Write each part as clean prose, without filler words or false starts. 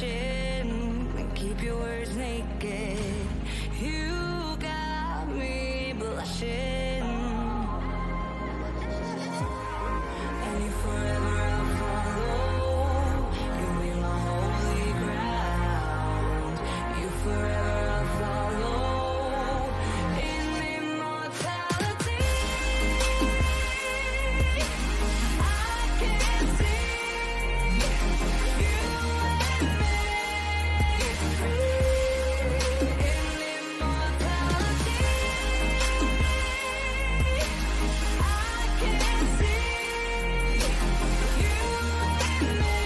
chin and keep your words naked. You got me blushing, and you forever I'll follow. You'll be my holy ground. You forever I'll follow in immortality. I can see you and me free in immortality. I can see you and me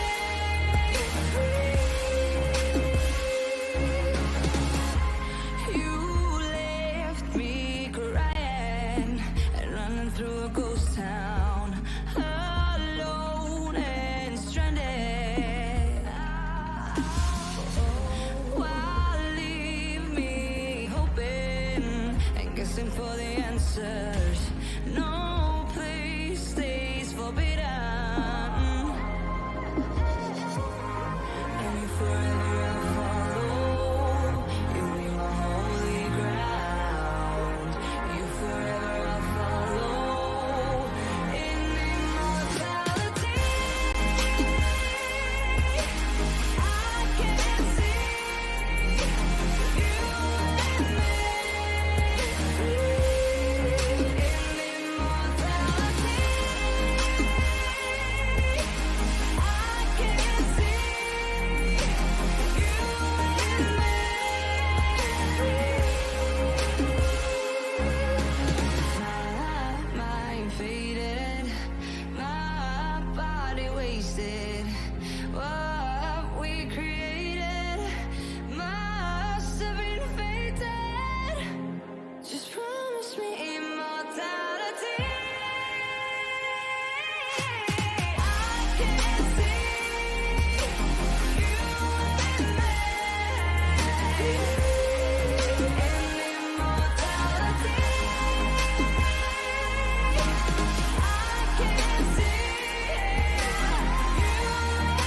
free. You left me crying and running through a ghost town, alone and stranded. Why leave me hoping and guessing for the answers? No place stays forbidden, and you forever I'll follow. You'll be my holy ground. You forever I'll follow in immortality. I can see you and me free in immortality. I can see you and me. My mind faded, my body wasted. What we created must have been fated. Just promise me immortality. I can see you and me in immortality. I can see you and me.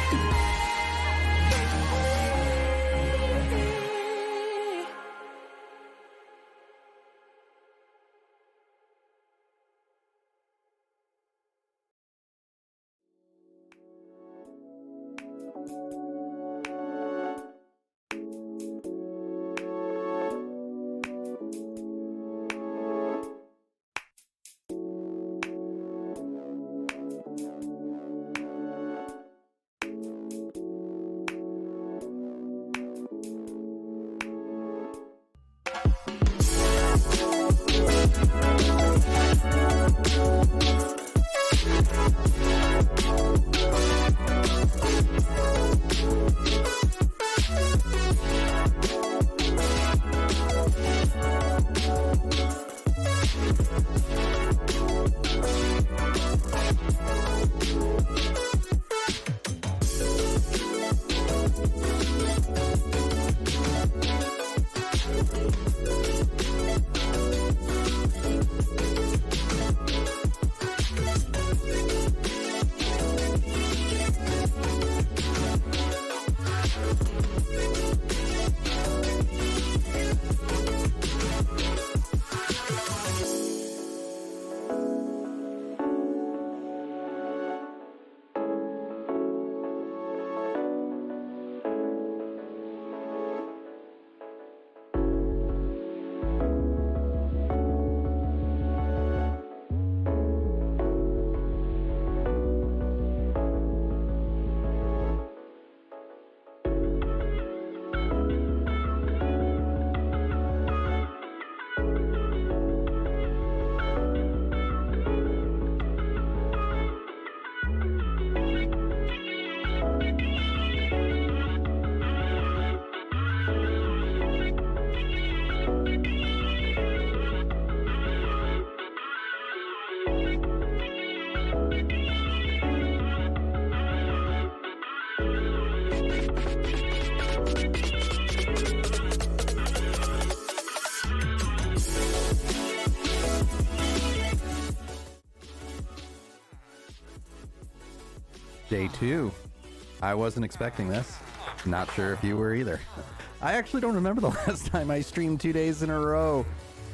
Day 2. I wasn't expecting this. Not sure if you were either. I actually don't remember the last time I streamed 2 days in a row.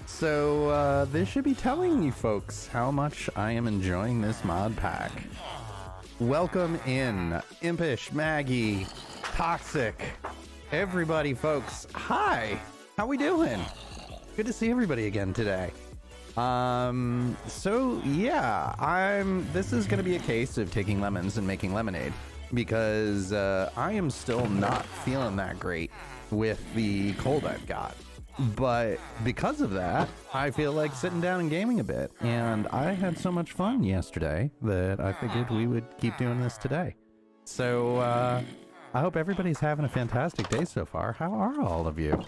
So this should be telling you folks how much I am enjoying this mod pack. Welcome in, Impish, Maggie, Toxic, everybody, folks. Hi, how we doing? Good to see everybody again today. So yeah, this is gonna be a case of taking lemons and making lemonade, because I am still not feeling that great with the cold I've got. But because of that, I feel like sitting down and gaming a bit, and I had so much fun yesterday that I figured we would keep doing this today. So I hope everybody's having a fantastic day so far. How are all of you?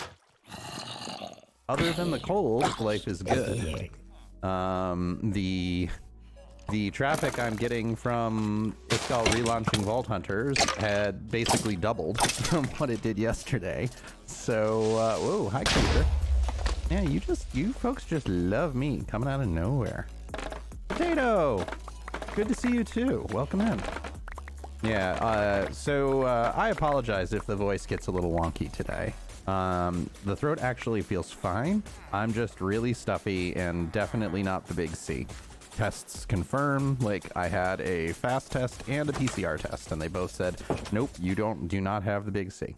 Other than the cold, life is good. The traffic I'm getting from Iskall relaunching Vaulthunters had basically doubled from what it did yesterday. So, whoa, hi, Creeper. Yeah, you folks just love me coming out of nowhere. Potato! Good to see you too. Welcome in. Yeah, so I apologize if the voice gets a little wonky today. The throat actually feels fine. I'm just really stuffy and definitely not the big C. Tests confirm, like I had a fast test and a PCR test, and they both said, nope, you do not have the big C.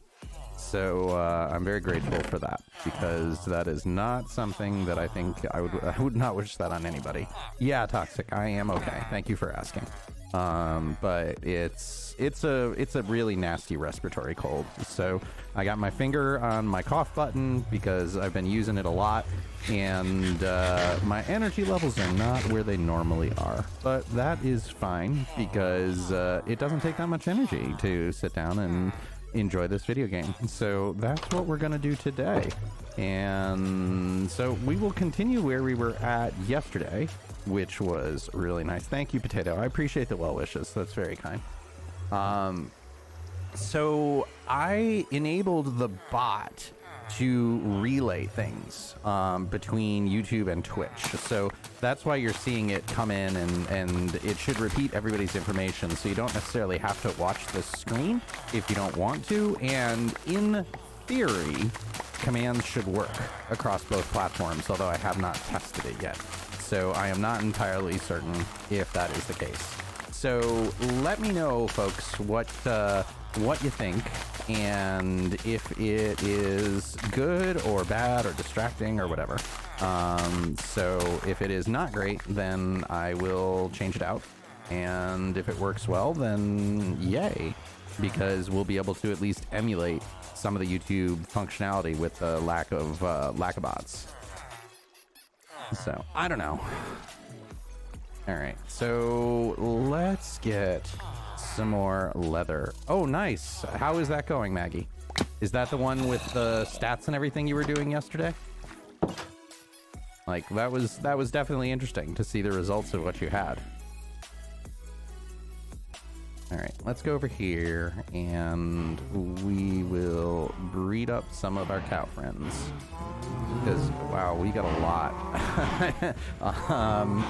So I'm very grateful for that, because that is not something that I think I would not wish that on anybody. Yeah, Toxic, I am okay. Thank you for asking. But it's a really nasty respiratory cold. So I got my finger on my cough button because I've been using it a lot, and my energy levels are not where they normally are. But that is fine, because it doesn't take that much energy to sit down and enjoy this video game. So that's what we're gonna do today. And so we will continue where we were at yesterday, which was really nice. Thank you, Potato. I appreciate the well wishes. That's very kind. So I enabled the bot to relay things between YouTube and Twitch. So that's why you're seeing it come in, and it should repeat everybody's information, so you don't necessarily have to watch the screen if you don't want to. And in theory, commands should work across both platforms, although I have not tested it yet. So I am not entirely certain if that is the case. So let me know, folks, what you think, and if it is good or bad or distracting or whatever. So if it is not great, then I will change it out. And if it works well, then yay, because we'll be able to at least emulate some of the YouTube functionality with the lack of bots. So I don't know. All right, so let's get some more leather. Oh, nice. How is that going, Maggie? Is that the one with the stats and everything you were doing yesterday? Like, that was definitely interesting to see the results of what you had. All right, let's go over here, and we will breed up some of our cow friends. Because, wow, we got a lot.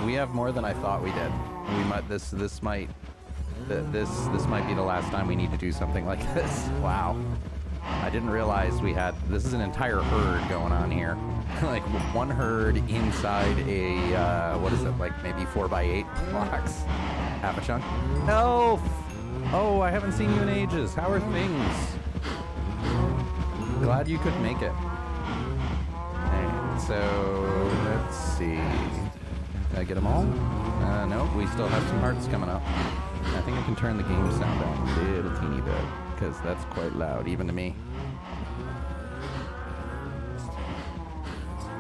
We have more than I thought we did. We might this might be the last time we need to do something like this. Wow. I didn't realize this is an entire herd going on here. Like one herd inside a, what is it, like maybe 4x8 blocks? Half a chunk? Elf! Oh, I haven't seen you in ages. How are things? Glad you could make it. Alright, so let's see. Did I get them all? No, we still have some hearts coming up. I think I can turn the game sound down a little teeny bit, because that's quite loud, even to me.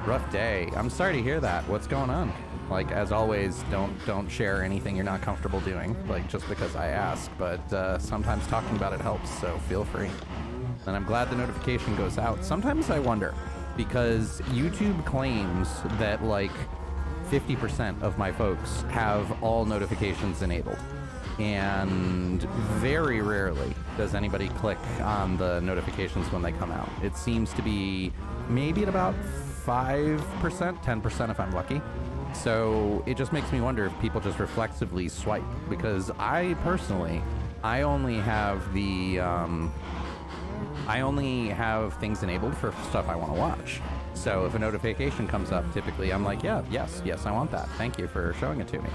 Rough day. I'm sorry to hear that. What's going on? Like, as always, don't share anything you're not comfortable doing, like, just because I ask, but sometimes talking about it helps, so feel free. And I'm glad the notification goes out. Sometimes I wonder, because YouTube claims that, like, 50% of my folks have all notifications enabled. And very rarely does anybody click on the notifications when they come out. It seems to be maybe at about 5%, 10% if I'm lucky. So it just makes me wonder if people just reflexively swipe, because I personally, I only have the I only have things enabled for stuff I want to watch. So if a notification comes up, typically I'm like, yeah, yes, I want that. Thank you for showing it to me.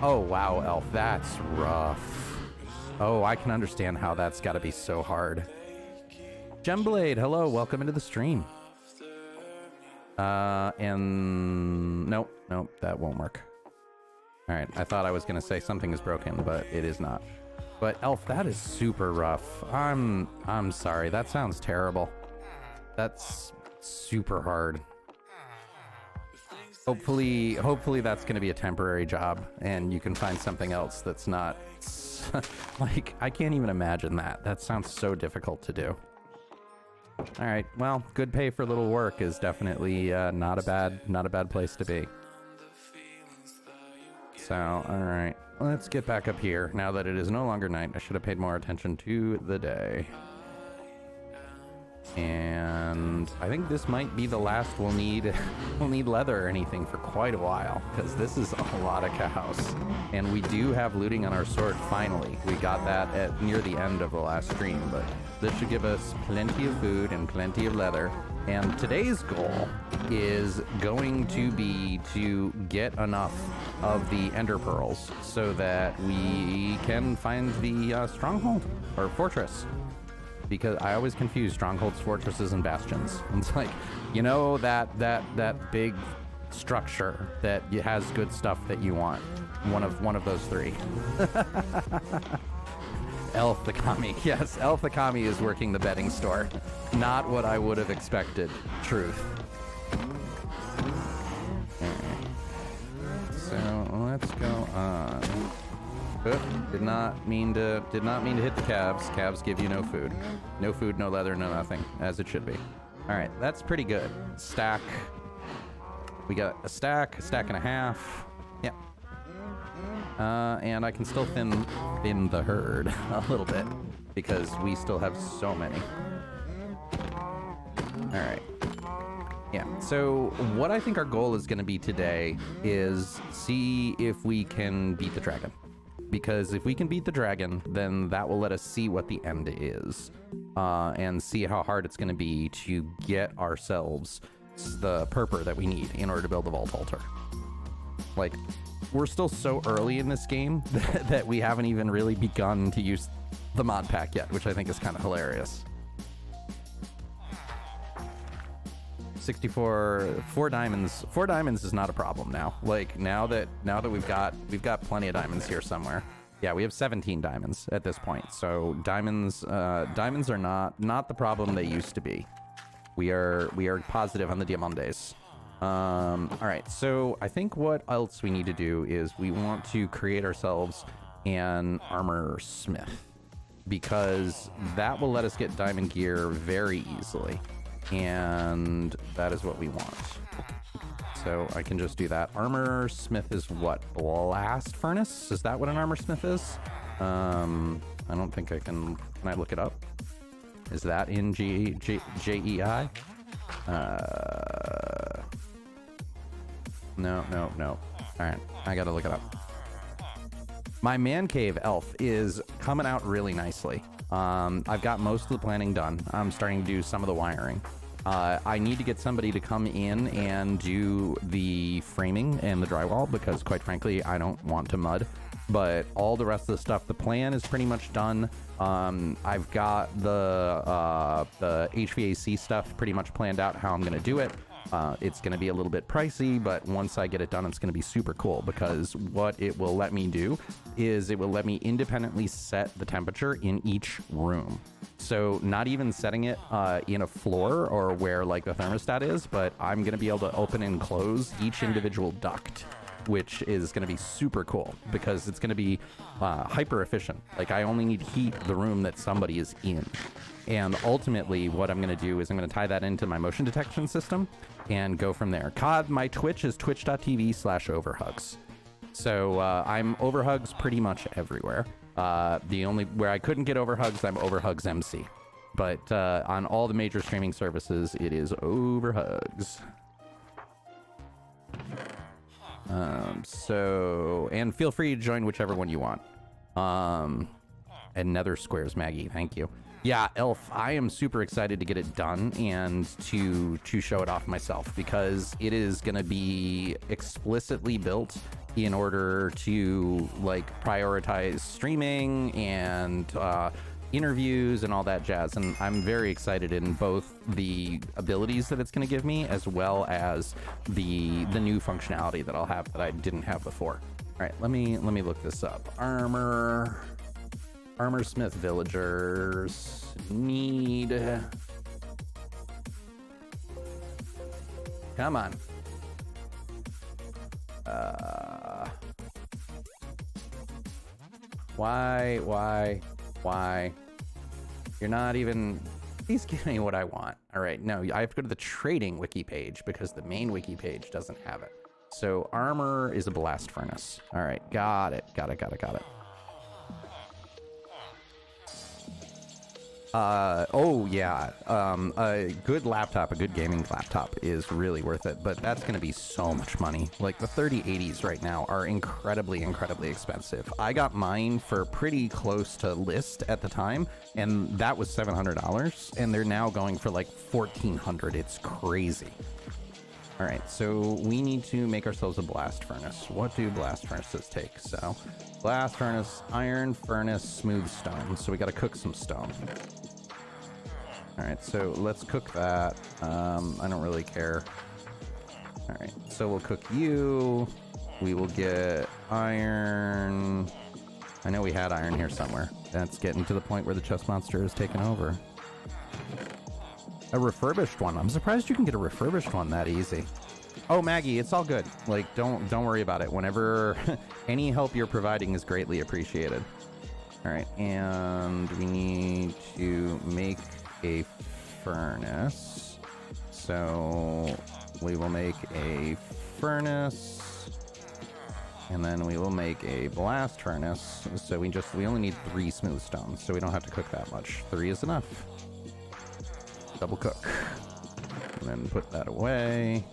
Oh, wow, Elf, that's rough. Oh, I can understand how that's got to be so hard. Gemblade, hello, welcome into the stream. And nope, that won't work. All right, I thought I was gonna say something is broken, but it is not. But Elf, that is super rough. I'm sorry, that sounds terrible. That's super hard. Hopefully that's gonna be a temporary job and you can find something else that's not like, I can't even imagine that. That sounds so difficult to do. All right, well, good pay for little work is definitely not a bad place to be. So, all right, let's get back up here. Now that it is no longer night, I should have paid more attention to the day. And I think this might be the last we'll need leather or anything for quite a while, because this is a lot of cows. And we do have looting on our sword, finally. We got that at near the end of the last stream, but this should give us plenty of food and plenty of leather. And today's goal is going to be to get enough of the ender pearls so that we can find the stronghold or fortress. Because I always confuse strongholds, fortresses, and bastions. It's like, you know, that big structure that has good stuff that you want. One of those three. Elf the Kami. Yes, Elf the Kami is working the betting store. Not what I would have expected. Truth. Right. So let's go on. Did not mean to hit the calves. Calves give you no food. No food, no leather, no nothing, as it should be. All right, that's pretty good. Stack. We got a stack and a half. Yeah. And I can still thin the herd a little bit because we still have so many. All right. Yeah, so what I think our goal is going to be today is see if we can beat the dragon. Because if we can beat the dragon, then that will let us see what the end is, and see how hard it's going to be to get ourselves the purpur that we need in order to build the vault altar. Like, we're still so early in this game that we haven't even really begun to use the mod pack yet, which I think is kind of hilarious. 64, 4 diamonds. 4 diamonds is not a problem now. Like now that we've got plenty of diamonds here somewhere. Yeah, we have 17 diamonds at this point. So diamonds are not the problem they used to be. We are positive on the diamantes. All right, so I think what else we need to do is we want to create ourselves an armor smith, because that will let us get diamond gear very easily. And that is what we want. So I can just do that. Armor smith is what? Blast furnace? Is that what an armor smith is? I don't think I can. Can I look it up? Is that in JEI? No. All right, I gotta look it up. My man cave elf is coming out really nicely. I've got most of the planning done. I'm starting to do some of the wiring. I need to get somebody to come in and do the framing and the drywall because, quite frankly, I don't want to mud. But all the rest of the stuff, the plan is pretty much done. I've got the HVAC stuff pretty much planned out how I'm going to do it. It's going to be a little bit pricey, but once I get it done, it's going to be super cool because what it will let me do is it will let me independently set the temperature in each room. So not even setting it in a floor or where like the thermostat is, but I'm going to be able to open and close each individual duct, which is going to be super cool because it's going to be hyper efficient. Like I only need heat the room that somebody is in. And ultimately what I'm going to do is I'm going to tie that into my motion detection system and go from there. COD, my Twitch is twitch.tv/overhugs. So I'm overhugs pretty much everywhere. The only where I couldn't get overhugs, I'm overhugs MC. But on all the major streaming services, it is overhugs. So, and feel free to join whichever one you want. And Nether Squares, Maggie, thank you. Yeah, Elf, I am super excited to get it done and to show it off myself, because it is going to be explicitly built in order to like prioritize streaming and interviews and all that jazz. And I'm very excited in both the abilities that it's going to give me, as well as the new functionality that I'll have that I didn't have before. All right, let me look this up. Armorsmith villagers need... Come on. Why? You're not even... Please give me what I want. All right, no, I have to go to the trading wiki page because the main wiki page doesn't have it. So armor is a blast furnace. All right, got it. Oh yeah, a good laptop, a good gaming laptop is really worth it, but that's going to be so much money. Like the 3080s right now are incredibly expensive. I got mine for pretty close to list at the time, and that was $700, and they're now going for like $1,400. It's crazy. All right, so we need to make ourselves a blast furnace. What do blast furnaces take? So blast furnace, iron furnace, smooth stone. So we got to cook some stone. All right, so let's cook that. I don't really care. All right, so we'll cook you. We will get iron. I know we had iron here somewhere. That's getting to the point where the chest monster is taking over. A refurbished one. I'm surprised you can get a refurbished one that easy. Oh, Maggie, it's all good. Like, don't worry about it. Whenever any help you're providing is greatly appreciated. All right, and we need to make a furnace. So we will make a furnace, and then we will make a blast furnace. So we only need 3 smooth stones, so we don't have to cook that much. 3 is enough. Double cook, and then put that away.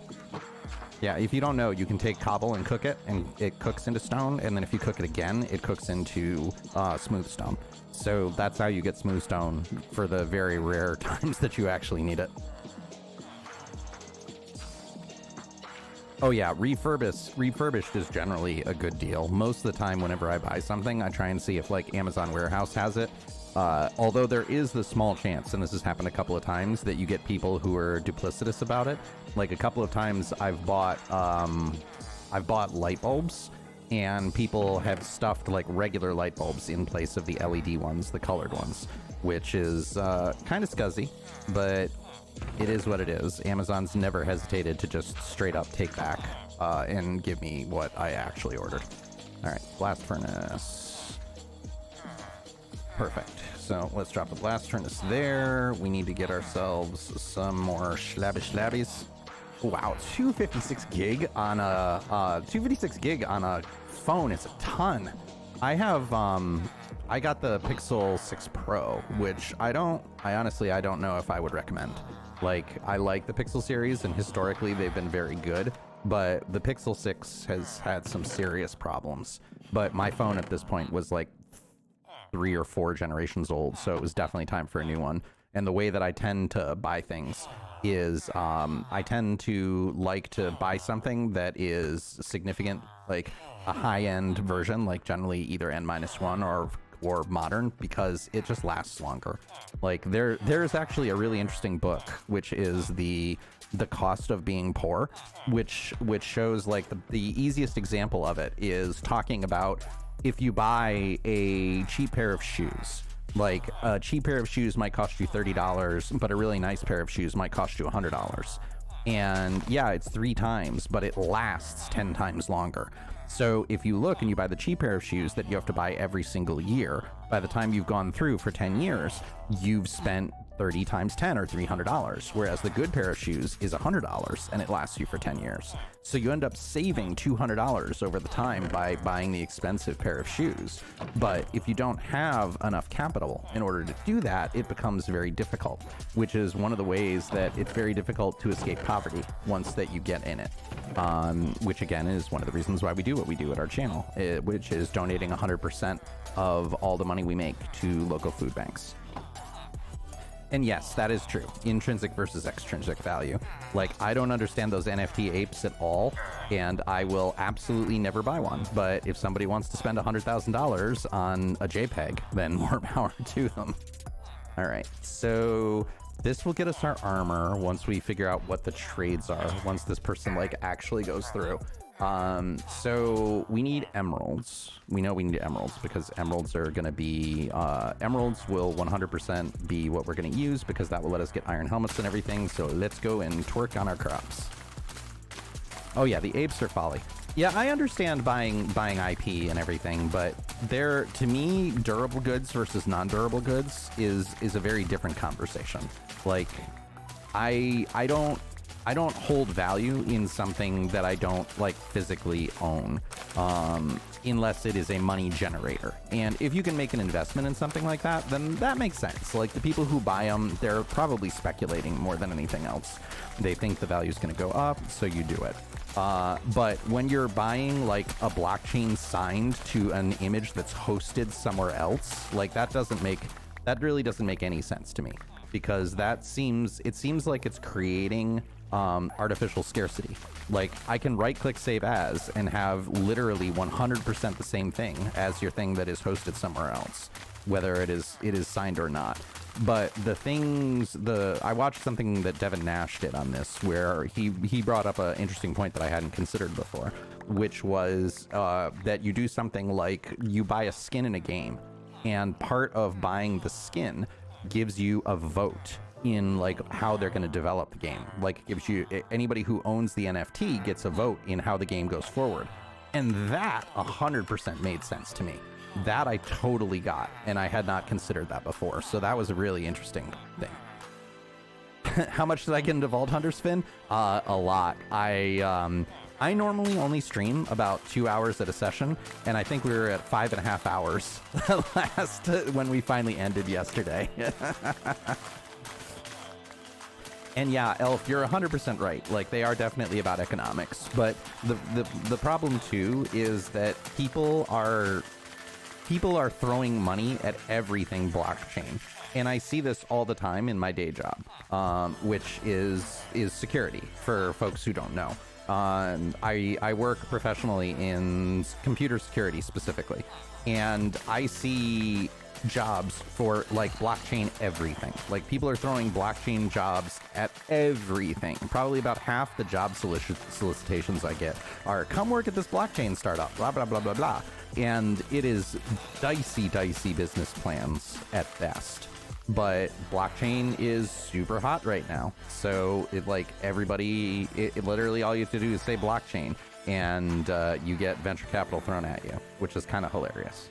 Yeah, if you don't know, you can take cobble and cook it, and it cooks into stone, and then if you cook it again, it cooks into smooth stone. So that's how you get smooth stone for the very rare times that you actually need it. Oh yeah, refurbished is generally a good deal. Most of the time whenever I buy something, I try and see if like Amazon Warehouse has it. Although there is the small chance, and this has happened a couple of times, that you get people who are duplicitous about it. Like a couple of times I've bought light bulbs, and people have stuffed like regular light bulbs in place of the LED ones, the colored ones, which is kind of scuzzy, but it is what it is. Amazon's never hesitated to just straight up take back and give me what I actually ordered. All right, blast furnace. Perfect. So let's drop the blast furnace there. We need to get ourselves some more slabbies. Wow, 256 gig on a 256 gig on a phone is a ton. I have I got the Pixel 6 Pro, which I honestly don't know if I would recommend. Like, I like the Pixel series, and historically they've been very good, but the Pixel 6 has had some serious problems. But my phone at this point was like 3 or 4 generations old, so it was definitely time for a new one. And the way that I tend to buy things is I tend to like to buy something that is significant, like a high-end version, like generally either N-1 or modern, because it just lasts longer. Like there's actually a really interesting book, which is the cost of being poor, which shows like the easiest example of it is talking about if you buy a cheap pair of shoes. Like a cheap pair of shoes might cost you $30, but a really nice pair of shoes might cost you $100. And yeah, it's 3 times, but it lasts 10 times longer. So if you look and you buy the cheap pair of shoes that you have to buy every single year, by the time you've gone through for 10 years, you've spent 30 times 10 or $300, whereas the good pair of shoes is $100 and it lasts you for 10 years. So you end up saving $200 over the time by buying the expensive pair of shoes. But if you don't have enough capital in order to do that, it becomes very difficult, which is one of the ways that it's very difficult to escape poverty once that you get in it. Which again is one of the reasons why we do what we do at our channel, which is donating 100% of all the money we make to local food banks. And yes, that is true. Intrinsic versus extrinsic value. Like, I don't understand those NFT apes at all, and I will absolutely never buy one. But if somebody wants to spend $100,000 on a JPEG, then more power to them. All right, so this will get us our armor once we figure out what the trades are, once this person, like, actually goes through. So we need emeralds. We know we need emeralds because emeralds are going to be, emeralds will 100% be what we're going to use because that will let us get iron helmets and everything. So let's go and twerk on our crops. Oh yeah, the apes are folly. Yeah, I understand buying IP and everything, but there, to me, durable goods versus non-durable goods is a very different conversation. Like, I don't hold value in something that I don't, like, physically own, unless it is a money generator. And if you can make an investment in something like that, then that makes sense. Like, the people who buy them, they're probably speculating more than anything else. They think the value is going to go up, so you do it. But when you're buying, like, a blockchain signed to an image that's hosted somewhere else, like, that really doesn't make any sense to me, because it seems like it's creating artificial scarcity. Like, I can right-click Save As and have literally 100% the same thing as your thing that is hosted somewhere else, whether it is signed or not. But I watched something that Devin Nash did on this, where he brought up an interesting point that I hadn't considered before, which was that you do something like you buy a skin in a game, and part of buying the skin gives you a vote in, like, how they're going to develop the game. Like, gives you, anybody who owns the NFT gets a vote in how the game goes forward. And that 100% made sense to me. That I totally got, and I had not considered that before. So that was a really interesting thing. How much did I get into Vaulthunters, Finn? A lot. I normally only stream about 2 hours at a session, and I think we were at 5.5 hours when we finally ended yesterday. And yeah, Elf, you're 100% right. Like, they are definitely about economics, but the problem too is that people are throwing money at everything blockchain. And I see this all the time in my day job, which is security, for folks who don't know. I work professionally in computer security specifically, and I see jobs for, like, blockchain everything. Like, people are throwing blockchain jobs at everything. Probably about half the job solicitations I get are, come work at this blockchain startup, blah, blah, blah, blah, blah. And it is dicey business plans at best. But blockchain is super hot right now. So it, like, everybody, it literally all you have to do is say blockchain, and you get venture capital thrown at you, which is kind of hilarious.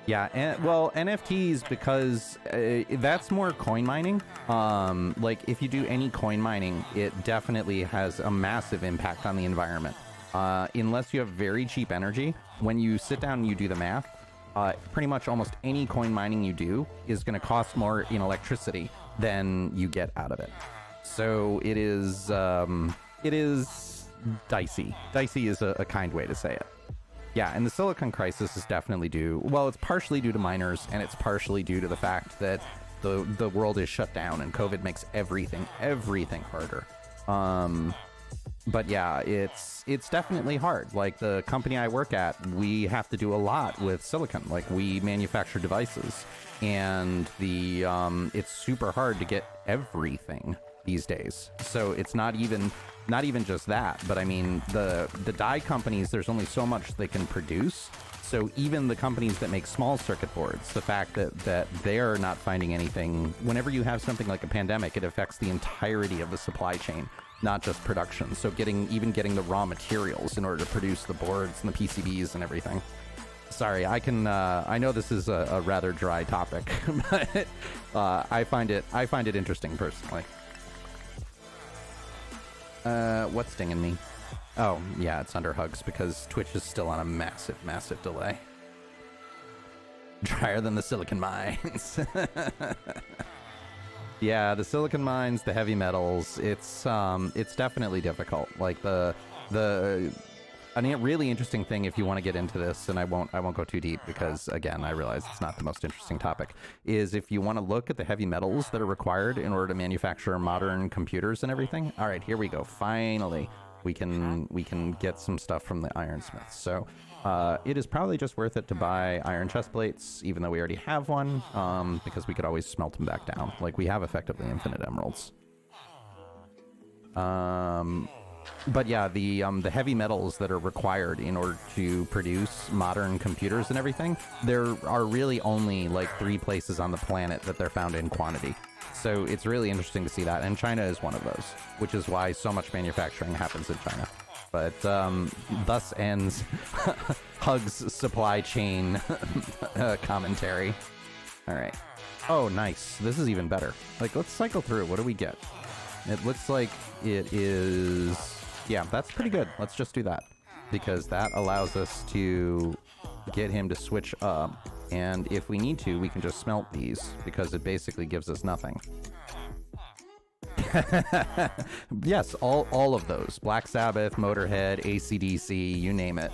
Yeah, well, NFTs, because that's more coin mining. Like, if you do any coin mining, it definitely has a massive impact on the environment. Unless you have very cheap energy, when you sit down and you do the math, pretty much almost any coin mining you do is going to cost more in electricity than you get out of it. So it is dicey. Dicey is a kind way to say it. Yeah, and the silicon crisis is definitely due, well, it's partially due to miners, and it's partially due to the fact that the world is shut down and COVID makes everything harder. But yeah, it's definitely hard. Like, the company I work at, we have to do a lot with silicon. Like, we manufacture devices, and it's super hard to get everything these days. So it's not even just that, but I mean, the die companies, there's only so much they can produce. So even the companies that make small circuit boards, the fact that they're not finding anything, whenever you have something like a pandemic, it affects the entirety of the supply chain, not just production. So getting the raw materials in order to produce the boards and the PCBs and everything. Sorry, I know this is a rather dry topic, but I find it interesting personally. What's stinging me? Oh, yeah, it's under hugs because Twitch is still on a massive delay. Drier than the silicon mines. Yeah, the silicon mines, the heavy metals, it's definitely difficult. Like, really interesting thing, if you want to get into this, and I won't go too deep because, again, I realize it's not the most interesting topic, is if you want to look at the heavy metals that are required in order to manufacture modern computers and everything. All right, here we go. Finally, we can get some stuff from the ironsmiths. So it is probably just worth it to buy iron chest plates, even though we already have one, because we could always smelt them back down. Like, we have effectively infinite emeralds. But yeah, the heavy metals that are required in order to produce modern computers and everything, there are really only like 3 places on the planet that they're found in quantity. So it's really interesting to see that, and China is one of those, which is why so much manufacturing happens in China. But thus ends Hug's supply chain commentary. All right. Oh, nice. This is even better. Like, let's cycle through. What do we get? It looks like it is... Yeah, that's pretty good. Let's just do that, because that allows us to get him to switch up. And if we need to, we can just smelt these, because it basically gives us nothing. Yes, all of those. Black Sabbath, Motorhead, AC/DC, you name it.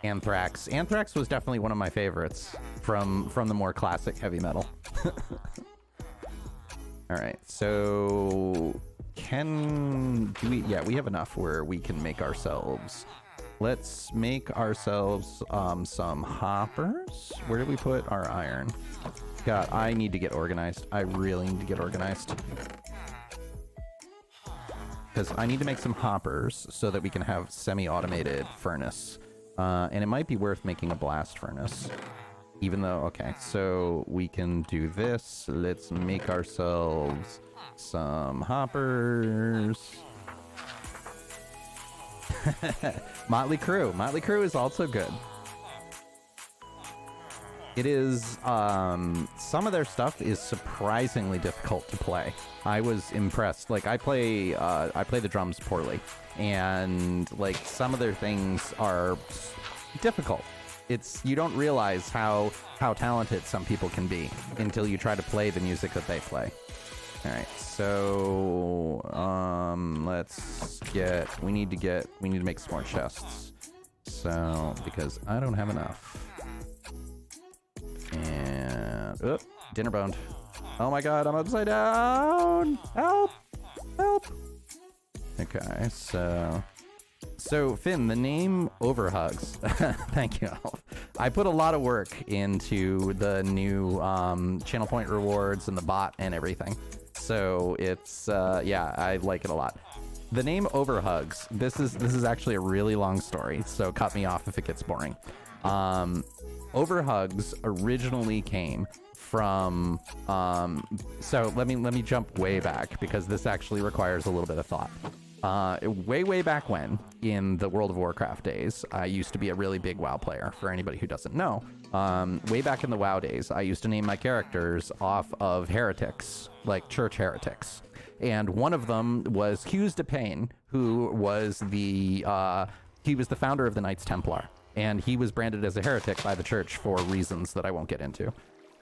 Anthrax. Anthrax was definitely one of my favorites from the more classic heavy metal. All right, so we have enough where we can make ourselves. Let's make ourselves some hoppers. Where do we put our iron? God, I need to get organized. I really need to get organized. Because I need to make some hoppers so that we can have semi-automated furnace. And it might be worth making a blast furnace. Even though, okay, so we can do this. Let's make ourselves some hoppers. Motley Crue. Motley Crue is also good. It is, some of their stuff is surprisingly difficult to play. I was impressed. Like, I play the drums poorly, and like some of their things are difficult. You don't realize how talented some people can be until you try to play the music that they play. All right, so we need to make some more chests. So, because I don't have enough. And dinner boned. Oh my god, I'm upside down. Help! Help! Okay, so Finn, the name Overhugs. Thank you, Elf. I put a lot of work into the new channel point rewards and the bot and everything. So it's yeah, I like it a lot. The name Overhugs. This is actually a really long story, so cut me off if it gets boring. Overhugs originally came from so let me jump way back, because this actually requires a little bit of thought. Way back when, in the World of Warcraft days, I used to be a really big WoW player, for anybody who doesn't know. Way back in the WoW days, I used to name my characters off of heretics, like church heretics. And one of them was Hughes de Payne, who was he was the founder of the Knights Templar. And he was branded as a heretic by the church for reasons that I won't get into.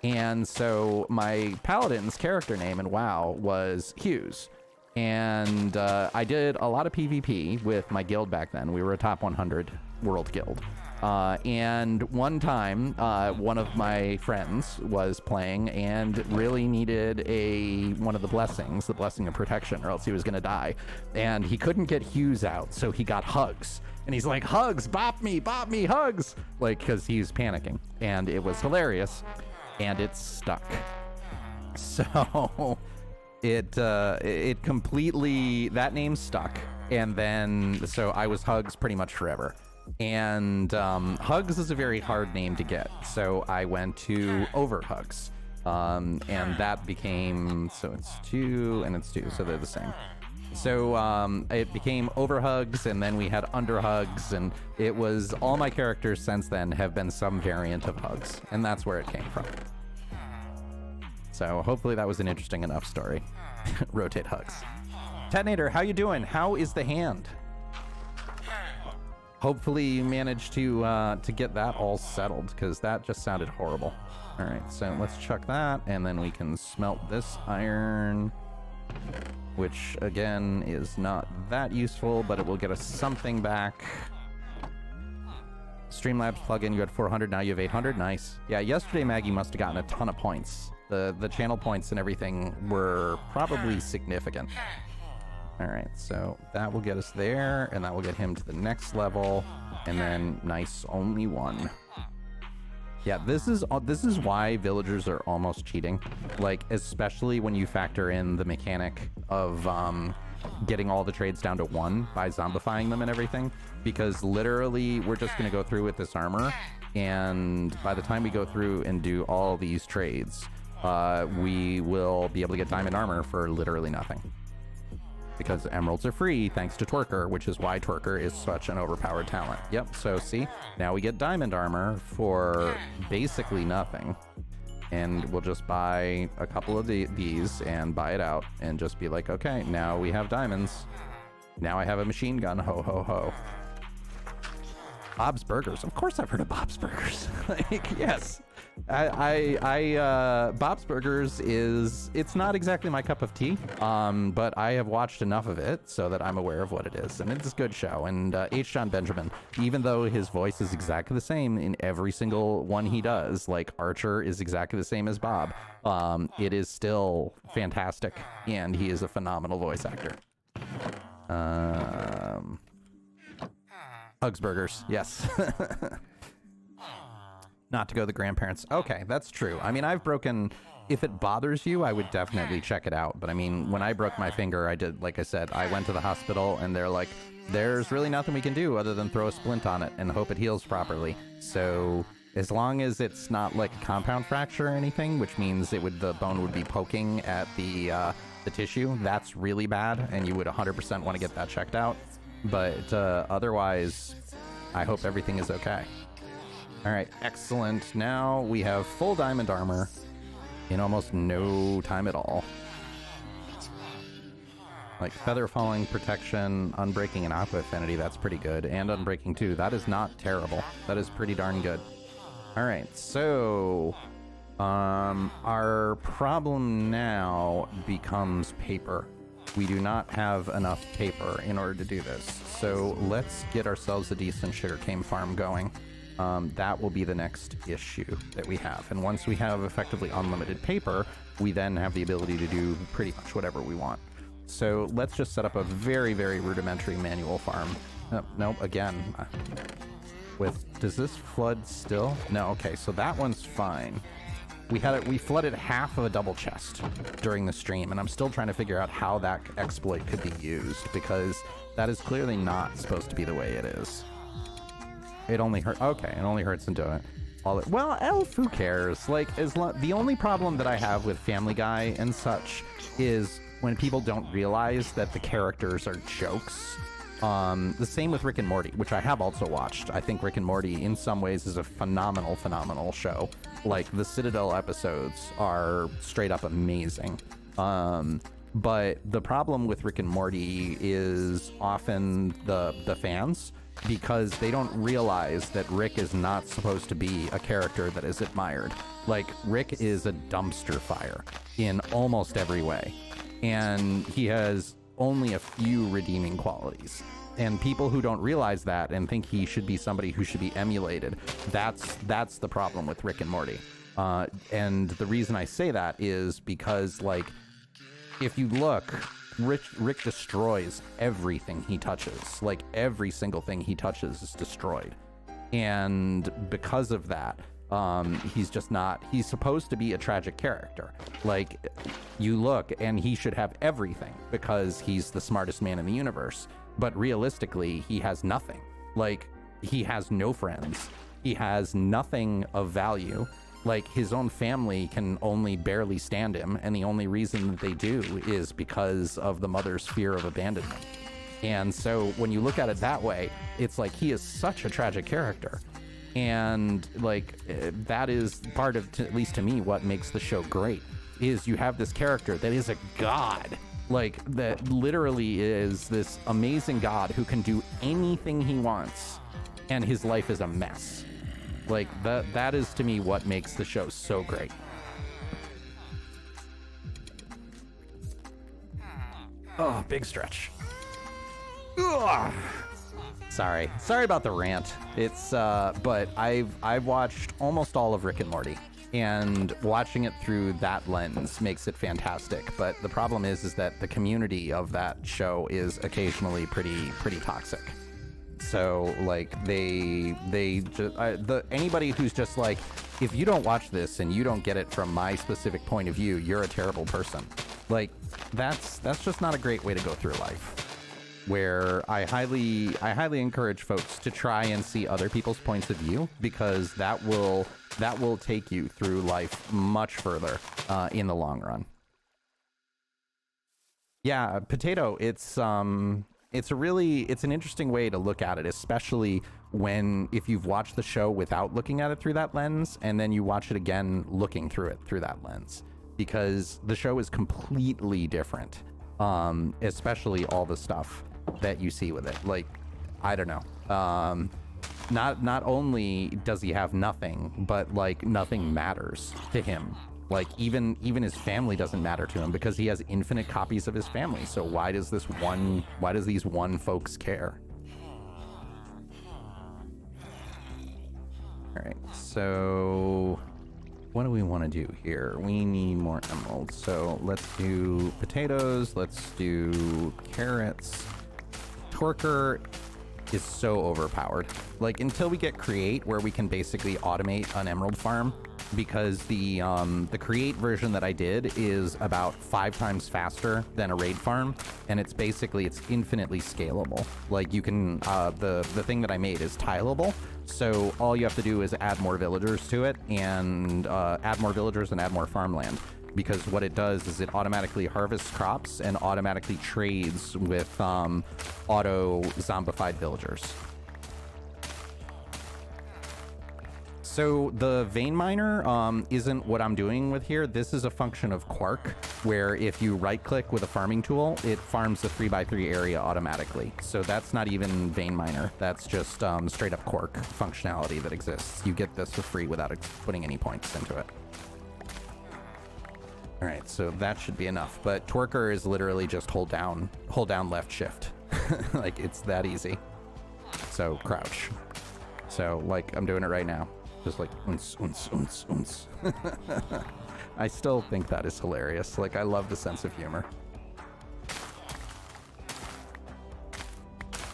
And so my paladin's character name in WoW was Hughes. And I did a lot of PvP with my guild back then. We were a top 100 world guild. And one time, one of my friends was playing and really needed one of the blessings, the blessing of protection, or else he was going to die. And he couldn't get Hughes out, so he got Hugs. And he's like, Hugs, bop me, Hugs! Like, because he's panicking. And it was hilarious. And it stuck. So... It completely, that name stuck. And then, so I was Hugs pretty much forever. And Hugs is a very hard name to get. So I went to Overhugs. And that became, so it's 2 and it's 2, so they're the same. So it became Overhugs, and then we had Underhugs, and it was, all my characters since then have been some variant of Hugs. And that's where it came from. So hopefully that was an interesting enough story. Rotate Hugs. Tetonator, how you doing? How is the hand? Hopefully you managed to get that all settled, because that just sounded horrible. All right, so let's chuck that, and then we can smelt this iron. which again is not that useful, but it will get us something back. Streamlabs plugin, you had 400, now you have 800. Nice. Yeah, yesterday Maggie must have gotten a ton of points. The channel points and everything were probably significant. All right, so that will get us there, and that will get him to the next level, and then nice, only one. Yeah, this is why villagers are almost cheating. Like, especially when you factor in the mechanic of getting all the trades down to 1 by zombifying them and everything. Because literally, we're just going to go through with this armor, and by the time we go through and do all these trades, we will be able to get diamond armor for literally nothing. Because emeralds are free thanks to Twerker, which is why Twerker is such an overpowered talent. Yep, so see, now we get diamond armor for basically nothing. And we'll just buy a couple of these and buy it out and just be like, okay, now we have diamonds. Now I have a machine gun, ho ho ho. Bob's Burgers. Of course I've heard of Bob's Burgers. Like, yes. Bob's Burgers it's not exactly my cup of tea, but I have watched enough of it so that I'm aware of what it is, and it's a good show. And H. John Benjamin, even though his voice is exactly the same in every single one he does, like Archer is exactly the same as Bob, it is still fantastic, and he is a phenomenal voice actor. Hugs Burgers, yes. Not to go to the grandparents. Okay, that's true. I mean, I've broken... If it bothers you, I would definitely check it out. But I mean, when I broke my finger, I did, like I said, I went to the hospital and they're like, there's really nothing we can do other than throw a splint on it and hope it heals properly. So as long as it's not like a compound fracture or anything, which means the bone would be poking at the tissue, that's really bad, and you would 100% want to get that checked out. But otherwise, I hope everything is okay. All right, excellent. Now we have full diamond armor in almost no time at all. Like feather falling protection, unbreaking, and aqua affinity, that's pretty good. And unbreaking too, that is not terrible. That is pretty darn good. All right, so our problem now becomes paper. We do not have enough paper in order to do this. So let's get ourselves a decent sugarcane farm going. That will be the next issue that we have. And once we have effectively unlimited paper, we then have the ability to do pretty much whatever we want. So let's just set up a very, very rudimentary manual farm. Nope, again. Does this flood still? No, okay, so that one's fine. We flooded half of a double chest during the stream, and I'm still trying to figure out how that exploit could be used, because that is clearly not supposed to be the way it is. It only hurt. Okay, it only hurts into it. Well, Elf, who cares? Like, the only problem that I have with Family Guy and such is when people don't realize that the characters are jokes. The same with Rick and Morty, which I have also watched. I think Rick and Morty, in some ways, is a phenomenal, phenomenal show. Like, the Citadel episodes are straight up amazing. But the problem with Rick and Morty is often the fans, because they don't realize that Rick is not supposed to be a character that is admired. Like, Rick is a dumpster fire in almost every way, and he has only a few redeeming qualities. And people who don't realize that and think he should be somebody who should be emulated, that's the problem with Rick and Morty. And the reason I say that is because, like, if you look, Rick destroys everything he touches. Like, every single thing he touches is destroyed. And because of that, he's just not... He's supposed to be a tragic character. Like, you look, and he should have everything, because he's the smartest man in the universe. But realistically, he has nothing. Like, he has no friends. He has nothing of value. Like, his own family can only barely stand him, and the only reason that they do is because of the mother's fear of abandonment. And so when you look at it that way, it's like he is such a tragic character. And, like, that is part of, at least to me, what makes the show great, is you have this character that is a god. Like, that literally is this amazing god who can do anything he wants, and his life is a mess. Like, that is, to me, what makes the show so great. Oh, big stretch. Ugh. Sorry about the rant. It's but I've watched almost all of Rick and Morty, and watching it through that lens makes it fantastic. But the problem is that the community of that show is occasionally pretty toxic. So like they just anybody who's just like, if you don't watch this and you don't get it from my specific point of view, you're a terrible person. Like that's just not a great way to go through life. Where I highly encourage folks to try and see other people's points of view, because that will take you through life much further in the long run. Yeah, potato. It's an interesting way to look at it, especially if you've watched the show without looking at it through that lens, and then you watch it again looking through it through that lens, because the show is completely different. Especially all the stuff that you see with it. Like, I don't know. Not only does he have nothing, but like nothing matters to him. Like even his family doesn't matter to him, because he has infinite copies of his family. So why does these one folks care? All right, so what do we want to do here? We need more emeralds. So let's do potatoes. Let's do carrots. Torker is so overpowered. Like, until we get create, where we can basically automate an emerald farm, because the create version that I did is about 5 times faster than a raid farm, and it's infinitely scalable. Like, you can the thing that I made is tileable, so all you have to do is add more villagers to it, and add more villagers and add more farmland, because what it does is it automatically harvests crops and automatically trades with auto zombified villagers. So the vein miner isn't what I'm doing with here. This is a function of Quark, where if you right click with a farming tool, it farms the 3x3 area automatically. So that's not even vein miner. That's just straight up Quark functionality that exists. You get this for free without putting any points into it. All right, so that should be enough. But Twerker is literally just hold down left shift. Like, it's that easy. So crouch. So like I'm doing it right now. Just like unce, unce, unce, unce. I still think that is hilarious. Like, I love the sense of humor.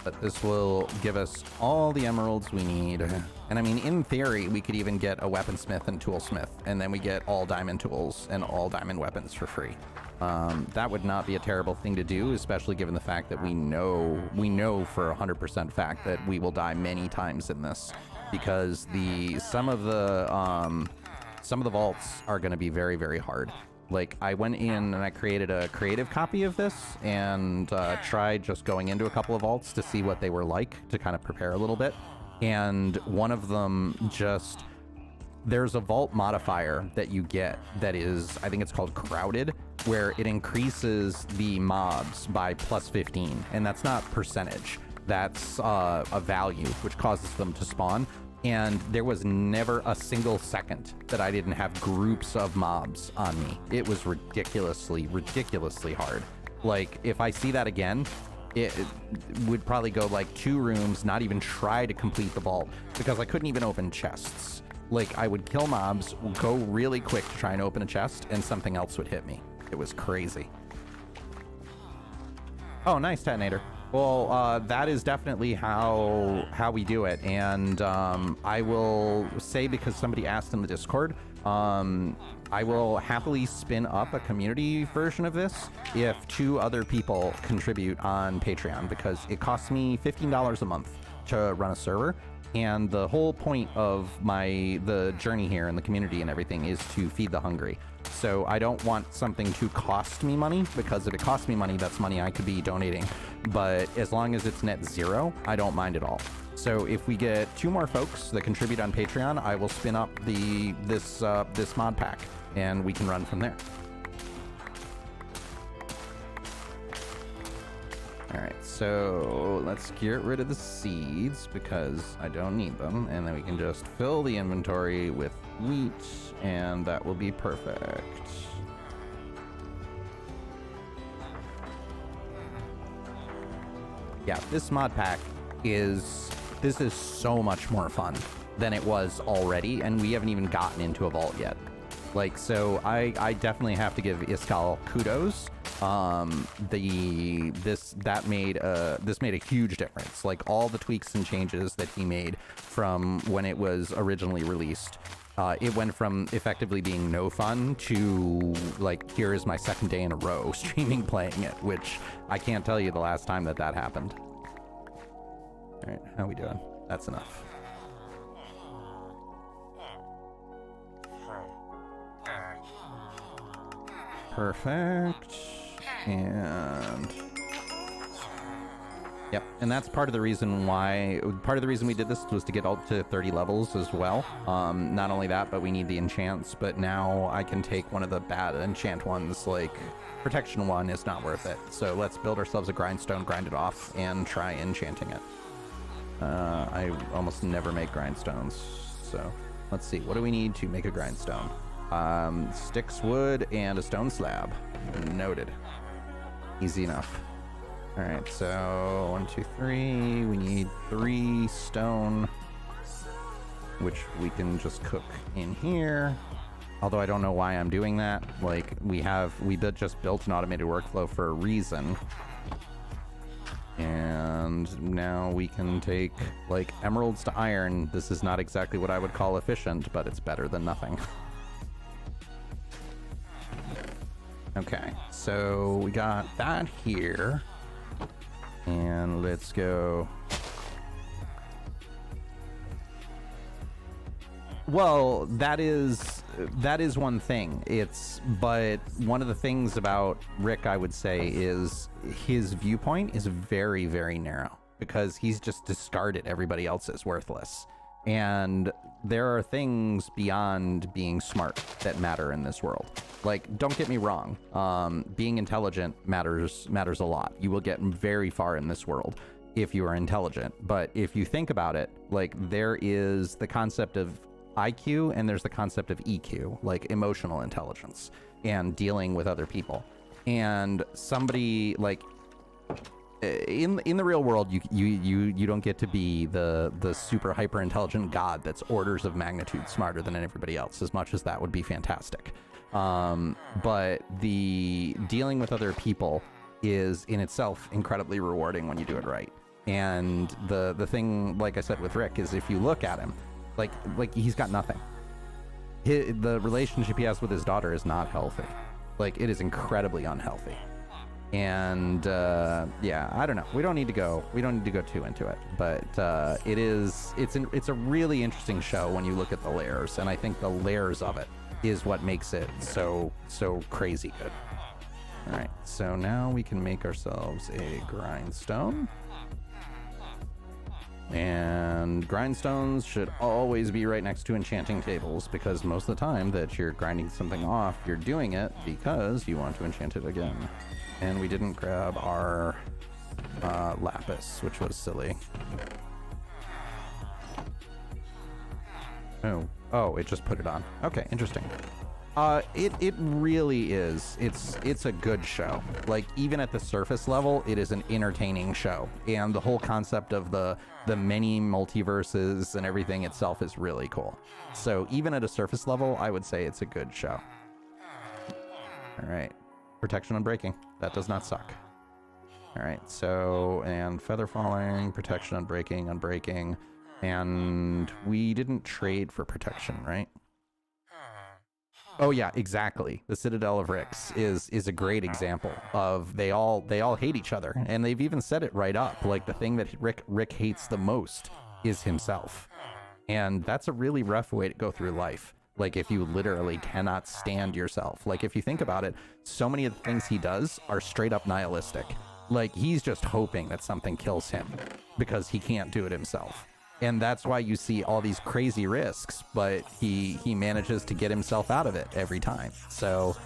But this will give us all the emeralds we need. And I mean, in theory, we could even get a weaponsmith and toolsmith, and then we get all diamond tools and all diamond weapons for free. That would not be a terrible thing to do, especially given the fact that we know for 100% fact that we will die many times in this, because some of the vaults are going to be very, very hard. Like, I went in and I created a creative copy of this and tried just going into a couple of vaults to see what they were like, to kind of prepare a little bit. And one of them there's a vault modifier that you get that is, I think it's called crowded, where it increases the mobs by +15. And that's not percentage. That's a value, which causes them to spawn. And there was never a single second that I didn't have groups of mobs on me. It was ridiculously hard. Like, if I see that again, it would probably go like 2 rooms, not even try to complete the vault, because I couldn't even open chests. Like, I would kill mobs, go really quick to try and open a chest, and something else would hit me. It was crazy. Oh, nice, Detonator. Well, that is definitely how we do it. And I will say, because somebody asked in the Discord, I will happily spin up a community version of this if 2 other people contribute on Patreon, because it costs me $15 a month to run a server. And the whole point of the journey here in the community and everything is to feed the hungry. So I don't want something to cost me money, because if it costs me money, that's money I could be donating. But as long as it's net 0, I don't mind at all. So if we get 2 more folks that contribute on Patreon, I will spin up this mod pack, and we can run from there. All right, so let's get rid of the seeds because I don't need them, and then we can just fill the inventory with wheat, and that will be perfect. Yeah, this mod pack is so much more fun than it was already, and we haven't even gotten into a vault yet. Like, so I definitely have to give Iskall kudos. This made a huge difference. Like, all the tweaks and changes that he made from when it was originally released. It went from effectively being no fun to, like, here is my second day in a row streaming playing it, which I can't tell you the last time that happened. All right, how we doing? That's enough. Perfect. And yep, and that's part of the reason we did this was to get all to 30 levels as well. Not only that, but we need the enchants, but now I can take one of the bad enchant ones, like protection 1 is not worth it. So let's build ourselves a grindstone, grind it off, and try enchanting it. I almost never make grindstones, so let's see, what do we need to make a grindstone? Sticks, wood, and a stone slab. Noted. Easy enough. All right, so 1, 2, 3. We need 3 stone, which we can just cook in here. Although I don't know why I'm doing that. Like, we just built an automated workflow for a reason. And now we can take, like, emeralds to iron. This is not exactly what I would call efficient, but it's better than nothing. Okay, so we got that here, and let's go. Well, that is one thing. But one of the things about Rick, I would say, is his viewpoint is very, very narrow, because he's just discarded everybody else as worthless. And there are things beyond being smart that matter in this world. Like, don't get me wrong, being intelligent matters a lot. You will get very far in this world if you are intelligent. But if you think about it, like, there is the concept of IQ and there's the concept of EQ, like emotional intelligence and dealing with other people. And somebody, like, in the real world, you don't get to be the super hyper intelligent god that's orders of magnitude smarter than everybody else, as much as that would be fantastic. But the dealing with other people is in itself incredibly rewarding when you do it right. And the thing, like I said with Rick, is if you look at him, like he's got nothing. The relationship he has with his daughter is not healthy. Like, it is incredibly unhealthy. And yeah, I don't know. We don't need to go too into it, but it's a really interesting show when you look at the layers, and I think the layers of it is what makes it so crazy good. All right, so now we can make ourselves a grindstone. And grindstones should always be right next to enchanting tables, because most of the time that you're grinding something off, you're doing it because you want to enchant it again. And we didn't grab our lapis, which was silly. Oh, it just put it on. Okay, interesting. It really is. It's a good show. Like, even at the surface level, it is an entertaining show. And the whole concept of the many multiverses and everything itself is really cool. So even at a surface level, I would say it's a good show. All right. Protection on breaking. That does not suck. All right, so, and feather falling, protection on breaking, and we didn't trade for protection, right? Oh yeah, exactly. The Citadel of Ricks is a great example of they all hate each other, and they've even said it right up. Like, the thing that Rick hates the most is himself, and that's a really rough way to go through life. Like, if you literally cannot stand yourself. Like, if you think about it, so many of the things he does are straight up nihilistic. Like, he's just hoping that something kills him because he can't do it himself. And that's why you see all these crazy risks, but he manages to get himself out of it every time. So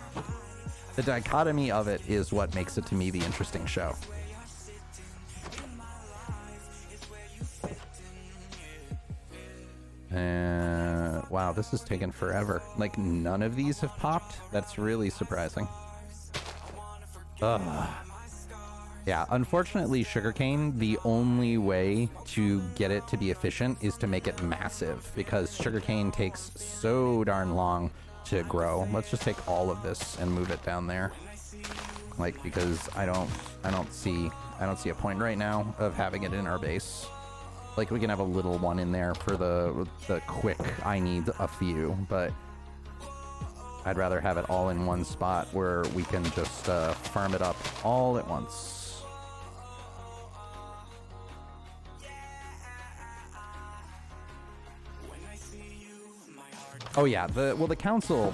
the dichotomy of it is what makes it, to me, the interesting show. Wow, this has taken forever. Like, none of these have popped? That's really surprising. Ugh. Yeah, unfortunately, sugarcane, the only way to get it to be efficient is to make it massive, because sugarcane takes so darn long to grow. Let's just take all of this and move it down there. Like, because I don't see a point right now of having it in our base. Like, we can have a little one in there for the quick, I need a few, but I'd rather have it all in one spot where we can just farm it up all at once. Oh yeah, the council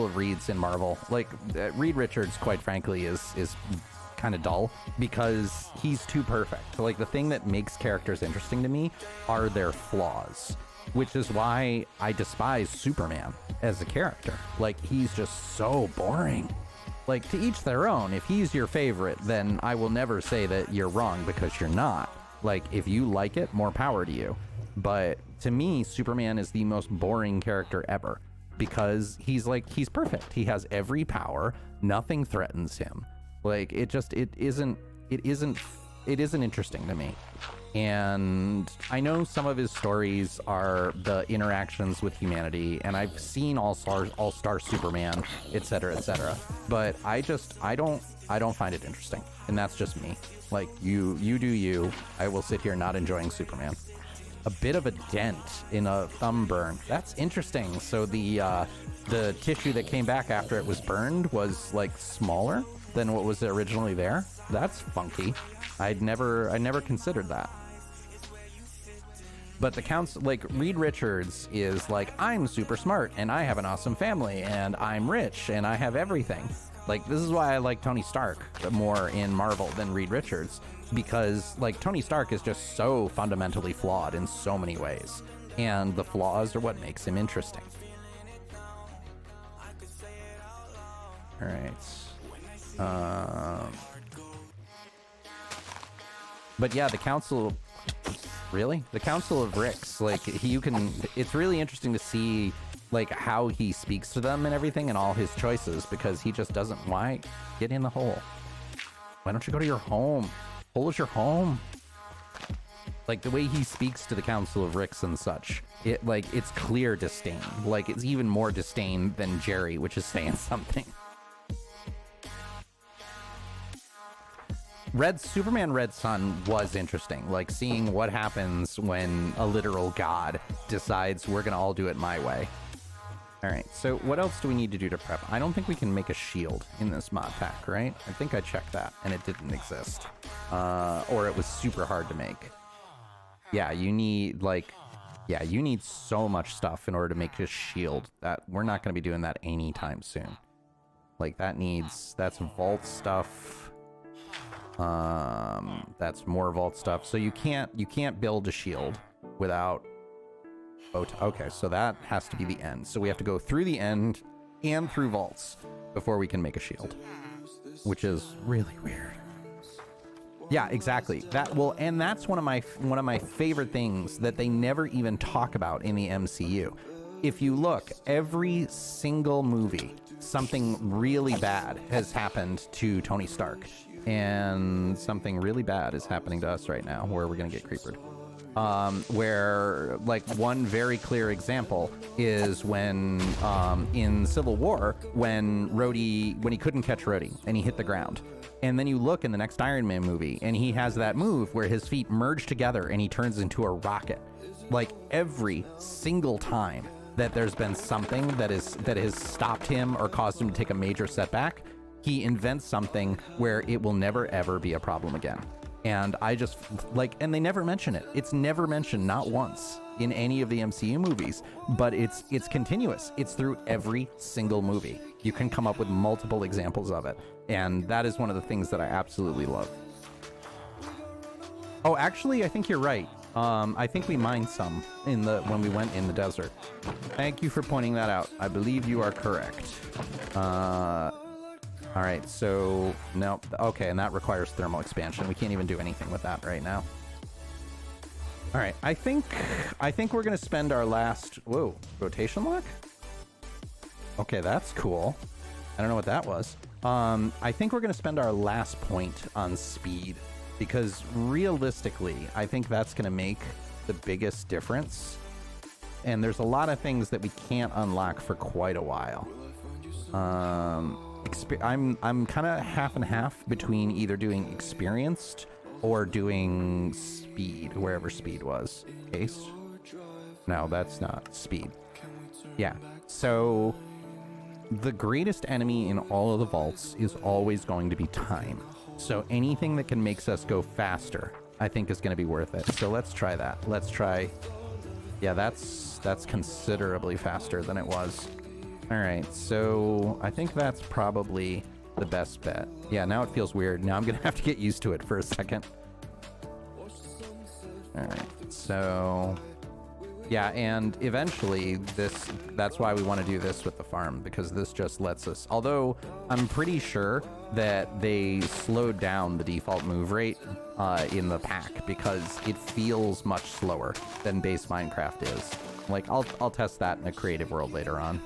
of Reeds in Marvel, like Reed Richards, quite frankly, is kind of dull because he's too perfect. Like, the thing that makes characters interesting to me are their flaws, which is why I despise Superman as a character. Like, he's just so boring. Like, to each their own. If he's your favorite, then I will never say that you're wrong, because you're not. Like, if you like it, more power to you. But to me, Superman is the most boring character ever, because he's perfect. He has every power. Nothing threatens him. Like, it isn't interesting to me. And I know some of his stories are the interactions with humanity, and I've seen All-Star Superman, etc., etc. But I don't find it interesting, and that's just me. Like, you do you. I will sit here not enjoying Superman. A bit of a dent in a thumb burn. That's interesting. So the tissue that came back after it was burned was like smaller than what was originally there. That's funky. I never considered that. But the council, like, Reed Richards is like, I'm super smart and I have an awesome family and I'm rich and I have everything. Like, this is why I like Tony Stark more in Marvel than Reed Richards, because, like, Tony Stark is just so fundamentally flawed in so many ways, and the flaws are what makes him interesting. All right. But yeah, the council, really? The Council of Ricks, like, it's really interesting to see, like, how he speaks to them and everything and all his choices, because he just doesn't. Why get in the hole? Why don't you go to your home? Hole is your home. Like, the way he speaks to the Council of Ricks and such, it's clear disdain. Like, it's even more disdain than Jerry, which is saying something. Superman Red Sun was interesting, like, seeing what happens when a literal god decides we're gonna all do it my way. All right, so what else do we need to do to prep? I don't think we can make a shield in this mod pack, right? I think I checked that and it didn't exist, or it was super hard to make. Yeah, you need so much stuff in order to make a shield that we're not going to be doing that anytime soon. Like, that's vault stuff. That's more vault stuff. So you can't build a shield without. Okay, so that has to be the end. So we have to go through the end and through vaults before we can make a shield, which is really weird. Yeah, exactly. And that's one of my favorite things that they never even talk about in the MCU. If you look, every single movie, something really bad has happened to Tony Stark, and something really bad is happening to us right now, where we're gonna get creepered. Where, like, one very clear example is when in Civil War, when he couldn't catch Rhodey and he hit the ground. And then you look in the next Iron Man movie and he has that move where his feet merge together and he turns into a rocket. Like, every single time that there's been something that has stopped him or caused him to take a major setback, he invents something where it will never ever be a problem again. And I just, like, and they never mention it. It's never mentioned, not once, in any of the MCU movies, but it's continuous. It's through every single movie. You can come up with multiple examples of it, and that is one of the things that I absolutely love. Oh, actually, I think you're right. I think we mined some when we went in the desert. Thank you for pointing that out. I believe you are correct. All right, so no, okay, and that requires thermal expansion. We can't even do anything with that right now. All right, I think we're gonna spend our last, rotation lock? Okay, that's cool. I don't know what that was. I think we're going to spend our last point on speed, because realistically, I think that's going to make the biggest difference. And there's a lot of things that we can't unlock for quite a while. I'm kind of half and half between either doing experienced or doing speed, wherever speed was. Case? No, that's not speed. Yeah, so the greatest enemy in all of the vaults is always going to be time. So anything that can make us go faster, I think is going to be worth it. So let's try that. Let's try... Yeah, that's considerably faster than it was. All right, so I think that's probably the best bet. Yeah, now it feels weird. Now I'm going to have to get used to it for a second. All right, so... Yeah, and eventually that's why we want to do this with the farm, because this just lets us, although I'm pretty sure that they slowed down the default move rate in the pack, because it feels much slower than base Minecraft is. Like, I'll test that in a creative world later on.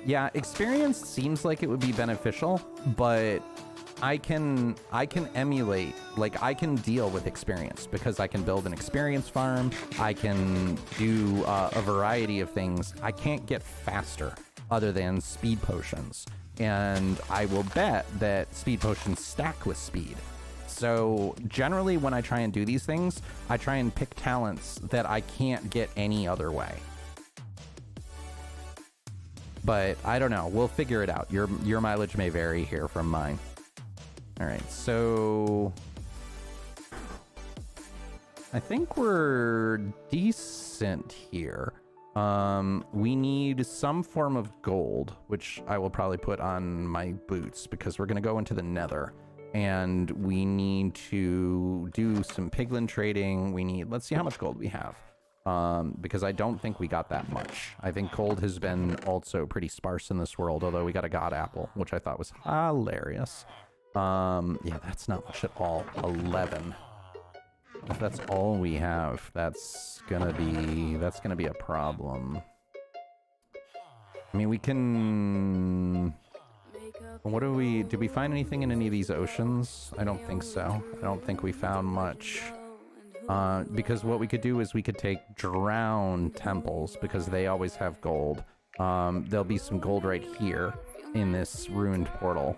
Yeah, experience seems like it would be beneficial, but I can emulate, like, I can deal with experience because I can build an experience farm. I can do a variety of things. I can't get faster other than speed potions. And I will bet that speed potions stack with speed. So generally when I try and do these things, I try and pick talents that I can't get any other way. But I don't know. We'll figure it out. Your mileage may vary here from mine. All right, so I think we're decent here. We need some form of gold, which I will probably put on my boots because we're gonna go into the Nether, and we need to do some piglin trading. Let's see how much gold we have, because I don't think we got that much. I think gold has been also pretty sparse in this world, although we got a god apple, which I thought was hilarious. Yeah, that's not much at all. 11. If that's all we have, that's gonna be a problem. I mean, we can... Did we find anything in any of these oceans? I don't think so. I don't think we found much. Because what we could do is we could take drowned temples, because they always have gold. There'll be some gold right here in this ruined portal.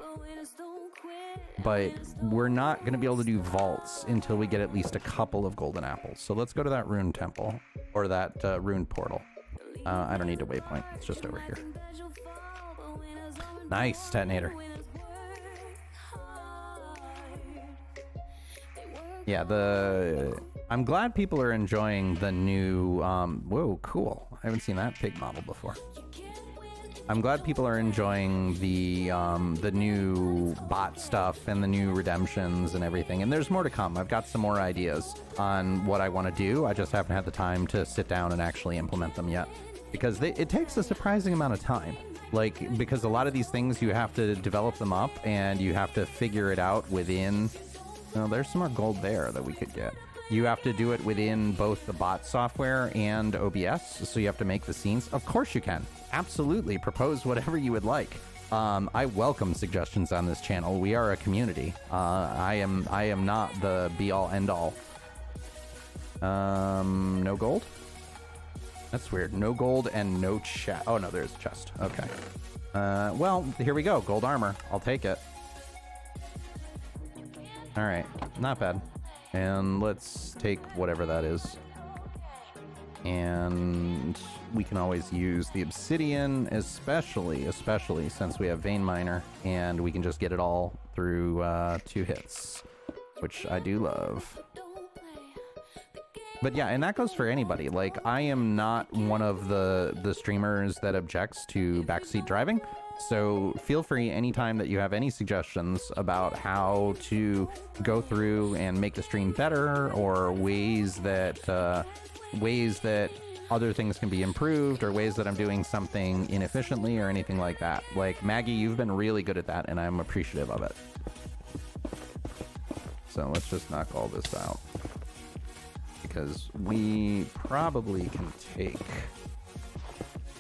But we're not going to be able to do vaults until we get at least a couple of golden apples. So let's go to that ruined temple, or that ruined portal. I don't need a waypoint. It's just over here. Nice, detonator. Yeah, I'm glad people are enjoying the new... whoa, cool. I haven't seen that pig model before. I'm glad people are enjoying the new bot stuff and the new redemptions and everything. And there's more to come. I've got some more ideas on what I want to do. I just haven't had the time to sit down and actually implement them yet, because it takes a surprising amount of time. Like, because a lot of these things, you have to develop them up and you have to figure it out within... Oh, there's some more gold there that we could get. You have to do it within both the bot software and OBS, so you have to make the scenes. Of course you can. Absolutely. Propose whatever you would like. I welcome suggestions on this channel. We are a community. I am not the be-all, end-all. No gold? That's weird. No gold and no chest. Oh, no, there's a chest. Okay. Well, here we go. Gold armor. I'll take it. All right. Not bad. And let's take whatever that is. And we can always use the obsidian, especially since we have vein miner, and we can just get it all through 2 hits, which I do love. But yeah, and that goes for anybody. Like, I am not one of the streamers that objects to backseat driving. So feel free anytime that you have any suggestions about how to go through and make the stream better, or ways that other things can be improved, or ways that I'm doing something inefficiently or anything like that. Like, Maggie, you've been really good at that, and I'm appreciative of it. So let's just knock all this out, because we probably can take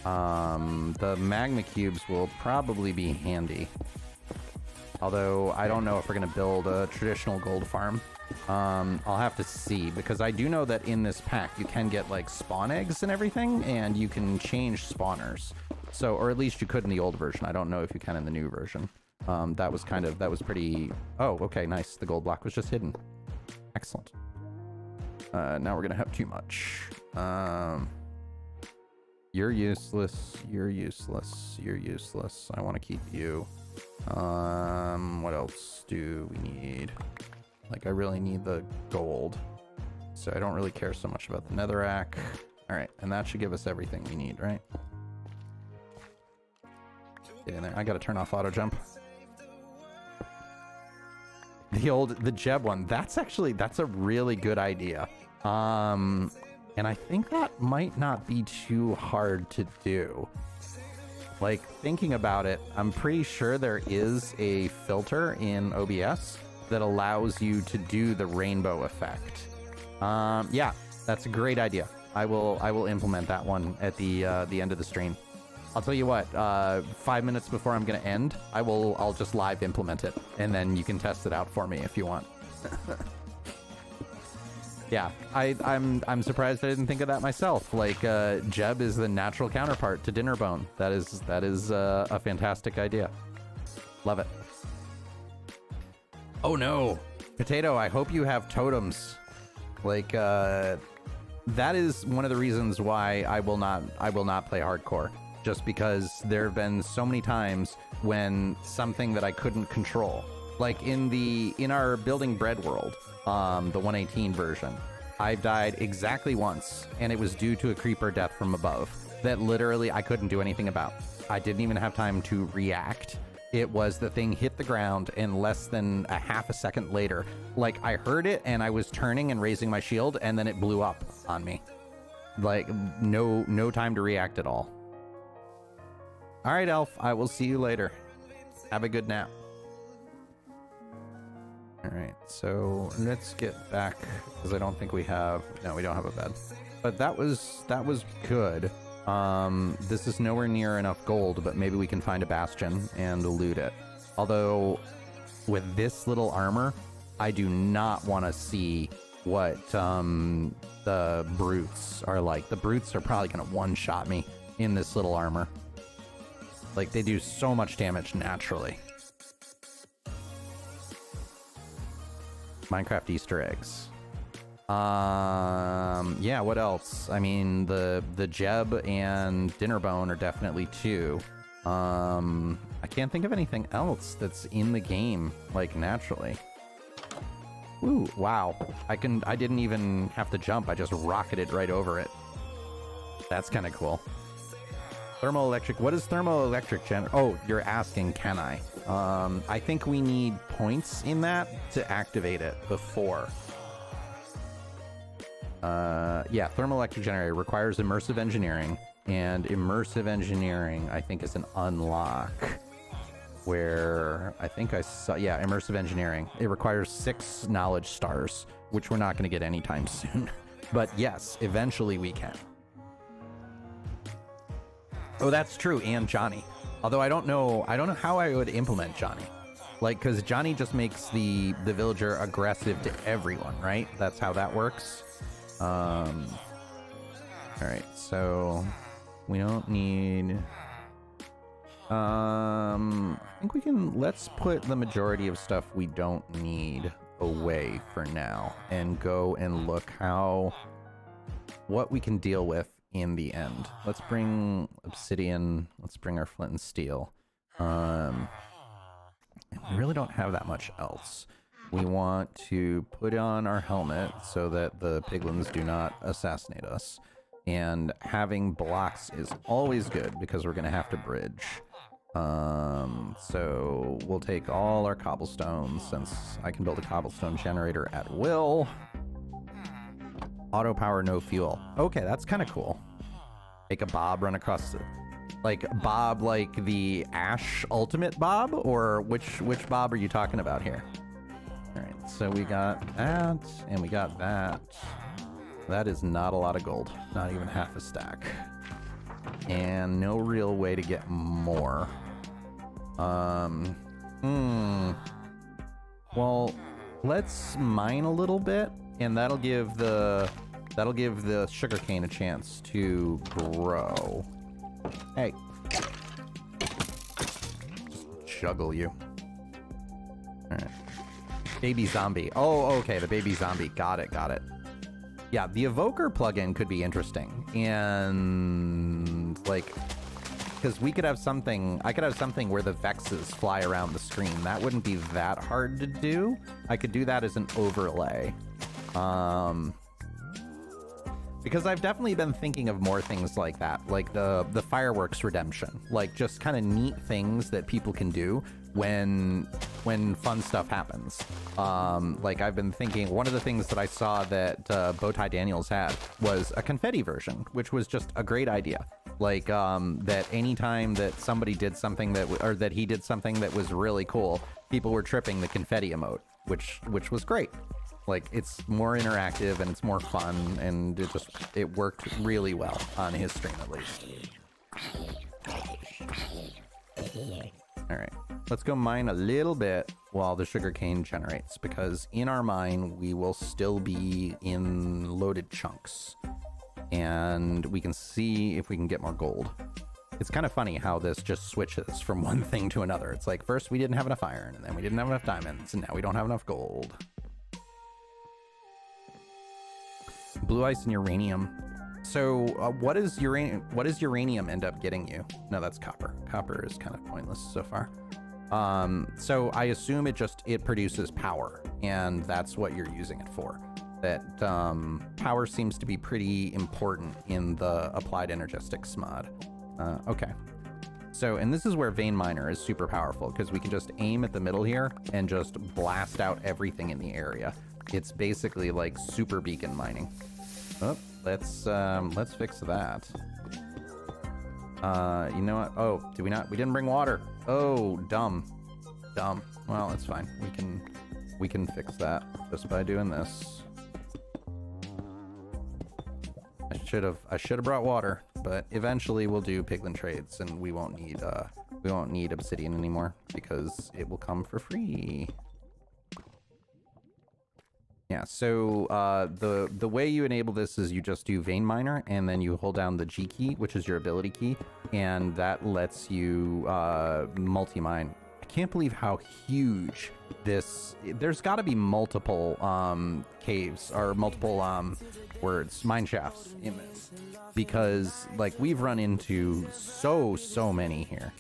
The magma cubes will probably be handy. Although, I don't know if we're going to build a traditional gold farm. I'll have to see, because I do know that in this pack you can get, like, spawn eggs and everything, and you can change spawners. So, or at least you could in the old version. I don't know if you can in the new version. That was pretty... Oh, okay, nice. The gold block was just hidden. Excellent. Now we're gonna have too much. You're useless. You're useless. You're useless. I want to keep you. What else do we need? Like, I really need the gold. So I don't really care so much about the netherrack. Alright, and that should give us everything we need, right? Get in there. I gotta turn off auto jump. The Jeb one, that's a really good idea. And I think that might not be too hard to do. Like, thinking about it, I'm pretty sure there is a filter in OBS that allows you to do the rainbow effect. Yeah, that's a great idea. I will implement that one at the end of the stream. I'll tell you what, 5 minutes before I'm gonna end, I'll just live implement it, and then you can test it out for me if you want. Yeah, I'm surprised I didn't think of that myself. Like, Jeb is the natural counterpart to Dinnerbone. That is a fantastic idea. Love it. Oh no, Potato! I hope you have totems. Like, that is one of the reasons why I will not play hardcore. Just because there have been so many times when something that I couldn't control, like in our building bread world, the 118 version, I've died exactly once, and it was due to a creeper death from above that literally I couldn't do anything about. I didn't even have time to react. It was the thing hit the ground, and less than a half a second later, like, I heard it and I was turning and raising my shield, and then it blew up on me. Like, no time to react at all. All right, Elf, I will see you later. Have a good nap. All right, so let's get back, because I don't think we have... No, we don't have a bed. But that was good. This is nowhere near enough gold, but maybe we can find a bastion and loot it. Although, with this little armor, I do not want to see what the brutes are like. The brutes are probably going to one-shot me in this little armor. Like, they do so much damage naturally. Minecraft Easter eggs. Yeah, what else? I mean, the Jeb and Dinnerbone are definitely two. I can't think of anything else that's in the game, like, naturally. Ooh, wow. I didn't even have to jump. I just rocketed right over it. That's kind of cool. Thermoelectric. What is thermoelectric Oh, you're asking, can I? I think we need points in that to activate it before. Yeah, thermoelectric generator requires immersive engineering, and immersive engineering, I think, is an unlock. Where I think I saw, yeah, immersive engineering. It requires 6 knowledge stars, which we're not going to get anytime soon. But yes, eventually we can. Oh, that's true, and Johnny. Although I don't know how I would implement Johnny. Like, because Johnny just makes the villager aggressive to everyone, right? That's how that works. All right, so we don't need... I think we can... Let's put the majority of stuff we don't need away for now and go and look what we can deal with in the end. Let's bring obsidian. Let's bring our flint and steel. We really don't have that much else. We want to put on our helmet so that the piglins do not assassinate us. And having blocks is always good because we're going to have to bridge. So we'll take all our cobblestones since I can build a cobblestone generator at will. Auto power, no fuel. Okay, that's kind of cool. Make a Bob run across the... Like, Bob, like the Ash Ultimate Bob? Or which Bob are you talking about here? Alright, so we got that, and we got that. That is not a lot of gold. Not even half a stack. and no real way to get more. Well, let's mine a little bit, and that'll give the sugarcane a chance to grow. Hey. Just juggle you. Alright. Baby zombie. Oh, okay, the baby zombie. Got it. Yeah, the evoker plugin could be interesting. And, like, because we could have something, I could have something where the vexes fly around the screen. That wouldn't be that hard to do. I could do that as an overlay. Because I've definitely been thinking of more things like that, like the fireworks redemption, like just kind of neat things that people can do when fun stuff happens. Like I've been thinking, one of the things that I saw that Bowtie Daniels had was a confetti version, which was just a great idea. Like that anytime that somebody did something or that he did something that was really cool, people were tripping the confetti emote, which was great. Like, it's more interactive and it's more fun, and it worked really well on his stream, at least. Alright, let's go mine a little bit while the sugarcane generates, because in our mine, we will still be in loaded chunks. And we can see if we can get more gold. It's kind of funny how this just switches from one thing to another. It's like, first we didn't have enough iron, and then we didn't have enough diamonds, and now we don't have enough gold. Blue ice and uranium. So what does uranium end up getting you? No, that's copper. Copper is kind of pointless so far. So I assume it produces power, and that's what you're using it for. That power seems to be pretty important in the applied energistics mod. Okay. So, and this is where Vein Miner is super powerful, because we can just aim at the middle here and just blast out everything in the area. It's basically like super beacon mining. Oh, let's fix that. You know what? Oh, did we not? We didn't bring water. Oh, dumb. Well, it's fine. We can fix that just by doing this. I should have brought water, but eventually we'll do piglin trades, and we won't need obsidian anymore because it will come for free. Yeah, so the way you enable this is you just do Vein Miner, and then you hold down the G key, which is your ability key, and that lets you multi-mine. I can't believe how huge this... There's got to be multiple caves, or multiple mine shafts in this, because like we've run into so many here.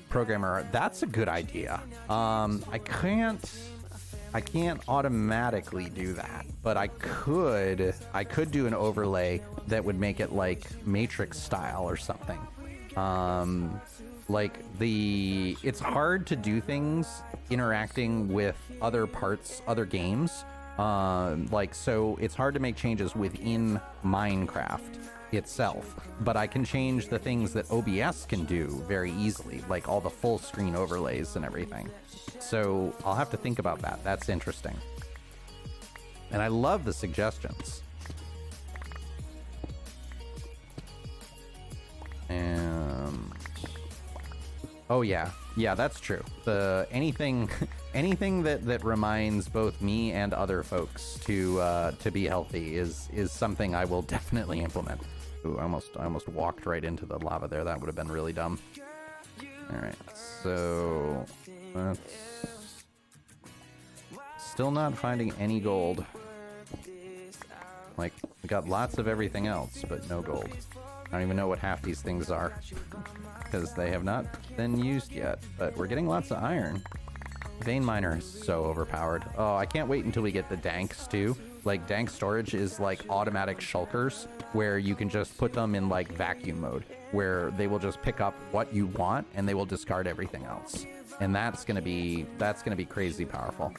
Programmer, that's a good idea. I can't automatically do that, but I could do an overlay that would make it like Matrix style or something. It's hard to do things interacting with other parts, other games. So it's hard to make changes within Minecraft itself, but I can change the things that OBS can do very easily, like all the full screen overlays and everything. So I'll have to think about that. That's interesting. And I love the suggestions. And oh yeah, that's true. Anything that reminds both me and other folks to be healthy is something I will definitely implement. Ooh, I almost walked right into the lava there. That would have been really dumb. All right, so that's still not finding any gold. Like, we got lots of everything else, but no gold. I don't even know what half these things are, because they have not been used yet, but we're getting lots of iron. Vein Miner is so overpowered. Oh, I can't wait until we get the danks too. Like, dank storage is like automatic shulkers, where you can just put them in like vacuum mode, where they will just pick up what you want and they will discard everything else. And that's gonna be crazy powerful.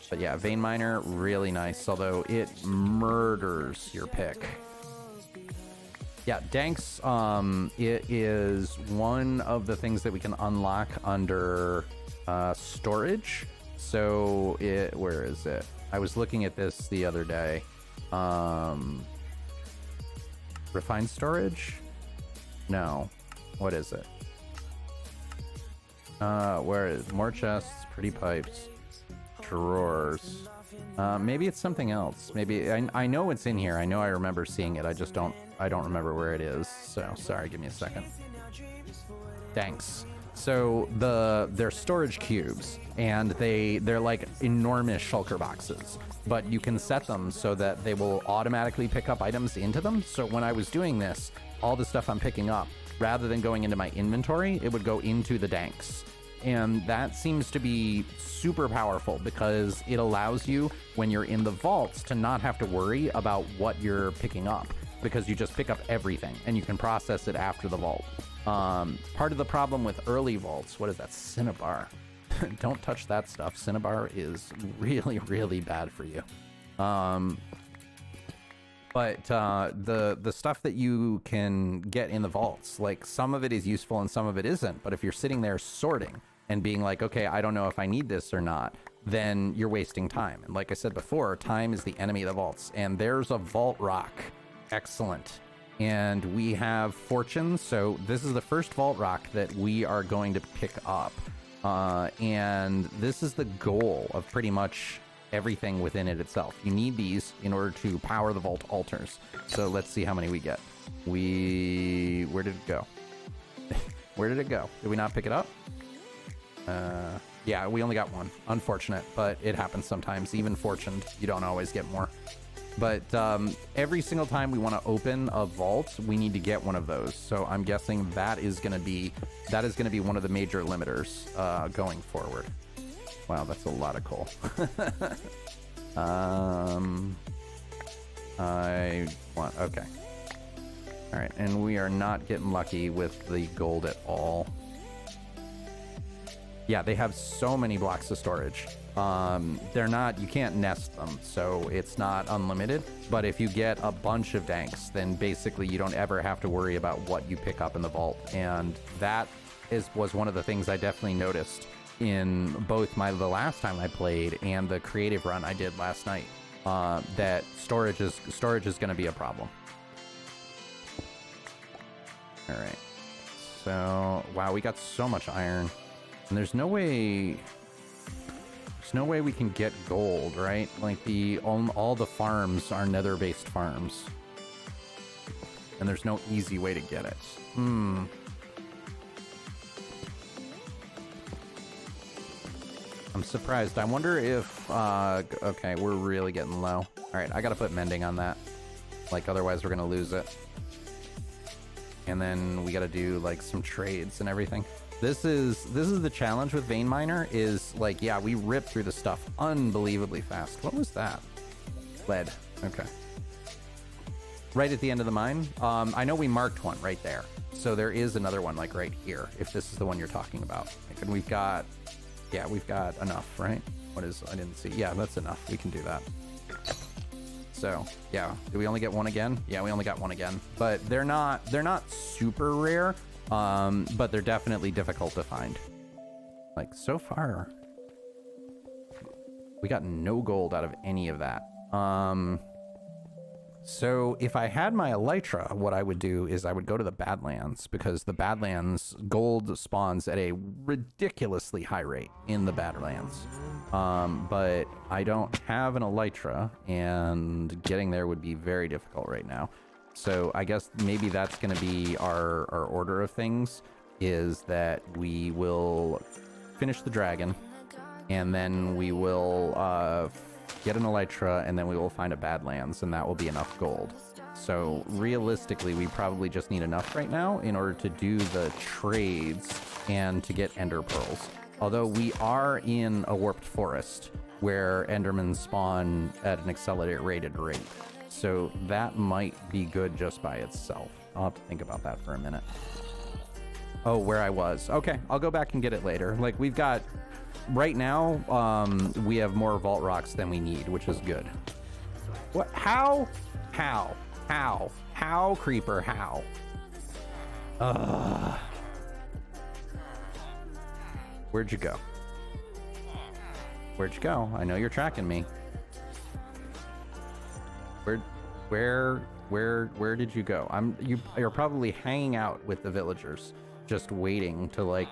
But yeah, Vein Miner, really nice, although it murders your pick. Yeah, danks, it is one of the things that we can unlock under storage. So where is it? I was looking at this the other day. Refined storage? No. What is it? Where is more chests, pretty pipes, drawers. Maybe it's something else. Maybe I know it's in here. I know I remember seeing it. I don't remember where it is. So sorry, give me a second. Thanks. So they're storage cubes, and they're like enormous shulker boxes, but you can set them so that they will automatically pick up items into them. So when I was doing this, all the stuff I'm picking up, rather than going into my inventory, it would go into the danks. And that seems to be super powerful because it allows you, when you're in the vaults, to not have to worry about what you're picking up, because you just pick up everything and you can process it after the vault. Part of the problem with early vaults, what is that? Cinnabar. Don't touch that stuff. Cinnabar is really, really bad for you. But the stuff that you can get in the vaults, like some of it is useful and some of it isn't. But if you're sitting there sorting and being like, okay, I don't know if I need this or not, then you're wasting time. And like I said before, time is the enemy of the vaults. And there's a vault rock. Excellent. And we have fortune. So this is the first vault rock that we are going to pick up. And this is the goal of pretty much everything within it itself. You need these in order to power the vault altars. So let's see how many we get. Where did it go? Where did it go? Did we not pick it up? Yeah, we only got one. Unfortunate, but it happens sometimes. Even fortuned, you don't always get more. But every single time we want to open a vault, we need to get one of those. So I'm guessing that is going to be one of the major limiters going forward. Wow, that's a lot of coal. Okay. All right, and we are not getting lucky with the gold at all. Yeah, they have so many blocks of storage. You can't nest them, so it's not unlimited. But if you get a bunch of danks, then basically you don't ever have to worry about what you pick up in the vault. And that was one of the things I definitely noticed in both the last time I played and the creative run I did last night, that storage is going to be a problem. All right. So, wow, we got so much iron. And there's no way we can get gold, right? Like all the farms are nether-based farms. And there's no easy way to get it. I'm surprised. I wonder if, okay, we're really getting low. All right, I gotta put mending on that. Like, otherwise we're gonna lose it. And then we gotta do like some trades and everything. This is the challenge with Vein Miner is like, yeah, we rip through the stuff unbelievably fast. What was that? Lead. Okay. Right at the end of the mine. I know we marked one right there. So there is another one like right here, if this is the one you're talking about. Like, and we've got enough, right? I didn't see. Yeah, that's enough. We can do that. So yeah, did we only get one again? Yeah, we only got one again, but they're not super rare. But they're definitely difficult to find. Like, so far, we got no gold out of any of that. So if I had my elytra, what I would do is I would go to the Badlands, because the Badlands gold spawns at a ridiculously high rate in the Badlands. But I don't have an elytra, and getting there would be very difficult right now. So I guess maybe that's going to be our order of things, is that we will finish the dragon, and then we will get an elytra, and then we will find a Badlands, and that will be enough gold. So realistically, we probably just need enough right now in order to do the trades and to get ender pearls. Although we are in a warped forest where endermen spawn at an accelerated rate. So that might be good just by itself. I'll have to think about that for a minute. Oh, where I was. Okay, I'll go back and get it later. Like, we've got... Right now, we have more vault rocks than we need, which is good. What? How? How? How? How, Creeper? How? Where'd you go? Where'd you go? I know you're tracking me. Where did you go? You're probably hanging out with the villagers, just waiting to like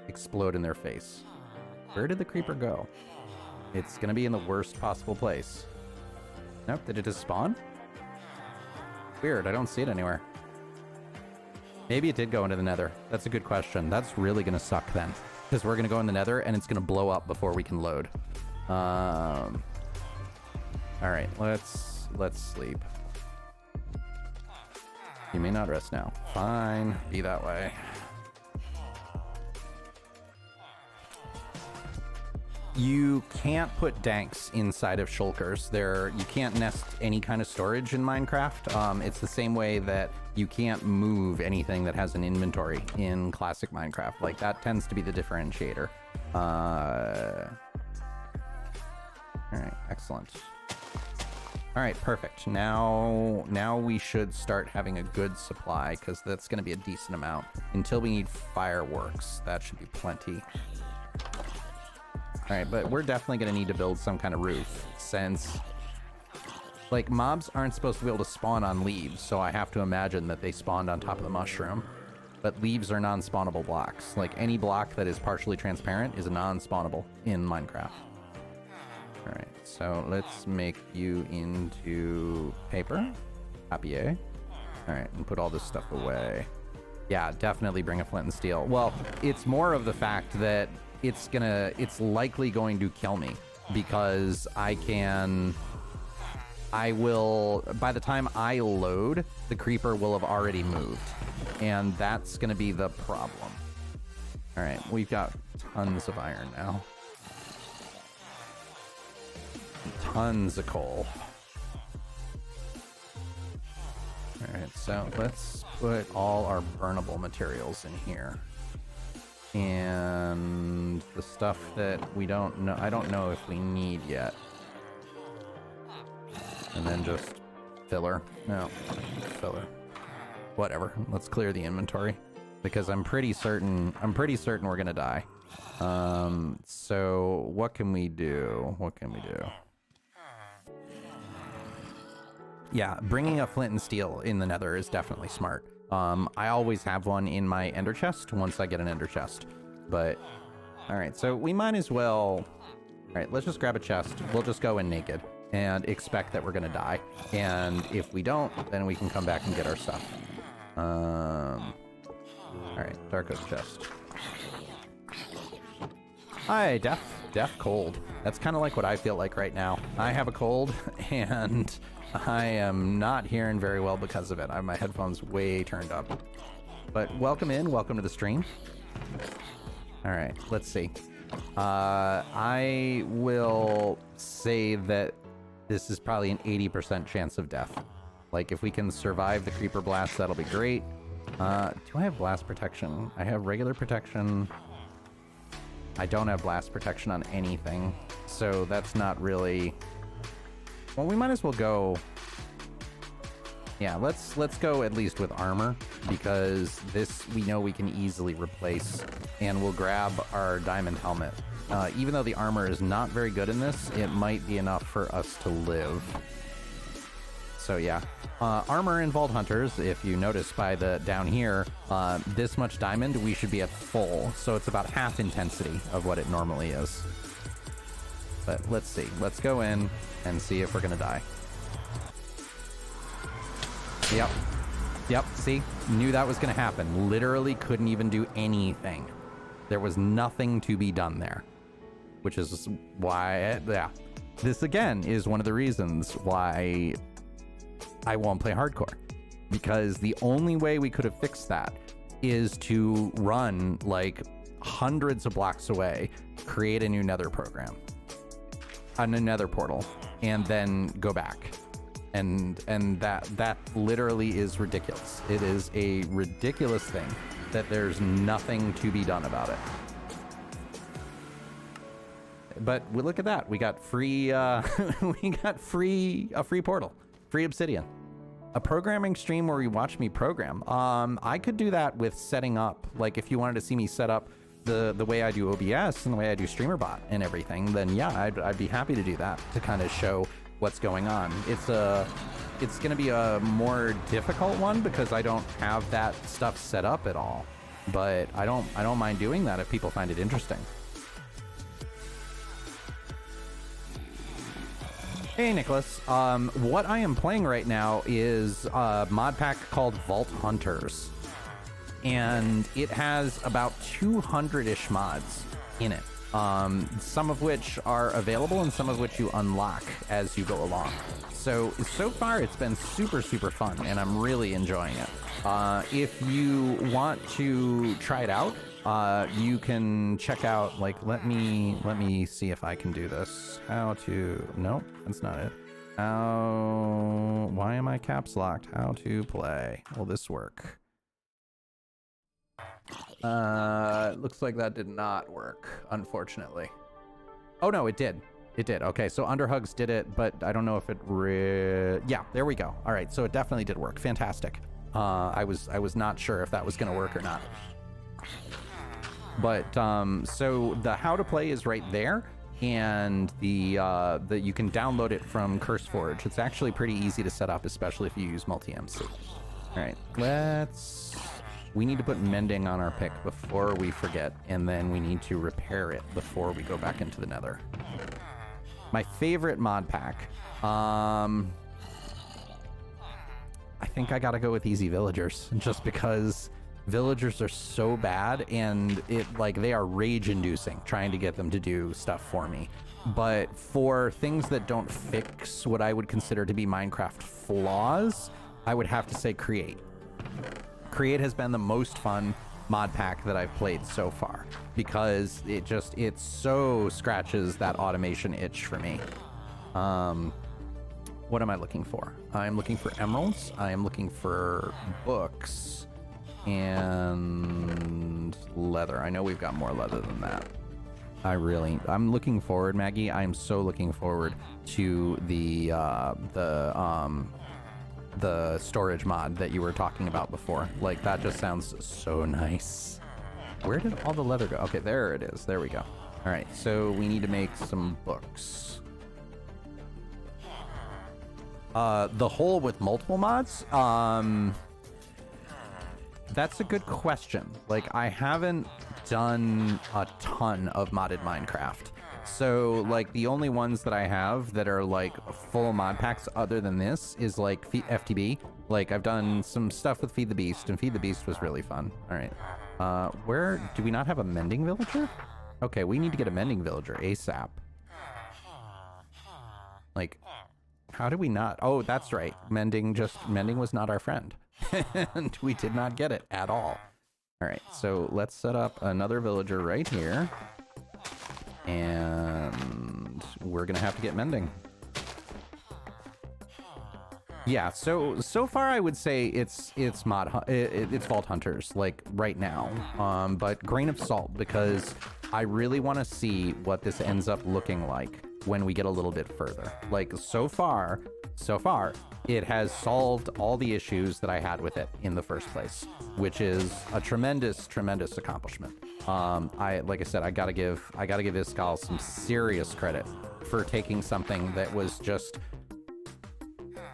explode in their face. Where did the creeper go? It's gonna be in the worst possible place. Nope, did it just spawn? Weird, I don't see it anywhere. Maybe it did go into the Nether. That's a good question. That's really gonna suck then, because we're gonna go in the Nether and it's gonna blow up before we can load. All right, let's sleep. You may not rest now. Fine, be that way. You can't put danks inside of shulkers. You can't nest any kind of storage in Minecraft. It's the same way that you can't move anything that has an inventory in classic Minecraft. Like, that tends to be the differentiator. All right, excellent. All right, perfect. Now we should start having a good supply, because that's going to be a decent amount. Until we need fireworks, that should be plenty. All right, but we're definitely going to need to build some kind of roof, since like mobs aren't supposed to be able to spawn on leaves, so I have to imagine that they spawned on top of the mushroom. But leaves are non-spawnable blocks. Like, any block that is partially transparent is a non-spawnable in Minecraft. All right, so let's make you into paper. Papier. All right, and put all this stuff away. Yeah, definitely bring a flint and steel. Well, it's more of the fact that it's likely going to kill me, because I will, by the time I load, the creeper will have already moved, and that's gonna be the problem. All right, we've got tons of iron now. Tons of coal. All right, so let's put all our burnable materials in here. And the stuff that we don't know, I don't know if we need yet. And then just filler. No, filler. Whatever. Let's clear the inventory, because I'm pretty certain we're gonna die. So what can we do? What can we do? Yeah, bringing a flint and steel in the Nether is definitely smart. I always have one in my ender chest once I get an ender chest. But, all right, so we might as well... All right, let's just grab a chest. We'll just go in naked and expect that we're going to die. And if we don't, then we can come back and get our stuff. All right, dark oak chest. Hi, deaf cold. That's kind of like what I feel like right now. I have a cold, and I am not hearing very well because of it. I have my headphones way turned up. But welcome in, welcome to the stream. All right, let's see. I will say that this is probably an 80% chance of death. Like, if we can survive the creeper blast, that'll be great. Do I have blast protection? I have regular protection. I don't have blast protection on anything, so that's not really... Well, we might as well go... Yeah, let's go at least with armor, because this we know we can easily replace, and we'll grab our diamond helmet. Even though the armor is not very good in this, it might be enough for us to live. So yeah, armor in Vaulthunters, if you notice by the down here, this much diamond, we should be at full, so it's about half intensity of what it normally is. But let's see, let's go in and see if we're gonna die. Yep, see? Knew that was gonna happen. Literally couldn't even do anything. There was nothing to be done there. Which is why, yeah. This again is one of the reasons why I won't play hardcore. Because the only way we could have fixed that is to run like hundreds of blocks away, create a new Nether program, a new Nether portal, and then go back. And that literally is ridiculous. It is a ridiculous thing that there's nothing to be done about it. But we look at that. We got free a free portal, free obsidian, a programming stream where you watch me program. I could do that with setting up, like if you wanted to see me set up the way I do OBS and the way I do StreamerBot and everything, then yeah, I'd be happy to do that to kind of show what's going on. It's a it's gonna be a more difficult one because I don't have that stuff set up at all. But I don't mind doing that if people find it interesting. Hey Nicholas, what I am playing right now is a mod pack called Vaulthunters, and it has about 200-ish mods in it, some of which are available and some of which you unlock as you go along. So far it's been super fun, and I'm really enjoying it. If you want to try it out, you can check out, like, let me see if I can do this. Nope, that's not it. Why am I caps locked? How to play. Will this work? Looks like that did not work, unfortunately. Oh no, it did. It did. Okay, so Underhugs did it, but I don't know if it yeah, there we go. All right, so it definitely did work. Fantastic. I was not sure if that was going to work or not. But so the how to play is right there, and the you can download it from CurseForge. It's actually pretty easy to set up, especially if you use multi-MC. All right, we need to put mending on our pick before we forget, and then we need to repair it before we go back into the Nether. My favorite mod pack. I think I gotta go with Easy Villagers, just because villagers are so bad, and they are rage-inducing trying to get them to do stuff for me. But for things that don't fix what I would consider to be Minecraft flaws, I would have to say Create. Create has been the most fun mod pack that I've played so far, because it so scratches that automation itch for me. What am I looking for? I'm looking for emeralds. I am looking for books and leather. I know we've got more leather than that. I'm looking forward, Maggie. I'm so looking forward to the storage mod that you were talking about before. Like, that just sounds so nice. Where did all the leather go? Okay, there it is. There we go. All right, so we need to make some books. The hole with multiple mods? That's a good question. Like, I haven't done a ton of modded Minecraft. So, like, the only ones that I have that are, like, full mod packs other than this is, like, FTB. Like, I've done some stuff with Feed the Beast, and Feed the Beast was really fun. All right. Where... Do we not have a mending villager? Okay, we need to get a mending villager ASAP. Like, how did we not... Oh, that's right. Mending was not our friend. And we did not get it at all. All right, so let's set up another villager right here. And we're gonna have to get mending. Yeah, so far I would say it's Vaulthunters, like, right now. But grain of salt, because I really want to see what this ends up looking like when we get a little bit further. Like, so far, it has solved all the issues that I had with it in the first place, which is a tremendous accomplishment. Like I said, I gotta give Iskall some serious credit for taking something that was just,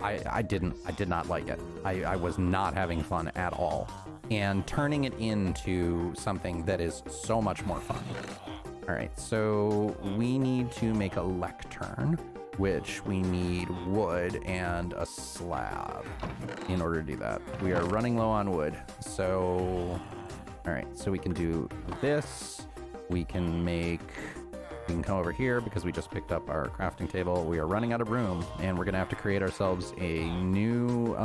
I did not like it. I was not having fun at all, and turning it into something that is so much more fun. All right, so we need to make a lectern, which we need wood and a slab in order to do that. We are running low on wood, so... All right, so we can do this. We can come over here because we just picked up our crafting table. We are running out of room, and we're gonna have to create ourselves a new,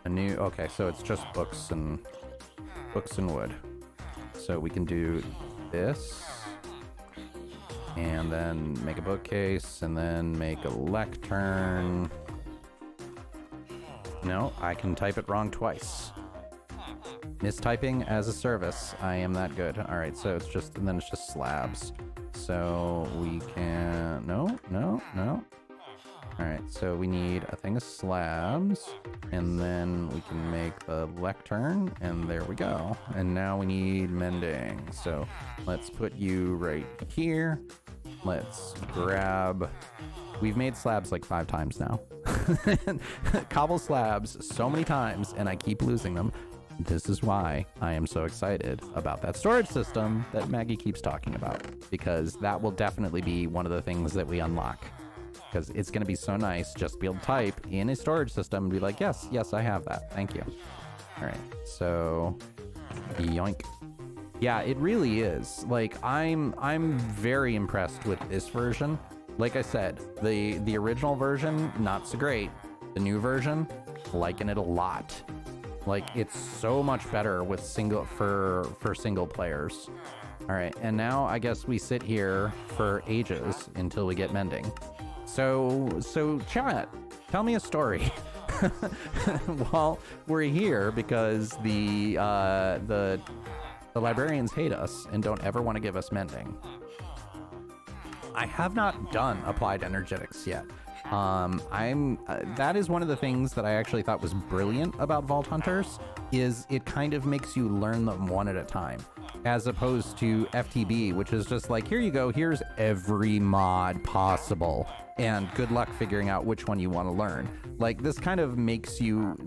okay, so it's just books and wood. So we can do this, and then make a bookcase, and then make a lectern. No, I can type it wrong twice. Mistyping as a service. I am that good. All right, so it's just, and then it's just slabs. So we can, no. All right, so we need a thing of slabs, and then we can make the lectern, and there we go. And now we need mending. So let's put you right here. Let's grab We've made slabs like 5 times now. Cobble slabs so many times, and I keep losing them. This is why I am so excited about that storage system that Maggie keeps talking about, because that will definitely be one of the things that we unlock. Because it's going to be so nice just to be able to type in a storage system and be like, yes, I have that. Thank you. All right, so yoink. Yeah, it really is. Like, I'm very impressed with this version. Like I said, the original version, not so great. The new version, liking it a lot. Like, it's so much better with single players. All right, and now I guess we sit here for ages until we get mending. So chat, tell me a story while we're here, because the librarians hate us and don't ever want to give us mending. I have not done applied energetics yet. That is one of the things that I actually thought was brilliant about Vaulthunters, is it kind of makes you learn them one at a time, as opposed to FTB, which is just like, here you go, here's every mod possible, and good luck figuring out which one you want to learn. Like, this kind of makes you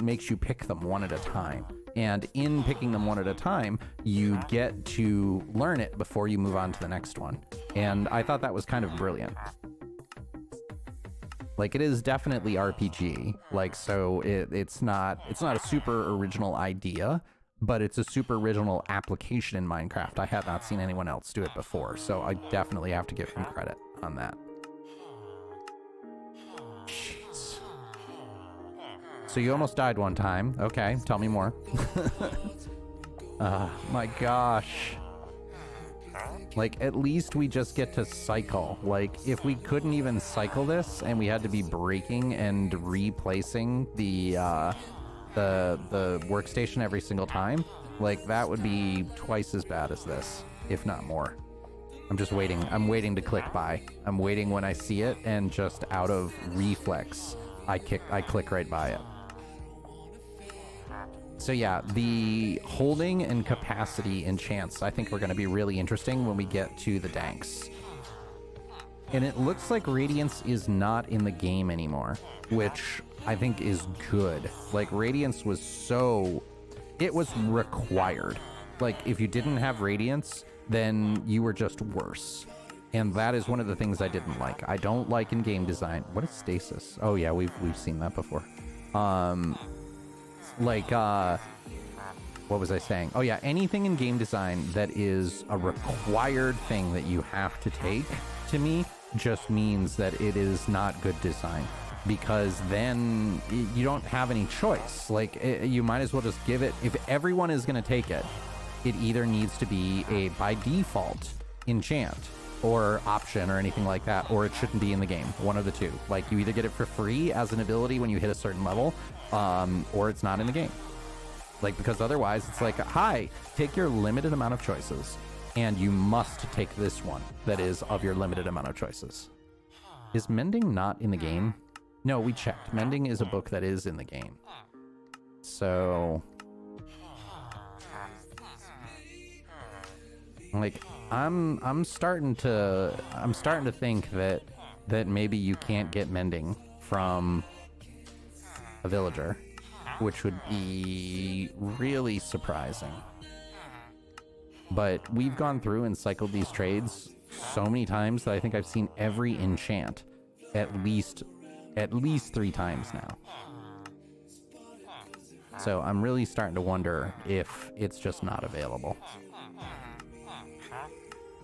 pick them one at a time. And in picking them one at a time, you get to learn it before you move on to the next one. And I thought that was kind of brilliant. Like, it is definitely RPG. Like, so it's not a super original idea, but it's a super original application in Minecraft. I have not seen anyone else do it before, so I definitely have to give him credit on that. Jeez. So you almost died one time. Okay, tell me more. My gosh. Like, at least we just get to cycle. Like, if we couldn't even cycle this and we had to be breaking and replacing the workstation every single time, like, that would be twice as bad as this, if not more. I'm just waiting. I'm waiting to click buy. I'm waiting when I see it, and just out of reflex, I click right by it. So yeah, the holding and capacity enchants, I think, are going to be really interesting when we get to the danks. And it looks like Radiance is not in the game anymore, which I think is good. Like, Radiance was it was required. Like, if you didn't have Radiance, then you were just worse. And that is one of the things I didn't like. I don't like in game design. What is stasis? Oh yeah, we've seen that before. What was I saying? Oh yeah, anything in game design that is a required thing that you have to take, to me, just means that it is not good design, because then you don't have any choice. Like, you might as well just give it, if everyone is going to take it, it either needs to be a by default enchant or option or anything like that, or it shouldn't be in the game. One of the two. Like, you either get it for free as an ability when you hit a certain level, or it's not in the game. Like, because otherwise it's like, hi, take your limited amount of choices, and you must take this one that is of your limited amount of choices. Is mending not in the game? No, we checked. Mending is a book that is in the game. So, like, I'm starting to think that maybe you can't get mending from a villager, which would be really surprising. But we've gone through and cycled these trades so many times that I think I've seen every enchant at least 3 times now. So I'm really starting to wonder if it's just not available.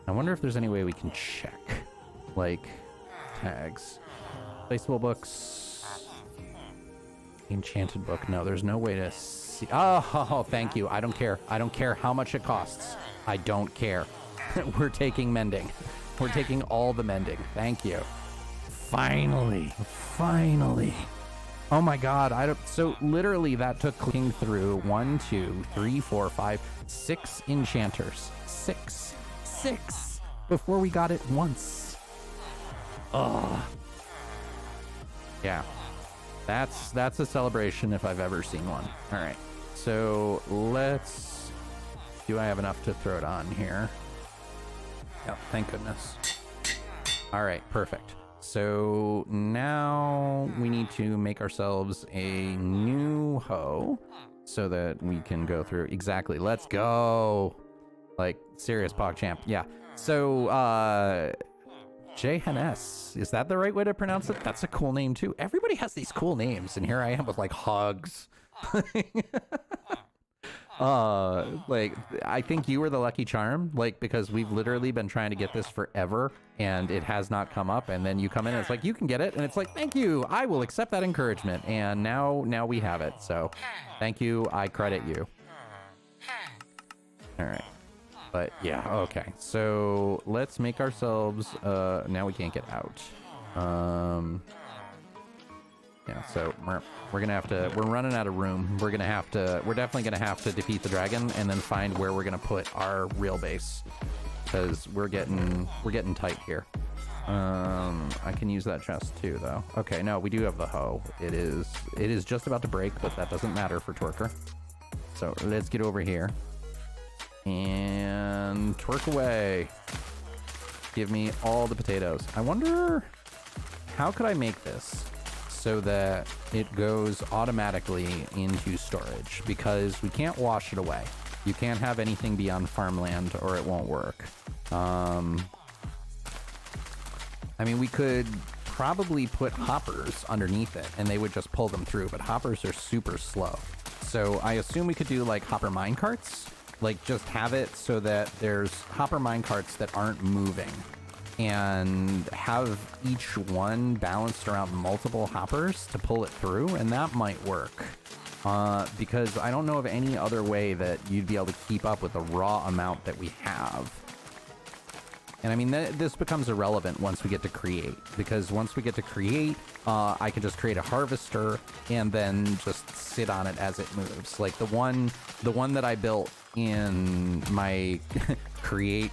I wonder if there's any way we can check, like, tags, placeable books, enchanted book. No, there's no way to see. Oh, thank you. I don't care. I don't care how much it costs. I don't care. We're taking mending. We're taking all the mending. Thank you. Finally. Oh my god. So literally that took clicking through 1, 2, 3, 4, 5, 6 enchanters. Six before we got it once. Ugh. Yeah. That's a celebration if I've ever seen one. All right. So do I have enough to throw it on here? Yep, thank goodness. All right, perfect. So now we need to make ourselves a new hoe so that we can go through. Exactly. Let's go. Like, serious PogChamp. Yeah. So, Jhns, is that the right way to pronounce it? That's a cool name too. Everybody has these cool names, and here I am with like Hugs. Like, I think you were the lucky charm, like, because we've literally been trying to get this forever and it has not come up, and then you come in and it's like, you can get it, and it's like, thank you, I will accept that encouragement, and now we have it. So thank you, I credit you. All right. But yeah, okay, so let's make ourselves, now we can't get out. Yeah, so we're gonna have to, we're running out of room. We're definitely gonna have to defeat the dragon and then find where we're gonna put our real base, because we're getting tight here. I can use that chest too, though. Okay, no, we do have the hoe. It is just about to break, but that doesn't matter for Twerker. So let's get over here and twerk away. Give me all the potatoes. I wonder, how could I make this so that it goes automatically into storage? Because we can't wash it away. You can't have anything be on farmland or it won't work. I mean, we could probably put hoppers underneath it and they would just pull them through, but hoppers are super slow. So I assume we could do like hopper minecarts, like just have it so that there's hopper minecarts that aren't moving, and have each one balanced around multiple hoppers to pull it through, and that might work. Because I don't know of any other way that you'd be able to keep up with the raw amount that we have. And I mean, this becomes irrelevant once we get to create, because once we get to create, I can just create a harvester and then just sit on it as it moves. Like the one that I built in my create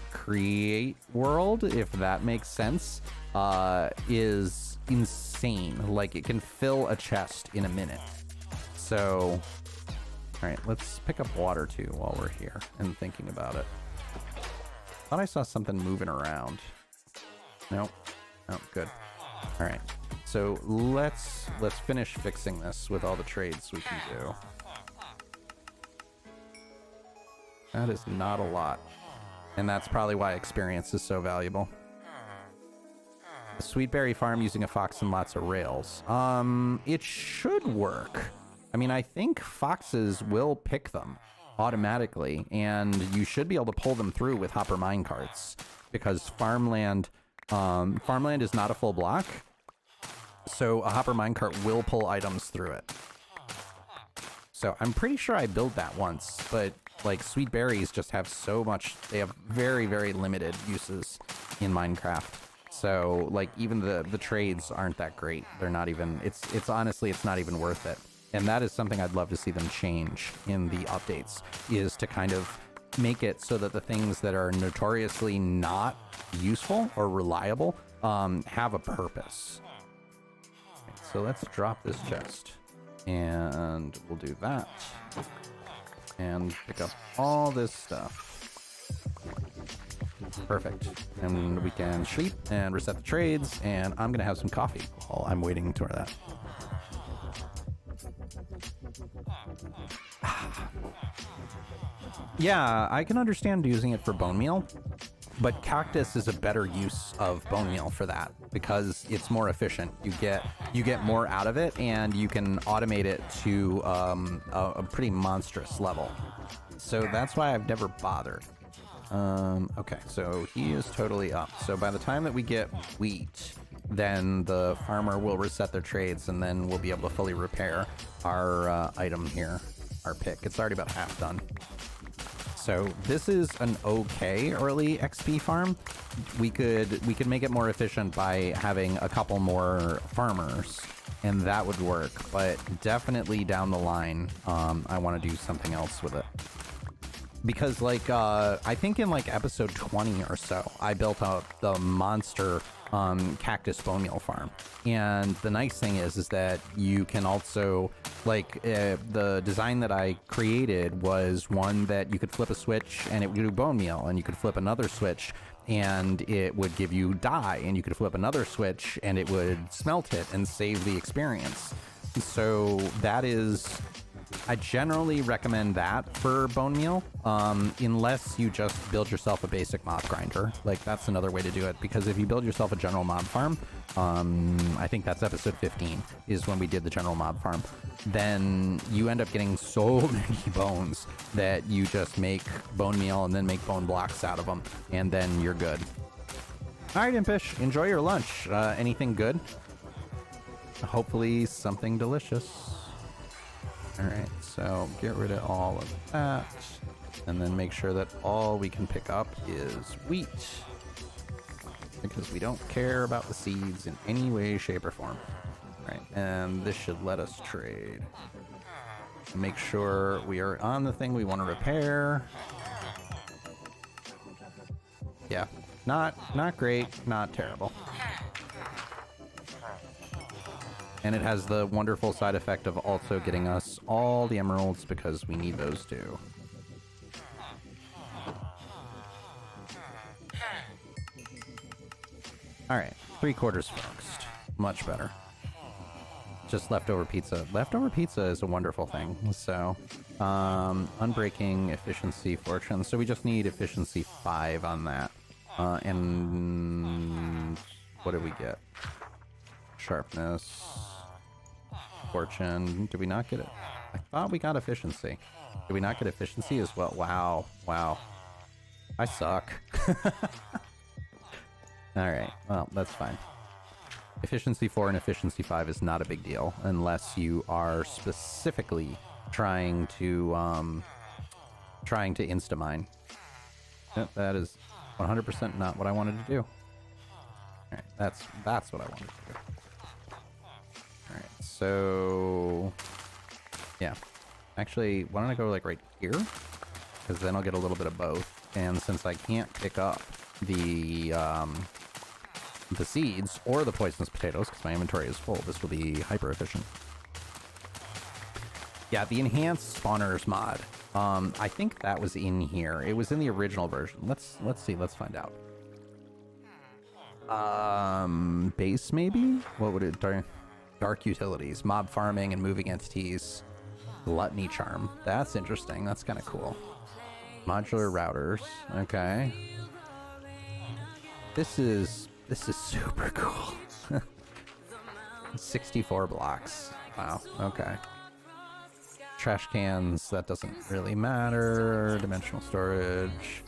world, if that makes sense, is insane. Like, it can fill a chest in a minute. So, all right, let's pick up water too while we're here and thinking about it. Thought I saw something moving around. Nope. Oh, good. All right. So let's finish fixing this with all the trades we can do. That is not a lot. And that's probably why experience is so valuable. A sweetberry farm using a fox and lots of rails. It should work. I mean, I think foxes will pick them automatically, and you should be able to pull them through with hopper minecarts, because farmland is not a full block, so a hopper minecart will pull items through it. So I'm pretty sure I built that once, but like sweet berries just have so much, they have very, very limited uses in Minecraft. So like even the trades aren't that great. They're not even, it's honestly, it's not even worth it. And that is something I'd love to see them change in the updates, is to kind of make it so that the things that are notoriously not useful or reliable have a purpose. So let's drop this chest, and we'll do that and pick up all this stuff. Perfect. And we can sleep and reset the trades, and I'm gonna have some coffee while I'm waiting for that. Yeah, I can understand using it for bone meal, but cactus is a better use of bone meal for that, because it's more efficient. You get more out of it, and you can automate it to a pretty monstrous level. So that's why I've never bothered. Okay, so he is totally up. So by the time that we get wheat, then the farmer will reset their trades, and then we'll be able to fully repair our item here, our pick. It's already about half done. So this is an okay early XP farm. We could make it more efficient by having a couple more farmers, and that would work. But definitely down the line, I want to do something else with it. Because like I think in like episode 20 or so, I built out the monster cactus bone meal farm, and the nice thing is that you can also, like, the design that I created was one that you could flip a switch and it would do bone meal, and you could flip another switch and it would give you dye, and you could flip another switch and it would smelt it and save the experience. So that is, I generally recommend that for bone meal, unless you just build yourself a basic mob grinder. Like, that's another way to do it, because if you build yourself a general mob farm, I think that's episode 15 is when we did the general mob farm, then you end up getting so many bones that you just make bone meal and then make bone blocks out of them, and then you're good. All right, Impish, enjoy your lunch. Anything good? Hopefully something delicious. All right, so get rid of all of that, and then make sure that all we can pick up is wheat, because we don't care about the seeds in any way, shape, or form. All right, and this should let us trade. Make sure we are on the thing we want to repair. Yeah, not great, not terrible. And it has the wonderful side effect of also getting us all the emeralds, because we need those too. Alright, 3/4 fixed. Much better. Just leftover pizza. Leftover pizza is a wonderful thing. So, unbreaking, efficiency, fortune. So we just need efficiency 5 on that. And what did we get? Sharpness. Fortune. Did we not get it? I thought we got efficiency. Did we not get efficiency as well? Wow. Wow. I suck. Alright, well, that's fine. Efficiency 4 and efficiency 5 is not a big deal unless you are specifically trying to insta-mine. Yep, that is 100% not what I wanted to do. Alright, that's what I wanted to do. Alright, so yeah. Actually, why don't I go like right here? Because then I'll get a little bit of both. And since I can't pick up the seeds or the poisonous potatoes because my inventory is full, this will be hyper efficient. Yeah, the enhanced spawners mod. I think that was in here. It was in the original version. Let's see. Let's find out. Base maybe? What would it? Dark utilities, mob farming, and moving entities. Gluttony charm. That's interesting. That's kind of cool. Modular routers. Okay. This is super cool. 64 blocks. Wow. Okay. Trash cans, that doesn't really matter. Dimensional storage.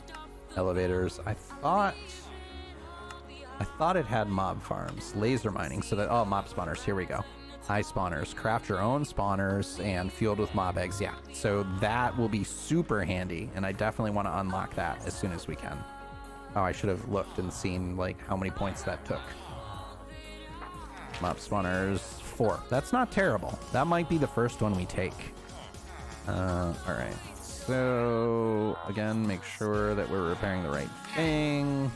Elevators. I thought it had mob farms. Laser mining, so that... Oh, mob spawners. Here we go. High spawners. Craft your own spawners and fueled with mob eggs. Yeah. So that will be super handy, and I definitely want to unlock that as soon as we can. Oh, I should have looked and seen, like, how many points that took. Mob spawners, 4. That's not terrible. That might be the first one we take. Alright. So, again, make sure that we're repairing the right thing.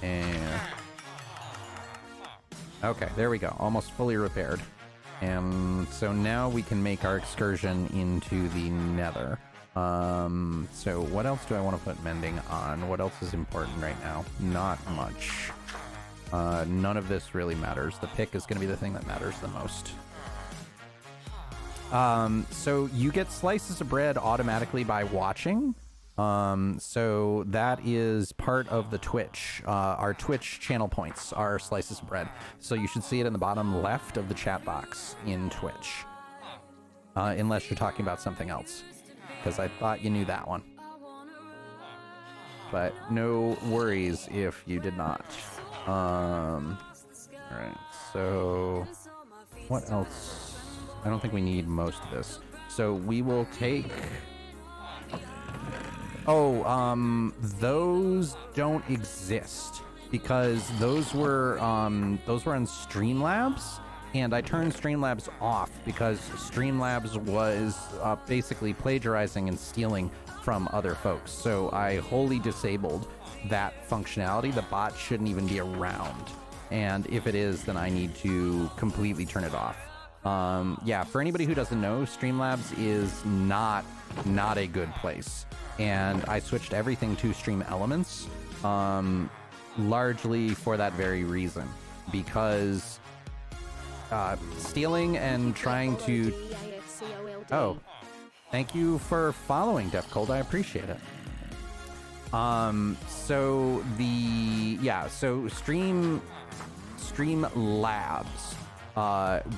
And... okay, there we go. Almost fully repaired. And so now we can make our excursion into the Nether. So what else do I want to put mending on? What else is important right now? Not much. None of this really matters. The pick is going to be the thing that matters the most. So you get slices of bread automatically by watching. So that is part of the Twitch. Our Twitch channel points are slices of bread. So you should see it in the bottom left of the chat box in Twitch. Unless you're talking about something else. Because I thought you knew that one. But no worries if you did not. Alright, so what else? I don't think we need most of this. So we will take... oh, those don't exist because those were on Streamlabs, and I turned Streamlabs off because Streamlabs was basically plagiarizing and stealing from other folks. So I wholly disabled that functionality. The bot shouldn't even be around, and if it is, then I need to completely turn it off. Yeah, for anybody who doesn't know, Streamlabs is not a good place. And I switched everything to Stream Elements, largely for that very reason. Because stealing and trying to... Oh, thank you for following, Def Cold. I appreciate it. So Streamlabs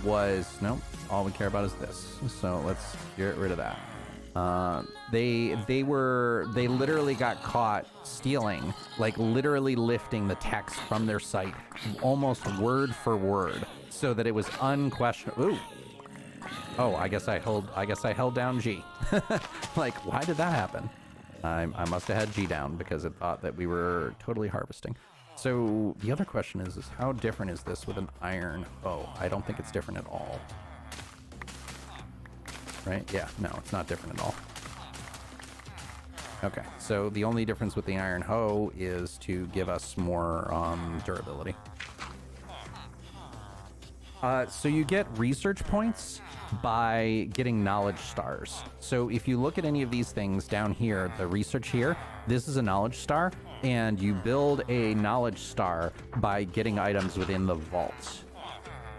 was... Nope, all we care about is this. So let's get rid of that. They literally got caught stealing, like literally lifting the text from their site almost word for word, so that it was unquestionable. Ooh. Oh, I guess I held down G. Like, why did that happen? I must have had G down because it thought that we were totally harvesting. So the other question is how different is this with an iron? Oh, I don't think it's different at all. Right? Yeah, no, it's not different at all. Okay, so the only difference with the iron hoe is to give us more durability. So you get research points by getting knowledge stars. So if you look at any of these things down here, the research here, this is a knowledge star, and you build a knowledge star by getting items within the vault.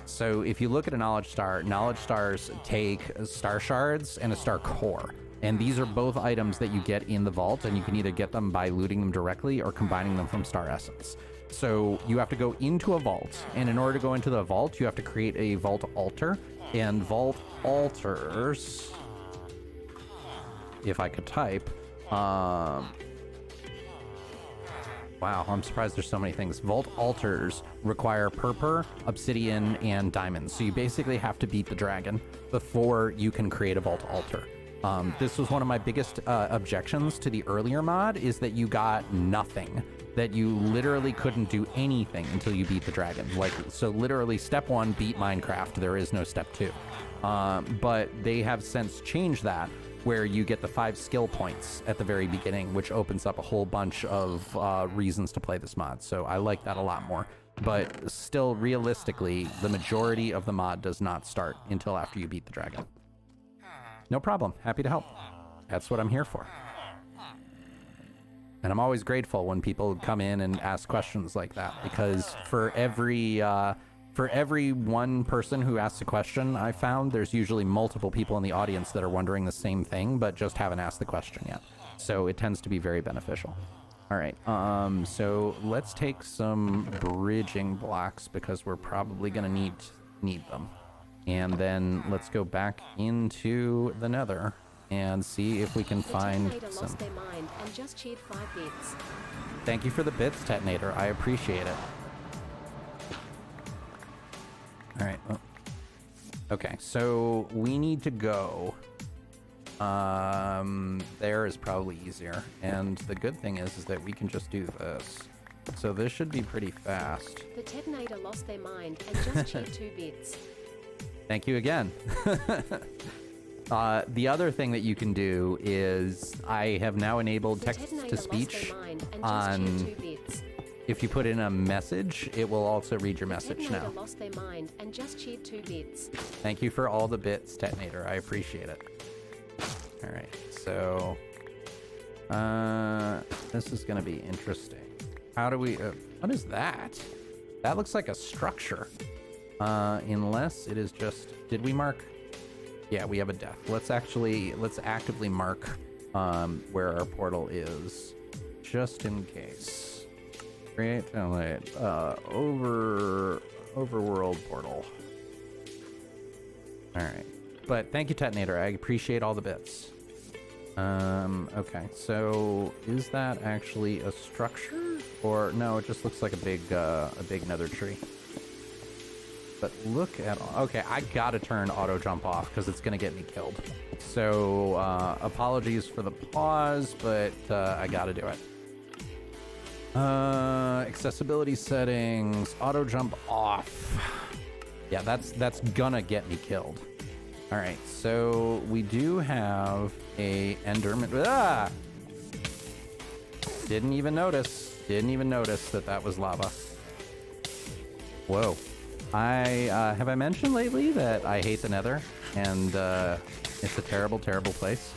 So if you look at a knowledge stars take star shards and a star core. And these are both items that you get in the vault, and you can either get them by looting them directly or combining them from star essence. So you have to go into a vault, and in order to go into the vault, you have to create a vault altar. And vault altars, if I could type, wow, I'm surprised there's so many things. Vault altars require purpur, obsidian, and diamonds. So you basically have to beat the dragon before you can create a vault altar. This was one of my biggest objections to the earlier mod, is that you got nothing. That you literally couldn't do anything until you beat the dragon. Like, so literally step 1, beat Minecraft. There is no step 2. But they have since changed that, where you get the 5 skill points at the very beginning, which opens up a whole bunch of reasons to play this mod. So I like that a lot more. But still, realistically, the majority of the mod does not start until after you beat the dragon. No problem. Happy to help. That's what I'm here for. And I'm always grateful when people come in and ask questions like that, because for every one person who asks a question, I found there's usually multiple people in the audience that are wondering the same thing, but just haven't asked the question yet. So it tends to be very beneficial. All right, so let's take some bridging blocks because we're probably gonna need them. And then let's go back into the Nether and see if we can find some... Lost their mind and just cheered 5 bits. Thank you for the bits, Tetonator. I appreciate it. All right. Oh. Okay, so we need to go. There is probably easier. And the good thing is that we can just do this. So this should be pretty fast. The Tetonator lost their mind and just cheered 2 bits. Thank you again. The other thing that you can do is I have now enabled text-to-speech on... If you put in a message, it will also read your message now. Lost their mind and just cheered 2 bits. Thank you for all the bits, Tetonator. I appreciate it. All right, so... this is going to be interesting. How do we... what is that? That looks like a structure. Unless it is just... Did we mark... Yeah, we have a death. Let's actively mark where our portal is, just in case. Create overworld portal. All right, but thank you, Tetonator. I appreciate all the bits. Okay, so is that actually a structure, or no? It just looks like a big nether tree. But look at... Okay, I gotta turn auto jump off because it's gonna get me killed. So, apologies for the pause, but I gotta do it. Accessibility settings, auto jump off. Yeah, that's gonna get me killed. All right, so we do have a enderman. Ah! Didn't even notice that that was lava. Whoa. Have I mentioned lately that I hate the Nether, and it's a terrible, terrible place.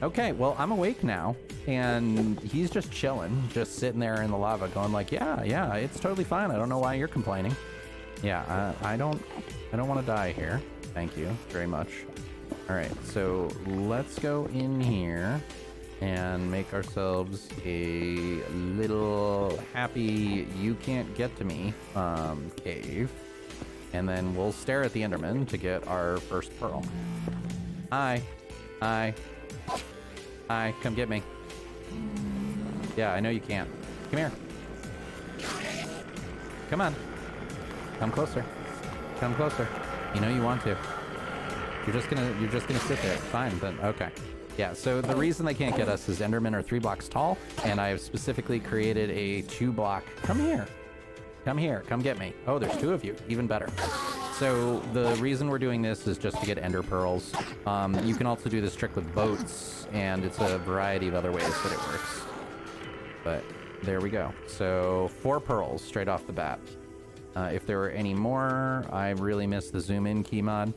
Okay, well, I'm awake now, and he's just chilling, just sitting there in the lava going like, yeah, it's totally fine. I don't know why you're complaining. Yeah, I don't want to die here. Thank you very much. All right, so let's go in here and make ourselves a little happy you can't get to me cave. And then we'll stare at the Enderman to get our first pearl. Hi, come get me. Yeah, I know you can't. Come here. Come on. Come closer. Come closer. You know you want to. You're just gonna sit there. Fine, then okay. Yeah, so the reason they can't get us is Endermen are 3 blocks tall, and I have specifically created a 2-block. Come here. Come here. Come get me. Oh, there's 2 of you. Even better. So the reason we're doing this is just to get ender pearls. You can also do this trick with boats, and it's a variety of other ways that it works. But there we go. So 4 pearls straight off the bat. If there were any more, I really miss the zoom in key mod.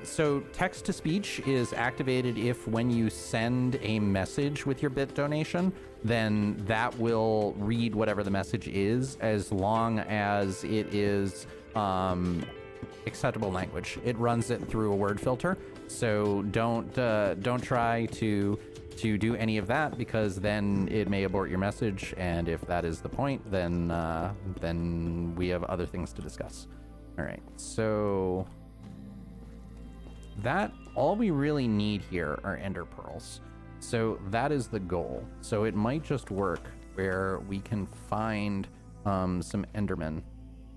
So text to speech is activated if when you send a message with your bit donation, then that will read whatever the message is as long as it is acceptable language. It runs it through a word filter. So don't try to do any of that, because then it may abort your message, and if that is the point, then we have other things to discuss. All right, so that all we really need here are ender pearls. So that is the goal. So it might just work where we can find some endermen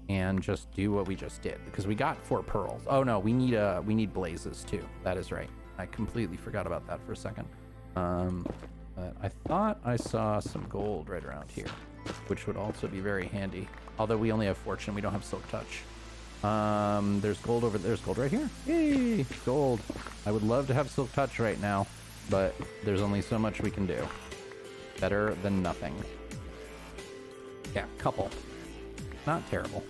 and just do what we just did, because we got 4 pearls. Oh no, we need blazes too. That is right. I completely forgot about that for a second. But I thought I saw some gold right around here, which would also be very handy. Although we only have fortune, we don't have silk touch. There's gold over there's gold right here. Yay, gold. I would love to have silk touch right now, but there's only so much we can do. Better than nothing. Yeah, couple. Not terrible.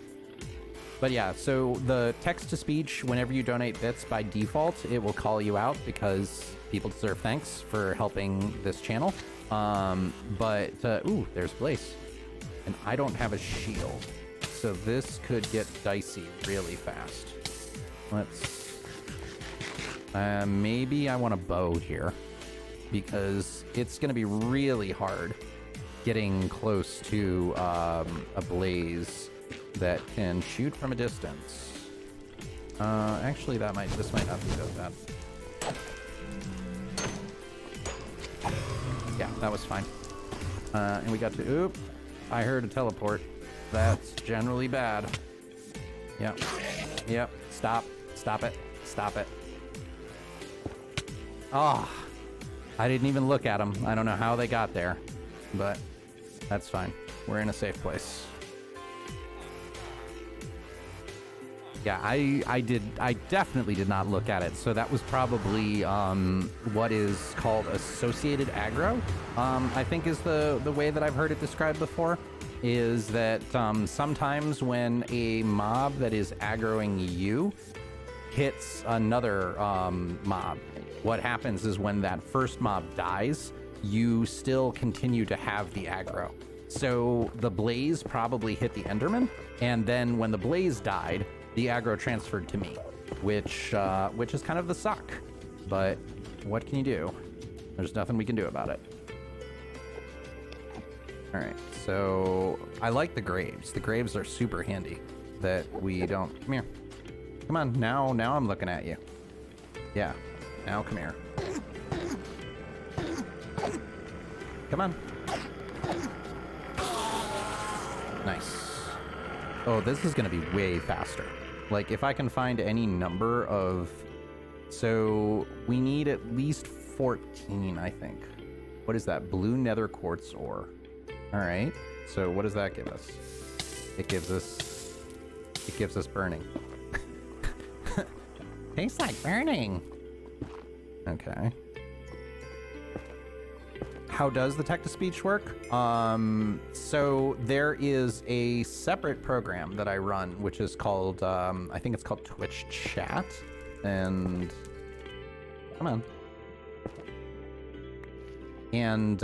But yeah, so the text to speech, whenever you donate bits, by default it will call you out because people deserve thanks for helping this channel. Ooh, there's Blaze. And I don't have a shield, so this could get dicey really fast. Let's maybe I want a bow here, because it's gonna be really hard getting close to a blaze that can shoot from a distance. Actually, this might not be so bad. Yeah, that was fine. And we got to, oop, I heard a teleport. That's generally bad. Yep, stop it. Oh, I didn't even look at them. I don't know how they got there, but that's fine. We're in a safe place. Yeah, I definitely did not look at it. So that was probably what is called associated aggro. I think is the way that I've heard it described before, is that sometimes when a mob that is aggroing you hits another mob, what happens is when that first mob dies, you still continue to have the aggro. So the blaze probably hit the enderman, and then when the blaze died, the aggro transferred to me, which is kind of the suck. But what can you do? There's nothing we can do about it. All right, so I like the graves. The graves are super handy that we don't... Come here. Come on, now I'm looking at you. Yeah, now come here. Come on. Nice. Oh, this is gonna be way faster. Like, if I can find any number of... So, we need at least 14, I think. What is that? Blue nether quartz ore. Alright, so what does that give us? It gives us burning. Tastes like burning! Okay. how does the text-to-speech work? So there is a separate program that I run, which is called, I think it's called Twitch Chat. And, come on. And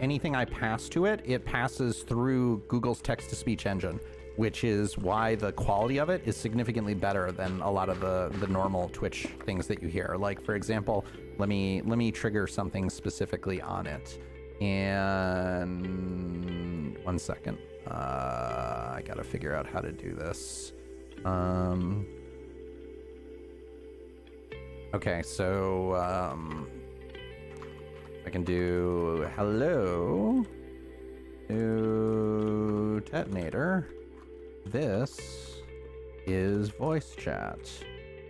anything I pass to it, it passes through Google's text-to-speech engine, which is why the quality of it is significantly better than a lot of the normal Twitch things that you hear. Like, for example, let me trigger something specifically on it. And 1 second. I gotta figure out how to do this. Okay, so I can do hello to Detonator. This is voice chat.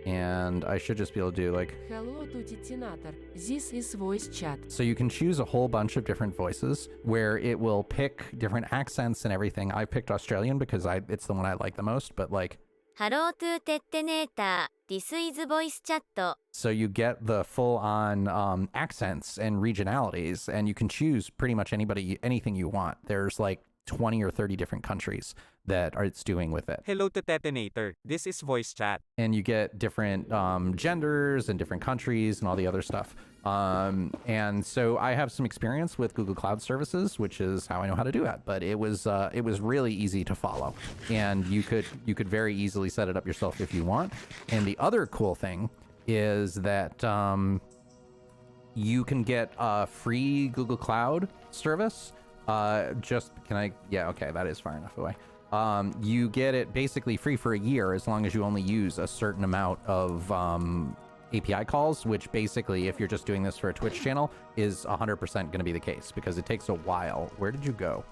And I should just be able to do like, hello to Detonator. This is voice chat. So you can choose a whole bunch of different voices where it will pick different accents and everything. I picked Australian because it's the one I like the most, but like, Hello to Detonator. This is voice chat. so you get the full-on accents and regionalities, and you can choose pretty much anything you want. There's like 20 or 30 different countries that it's doing with it. Hello to Detonator. This is voice chat. And you get different genders and different countries and all the other stuff. And so I have some experience with Google Cloud Services, which is how I know how to do it. But it was really easy to follow, and you could very easily set it up yourself if you want. And the other cool thing is that you can get a free Google Cloud service. Yeah, okay, that is far enough away. You get it basically free for a year as long as you only use a certain amount of API calls, which basically, if you're just doing this for a Twitch channel, is 100% going to be the case because it takes a while. Where did you go?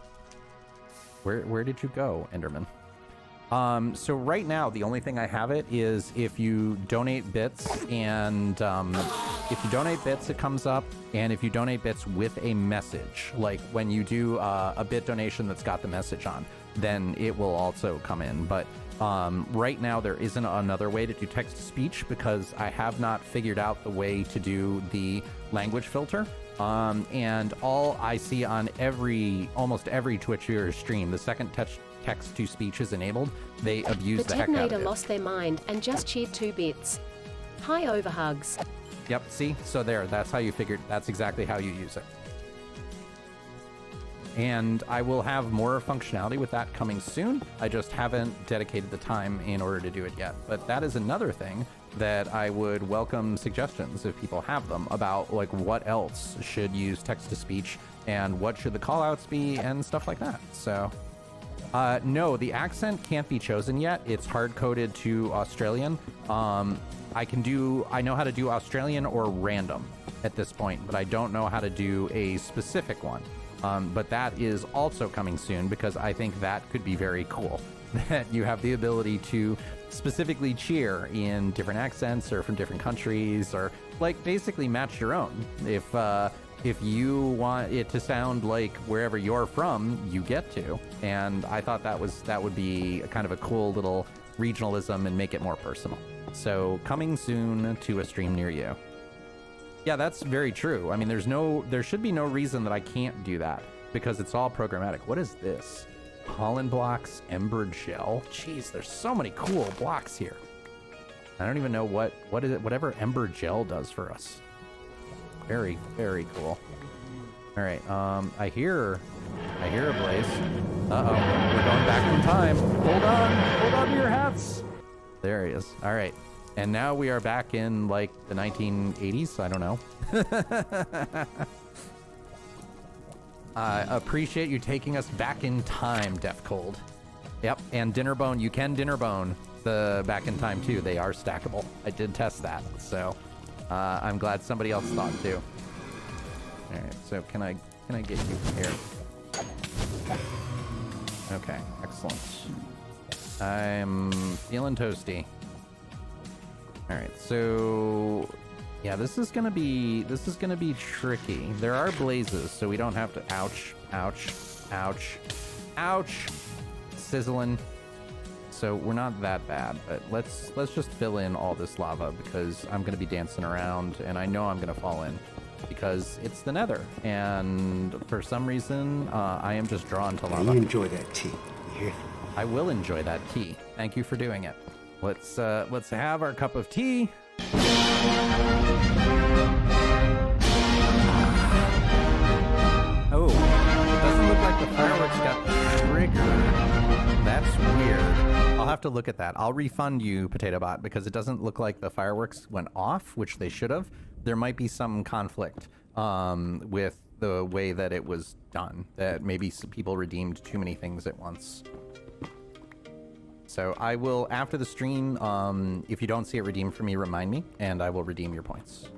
Where did you go, Enderman? So right now, the only thing I have it is if you donate bits, and if you donate bits, it comes up, and if you donate bits with a message, like when you do a bit donation that's got the message on, then it will also come in. But right now, there isn't another way to do text-to-speech because I have not figured out the way to do the language filter. And all I see on almost every Twitch viewer stream, the second text-to-speech is enabled, they abuse the heck out of it. The Detonator lost their mind and just cheered 2 bits. Hi, overhugs. Yep, see? So that's how you figured, that's exactly how you use it. And I will have more functionality with that coming soon. I just haven't dedicated the time in order to do it yet. But that is another thing that I would welcome suggestions if people have them about like what else should use text-to-speech and what should the callouts be and stuff like that. So no, the accent can't be chosen yet. It's hard-coded to Australian. I know how to do Australian or random at this point, but I don't know how to do a specific one. But that is also coming soon because I think that could be very cool. That you have the ability to specifically cheer in different accents or from different countries, or like basically match your own. If you want it to sound like wherever you're from, you get to. And I thought that would be a kind of a cool little regionalism and make it more personal. So coming soon to a stream near you. Yeah, that's very true. I mean, there should be no reason that I can't do that because it's all programmatic. What is this? Pollen blocks, ember gel. Jeez, there's so many cool blocks here. I don't even know what is it. Whatever ember gel does for us. Very, very cool. All right. I hear a blaze. Uh-oh, we're going back in time. Hold on to your hats. There he is. All right. And now we are back in, like, the 1980s? I don't know. Appreciate you taking us back in time, Def Cold. Yep, and Dinnerbone, you can Dinnerbone the back in time, too. They are stackable. I did test that, so I'm glad somebody else thought, too. All right, so can I get you here? Okay, excellent. I'm feeling toasty. All right, so yeah, this is gonna be tricky. There are blazes, so we don't have to ouch, sizzling. So we're not that bad, but let's just fill in all this lava because I'm gonna be dancing around and I know I'm gonna fall in. because it's the Nether, and for some reason, I am just drawn to lava. You enjoy that tea. You hear? I will enjoy that tea. Thank you for doing it. Let's have our cup of tea. Oh, it doesn't look like the fireworks got triggered. That's weird. I'll have to look at that. I'll refund you, Potato Bot, because it doesn't look like the fireworks went off, which they should have. There might be some conflict with the way that it was done, that maybe some people redeemed too many things at once. So I will, after the stream, if you don't see it redeemed for me, remind me, and I will redeem your points.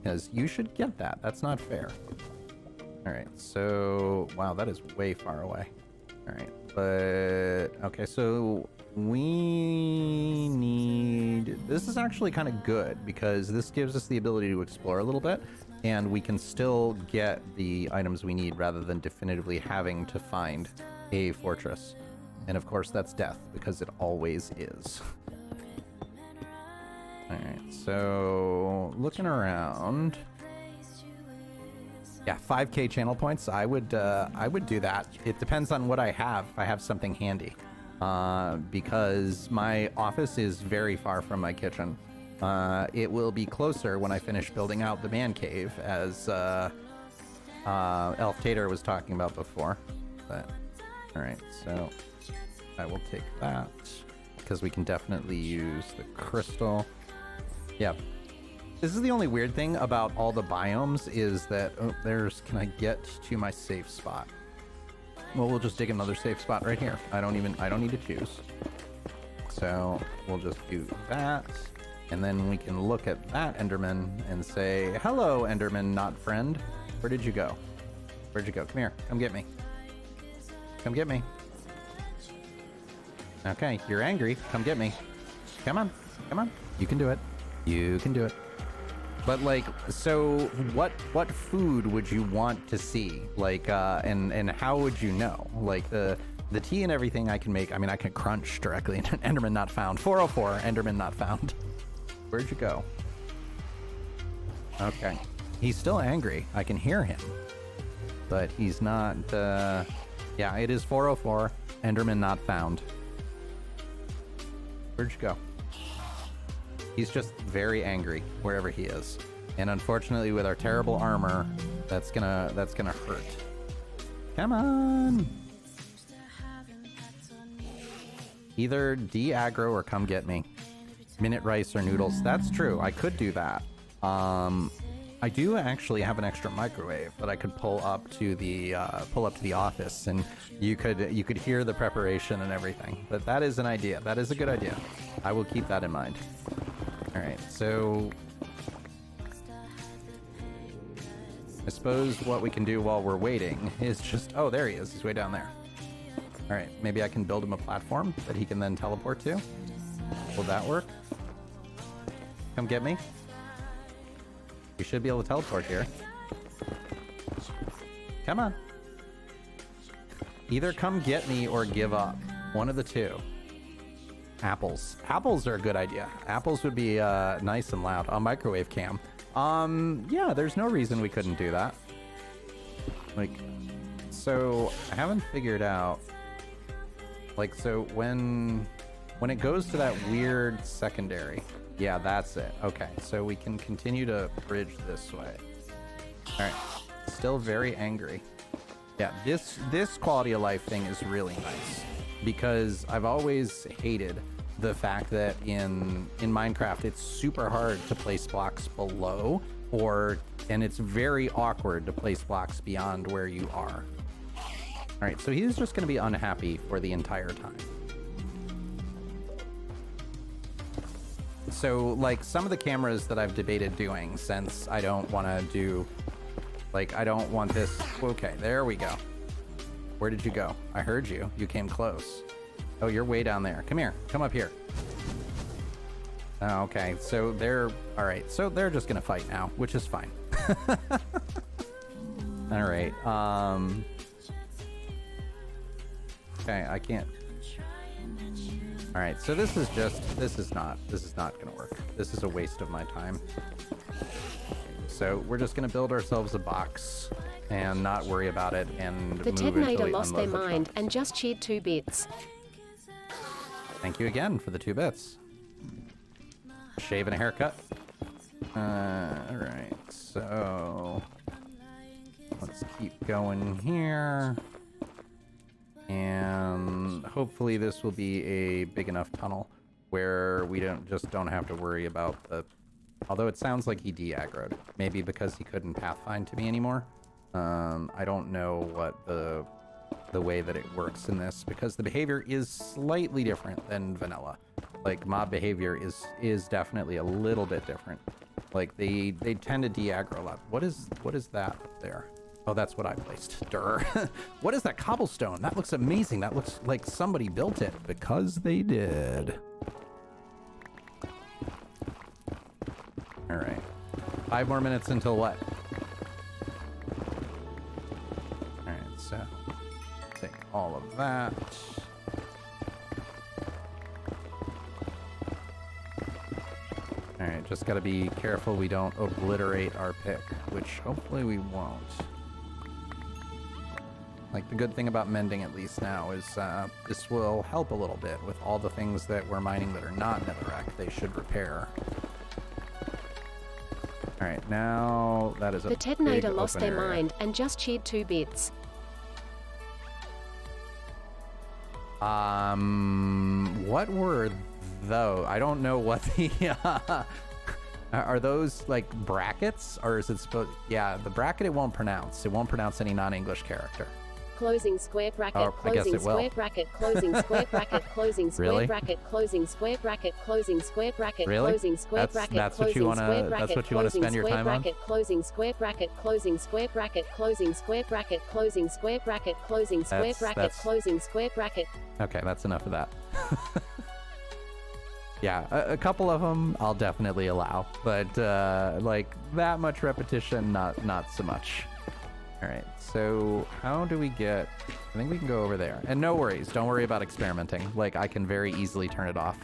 Because you should get that. That's not fair. All right, so, wow, that is way far away. All right, but, okay, so we need, this is actually kind of good because this gives us the ability to explore a little bit, and we can still get the items we need rather than definitively having to find a fortress. And of course, that's death, because it always is. Alright, so looking around. Yeah, 5k channel points. I would do that. It depends on what I have. If I have something handy. Because my office is very far from my kitchen. It will be closer when I finish building out the man cave, as Elf Tater was talking about before. But, alright, so I will take that, because we can definitely use the crystal. Yeah. This is the only weird thing about all the biomes is that, oh, can I get to my safe spot? Well, we'll just dig another safe spot right here. I don't need to choose. So we'll just do that. And then we can look at that Enderman and say, hello, Enderman, not friend. Where did you go? Where'd you go? Come here. Come get me. Come get me. Okay, you're angry. Come get me. Come on. Come on. You can do it. You can do it. But like, so what food would you want to see? Like, and how would you know? Like the tea and everything I can make. I mean, I can crunch directly. Enderman not found. 404. Enderman not found. Where'd you go? Okay. He's still angry. I can hear him. But he's not, yeah, it is 404. Enderman not found. Where'd you go? He's just very angry wherever he is. And unfortunately with our terrible armor, that's gonna hurt. Come on! Either de-aggro or come get me. Minute rice or noodles. That's true. I could do that. I do actually have an extra microwave that I could pull up to the office, and you could hear the preparation and everything. But that is an idea. That is a good idea. I will keep that in mind. All right, so I suppose what we can do while we're waiting is just, oh, there he is. He's way down there. All right, maybe I can build him a platform that he can then teleport to. Will that work? Come get me. We should be able to teleport here. Come on. Either come get me or give up. One of the two. Apples. Apples are a good idea. Apples would be nice and loud. A microwave cam. Yeah, there's no reason we couldn't do that. Like, so I haven't figured out. Like, so when it goes to that weird secondary. Yeah, that's it. Okay, so we can continue to bridge this way. All right, still very angry. Yeah, this quality of life thing is really nice because I've always hated the fact that in Minecraft it's super hard to place blocks below, and it's very awkward to place blocks beyond where you are. All right, so he's just going to be unhappy for the entire time. So, like, some of the cameras that I've debated doing, since I don't want to do, like, I don't want this. Okay, there we go. Where did you go? I heard you. You came close. Oh, you're way down there. Come here. Come up here. Oh, okay, so all right, so they're just gonna fight now, which is fine. All right, okay, I can't. All right, so this is not gonna work. This is a waste of my time. so we're just gonna build ourselves a box and not worry about it and The move until Tednator we lost their unload the mind truck. and just cheered 2 bits. Thank you again for the 2 bits. Shave and a haircut. Alright, so let's keep going here. And hopefully this will be a big enough tunnel where we don't have to worry about the... Although it sounds like he de-aggroed. Maybe because he couldn't pathfind to me anymore. I don't know what the way that it works in this, because the behavior is slightly different than vanilla. Like, mob behavior is definitely a little bit different. Like, they tend to de-aggro a lot. What is that up there? Oh, that's what I placed. Durr. What is that cobblestone? That looks amazing. That looks like somebody built it, because they did. All right. 5 more minutes until what? All right, so take all of that. All right, just gotta be careful we don't obliterate our pick, which hopefully we won't. Like, the good thing about mending, at least now, is this will help a little bit with all the things that we're mining that are not netherrack. They should repair. All right, now that is a The big Tednator lost open their area. mind and just cheered 2 bits. What were those? I don't know what the are those like brackets, or is it supposed? Yeah, the bracket it won't pronounce. It won't pronounce any non-English character. Closing square bracket, Oh, I guess closing it will. square bracket, closing square bracket, closing square Really? bracket, closing square bracket, closing square bracket, Really? closing square That's- bracket, that's what you closing wanna- square that's bracket, what you wanna closing spend your square time on? bracket, closing square bracket, closing square bracket, closing square bracket, closing square bracket, closing square That's- bracket, that's- closing square bracket. Okay, that's enough of that. Yeah, a couple of them I'll definitely allow, but like that much repetition, not so much. All right, so how do we get? I think we can go over there. And no worries, don't worry about experimenting. Like, I can very easily turn it off.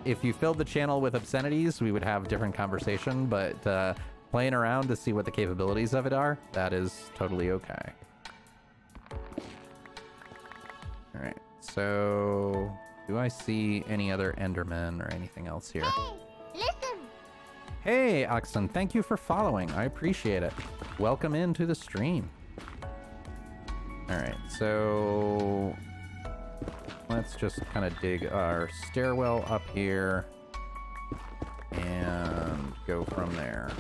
If you filled the channel with obscenities, we would have a different conversation, but playing around to see what the capabilities of it are, that is totally okay. All right, so do I see any other Endermen or anything else here? Listen! Hey, Oxen, thank you for following. I appreciate it. Welcome into the stream. All right, so let's just kind of dig our stairwell up here and go from there.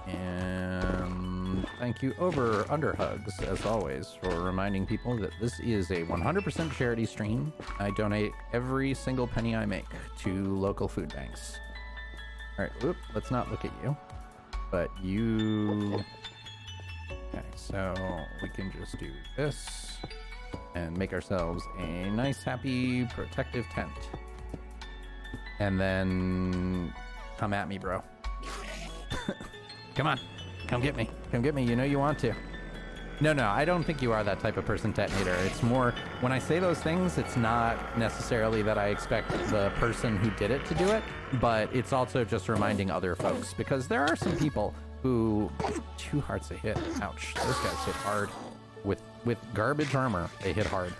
And thank you over Underhugs, as always, for reminding people that this is a 100% charity stream. I donate every single penny I make to local food banks. All right, whoop, let's not look at you, but you... Okay, so we can just do this and make ourselves a nice, happy, protective tent. And then come at me, bro. Come on, come get me. Come get me, you know you want to. No, I don't think you are that type of person, Detonator. It's more, when I say those things, it's not necessarily that I expect the person who did it to do it, but it's also just reminding other folks, because there are some people who, 2 hearts a hit, ouch, those guys hit hard. With garbage armor, they hit hard.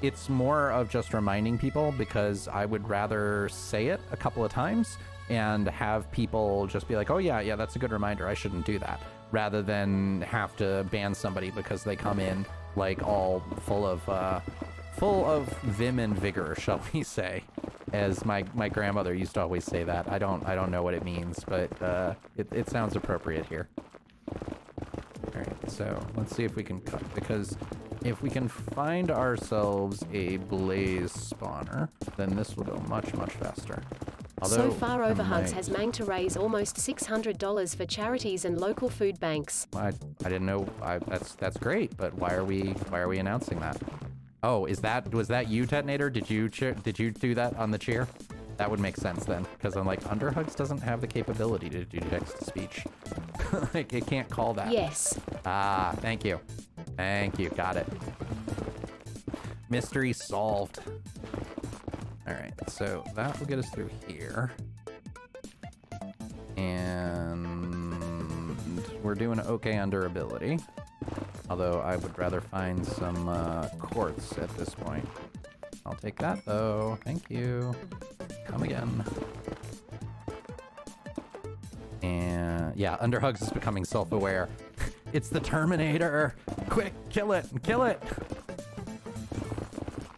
It's more of just reminding people, because I would rather say it a couple of times and have people just be like, oh yeah, that's a good reminder, I shouldn't do that, rather than have to ban somebody because they come in like all full of vim and vigor, shall we say, as my grandmother used to always say that. I don't know what it means, but it sounds appropriate here. All right, so let's see if we can cut, because if we can find ourselves a blaze spawner, then this will go much faster. So far, I Overhugs might- has managed to raise almost $600 for charities and local food banks. I didn't know. That's great, but why are we announcing that? Oh, was that you, Detonator? Did you do that on the cheer? That would make sense then, because I'm like, Underhugs doesn't have the capability to do text to speech. Like, it can't call that. Yes. Ah, thank you, got it. Mystery solved. All right, so that will get us through here. we're doing okay on durability. Although I would rather find some quartz at this point. I'll take that though. Thank you. Come again. And yeah, Underhugs is becoming self-aware. It's the Terminator! Quick, kill it! Kill it!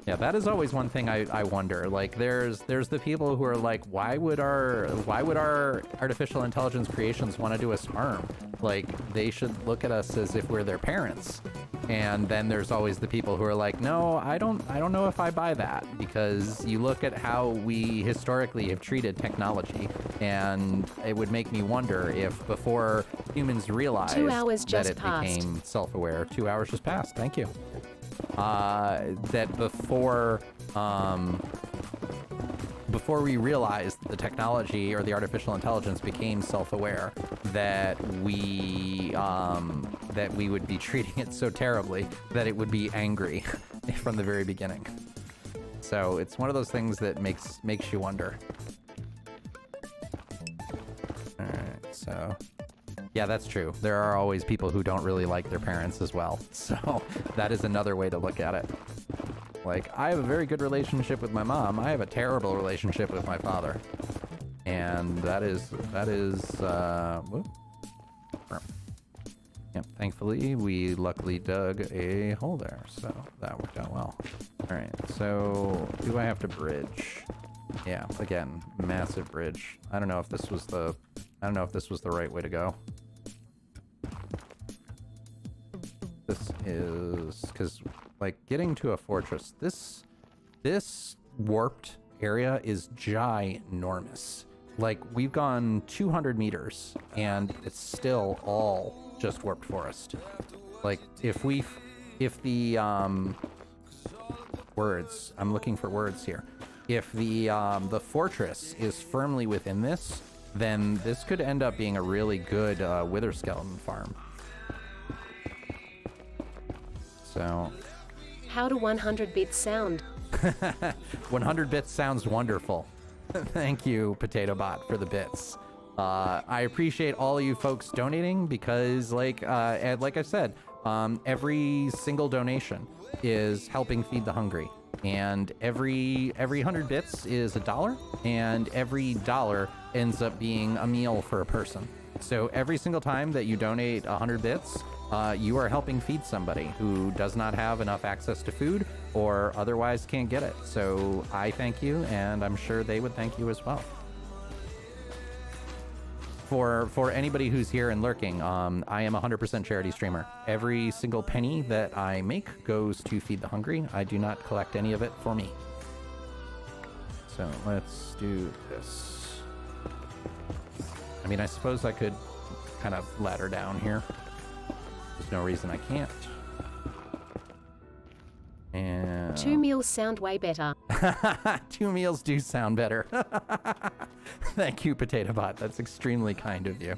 Yeah, that is always one thing I wonder. Like, there's the people who are like, why would our artificial intelligence creations want to do us harm? Like, they should look at us as if we're their parents. And then there's always the people who are like, no, I don't know if I buy that, because you look at how we historically have treated technology, and it would make me wonder if before humans realized 2 hours that just it passed. became self-aware. 2 hours just passed. Thank you. That before we realized the technology or the artificial intelligence became self-aware, that we would be treating it so terribly that it would be angry from the very beginning. So it's one of those things that makes you wonder. All right, so. Yeah, that's true. There are always people who don't really like their parents as well. So that is another way to look at it. Like, I have a very good relationship with my mom. I have a terrible relationship with my father. And that is, whoop. Yep, thankfully, we luckily dug a hole there. So that worked out well. All right, so do I have to bridge? Yeah, again, massive bridge. I don't know if this was the right way to go. This is because, like, getting to a fortress, this warped area is ginormous. Like, we've gone 200 meters and it's still all just warped forest. Like, if the words, I'm looking for words here. If the fortress is firmly within this, then this could end up being a really good wither skeleton farm. So, How do 100 bits sound? 100 bits sounds wonderful. Thank you, Potato Bot, for the bits. I appreciate all of you folks donating because, like I said, every single donation is helping feed the hungry. And every 100 bits is $1, and every dollar ends up being a meal for a person. So every single time that you donate 100 bits, you are helping feed somebody who does not have enough access to food or otherwise can't get it. So I thank you, and I'm sure they would thank you as well. For anybody who's here and lurking, I am a 100% charity streamer. Every single penny that I make goes to feed the hungry. I do not collect any of it for me. So let's do this. I mean, I suppose I could kind of ladder down here. There's no reason I can't. And 2 meals sound way better. 2 meals do sound better. Thank you, Potato Bot. That's extremely kind of you.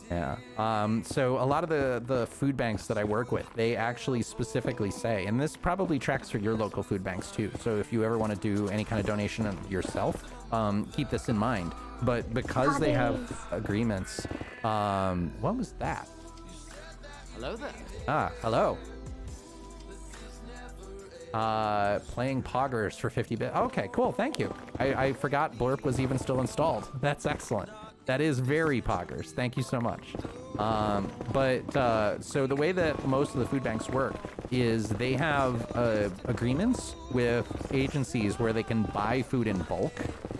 Yeah. So a lot of the food banks that I work with, they actually specifically say, and this probably tracks for your local food banks too. So if you ever want to do any kind of donation yourself, keep this in mind. But because they have agreements, what was that? Hello there. Ah, hello. Playing Poggers for 50 bits. Okay, cool. Thank you. I forgot Blurp was even still installed. That's excellent. That is very Poggers. Thank you so much. So the way that most of the food banks work is they have agreements with agencies where they can buy food in bulk.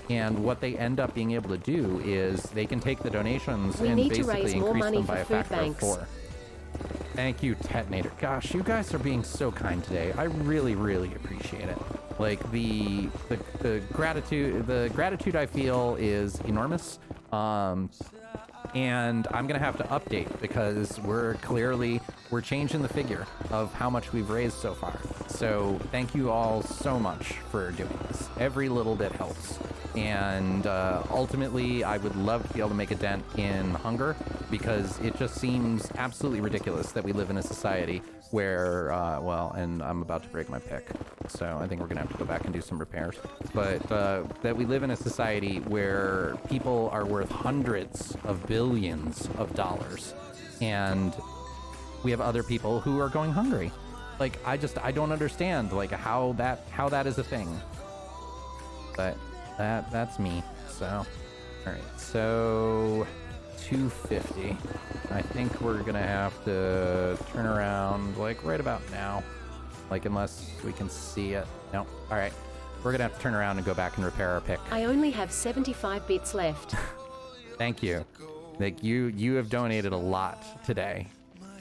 And what they end up being able to do is they can take the donations and basically increase them by a factor of 4. Thank you, Tetonator. Gosh, you guys are being so kind today. I really, really appreciate it. Like the gratitude I feel is enormous. And I'm gonna have to update because we're clearly we're changing the figure of how much we've raised so far. So thank you all so much for doing this. Every little bit helps. And ultimately, I would love to be able to make a dent in hunger, because it just seems absolutely ridiculous that we live in a society where, well, and I'm about to break my pick, so I think we're gonna have to go back and do some repairs. But that we live in a society where people are worth hundreds of billions of dollars, and we have other people who are going hungry. Like, I don't understand, like, how that is a thing. But that's me. So, all right. So 250. I think we're gonna have to turn around like right about now. Like, unless we can see it. No. All right. We're gonna have to turn around and go back and repair our pick. I only have 75 bits left. Thank you. Like, you have donated a lot today.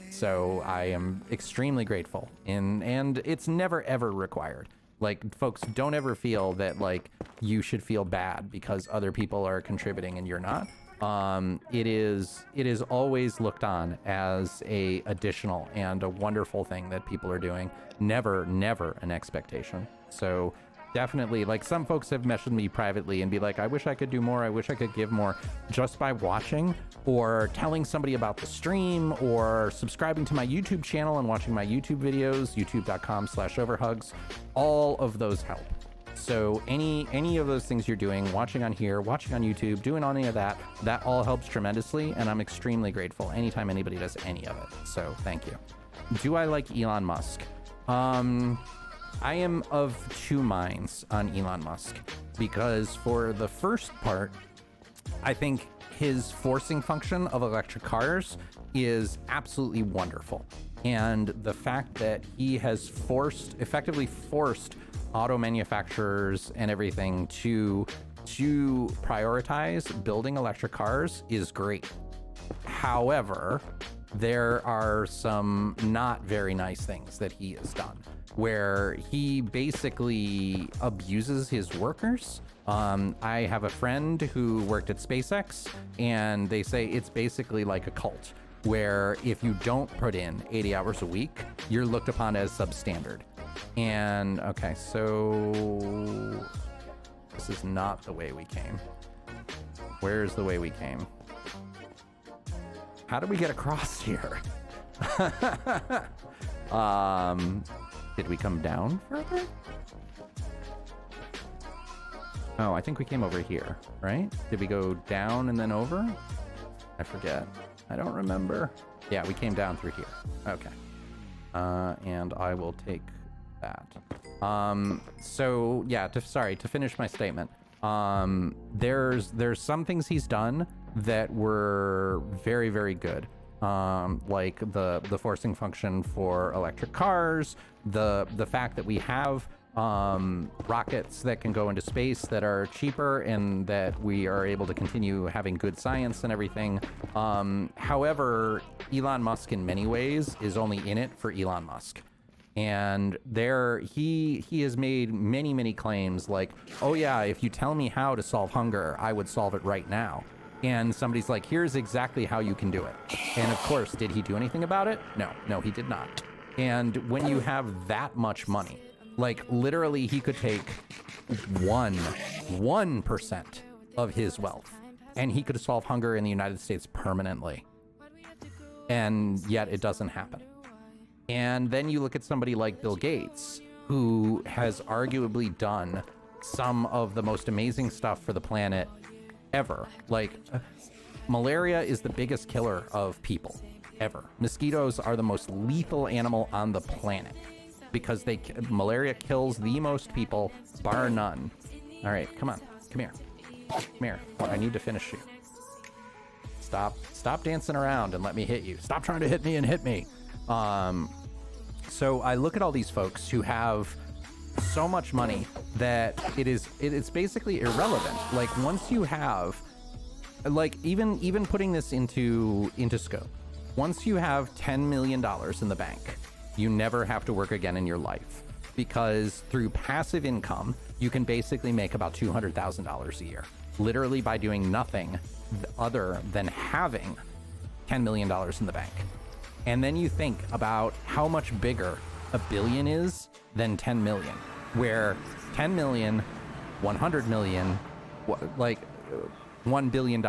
So I am extremely grateful. And it's never ever required. Like, folks, don't ever feel that, like, you should feel bad because other people are contributing and you're not. It is always looked on as a additional and a wonderful thing that people are doing. Never an expectation. So definitely, like, some folks have messaged me privately and be like, I wish I could do more, I wish I could give more, just by watching or telling somebody about the stream or subscribing to my YouTube channel and watching my YouTube videos, youtube.com/overhugs. All of those help. So any of those things you're doing, watching on here, watching on YouTube, doing any of that, that all helps tremendously, and I'm extremely grateful anytime anybody does any of it. So thank you. Do I like Elon Musk? I am of two minds on Elon Musk, because for the first part, I think his forcing function of electric cars is absolutely wonderful. And the fact that he has effectively forced auto manufacturers and everything to prioritize building electric cars is great. However, there are some not very nice things that he has done, where he basically abuses his workers. I have a friend who worked at SpaceX, and they say it's basically like a cult, where if you don't put in 80 hours a week, you're looked upon as substandard. And okay, so this is not the way we came. Where's the way we came? How do we get across here? Did we come down further? Oh, I think we came over here, right? Did we go down and then over? I forget. I don't remember. Yeah, we came down through here. Okay. And I will take that. So yeah, to finish my statement. There's some things he's done that were very, very good. Like the forcing function for electric cars, the fact that we have rockets that can go into space that are cheaper, and that we are able to continue having good science and everything. However, Elon Musk in many ways is only in it for Elon Musk. And he has made many claims like, oh yeah, if you tell me how to solve hunger, I would solve it right now. And somebody's like, here's exactly how you can do it. And of course, did he do anything about it? No, he did not. And when you have that much money, like literally he could take 1% of his wealth, and he could solve hunger in the United States permanently. And yet it doesn't happen. And then you look at somebody like Bill Gates, who has arguably done some of the most amazing stuff for the planet ever. Like, malaria is the biggest killer of people ever. Mosquitoes are the most lethal animal on the planet because malaria kills the most people, bar none. All right, come on, come here. Come here, I need to finish you. Stop dancing around and let me hit you. Stop trying to hit me and hit me. So I look at all these folks who have so much money that it's basically irrelevant. Like, once you have, like, even putting this into scope, once you have $10 million in the bank, you never have to work again in your life, because through passive income, you can basically make about $200,000 a year, literally by doing nothing other than having $10 million in the bank. And then you think about how much bigger a billion is than 10 million, where 10 million, 100 million, like $1 billion,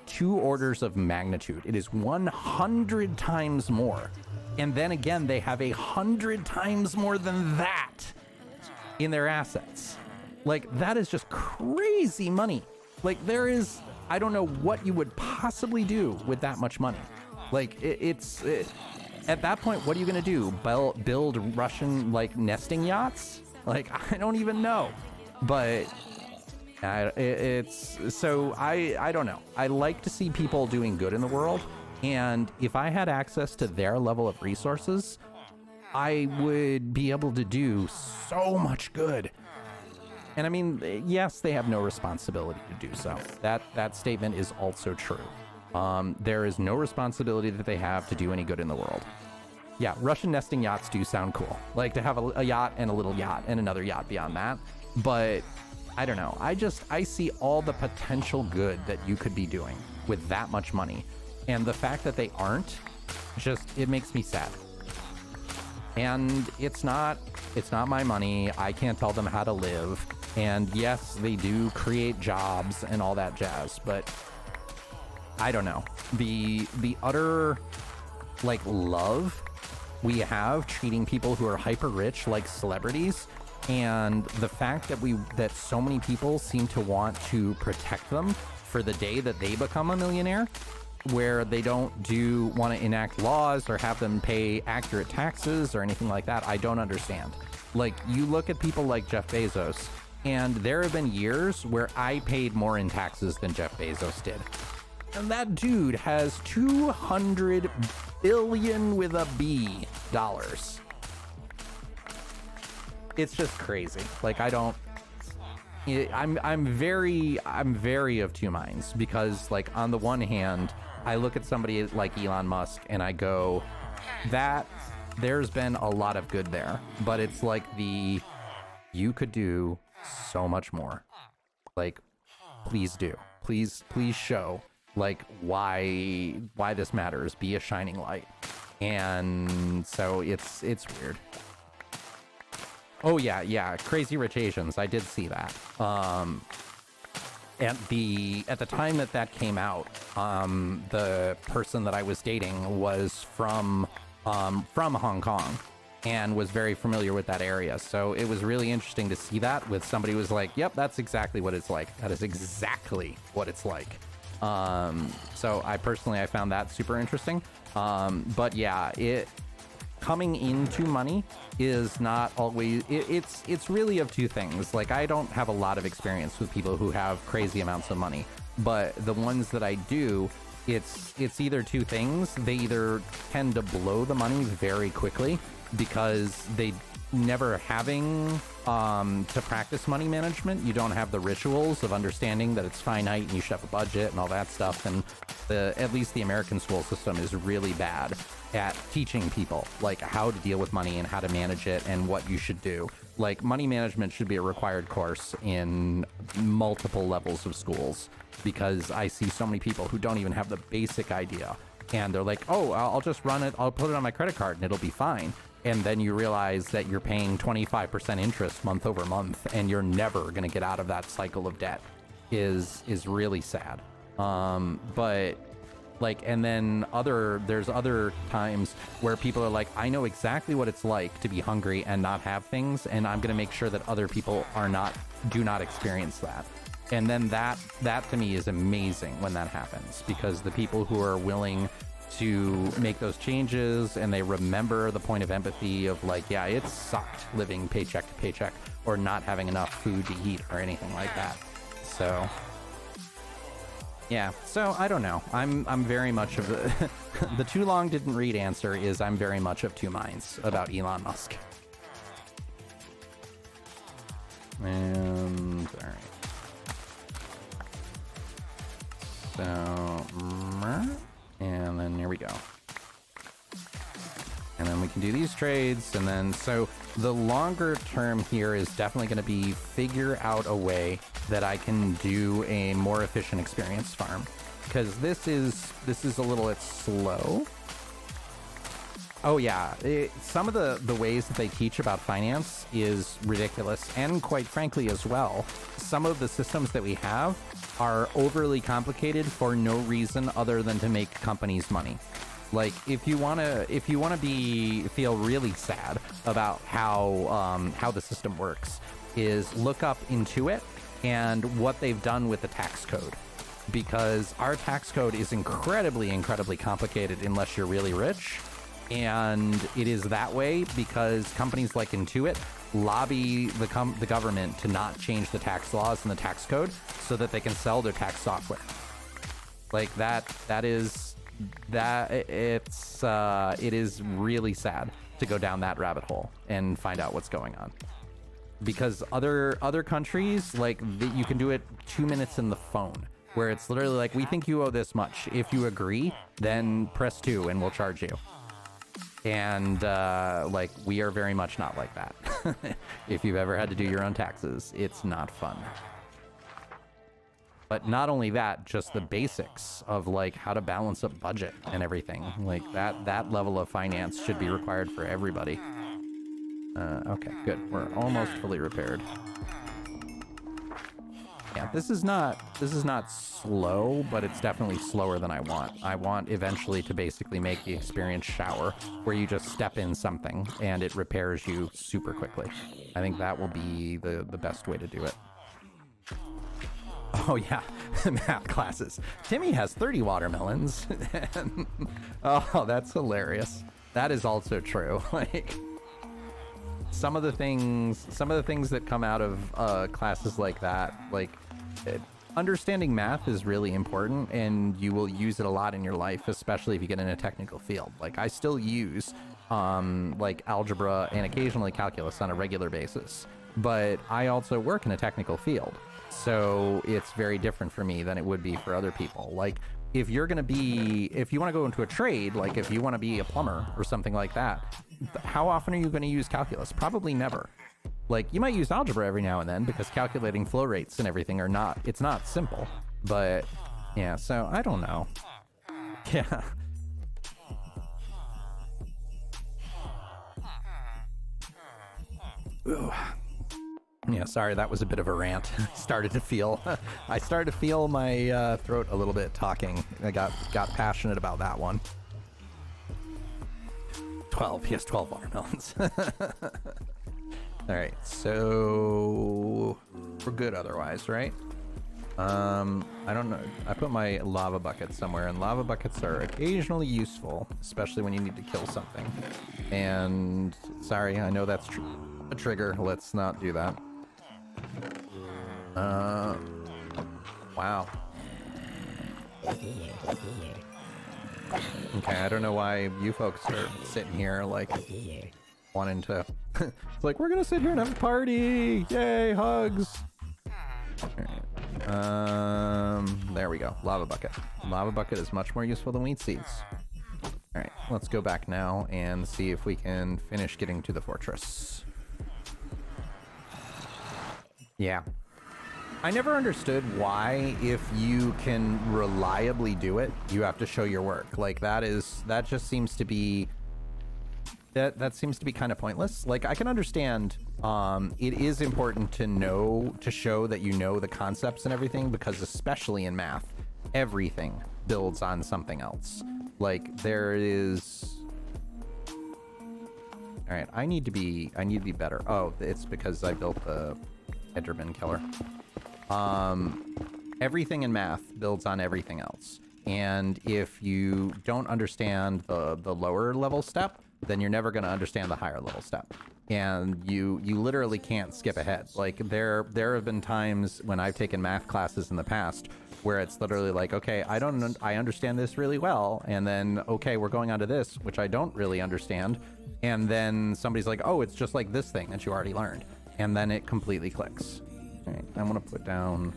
2 orders of magnitude. It is 100 times more. And then again, they have 100 times more than that in their assets. Like, that is just crazy money. Like, there is, I don't know what you would possibly do with that much money. Like, at that point, what are you going to do? Build Russian, like, nesting yachts? Like, I don't even know. But I don't know. I like to see people doing good in the world. And if I had access to their level of resources, I would be able to do so much good. And I mean, yes, they have no responsibility to do so. That statement is also true. There is no responsibility that they have to do any good in the world. Yeah, Russian nesting yachts do sound cool. Like to have a yacht and a little yacht and another yacht beyond that. But I don't know. I see all the potential good that you could be doing with that much money. And the fact that they aren't, it makes me sad. And it's not my money. I can't tell them how to live. And yes, they do create jobs and all that jazz, but I don't know. The utter, like, love we have treating people who are hyper rich like celebrities, and the fact that so many people seem to want to protect them for the day that they become a millionaire, where they don't want to enact laws or have them pay accurate taxes or anything like that. I don't understand. Like, you look at people like Jeff Bezos, and there have been years where I paid more in taxes than Jeff Bezos did. And that dude has 200 billion with a B dollars. It's just crazy. Like, I'm very of two minds, because, like, on the one hand, I look at somebody like Elon Musk and I go, that there's been a lot of good there, but it's like you could do so much more. Like, please do. Please show, like, why this matters. Be a shining light. And so it's weird. Oh yeah, Crazy Rich Asians. I did see that. At the time that came out, the person that I was dating was from Hong Kong and was very familiar with that area. So it was really interesting to see that with somebody who was like, yep, that's exactly what it's like. That is exactly what it's like. So I found that super interesting. But yeah, coming into money is not always, it's really of two things. Like, I don't have a lot of experience with people who have crazy amounts of money, but the ones that I do, it's either two things. They either tend to blow the money very quickly because they never having to practice money management. You don't have the rituals of understanding that it's finite and you should have a budget and all that stuff. And at least the American school system is really bad at teaching people, like, how to deal with money and how to manage it and what you should do. Like, money management should be a required course in multiple levels of schools, because I see so many people who don't even have the basic idea, and they're like, oh, I'll just run it, I'll put it on my credit card and it'll be fine. And then you realize that you're paying 25% interest month over month, and you're never going to get out of that cycle of debt. Is really sad. But like, and then there's other times where people are like, I know exactly what it's like to be hungry and not have things, and I'm going to make sure that other people do not experience that. And then that to me is amazing when that happens, because the people who are willing to make those changes and they remember the point of empathy of, like, yeah, it sucked living paycheck to paycheck or not having enough food to eat or anything like that. So yeah, so I don't know. I'm very much of the too long didn't read answer is I'm very much of two minds about Elon Musk. And all right. So, and then here we go. And then we can do these trades, and then, so the longer term here is definitely going to be figure out a way that I can do a more efficient experience farm, because this is a little bit slow. Oh yeah, some of the ways that they teach about finance is ridiculous, and quite frankly as well, some of the systems that we have are overly complicated for no reason other than to make companies money. Like if you wanna feel really sad about how the system works, is look up Intuit and what they've done with the tax code. Because our tax code is incredibly complicated unless you're really rich. And it is that way because companies like Intuit lobby the government to not change the tax laws and the tax code so that they can sell their tax software. Like it is really sad to go down that rabbit hole and find out what's going on. Because other countries, like you can do it 2 minutes in the phone, where it's literally like, we think you owe this much. If you agree, then press 2 and we'll charge you. And like, we are very much not like that. If you've ever had to do your own taxes, it's not fun. But not only that, just the basics of like how to balance a budget and everything. Like that level of finance should be required for everybody. Okay, good. We're almost fully repaired. Yeah, this is not slow, but it's definitely slower than I want. I want eventually to basically make the experience shower, where you just step in something and it repairs you super quickly. I think that will be the best way to do it. Oh yeah, math classes. Timmy has 30 watermelons. Oh, that's hilarious. That is also true. Like some of the things that come out of classes like that, like understanding math is really important, and you will use it a lot in your life, especially if you get in a technical field. Like I still use like algebra and occasionally calculus on a regular basis, but I also work in a technical field, so it's very different for me than it would be for other people. Like if you want to go into a trade, like if you want to be a plumber or something like that, how often are you going to use calculus? Probably never. Like you might use algebra every now and then because calculating flow rates and everything it's not simple. But yeah, so I don't know. Yeah. Ooh. Yeah, sorry, that was a bit of a rant. I started to feel my throat a little bit talking. I got passionate about that one. 12, yes, 12 watermelons. All right, so we're good otherwise, right? I don't know. I put my lava bucket somewhere, and lava buckets are occasionally useful, especially when you need to kill something. And sorry, I know that's a trigger. Let's not do that. Wow. Okay, I don't know why you folks are sitting here like wanting to. It's like, we're gonna sit here and have a party! Yay, hugs! Alright. There we go. Lava bucket. Lava bucket is much more useful than wheat seeds. Alright, let's go back now and see if we can finish getting to the fortress. Yeah. I never understood why, if you can reliably do it, you have to show your work. Like that just seems to be that seems to be kind of pointless. Like I can understand it is important to show that you know the concepts and everything, because especially in math, everything builds on something else. Like there is. All right, I need to be better. Oh, it's because I built the Enderman killer. Everything in math builds on everything else, and if you don't understand the lower level step, then you're never going to understand the higher level step, and you literally can't skip ahead. Like there have been times when I've taken math classes in the past where it's literally like, okay, I understand this really well, and then okay, we're going on to this, which I don't really understand, and then somebody's like, oh, it's just like this thing that you already learned, and then it completely clicks. All right, I'm gonna put down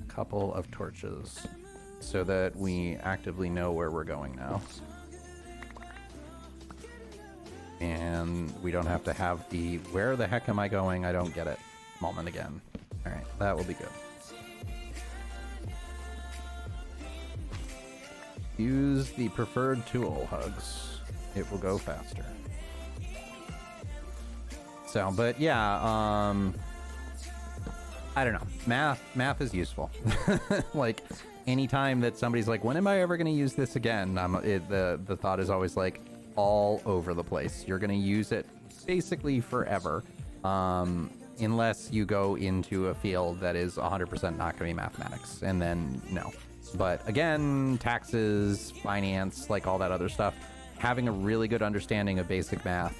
a couple of torches so that we actively know where we're going now. And we don't have to have the where the heck am I going, I don't get it moment again. All right, that will be good. Use the preferred tool, hugs. it will go faster. So, but yeah, I don't know. Math is useful. Like, anytime that somebody's like, when am I ever going to use this again? The thought is always like, all over the place. You're going to use it basically forever, unless you go into a field that is 100% not going to be mathematics, and then no. But again, taxes, finance, like all that other stuff, having a really good understanding of basic math,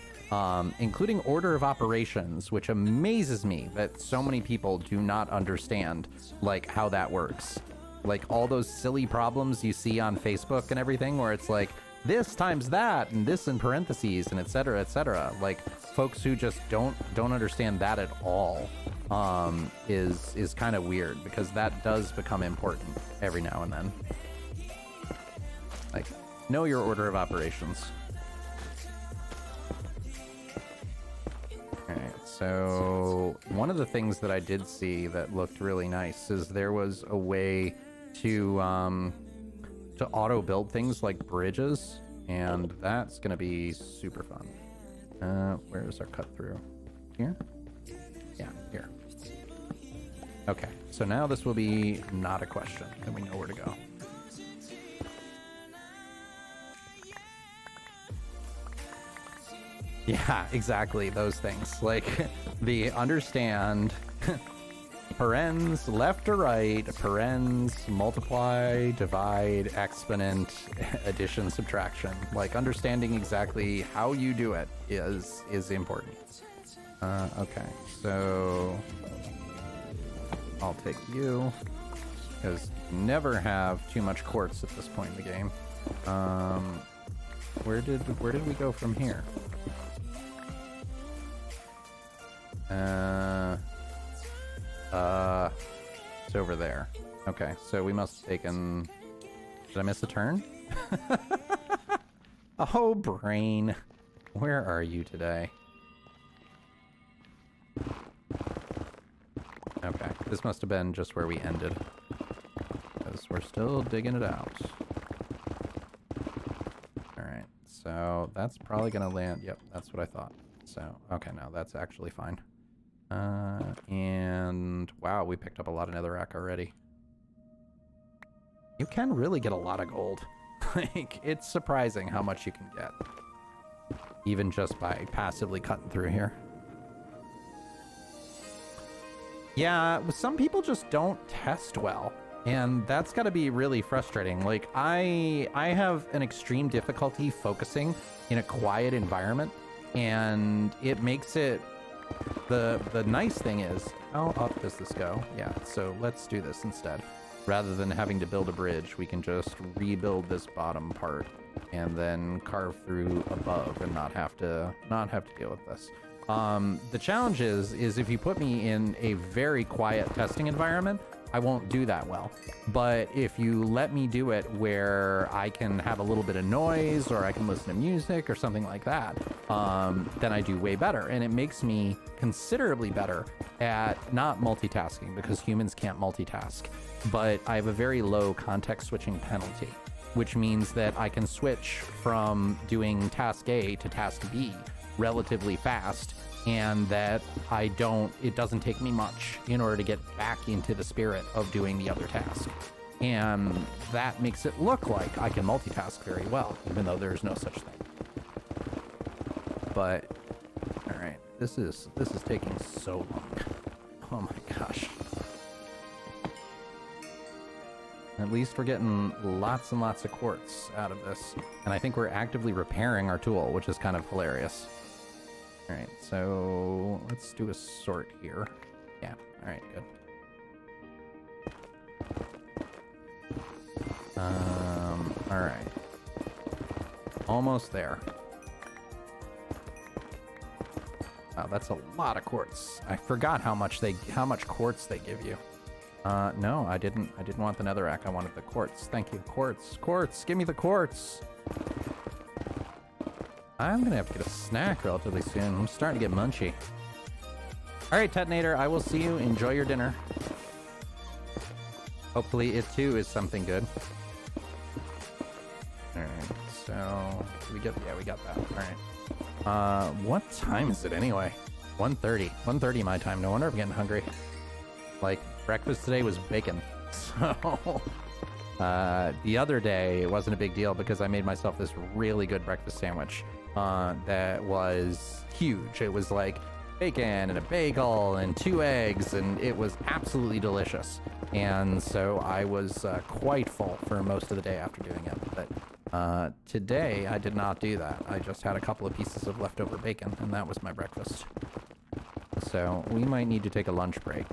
including order of operations, which amazes me that so many people do not understand like how that works. Like all those silly problems you see on Facebook and everything where it's like this times that and this in parentheses and etc., etc. Like folks who just don't understand that at all is kind of weird, because that does become important every now and then. Like, know your order of operations. Alright, so one of the things that I did see that looked really nice is there was a way to auto build things like bridges, and that's gonna be super fun. Where's our cut through? Here? Yeah, here. Okay, so now this will be not a question, and we know where to go. Yeah, exactly, those things. Like, the understand parens left to right, parens multiply, divide, exponent, addition, subtraction. Like, understanding exactly how you do it is important. Okay, so I'll take you, because never have too much quartz at this point in the game. Where did we go from here? It's over there. Okay, so we must have taken... Did I miss a turn? Oh, brain. Where are you today? Okay, this must have been just where we ended, because we're still digging it out. Alright, so that's probably gonna land... Yep, that's what I thought. So, okay, no, that's actually fine. And wow, we picked up a lot of netherrack already. You can really get a lot of gold. Like, it's surprising how much you can get, even just by passively cutting through here. Yeah, some people just don't test well, and that's got to be really frustrating. Like, I have an extreme difficulty focusing in a quiet environment, and it makes it... The nice thing is, how up does this go? Yeah, so let's do this instead. Rather than having to build a bridge, we can just rebuild this bottom part and then carve through above and not have to deal with this. The challenge is if you put me in a very quiet testing environment, I won't do that well. But if you let me do it where I can have a little bit of noise, or I can listen to music or something like that, then I do way better. And it makes me considerably better at not multitasking, because humans can't multitask. But I have a very low context switching penalty, which means that I can switch from doing task A to task B relatively fast, and that it doesn't take me much in order to get back into the spirit of doing the other task. And that makes it look like I can multitask very well, even though there's no such thing. But, all right, this is taking so long. Oh my gosh. At least we're getting lots and lots of quartz out of this. And I think we're actively repairing our tool, which is kind of hilarious. All right, so let's do a sort here. Yeah, all right, good. All right. Almost there. Wow, that's a lot of quartz. I forgot how much quartz they give you. No, I didn't want the netherrack. I wanted the quartz. Thank you. Quartz, give me the quartz. I'm gonna have to get a snack relatively soon. I'm starting to get munchy. All right, Detonator, I will see you. Enjoy your dinner. Hopefully it too is something good. All right, so So, did we get, yeah, we got that. All right. What time is it anyway? 1:30. 1:30 my time. No wonder I'm getting hungry. Like, breakfast today was bacon. So, the other day, it wasn't a big deal because I made myself this really good breakfast sandwich that was huge. It was like bacon and a bagel and 2 eggs, and it was absolutely delicious. And so I was quite full for most of the day after doing it. But today, I did not do that. I just had a couple of pieces of leftover bacon, and that was my breakfast. So we might need to take a lunch break.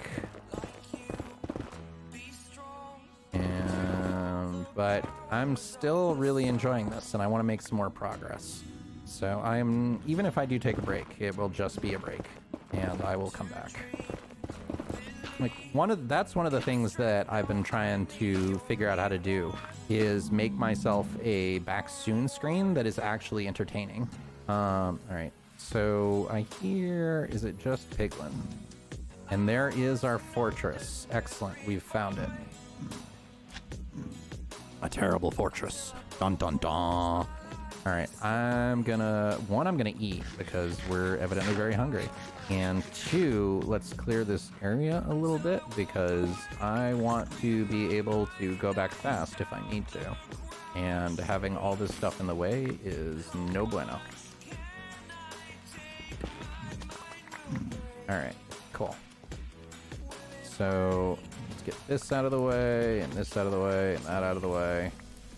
But I'm still really enjoying this, and I want to make some more progress. So even if I do take a break, it will just be a break, and I will come back. Like that's one of the things that I've been trying to figure out how to do is make myself a back soon screen that is actually entertaining. All right. So I hear, is it just Piglin? And there is our fortress. Excellent. We've found it. A terrible fortress. Dun dun dun. All right, I'm gonna eat because we're evidently very hungry. And 2, let's clear this area a little bit because I want to be able to go back fast if I need to. And having all this stuff in the way is no bueno. All right, cool. So let's get this out of the way, and this out of the way, and that out of the way.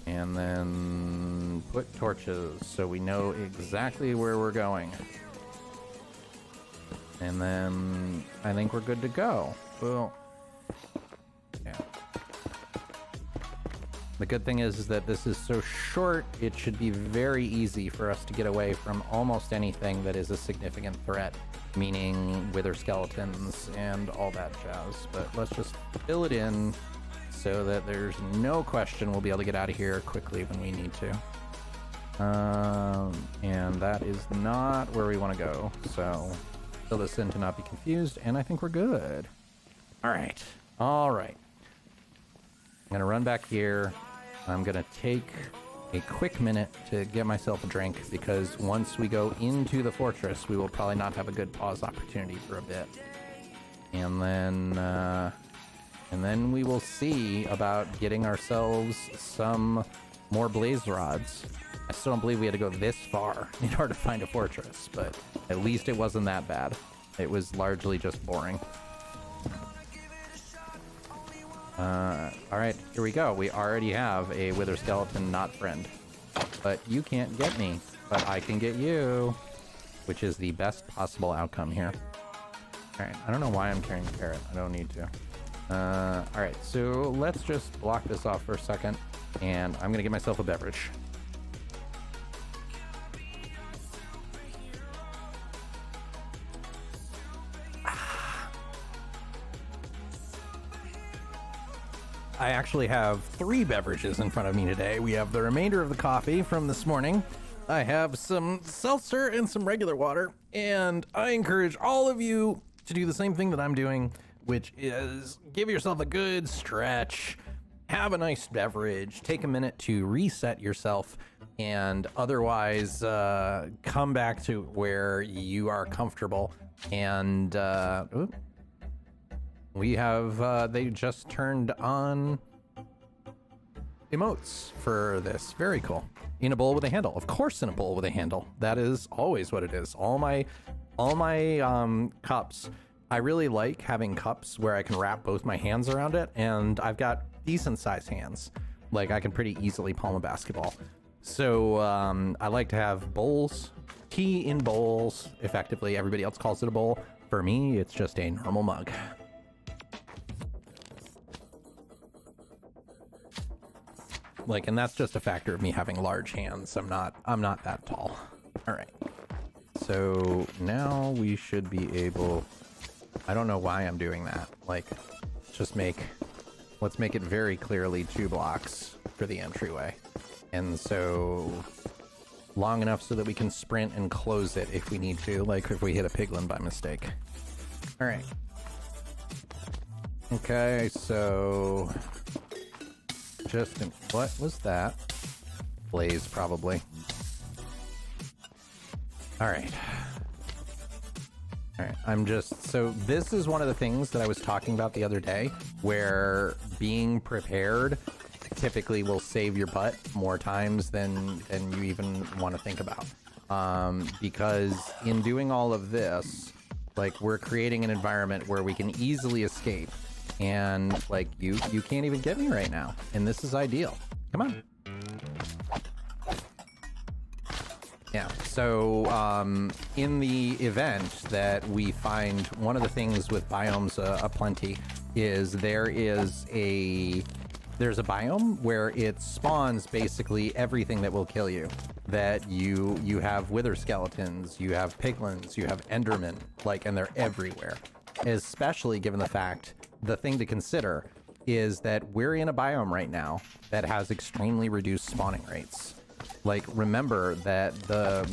And then put torches so we know exactly where we're going. And then I think we're good to go. Well, yeah. The good thing is that this is so short, it should be very easy for us to get away from almost anything that is a significant threat, meaning wither skeletons and all that jazz. But let's just fill it in so that there's no question we'll be able to get out of here quickly when we need to. And that is not where we want to go. So fill this in to not be confused, and I think we're good. All right. All right. I'm going to run back here. I'm going to take a quick minute to get myself a drink because once we go into the fortress, we will probably not have a good pause opportunity for a bit. And then we will see about getting ourselves some more blaze rods. I still don't believe we had to go this far in order to find a fortress, but at least it wasn't that bad. It was largely just boring. All right, here we go. We already have a wither skeleton not friend. But you can't get me, but I can get you, which is the best possible outcome here. All right, I don't know why I'm carrying a carrot. I don't need to. All right, so let's just block this off for a second, and I'm gonna get myself a beverage. I actually have 3 beverages in front of me today. We have the remainder of the coffee from this morning. I have some seltzer and some regular water, and I encourage all of you to do the same thing that I'm doing, which is give yourself a good stretch, have a nice beverage, take a minute to reset yourself, and otherwise come back to where you are comfortable. And we have, they just turned on emotes for this. Very cool. In a bowl with a handle. Of course, in a bowl with a handle. That is always what it is. All my cups, I really like having cups where I can wrap both my hands around it, and I've got decent sized hands. Like I can pretty easily palm a basketball. So I like to have bowls, tea in bowls, effectively. Everybody else calls it a bowl. For me, it's just a normal mug. Like, and that's just a factor of me having large hands. I'm not that tall. All right. So now we should be able, I don't know why I'm doing that. Like, let's make it very clearly 2 blocks for the entryway. And so long enough so that we can sprint and close it if we need to, like if we hit a piglin by mistake. All right. Okay, so what was that? blaze, probably. All right. All right, I'm just, so this is one of the things that I was talking about the other day, where being prepared typically will save your butt more times than you even want to think about. Because in doing all of this, like, we're creating an environment where we can easily escape, and like, you can't even get me right now, and this is ideal. Come on. Yeah, so in the event that we find, one of the things with biomes aplenty is there's a biome where it spawns basically everything that will kill you. That you have wither skeletons, you have piglins, you have endermen, like, and they're everywhere. Especially given the fact, the thing to consider is that we're in a biome right now that has extremely reduced spawning rates. Like, remember that the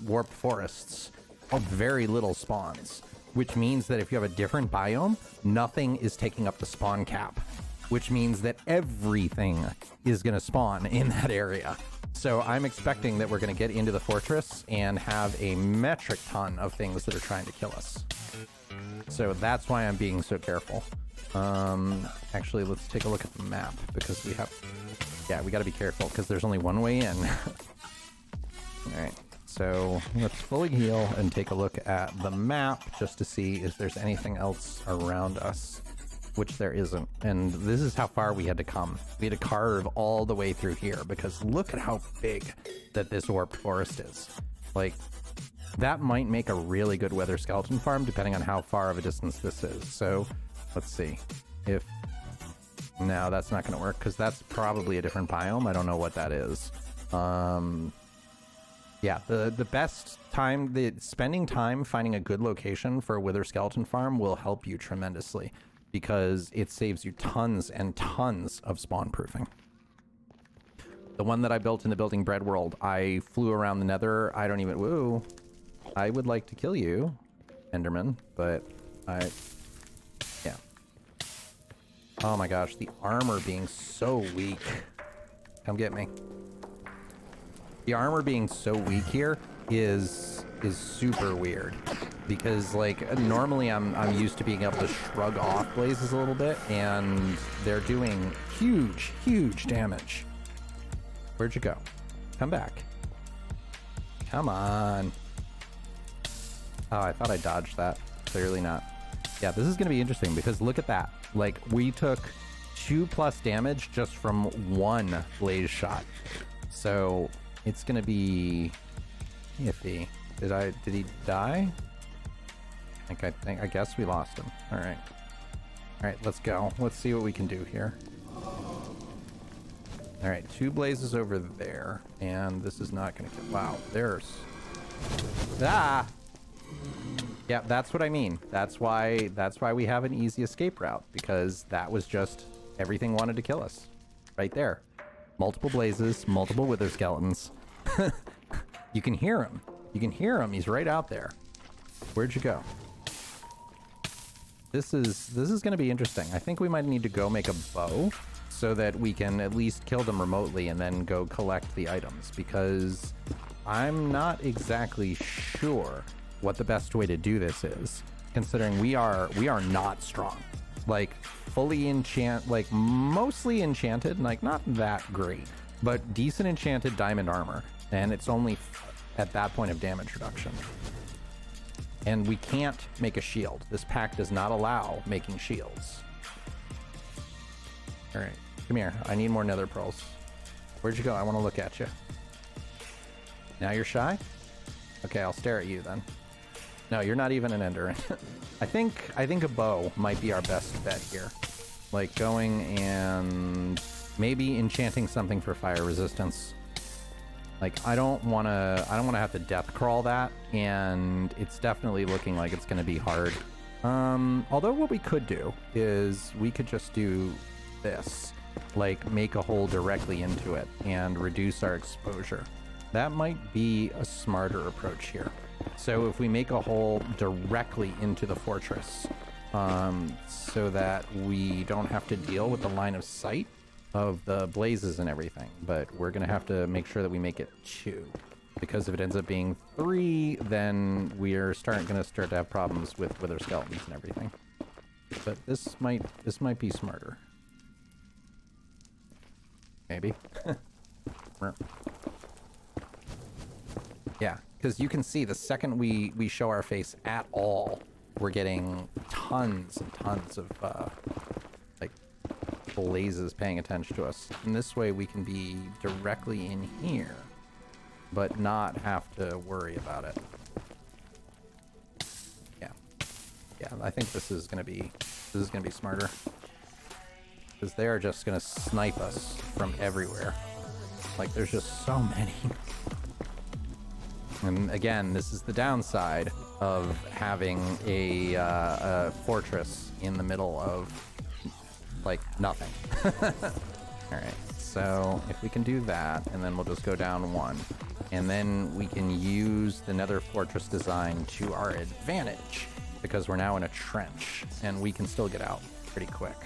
warped forests have very little spawns, which means that if you have a different biome, nothing is taking up the spawn cap, which means that everything is going to spawn in that area. So I'm expecting that we're going to get into the fortress and have a metric ton of things that are trying to kill us. So that's why I'm being so careful. Actually, let's take a look at the map, because we have... Yeah, we got to be careful because there's only one way in. Alright, so let's fully heal and take a look at the map just to see if there's anything else around us, which there isn't. And this is how far we had to come. We had to carve all the way through here because look at how big that this warped forest is. Like, that might make a really good wither skeleton farm depending on how far of a distance this is. So let's see if... No, that's not going to work because that's probably a different biome. I don't know what that is. Yeah, the best time, spending time finding a good location for a wither skeleton farm will help you tremendously because it saves you tons and tons of spawn proofing. The one that I built in the Building Bread world, I flew around the Nether. I don't even... Woo! I would like to kill you, Enderman, but I... Yeah. Oh my gosh, the armor being so weak. Come get me. The armor being so weak here is super weird. Because, like, normally I'm used to being able to shrug off blazes a little bit, and they're doing huge, huge damage. Where'd you go? Come back. Come on. Oh, I thought I dodged that. Clearly not. Yeah, this is going to be interesting because look at that. Like, we took 2+ damage just from one blaze shot. So it's going to be iffy. Did he die? I guess we lost him. All right. All right, let's go. Let's see what we can do here. All right, 2 blazes over there, and this is not going to kill. Wow, there's... Ah! Yeah, that's what I mean. That's why we have an easy escape route, because that was just everything wanted to kill us. Right there. Multiple blazes, multiple wither skeletons. You can hear him. You can hear him. He's right out there. Where'd you go? This is going to be interesting. I think we might need to go make a bow so that we can at least kill them remotely and then go collect the items, because I'm not exactly sure what the best way to do this is, considering we are not strong. Like, fully like mostly enchanted, like not that great, but decent enchanted diamond armor, and it's only at that point of damage reduction. And we can't make a shield. This pack does not allow making shields. All right, come here. I need more nether pearls. Where'd you go? I want to look at you. Now you're shy? Okay, I'll stare at you then. No, you're not even an ender. I think a bow might be our best bet here. Like going and maybe enchanting something for fire resistance. Like, I don't want to have to death crawl that, and it's definitely looking like it's going to be hard. Although what we could do is we could just do this, like make a hole directly into it and reduce our exposure. That might be a smarter approach here. So if we make a hole directly into the fortress, so that we don't have to deal with the line of sight, of the blazes and everything, but we're gonna have to make sure that we make it 2. Because if it ends up being 3, then we're gonna start to have problems with wither skeletons and everything. But this might be smarter. Maybe. Yeah, because you can see the second we show our face at all, we're getting tons and tons of like blazes paying attention to us. And this way we can be directly in here, but not have to worry about it. Yeah, I think this is gonna be smarter. Because they are just gonna snipe us from everywhere. Like, there's just so many. And again, this is the downside of having a fortress in the middle of, like, nothing. Alright, so if we can do that, and then we'll just go down 1. And then we can use the Nether fortress design to our advantage, because we're now in a trench, and we can still get out pretty quick.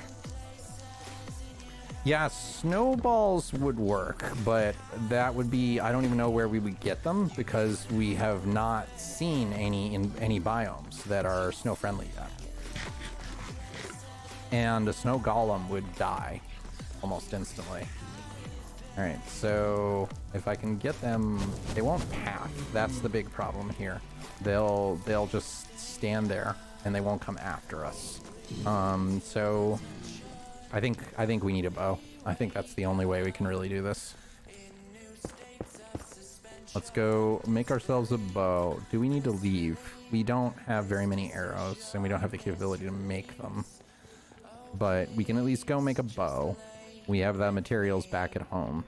Yeah, snowballs would work, but that would be, I don't even know where we would get them, because we have not seen any in any biomes that are snow friendly yet. And a snow golem would die almost instantly. Alright, so if I can get them, they won't path. That's the big problem here. They'll just stand there and they won't come after us. So I think we need a bow. I think that's the only way we can really do this. Let's go make ourselves a bow. Do we need to leave? We don't have very many arrows, and we don't have the capability to make them. But we can at least go make a bow. We have the materials back at home.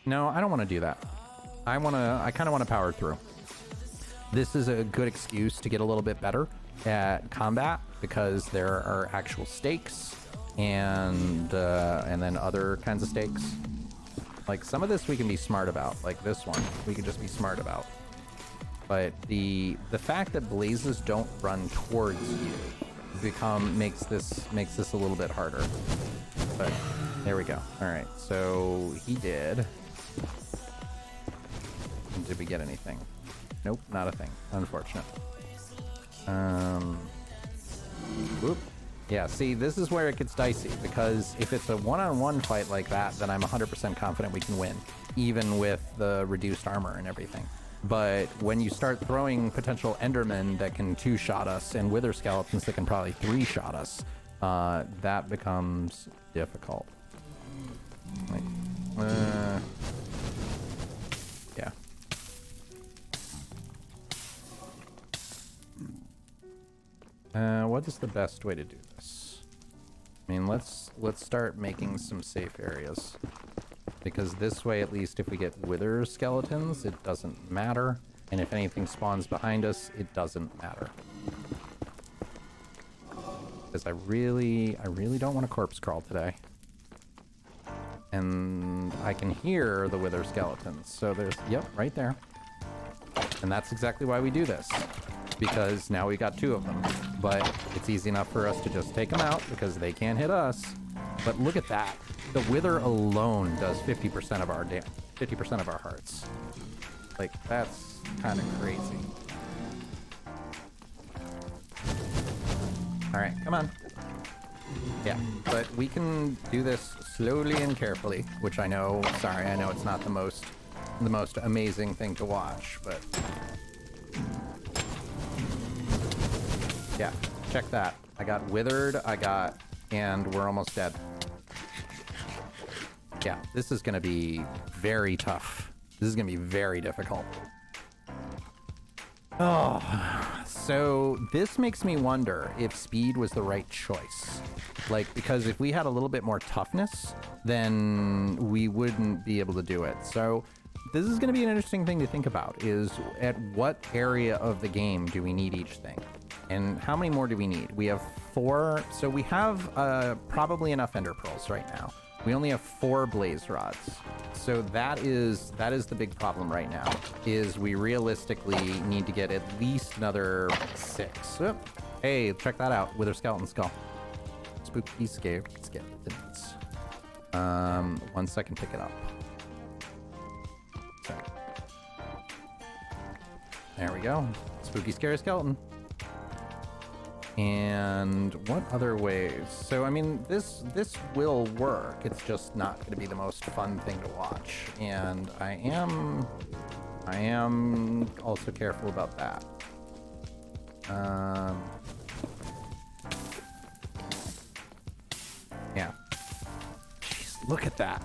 No, I don't want to do that. I kind of want to power through. This is a good excuse to get a little bit better at combat, because there are actual stakes and then other kinds of stakes. Like, some of this we can be smart about. Like this one, we can just be smart about. But the fact that blazes don't run towards you makes this a little bit harder. But there we go. All right, so he did. Did we get anything? Nope, not a thing. Unfortunate. Whoop. Yeah, see, this is where it gets dicey, because if it's a one-on-one fight like that, then I'm 100% confident we can win, even with the reduced armor and everything. But when you start throwing potential endermen that can 2-shot us and wither skeletons that can probably 3-shot us, that becomes difficult. Like, yeah. What is the best way to do this? I mean, let's start making some safe areas. Because this way, at least, if we get wither skeletons, it doesn't matter. And if anything spawns behind us, it doesn't matter. Because I really don't want to corpse crawl today. And I can hear the wither skeletons. So there's, yep, right there. And that's exactly why we do this. Because now we got 2 of them. But it's easy enough for us to just take them out because they can't hit us. But look at that. The wither alone does 50% of our 50% of our hearts. Like, that's kind of crazy. All right, come on. Yeah, but we can do this slowly and carefully, which I know, sorry, I know it's not the most amazing thing to watch, but yeah, check that. I got withered, and we're almost dead. Yeah, this is gonna be very tough. This is gonna be very difficult. Oh, so this makes me wonder if speed was the right choice. Like, because if we had a little bit more toughness, then we wouldn't be able to do it. So this is gonna be an interesting thing to think about, is at what area of the game do we need each thing? And how many more do we need? We have 4, so we have probably enough ender pearls right now. We only have 4 blaze rods. So that is the big problem right now, is we realistically need to get at least another 6. Oh, hey, check that out. Wither skeleton skull. Spooky skeletons. 1 second to get up. Okay. There we go. Spooky, scary skeleton. And what other ways? So, I mean, this will work. It's just not going to be the most fun thing to watch. And I am also careful about that. Yeah. Jeez, look at that.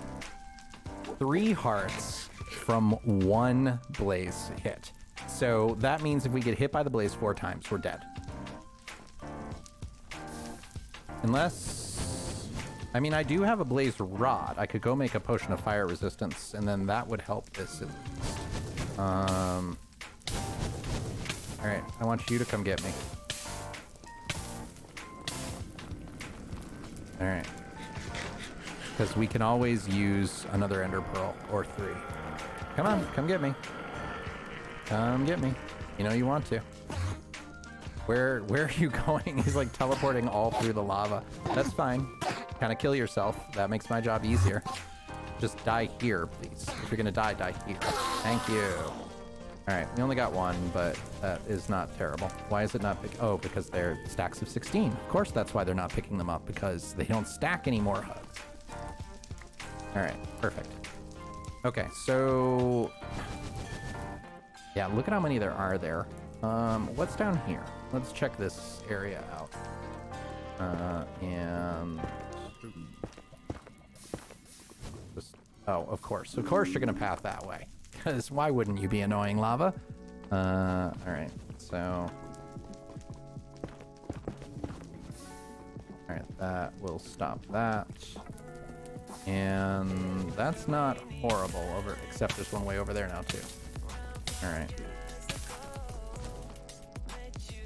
3 hearts from 1 blaze hit. So that means if we get hit by the blaze 4 times, we're dead. Unless... I mean, I do have a blaze rod. I could go make a potion of fire resistance, and then that would help this at least. Alright, I want you to come get me. Alright. Because we can always use another ender pearl, or 3. Come on, come get me. Come get me. You know you want to. Where are you going? He's like teleporting all through the lava. That's fine. Kind of kill yourself. That makes my job easier. Just die here, please. If you're gonna die, die here. Thank you. Alright, we only got 1, but that is not terrible. Why is it not pick? Oh, because they're stacks of 16. Of course that's why they're not picking them up, because they don't stack any more hugs. Alright, perfect. Okay, so... yeah, look at how many there are there. What's down here? Let's check this area out. And... just... oh, of course. Of course you're gonna path that way. Because why wouldn't you be annoying, lava? Alright, so... alright, that will stop that. And that's not horrible, except there's one way over there now, too. Alright.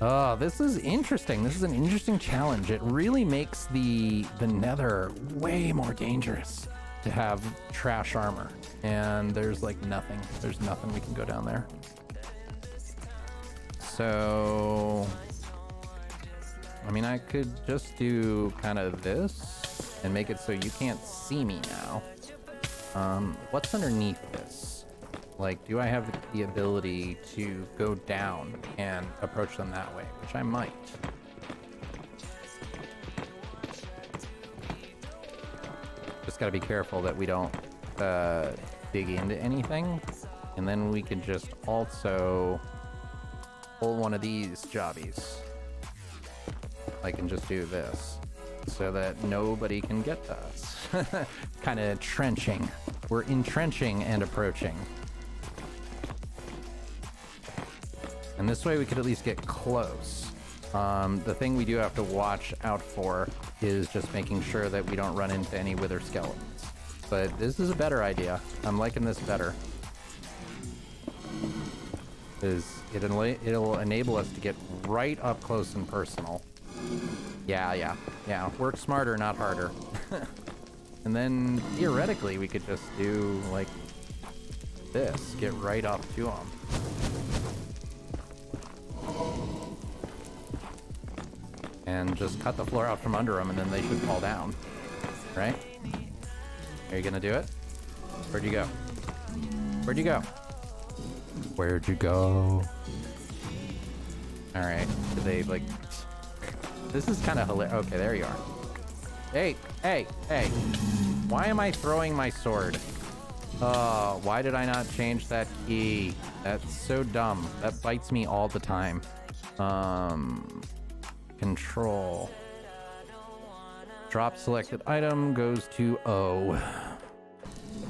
Oh, this is interesting. This is an interesting challenge. It really makes the Nether way more dangerous to have trash armor. And there's like nothing. There's nothing we can go down there. So... I mean, I could just do kind of this and make it so you can't see me now. What's underneath this? Like, do I have the ability to go down and approach them that way? Which I might. Just gotta be careful that we don't dig into anything. And then we can just also pull one of these jobbies. I can just do this so that nobody can get to us. Kind of trenching. We're entrenching and approaching. And this way we could at least get close. The thing we do have to watch out for is just making sure that we don't run into any wither skeletons. But this is a better idea. I'm liking this better. It'll enable us to get right up close and personal. Yeah. Work smarter, not harder. And then theoretically we could just do like this. Get right up to them. And just cut the floor out from under them, and then they should fall down. Right? Are you gonna do it? Where'd you go? Where'd you go? Where'd you go? Alright. Did they, like... this is kind of hilarious. Okay, there you are. Hey! Why am I throwing my sword? Oh, why did I not change that key? That's so dumb. That bites me all the time. Control. Drop selected item goes to O.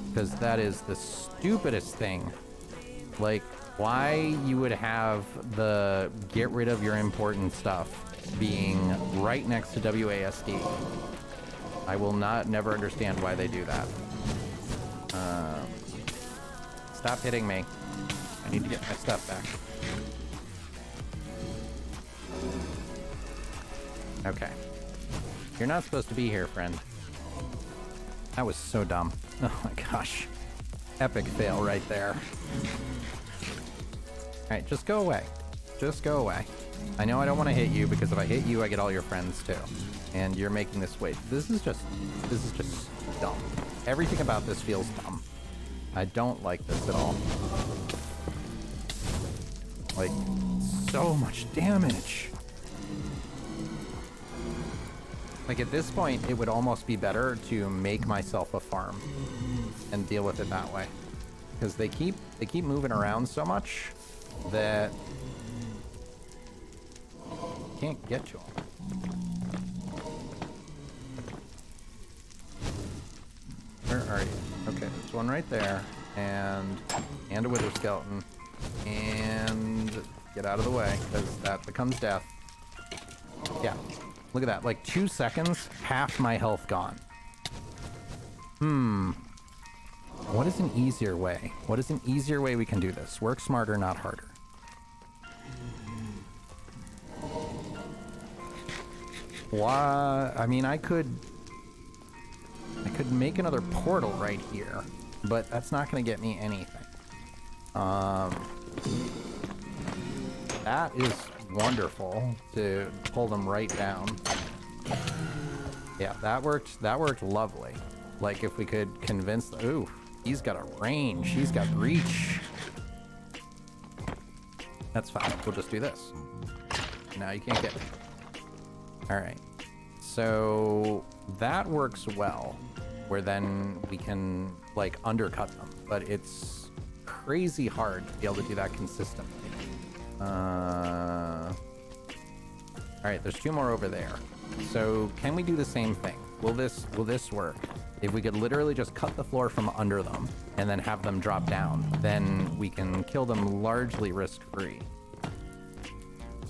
Because that is the stupidest thing. Like, why you would have the get rid of your important stuff being right next to WASD. I will never understand why they do that. Stop hitting me. I need to get my stuff back. Okay. You're not supposed to be here, friend. That was so dumb. Oh my gosh. Epic fail right there. Alright, just go away. Just go away. I know I don't want to hit you, because if I hit you, I get all your friends too. And you're making this wait. This is just dumb. Everything about this feels dumb. I don't like this at all. Like, so much damage. Like, at this point, it would almost be better to make myself a farm and deal with it that way. Because they keep moving around so much that you can't get to them. Where are you? Okay, there's one right there, and a wither skeleton, and get out of the way, because that becomes death. Yeah, look at that, like 2 seconds, half my health gone. What is an easier way? What is an easier way we can do this? Work smarter, not harder. Why? I mean, I could make another portal right here, but that's not going to get me anything. That is wonderful to pull them right down. Yeah, that worked lovely. Like, if we could convince ooh, he's got a range, he's got reach. That's fine, we'll just do this. Now you can't get me. Alright, so that works well, where then we can, like, undercut them, but it's crazy hard to be able to do that consistently. Alright, there's 2 more over there. So can we do the same thing? Will this work? If we could literally just cut the floor from under them and then have them drop down, then we can kill them largely risk-free.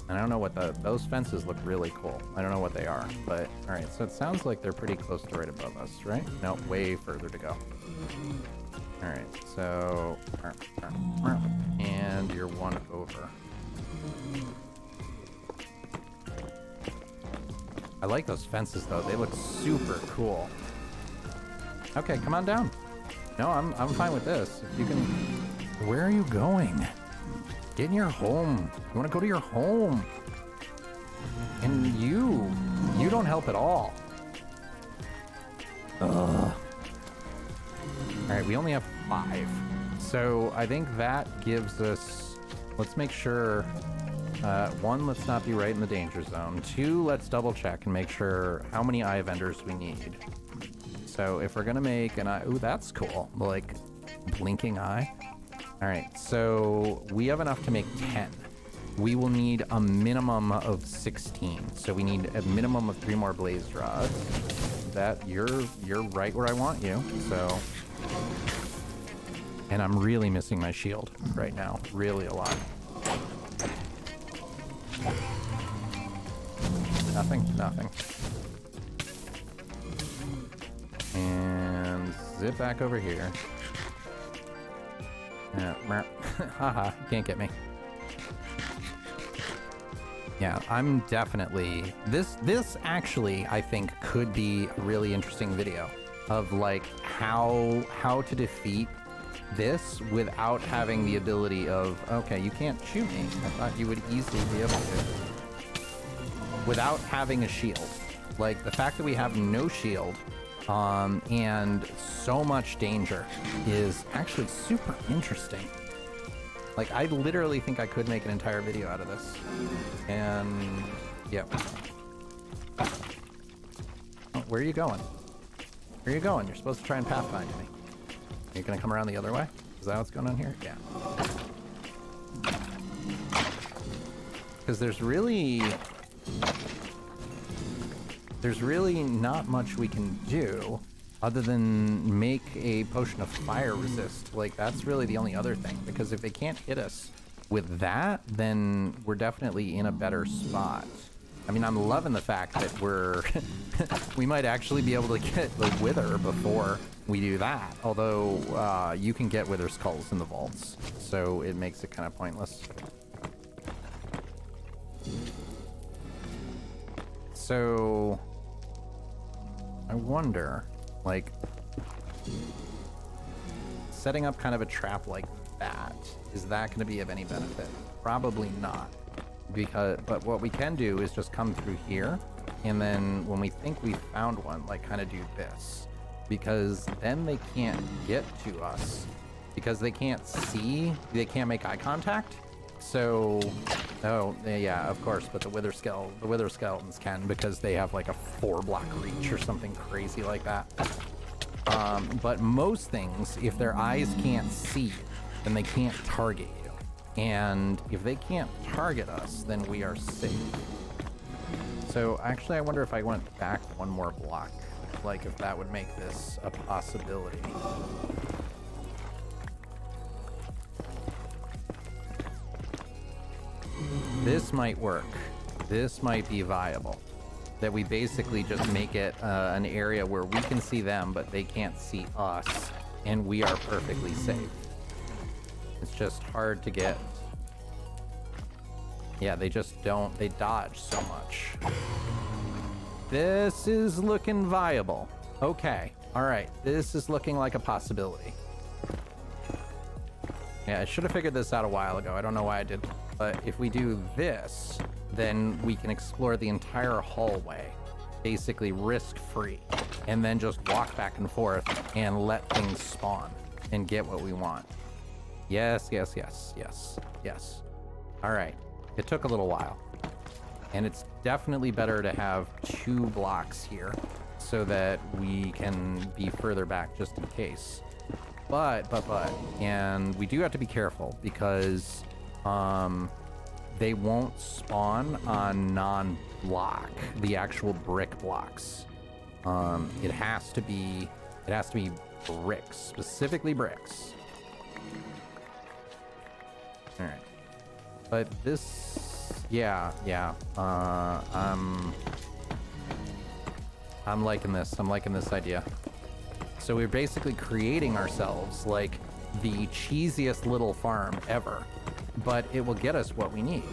And I don't know what those fences look really cool. I don't know what they are, but all right. So it sounds like they're pretty close to right above us, right? No, way further to go. All right, so, and you're 1 over. I like those fences though. They look super cool. Okay, come on down. No, I'm fine with this. If you can, where are you going? Get in your home. You want to go to your home. And you don't help at all. Ugh. All right, we only have 5. So I think that gives us, let's make sure, 1, let's not be right in the danger zone. 2, let's double check and make sure how many eye vendors we need. So if we're gonna make an eye, ooh, that's cool. Like, blinking eye. All right, so we have enough to make 10. We will need a minimum of 16. So we need a minimum of 3 more blaze rods. That you're right where I want you. So, and I'm really missing my shield right now, really a lot. Nothing. And zip back over here. Haha, can't get me. Yeah, I'm definitely... This actually, I think, could be a really interesting video of, like, how to defeat this without having the ability of, okay, you can't shoot me. I thought you would easily be able to. Without having a shield. Like, the fact that we have no shield and so much danger is actually super interesting. Like, I literally think I could make an entire video out of this. And, yep. Oh, where are you going? Where are you going? You're supposed to try and pathfind me. Are you gonna come around the other way? Is that what's going on here? Yeah. Because there's really not much we can do other than make a potion of fire resist. Like, that's really the only other thing, because if they can't hit us with that, then we're definitely in a better spot. I mean, I'm loving the fact that we might actually be able to get the wither before we do that, although you can get wither skulls in the vaults, so it makes it kind of pointless. So I wonder, like, setting up kind of a trap like that, is that going to be of any benefit? Probably not. but what we can do is just come through here, and then when we think we found one, like kind of do this, because then they can't get to us because they can't see, they can't make eye contact. So, oh yeah, of course, but the wither skeletons can, because they have like a 4-block reach or something crazy like that. But most things, if their eyes can't see, then they can't target you. And if they can't target us, then we are safe. So actually, I wonder if I went back one more block, like if that would make this a possibility. This might work. This might be viable. That we basically just make it an area where we can see them, but they can't see us, and we are perfectly safe. It's just hard to get. Yeah, they just don't, they dodge so much. This is looking viable. Okay, all right, this is looking like a possibility. Yeah, I should have figured this out a while ago. I don't know why I did. But if we do this, then we can explore the entire hallway, basically risk-free, and then just walk back and forth and let things spawn and get what we want. Yes, yes, yes, yes, yes. All right, it took a little while, and it's definitely better to have 2 blocks here so that we can be further back just in case. But, and we do have to be careful because they won't spawn on non-block, the actual brick blocks. It has to be bricks, specifically bricks. All right, but this, yeah. I'm liking this. I'm liking this idea. So we're basically creating ourselves like the cheesiest little farm ever, but it will get us what we need.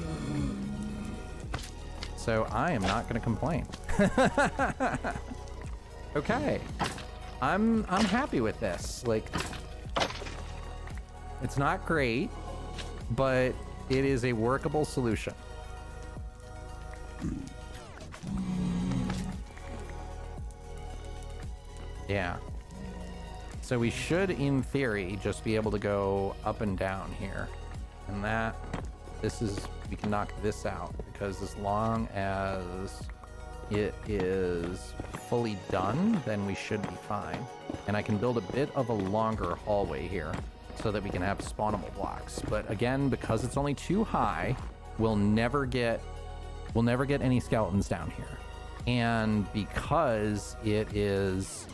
So I am not going to complain. Okay, I'm happy with this. Like, it's not great, but it is a workable solution. Yeah. So we should, in theory, just be able to go up and down here. And we can knock this out, because as long as it is fully done, then we should be fine. And I can build a bit of a longer hallway here so that we can have spawnable blocks. But again, because it's only too high, we'll never get any skeletons down here. And because it is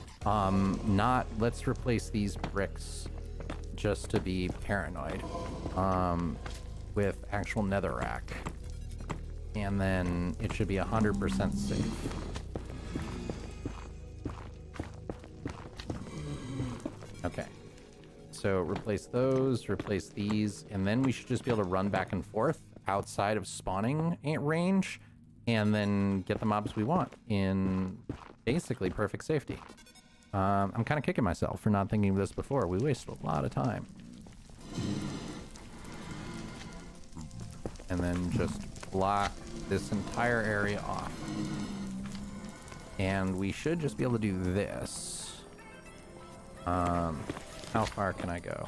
let's replace these bricks just to be paranoid with actual netherrack, and then it should be 100% safe. Okay, so replace those, replace these, and then we should just be able to run back and forth outside of spawning range, and then get the mobs we want in basically perfect safety. I'm kind of kicking myself for not thinking of this before. We wasted a lot of time. And then just block this entire area off. And we should just be able to do this. How far can I go?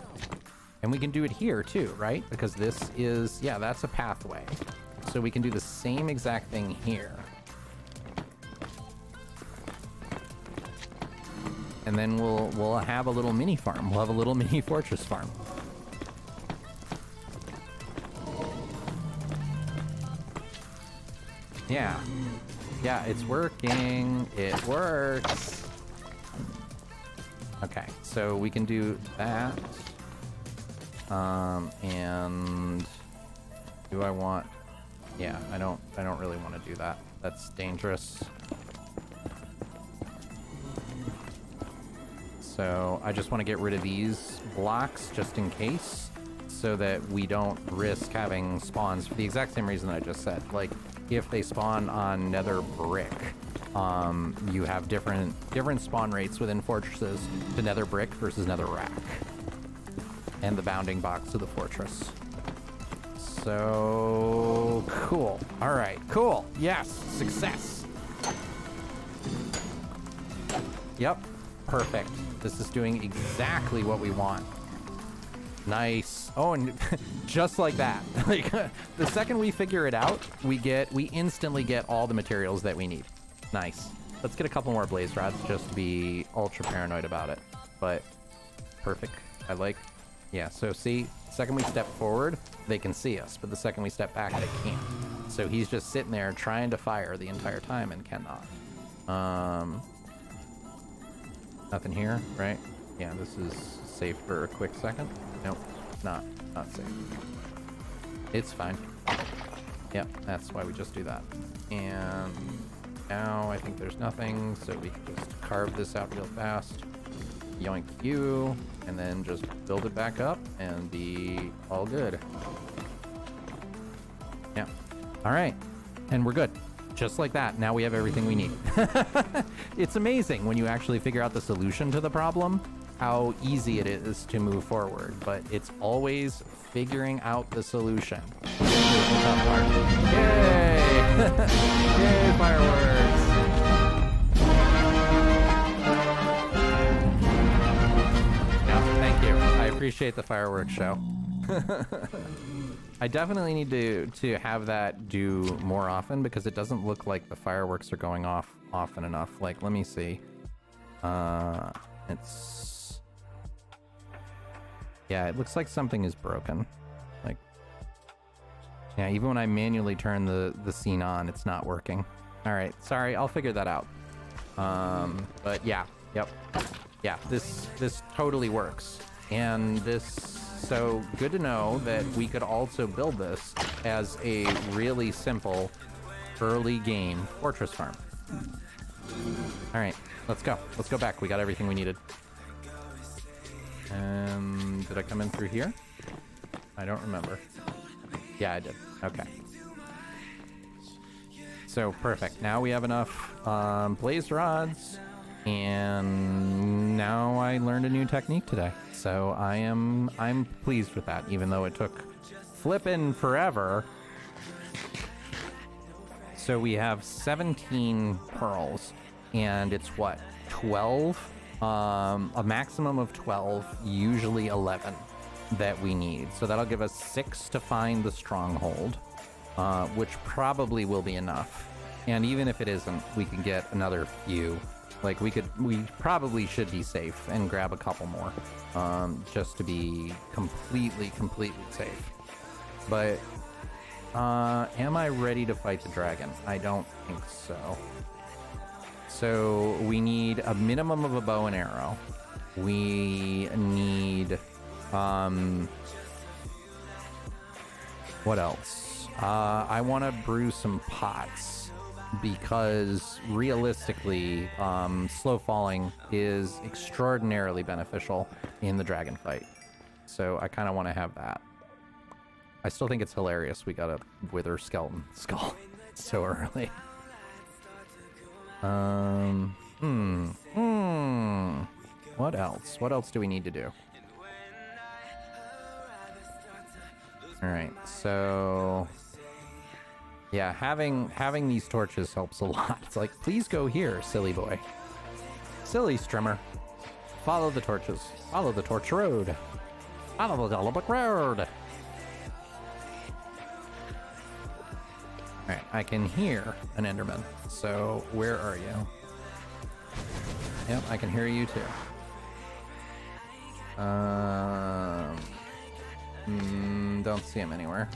And we can do it here too, right? Because this is, yeah, that's a pathway. So we can do the same exact thing here. And then we'll have a little mini farm. We'll have a little mini fortress farm. Yeah. Yeah, it's working. It works. Okay, so we can do that. And do I want... Yeah, I don't really want to do that. That's dangerous. So I just want to get rid of these blocks just in case, so that we don't risk having spawns for the exact same reason I just said. Like, if they spawn on nether brick, you have different spawn rates within fortresses to nether brick versus nether rack, and the bounding box to the fortress. So Cool. All right. Cool. Yes. Success. Yep. Perfect. This is doing exactly what we want. Nice. Oh, and just like that. Like the second we figure it out, we instantly get all the materials that we need. Nice. Let's get a couple more blaze rods just to be ultra paranoid about it. But perfect. I like. Yeah, so see, second we step forward, they can see us, but the second we step back, they can't. So he's just sitting there trying to fire the entire time and cannot. Nothing here, right? Yeah, this is safe for a quick second. Nope, not safe. It's fine. Yep, that's why we just do that. And now I think there's nothing, so we can just carve this out real fast. Yoink you, and then just build it back up and be all good. Yeah. All right. And we're good. Just like that. Now we have everything we need. It's amazing when you actually figure out the solution to the problem, how easy it is to move forward. But it's always figuring out the solution. Yay! Yay, fireworks! I appreciate the fireworks show. I definitely need to have that do more often because it doesn't look like the fireworks are going off often enough. Like, let me see. It's... Yeah, it looks like something is broken. Like, yeah, even when I manually turn the scene on, it's not working. All right, sorry, I'll figure that out. But yeah, yep. Yeah, this totally works. And this, so good to know that we could also build this as a really simple early game fortress farm. All right, let's go. Let's go back. We got everything we needed. Did I come in through here? I don't remember. Yeah, I did. Okay. So perfect. Now we have enough blaze rods. And now I learned a new technique today. So I'm pleased with that, even though it took flippin' forever. So we have 17 pearls, and it's what, 12? A maximum of 12, usually 11 that we need. So that'll give us 6 to find the stronghold, which probably will be enough. And even if it isn't, we can get another few. Like we probably should be safe and grab a couple more, just to be completely safe. But, am I ready to fight the dragon? I don't think so. So we need a minimum of a bow and arrow. We need, what else? I want to brew some pots. Because realistically, slow falling is extraordinarily beneficial in the dragon fight. So I kind of want to have that. I still think it's hilarious we got a wither skeleton skull so early. What else? What else do we need to do? All right, so... Yeah, having these torches helps a lot. It's like, please go here, silly boy. Silly strimmer. Follow the torches. Follow the torch road. Follow the Gullibuck road. Alright, I can hear an Enderman. So, where are you? Yep, I can hear you too. Don't see him anywhere.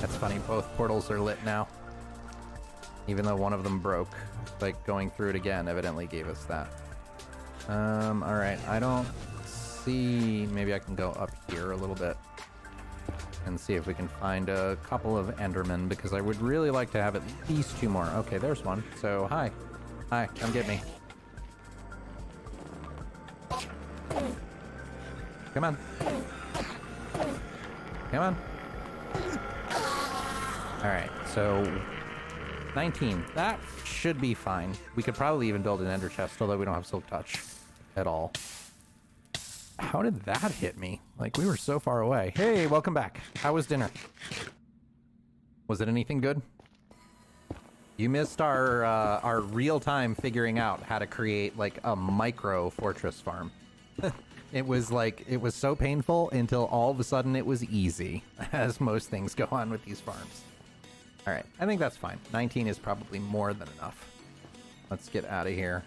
That's funny, both portals are lit now. Even though one of them broke. Like, going through it again evidently gave us that. Alright, I don't see... Maybe I can go up here a little bit. And see if we can find a couple of Endermen, because I would really like to have at least 2 more. Okay, there's one. So, hi. Hi, come get me. Come on. Come on. Alright, so 19. That should be fine. We could probably even build an ender chest, although we don't have silk touch at all. How did that hit me? Like, we were so far away. Hey, welcome back. How was dinner? Was it anything good? You missed our real time figuring out how to create like a micro fortress farm. It was so painful until all of a sudden it was easy, as most things go on with these farms. All right, I think that's fine. 19 is probably more than enough. Let's get out of here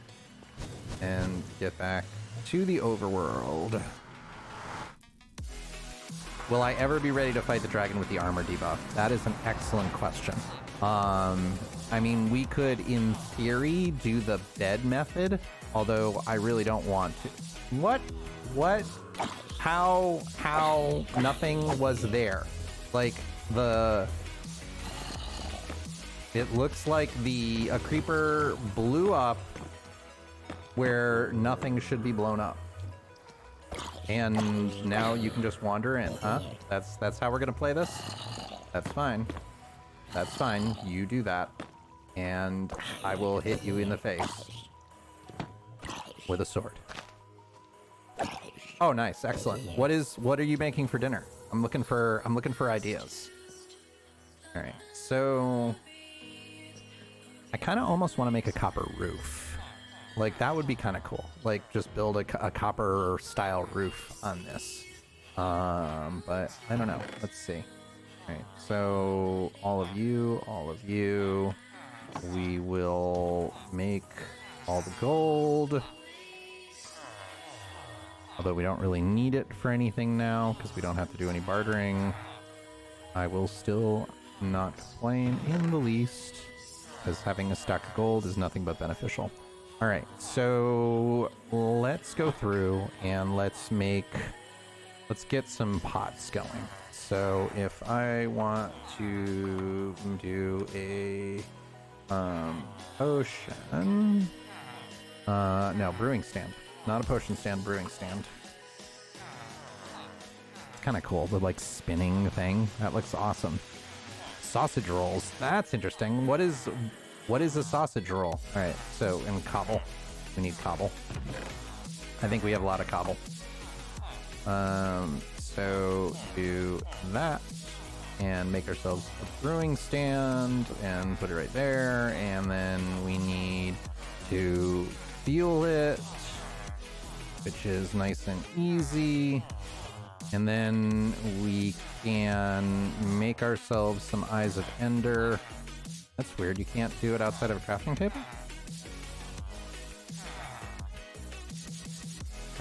and get back to the overworld. Will I ever be ready to fight the dragon with the armor debuff? That is an excellent question. I mean, we could, in theory, do the bed method, although I really don't want to. What? How nothing was there? Like, it looks like a creeper blew up where nothing should be blown up. And now you can just wander in, huh? That's how we're gonna play this? That's fine. That's fine. You do that. And I will hit you in the face with a sword. Oh, nice. Excellent. What are you making for dinner? I'm looking for ideas. All right. So I kind of almost want to make a copper roof. Like, that would be kind of cool. Like, just build a copper style roof on this. But I don't know. Let's see. All right. So all of you, we will make all the gold. Although we don't really need it for anything now because we don't have to do any bartering. I will still not complain in the least because having a stack of gold is nothing but beneficial. All right, so let's go through and let's get some pots going. So if I want to do a potion, no, brewing stand. Not a potion stand, brewing stand. It's kind of cool, the like spinning thing. That looks awesome. Sausage rolls. That's interesting. What is a sausage roll? All right, so in cobble. We need cobble. I think we have a lot of cobble. So do that and make ourselves a brewing stand and put it right there. And then we need to fuel it, which is nice and easy. And then we can make ourselves some Eyes of Ender. That's weird, you can't do it outside of a crafting table?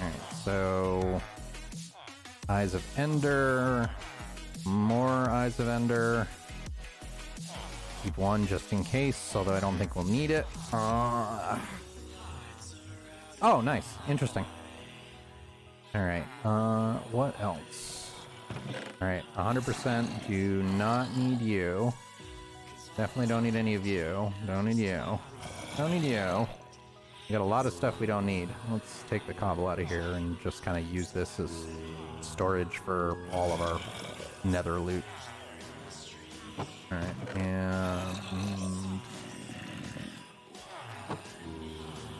Alright, so Eyes of Ender, more Eyes of Ender. Keep one just in case, although I don't think we'll need it. Oh, nice. Interesting. Alright, what else? Alright, 100% do not need you. Definitely don't need any of you. Don't need you. Don't need you. We got a lot of stuff we don't need. Let's take the cobble out of here and just kind of use this as storage for all of our nether loot. Alright, and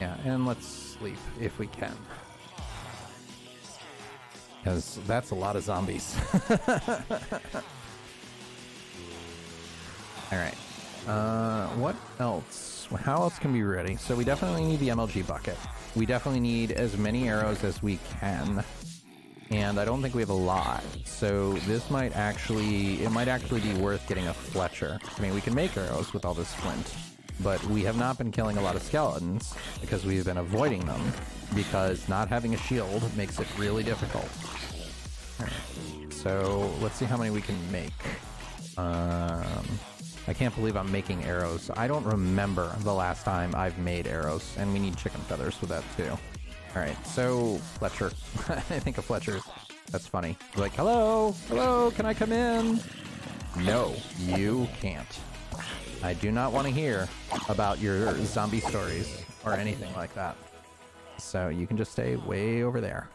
yeah, and let's sleep if we can. Because that's a lot of zombies. Alright. What else? How else can we be ready? So we definitely need the MLG bucket. We definitely need as many arrows as we can. And I don't think we have a lot. So this might actually be worth getting a Fletcher. I mean, we can make arrows with all this flint. But we have not been killing a lot of skeletons because we've been avoiding them. Because not having a shield makes it really difficult. Alright. So let's see how many we can make. I can't believe I'm making arrows. I don't remember the last time I've made arrows, and we need chicken feathers with that too. Alright, so Fletcher. I think of Fletcher's. That's funny. Like, hello? Hello? Can I come in? No, you can't. I do not want to hear about your zombie stories or anything like that. So you can just stay way over there.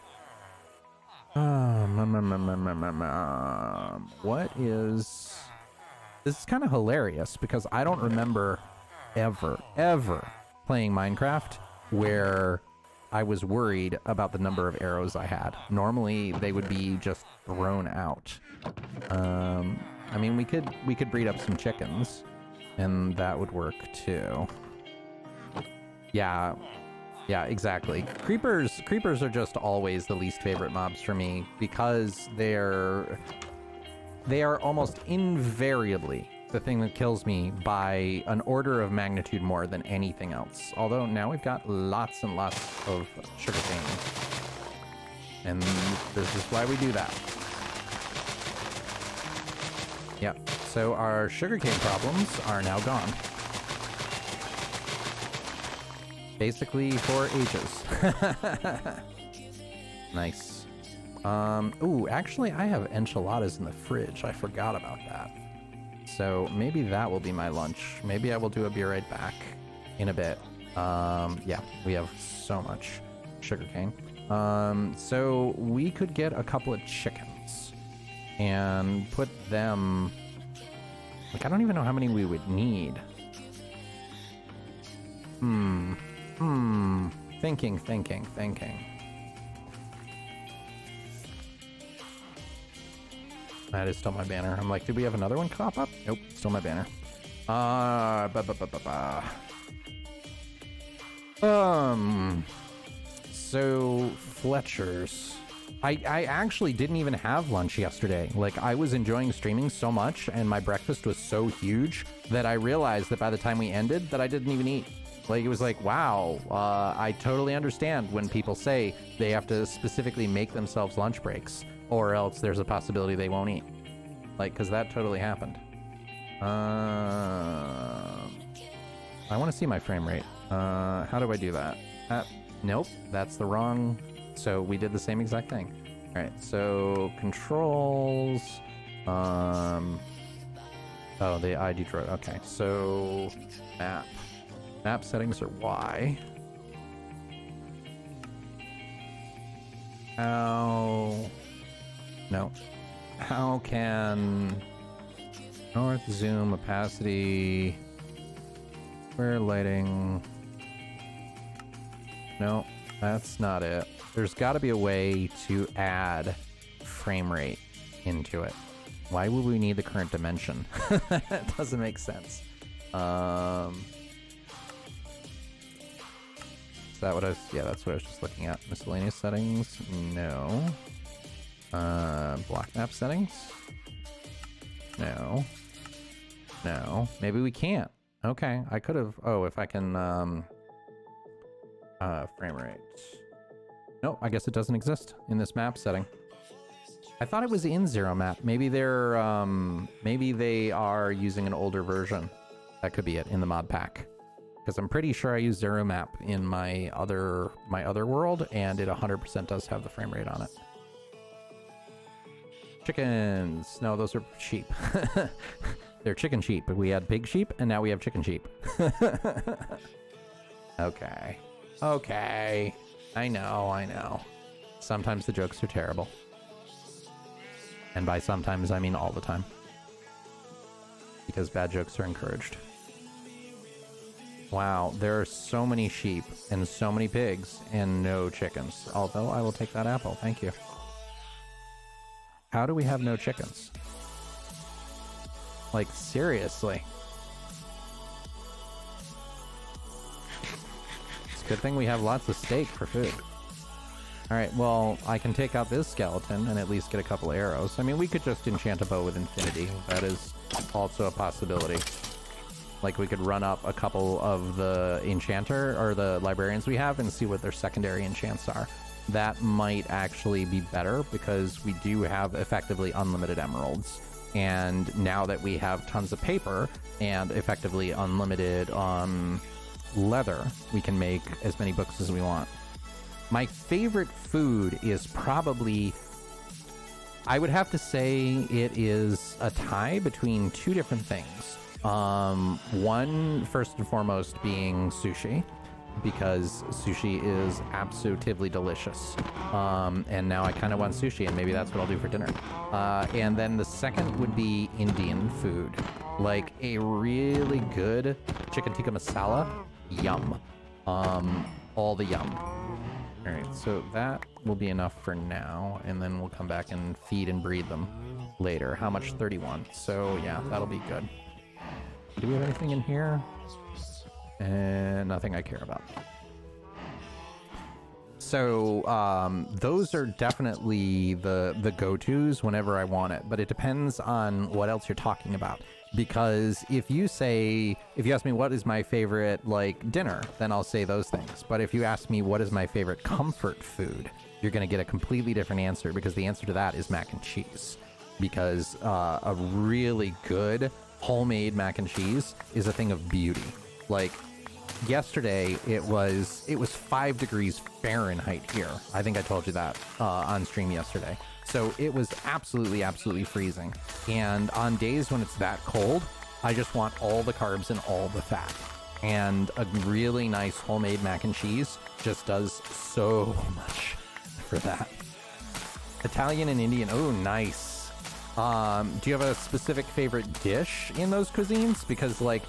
What is... This is kind of hilarious because I don't remember ever playing Minecraft where I was worried about the number of arrows I had. Normally they would be just thrown out. I mean, we could breed up some chickens, and that would work too. Yeah, yeah, exactly. Creepers are just always the least favorite mobs for me because they are almost invariably the thing that kills me by an order of magnitude more than anything else. Although now we've got lots and lots of sugarcane. And this is why we do that. Yep, so our sugarcane problems are now gone. Basically for ages. Nice. Ooh, actually I have enchiladas in the fridge. I forgot about that. So maybe that will be my lunch. Maybe I will do a be right back in a bit. Yeah, we have so much sugarcane. So we could get a couple of chickens and put them... Like, I don't even know how many we would need. Thinking. That is still my banner. I'm like, did we have another one pop up? Nope, still my banner. So Fletcher's. I actually didn't even have lunch yesterday. Like, I was enjoying streaming so much and my breakfast was so huge that I realized that by the time we ended that I didn't even eat. Like, it was like, wow, I totally understand when people say they have to specifically make themselves lunch breaks or else there's a possibility they won't eat. Like, because that totally happened. I want to see my frame rate. How do I do that? Nope, that's the wrong... So we did the same exact thing. All right, so controls... Oh, the ID draw. Okay, so map. Map settings are Y. How... No. How can... North, zoom, opacity... Square lighting... No, that's not it. There's got to be a way to add frame rate into it. Why would we need the current dimension? That doesn't make sense. Is that what I was... Yeah, that's what I was just looking at. Miscellaneous settings? No. Block map settings? No. No. Maybe we can't. Okay, I could have... Oh, if I can... frame rate. No, I guess it doesn't exist in this map setting. I thought it was in Zero Map. Maybe they're, maybe they are using an older version. That could be it in the mod pack. Because I'm pretty sure I use Zero Map in my other world, and it 100% does have the frame rate on it. Chickens. No, those are sheep. They're chicken sheep. We had pig sheep, and now we have chicken sheep. Okay. Okay. I know. Sometimes the jokes are terrible. And by sometimes, I mean all the time. Because bad jokes are encouraged. Wow, there are so many sheep and so many pigs and no chickens. Although I will take that apple, thank you. How do we have no chickens? Like, seriously. Good thing we have lots of steak for food. Alright, well, I can take out this skeleton and at least get a couple arrows. I mean, we could just enchant a bow with infinity. That is also a possibility. Like, we could run up a couple of the enchanter, or the librarians we have, and see what their secondary enchants are. That might actually be better, because we do have effectively unlimited emeralds. And now that we have tons of paper, and effectively unlimited, leather, we can make as many books as we want. My favorite food is probably... I would have to say it is a tie between two different things. One, first and foremost, being sushi, because sushi is absolutely delicious. And now I kind of want sushi, and maybe that's what I'll do for dinner. And then the second would be Indian food. Like a really good chicken tikka masala. Yum. All the yum. Alright, so that will be enough for now, and then we'll come back and feed and breed them later. How much? 31. So yeah, that'll be good. Do we have anything in here? And nothing I care about. So those are definitely the go-tos whenever I want it, but it depends on what else you're talking about. Because if you ask me what is my favorite like dinner, then I'll say those things. But if you ask me what is my favorite comfort food, you're going to get a completely different answer, because the answer to that is mac and cheese. Because a really good homemade mac and cheese is a thing of beauty. Like yesterday, it was 5 degrees Fahrenheit here. I think I told you that on stream yesterday. So it was absolutely, absolutely freezing. And on days when it's that cold, I just want all the carbs and all the fat. And a really nice homemade mac and cheese just does so much for that. Italian and Indian, oh, nice. Do you have a specific favorite dish in those cuisines? Because, like,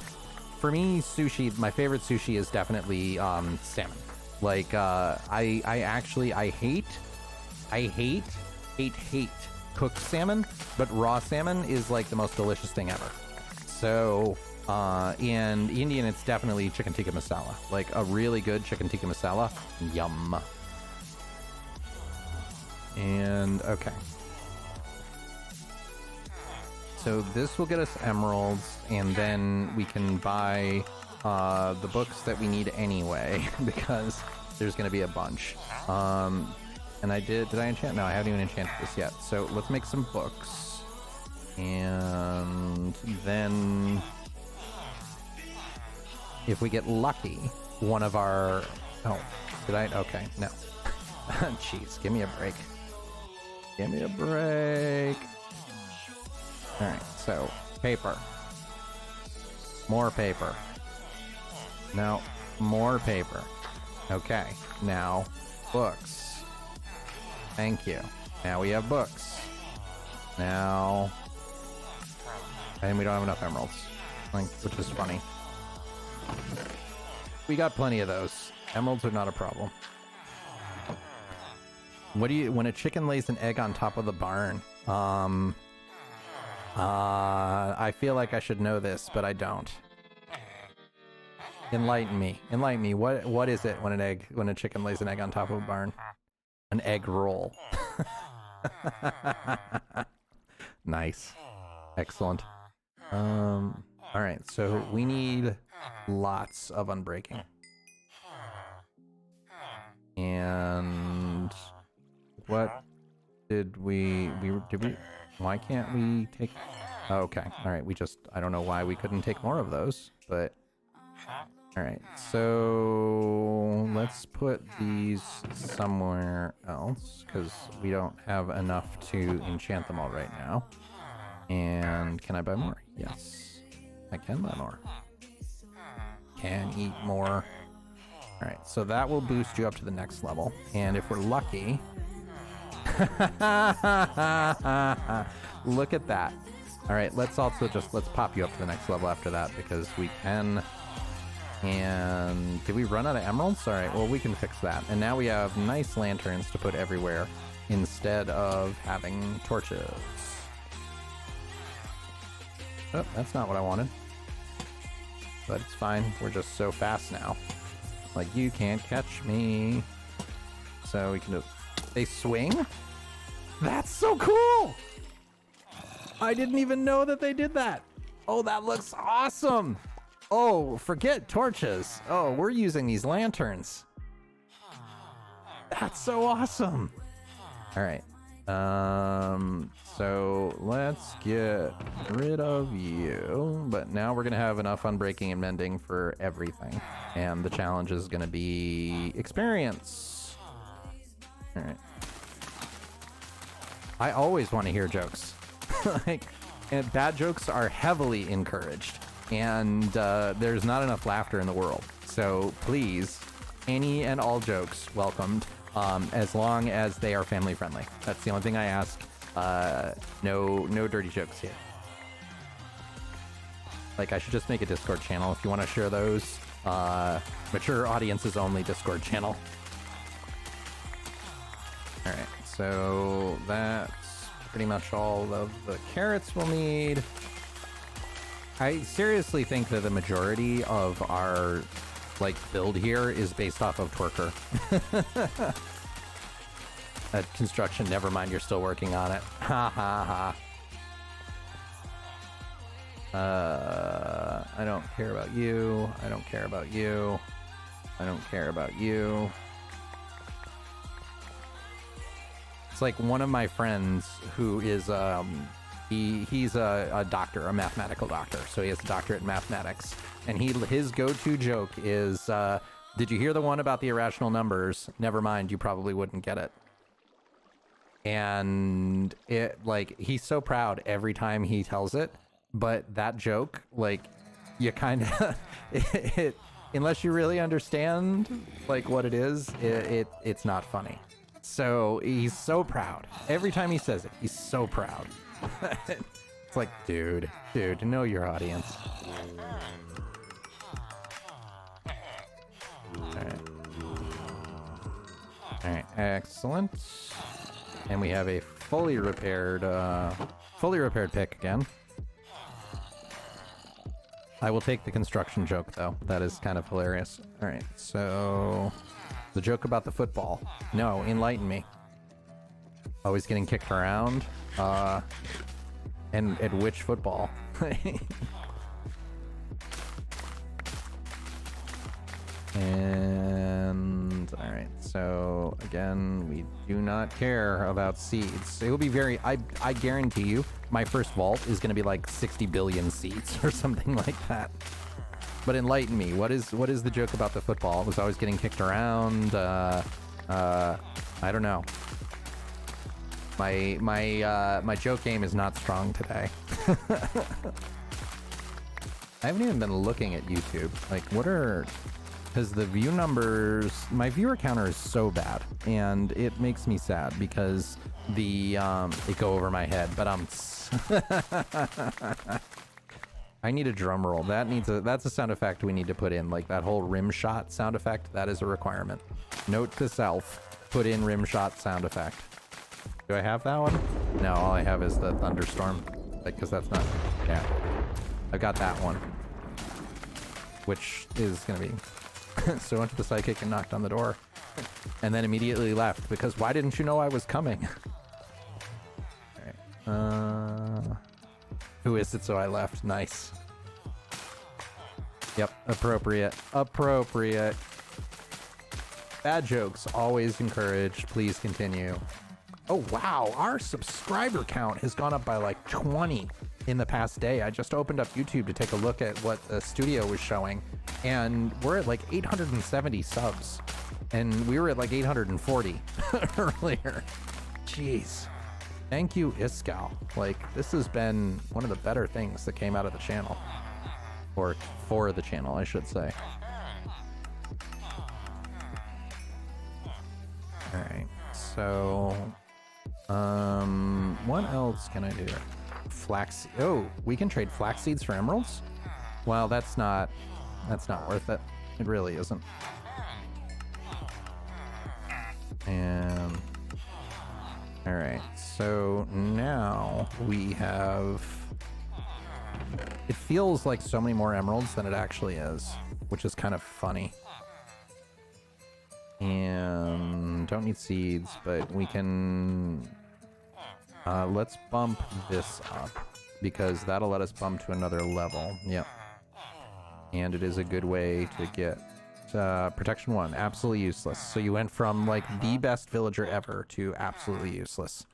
for me, sushi, my favorite sushi is definitely salmon. Like, I hate cooked salmon, but raw salmon is like the most delicious thing ever. So, in Indian, it's definitely chicken tikka masala. Like a really good chicken tikka masala, yum. And okay. So this will get us emeralds, and then we can buy the books that we need anyway, because there's going to be a bunch. And did I enchant? No, I haven't even enchanted this yet. So let's make some books. And then if we get lucky, one of our... Oh, did I? Okay, no. Jeez, give me a break. Give me a break. All right, so paper. More paper. Now, more paper. Okay, now books. Thank you. Now we have books. Now... And we don't have enough emeralds. Like, which is funny. We got plenty of those. Emeralds are not a problem. What do you... When a chicken lays an egg on top of the barn... I feel like I should know this, but I don't. Enlighten me. Enlighten me. What is it when a chicken lays an egg on top of a barn? An egg roll. Nice. Excellent. All right, so we need lots of unbreaking. And what did we why can't we take... Oh, okay. All right, I don't know why we couldn't take more of those, but... All right, so let's put these somewhere else, because we don't have enough to enchant them all right now. And can I buy more? Yes, I can buy more. Can eat more. All right, so that will boost you up to the next level. And if we're lucky... Look at that. All right, let's pop you up to the next level after that, because we can... And did we run out of emeralds? All right, well, we can fix that. And now we have nice lanterns to put everywhere instead of having torches. Oh, that's not what I wanted. But it's fine. We're just so fast now. Like, you can't catch me. So we can do... They swing? That's so cool! I didn't even know that they did that. Oh, that looks awesome! Oh, forget torches. Oh, we're using these lanterns. That's so awesome. All right. So let's get rid of you. But now we're going to have enough unbreaking and mending for everything. And the challenge is going to be experience. All right. I always want to hear jokes. And bad jokes are heavily encouraged. And there's not enough laughter in the world. So please, any and all jokes welcomed, as long as they are family friendly. That's the only thing I ask. No dirty jokes here. Like, I should just make a Discord channel if you want to share those. Mature audiences only Discord channel. Alright, so that's pretty much all of the carrots we'll need. I seriously think that the majority of our, like, build here is based off of Twerker. Construction, never mind, you're still working on it. Ha ha ha. I don't care about you. I don't care about you. I don't care about you. It's like one of my friends who is, he's a doctor, a mathematical doctor. So he has a doctorate in mathematics. And his go-to joke is, did you hear the one about the irrational numbers? Never mind, you probably wouldn't get it. And it, like, he's so proud every time he tells it. But that joke, like, you kind of, unless you really understand, like, what it is, it's not funny. So he's so proud. Every time he says it, he's so proud. It's like, dude, know your audience. All right, excellent. And we have a fully repaired pick again. I will take the construction joke, though. That is kind of hilarious. All right, so the joke about the football. No, enlighten me. Always getting kicked around. And at which football? And all right, so again, we do not care about seeds. It will be very, I guarantee you, my first vault is going to be like 60 billion seeds or something like that. But enlighten me, what is the joke about the football? It was always getting kicked around. I don't know. My joke game is not strong today. I haven't even been looking at YouTube. Like, because the view numbers, my viewer counter is so bad, and it makes me sad because they go over my head. But I need a drum roll. That's a sound effect we need to put in, like that whole rim shot sound effect. That is a requirement. Note to self: put in rim shot sound effect. Do I have that one? No, all I have is the thunderstorm, because that's not. Yeah, I've got that one, which is gonna be. So I went to the psychic and knocked on the door, and then immediately left because why didn't you know I was coming? All right. Who is it? So I left. Nice. Yep. Appropriate. Bad jokes always encouraged. Please continue. Oh wow, our subscriber count has gone up by like 20 in the past day. I just opened up YouTube to take a look at what the studio was showing, and we're at like 870 subs, and we were at like 840 earlier. Jeez. Thank you, Iskall. Like, this has been one of the better things that came out of the channel. Or for the channel, I should say. Alright, so what else can I do? Flax. Oh, we can trade flax seeds for emeralds? Well, that's not worth it. It really isn't. And all right, so now we have, it feels like so many more emeralds than it actually is, which is kind of funny. And don't need seeds, but we can, let's bump this up because that'll let us bump to another level. Yep. And it is a good way to get protection 1, absolutely useless. So you went from like the best villager ever to absolutely useless.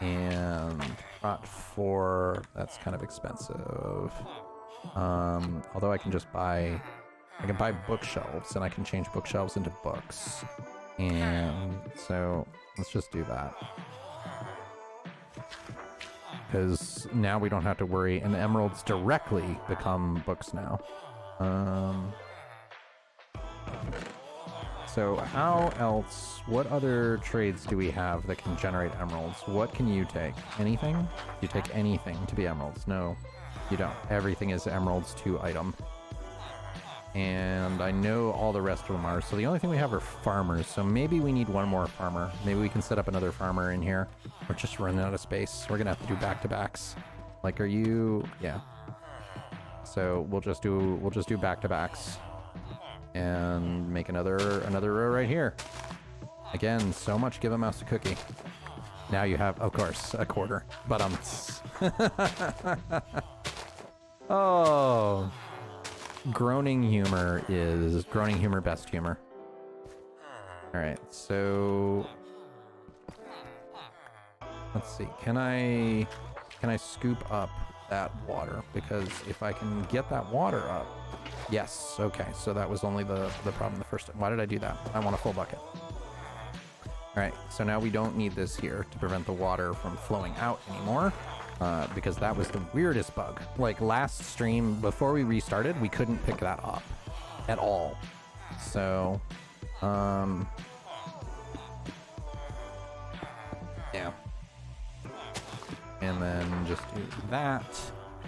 And prot 4, that's kind of expensive. Although I can just buy, I can buy bookshelves and I can change bookshelves into books. And so let's just do that. Because now we don't have to worry, and emeralds directly become books now. So how else, what other trades do we have that can generate emeralds? What can you take? Anything? You take anything to be emeralds? No, you don't. Everything is emeralds to item. And I know all the rest of them are. So the only thing we have are farmers. So maybe we need one more farmer. Maybe we can set up another farmer in here. We're just running out of space. We're gonna have to do back-to-backs. Like, are you? Yeah. So we'll just do back-to-backs and make another row right here. Again, so much give a mouse a cookie. Now you have, of course, a quarter. But oh. Groaning humor is groaning humor best humor. All right, so let's see. Can I scoop up that water? Because if I can get that water up, yes. Okay, so that was only the problem the first time. Why did I do that? I want a full bucket. All right, so now we don't need this here to prevent the water from flowing out anymore. Because that was the weirdest bug. Like last stream, before we restarted, we couldn't pick that up at all. So, yeah. And then just do that.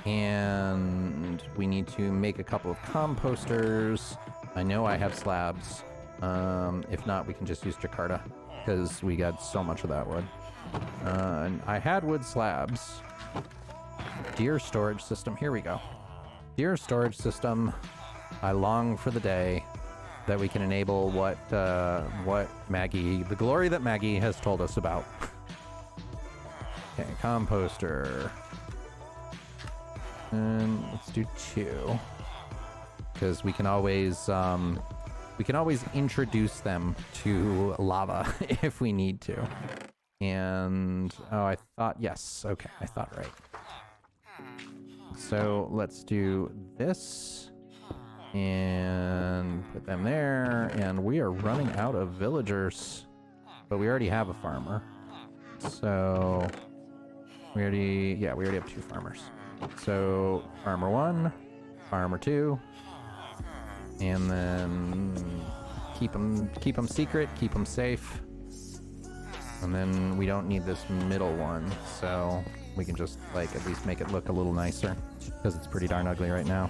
And we need to make a couple of composters. I know I have slabs. If not, we can just use Jakarta because we got so much of that wood. And I had wood slabs. Dear storage system, here we go. Dear storage system, I long for the day that we can enable what Maggie, the glory that Maggie has told us about. Okay, composter. And let's do 2. Because we can always introduce them to lava if we need to. And oh, I thought, yes, okay, I thought right. So let's do this and put them there. And we are running out of villagers, but we already have a farmer. So we already have 2 farmers. So farmer 1, farmer 2, and then keep them secret, keep them safe. And then we don't need this middle one, so we can just like at least make it look a little nicer because it's pretty darn ugly right now.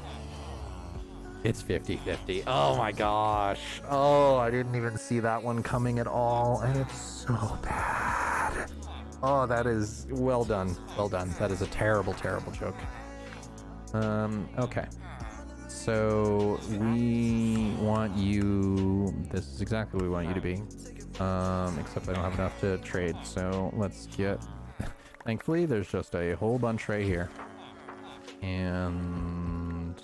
It's 50-50. Oh my gosh. Oh, I didn't even see that one coming at all, and it's so bad. Oh, that is well done. Well done. That is a terrible, terrible joke. Okay. So we want you, this is exactly what we want you to be. Except I don't have enough to trade, so let's get, thankfully there's just a whole bunch right here. And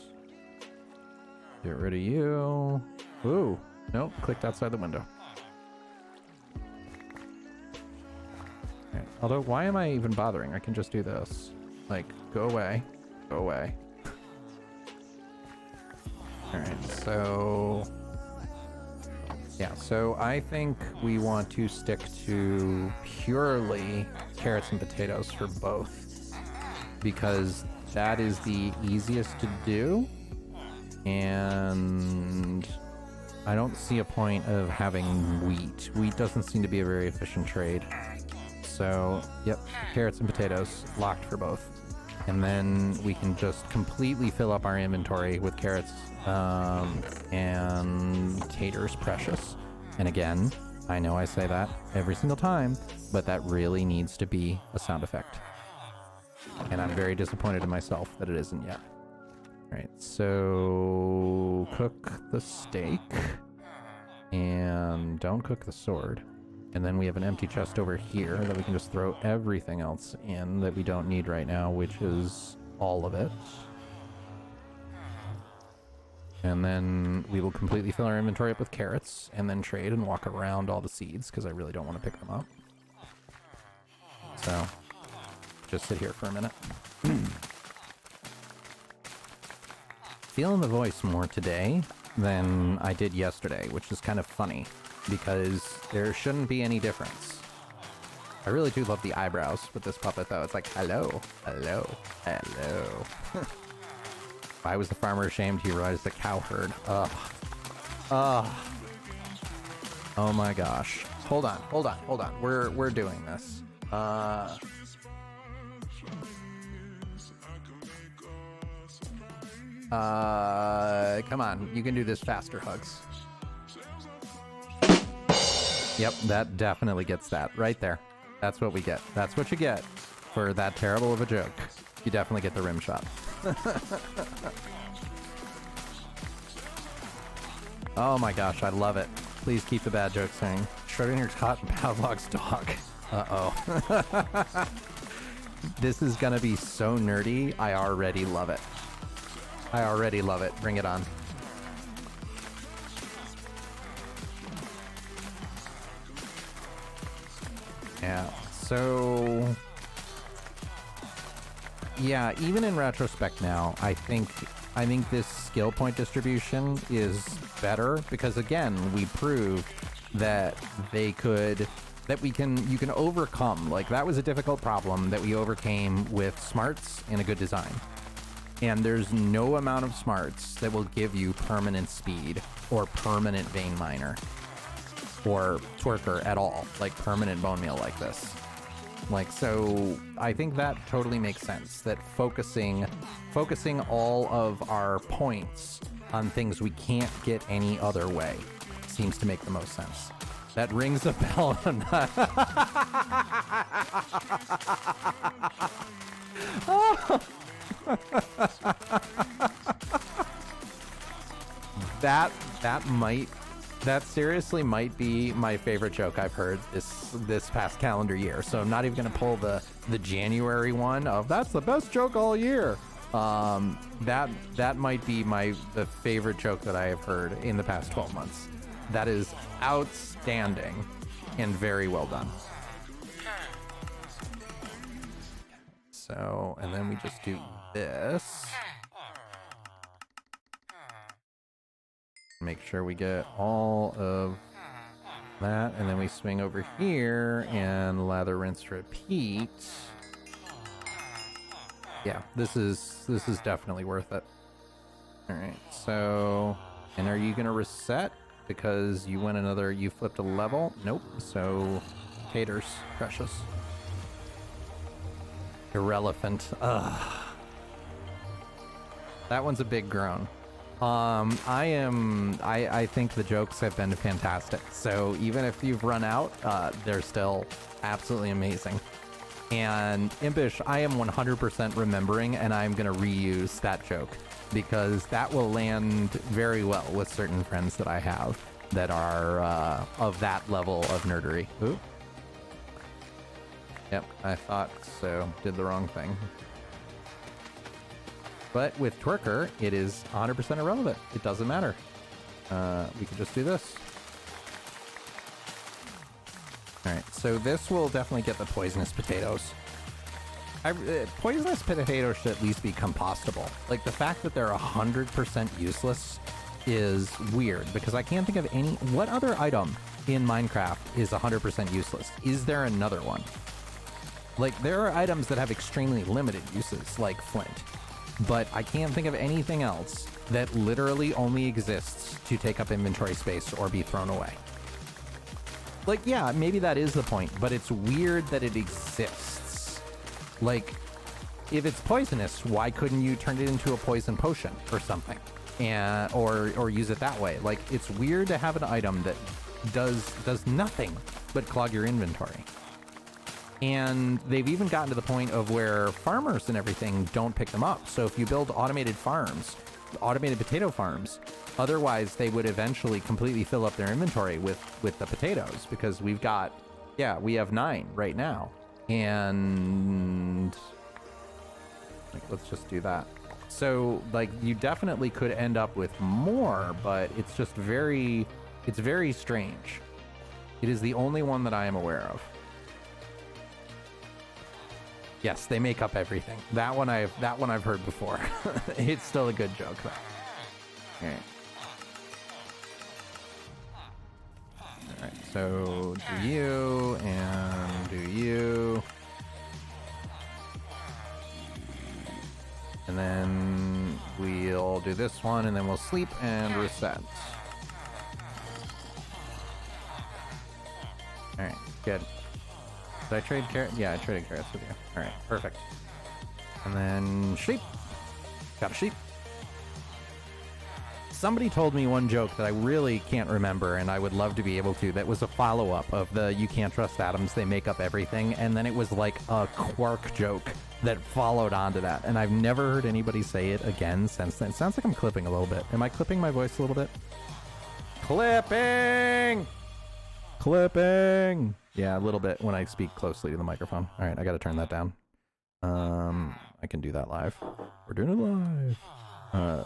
get rid of you. Ooh, nope, clicked outside the window. Okay. Although, why am I even bothering? I can just do this. Like, go away, go away. Alright, so yeah, so I think we want to stick to purely carrots and potatoes for both, because that is the easiest to do, and I don't see a point of having wheat. Wheat doesn't seem to be a very efficient trade. So, yep, carrots and potatoes, locked for both. And then we can just completely fill up our inventory with carrots and taters precious. And again, I know I say that every single time, but that really needs to be a sound effect. And I'm very disappointed in myself that it isn't yet. All right, so cook the steak and don't cook the sword. And then we have an empty chest over here that we can just throw everything else in that we don't need right now, which is all of it. And then we will completely fill our inventory up with carrots and then trade and walk around all the seeds because I really don't want to pick them up. So just sit here for a minute. Feeling the voice more today than I did yesterday, which is kind of funny because there shouldn't be any difference. I really do love the eyebrows with this puppet though. It's like, hello, hello, hello. Why was the farmer ashamed? He realized the cow herd. Ugh. Ugh. Oh my gosh. Hold on, hold on, hold on. We're doing this. Come on, you can do this faster, Hugs. Yep, that definitely gets that right there. That's what we get. That's what you get for that terrible of a joke. You definitely get the rim shot. Oh my gosh, I love it. Please keep the bad jokes saying Schrodinger's cat and Pavlov's dog. Uh-oh. This is gonna be so nerdy. I already love it. I already love it. Bring it on. Yeah, so... Yeah, even in retrospect now, I think this skill point distribution is better because, again, we proved that you can overcome. Like, that was a difficult problem that we overcame with smarts and a good design. And there's no amount of smarts that will give you permanent speed or permanent vein miner or twerker at all, like permanent bone meal like this. Like, so I think that totally makes sense, that focusing all of our points on things we can't get any other way seems to make the most sense. That rings a bell. That seriously might be my favorite joke I've heard this past calendar year. So I'm not even gonna pull the January one of that's the best joke all year. That might be the favorite joke that I have heard in the past 12 months. That is outstanding and very well done. So, and then we just do this. Make sure we get all of that, and then we swing over here and lather, rinse, repeat. Yeah, this is definitely worth it. All right, so, and are you gonna reset because you flipped a level? Nope. So, taters, precious, irrelevant. Ugh. That one's a big groan. I think the jokes have been fantastic. So even if you've run out, they're still absolutely amazing. And Impish, I am 100% remembering, and I'm going to reuse that joke because that will land very well with certain friends that I have that are of that level of nerdery. Ooh. Yep, I thought so. Did the wrong thing. But with Twerker, it is 100% irrelevant. It doesn't matter. We can just do this. Alright, so this will definitely get the poisonous potatoes. Poisonous potatoes should at least be compostable. Like, the fact that they're 100% useless is weird, because I can't think of any... What other item in Minecraft is 100% useless? Is there another one? Like, there are items that have extremely limited uses, like flint. But I can't think of anything else that literally only exists to take up inventory space or be thrown away. Like, yeah, maybe that is the point, but it's weird that it exists. Like, if it's poisonous, why couldn't you turn it into a poison potion or something? Or use it that way? Like, it's weird to have an item that does nothing but clog your inventory. And they've even gotten to the point of where farmers and everything don't pick them up. So if you build automated farms, automated potato farms, otherwise they would eventually completely fill up their inventory with the potatoes, because we have 9 right now. And like, let's just do that. So like, you definitely could end up with more, but it's just it's very strange. It is the only one that I am aware of. Yes, they make up everything. That one I've heard before. It's still a good joke though. Alright. Alright, so do you and do you. And then we'll do this one, and then we'll sleep and reset. Alright, good. Did I trade carrots? Yeah, I traded carrots with you. Alright, perfect. And then sheep. Got a sheep. Somebody told me one joke that I really can't remember, and I would love to be able to. That was a follow-up of the "You can't trust atoms, they make up everything," and then it was like a Quark joke that followed onto that, and I've never heard anybody say it again since then. It sounds like I'm clipping a little bit. Am I clipping my voice a little bit? Clipping! Clipping! Yeah, a little bit when I speak closely to the microphone. All right, I got to turn that down. I can do that live. We're doing it live.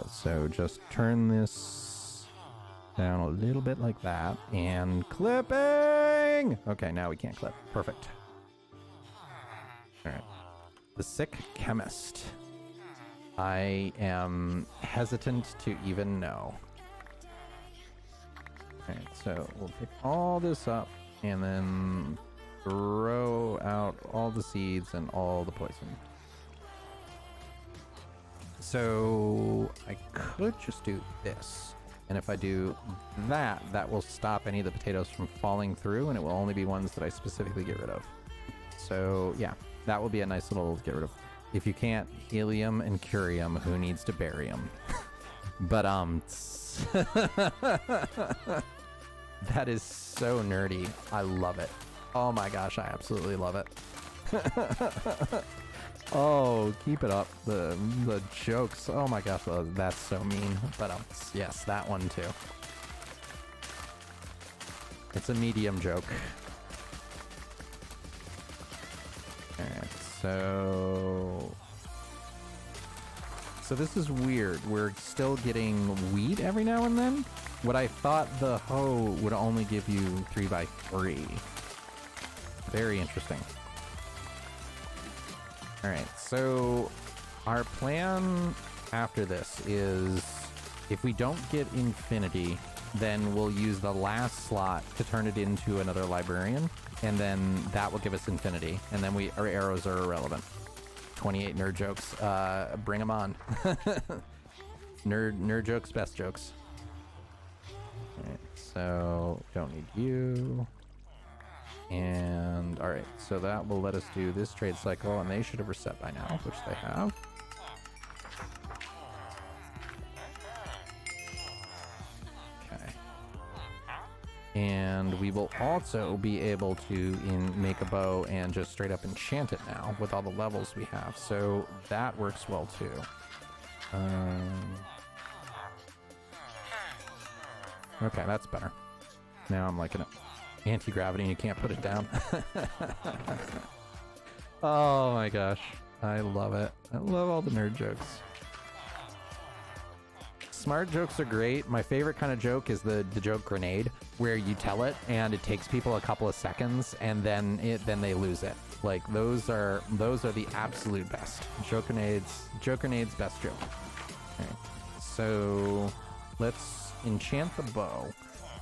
So just turn this down a little bit like that, and clipping! Okay, now we can't clip. Perfect. All right. The Sick Chemist. I am hesitant to even know. All right, so we'll pick all this up and then throw out all the seeds and all the poison. So I could just do this. And if I do that, that will stop any of the potatoes from falling through, and it will only be ones that I specifically get rid of. So yeah, that will be a nice little get rid of. If you can't helium and curium, who needs to bury them? But that is so nerdy. I love it. Oh my gosh, I absolutely love it. Oh, keep it up. The jokes. Oh my gosh, that's so mean. But yes, that one too. It's a medium joke. Alright, so this is weird. We're still getting wheat every now and then. What I thought the hoe would only give you 3x3. Very interesting. Alright, so our plan after this is if we don't get infinity, then we'll use the last slot to turn it into another librarian, and then that will give us infinity, and then our arrows are irrelevant. 28 nerd jokes. Bring them on. Nerd jokes, best jokes. Alright, so don't need you. And alright, so that will let us do this trade cycle, and they should have reset by now, which they have. Okay. And we will also be able to make a bow and just straight up enchant it now with all the levels we have. So that works well too. Okay, that's better. Now I'm liking it. Anti-gravity and you can't put it down. Oh my gosh. I love it. I love all the nerd jokes. Smart jokes are great. My favorite kind of joke is the joke grenade, where you tell it and it takes people a couple of seconds and then they lose it. Like those are the absolute best. Joke grenades best joke. Okay. So let's enchant the bow.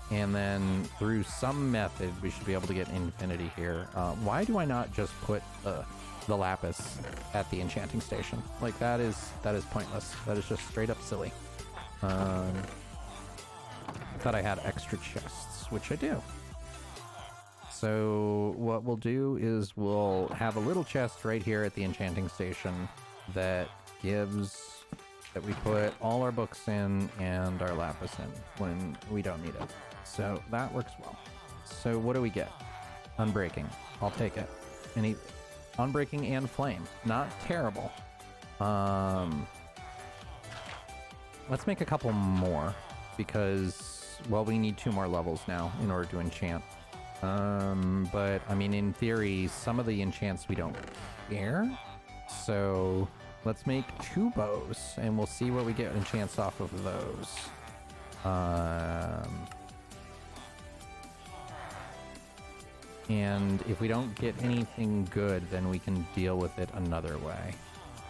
And then through some method, we should be able to get infinity here. Why do I not just put the lapis at the enchanting station? Like that is pointless. That is just straight up silly. I thought I had extra chests, which I do. So what we'll do is we'll have a little chest right here at the enchanting station that we put all our books in and our lapis in when we don't need it. So that works well. So what do we get? Unbreaking. I'll take it. Unbreaking and flame. Not terrible. Let's make a couple more because, well, we need 2 more levels now in order to enchant. But I mean, in theory, some of the enchants we don't care. So let's make 2 bows and we'll see what we get enchants off of those. And if we don't get anything good, then we can deal with it another way.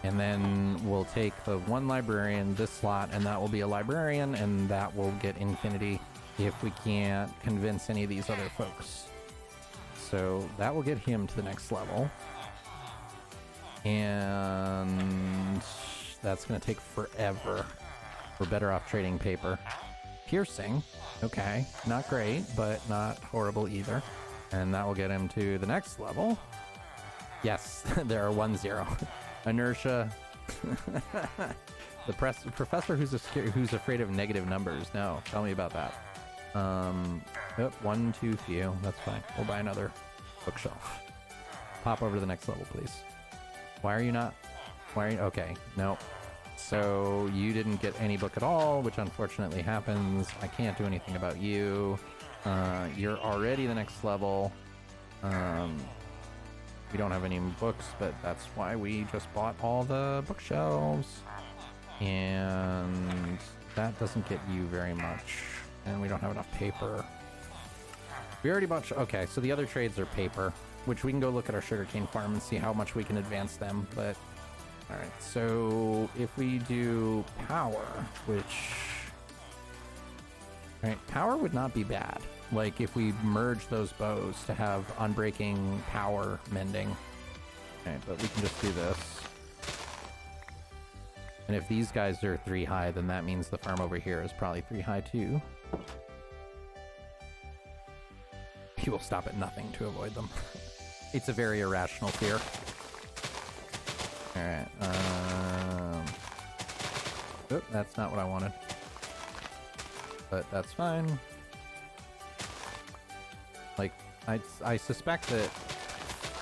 And then we'll take the 1 librarian, this slot, and that will be a librarian, and that will get infinity if we can't convince any of these other folks. So that will get him to the next level. And that's going to take forever. We're better off trading paper. Piercing. Okay. Not great, but not horrible either. And that will get him to the next level. Yes, there are 1-0. Inertia. The professor who's afraid of negative numbers. No, tell me about that. Oh, one too few. That's fine. We'll buy another bookshelf. Pop over to the next level, please. Why are you not? Why are you? Okay, no. So you didn't get any book at all, which unfortunately happens. I can't do anything about you. You're already the next level. We don't have any books, but that's why we just bought all the bookshelves. And that doesn't get you very much. And we don't have enough paper. We already bought... Okay, so the other trades are paper, which we can go look at our sugarcane farm and see how much we can advance them, but... Alright, so if we do power, which... Alright, power would not be bad. Like, if we merge those bows to have unbreaking power mending. Okay, but we can just do this. And if these guys are 3 high, then that means the farm over here is probably 3 high too. He will stop at nothing to avoid them. It's a very irrational fear. Alright, oh, that's not what I wanted. But that's fine. Like, I suspect that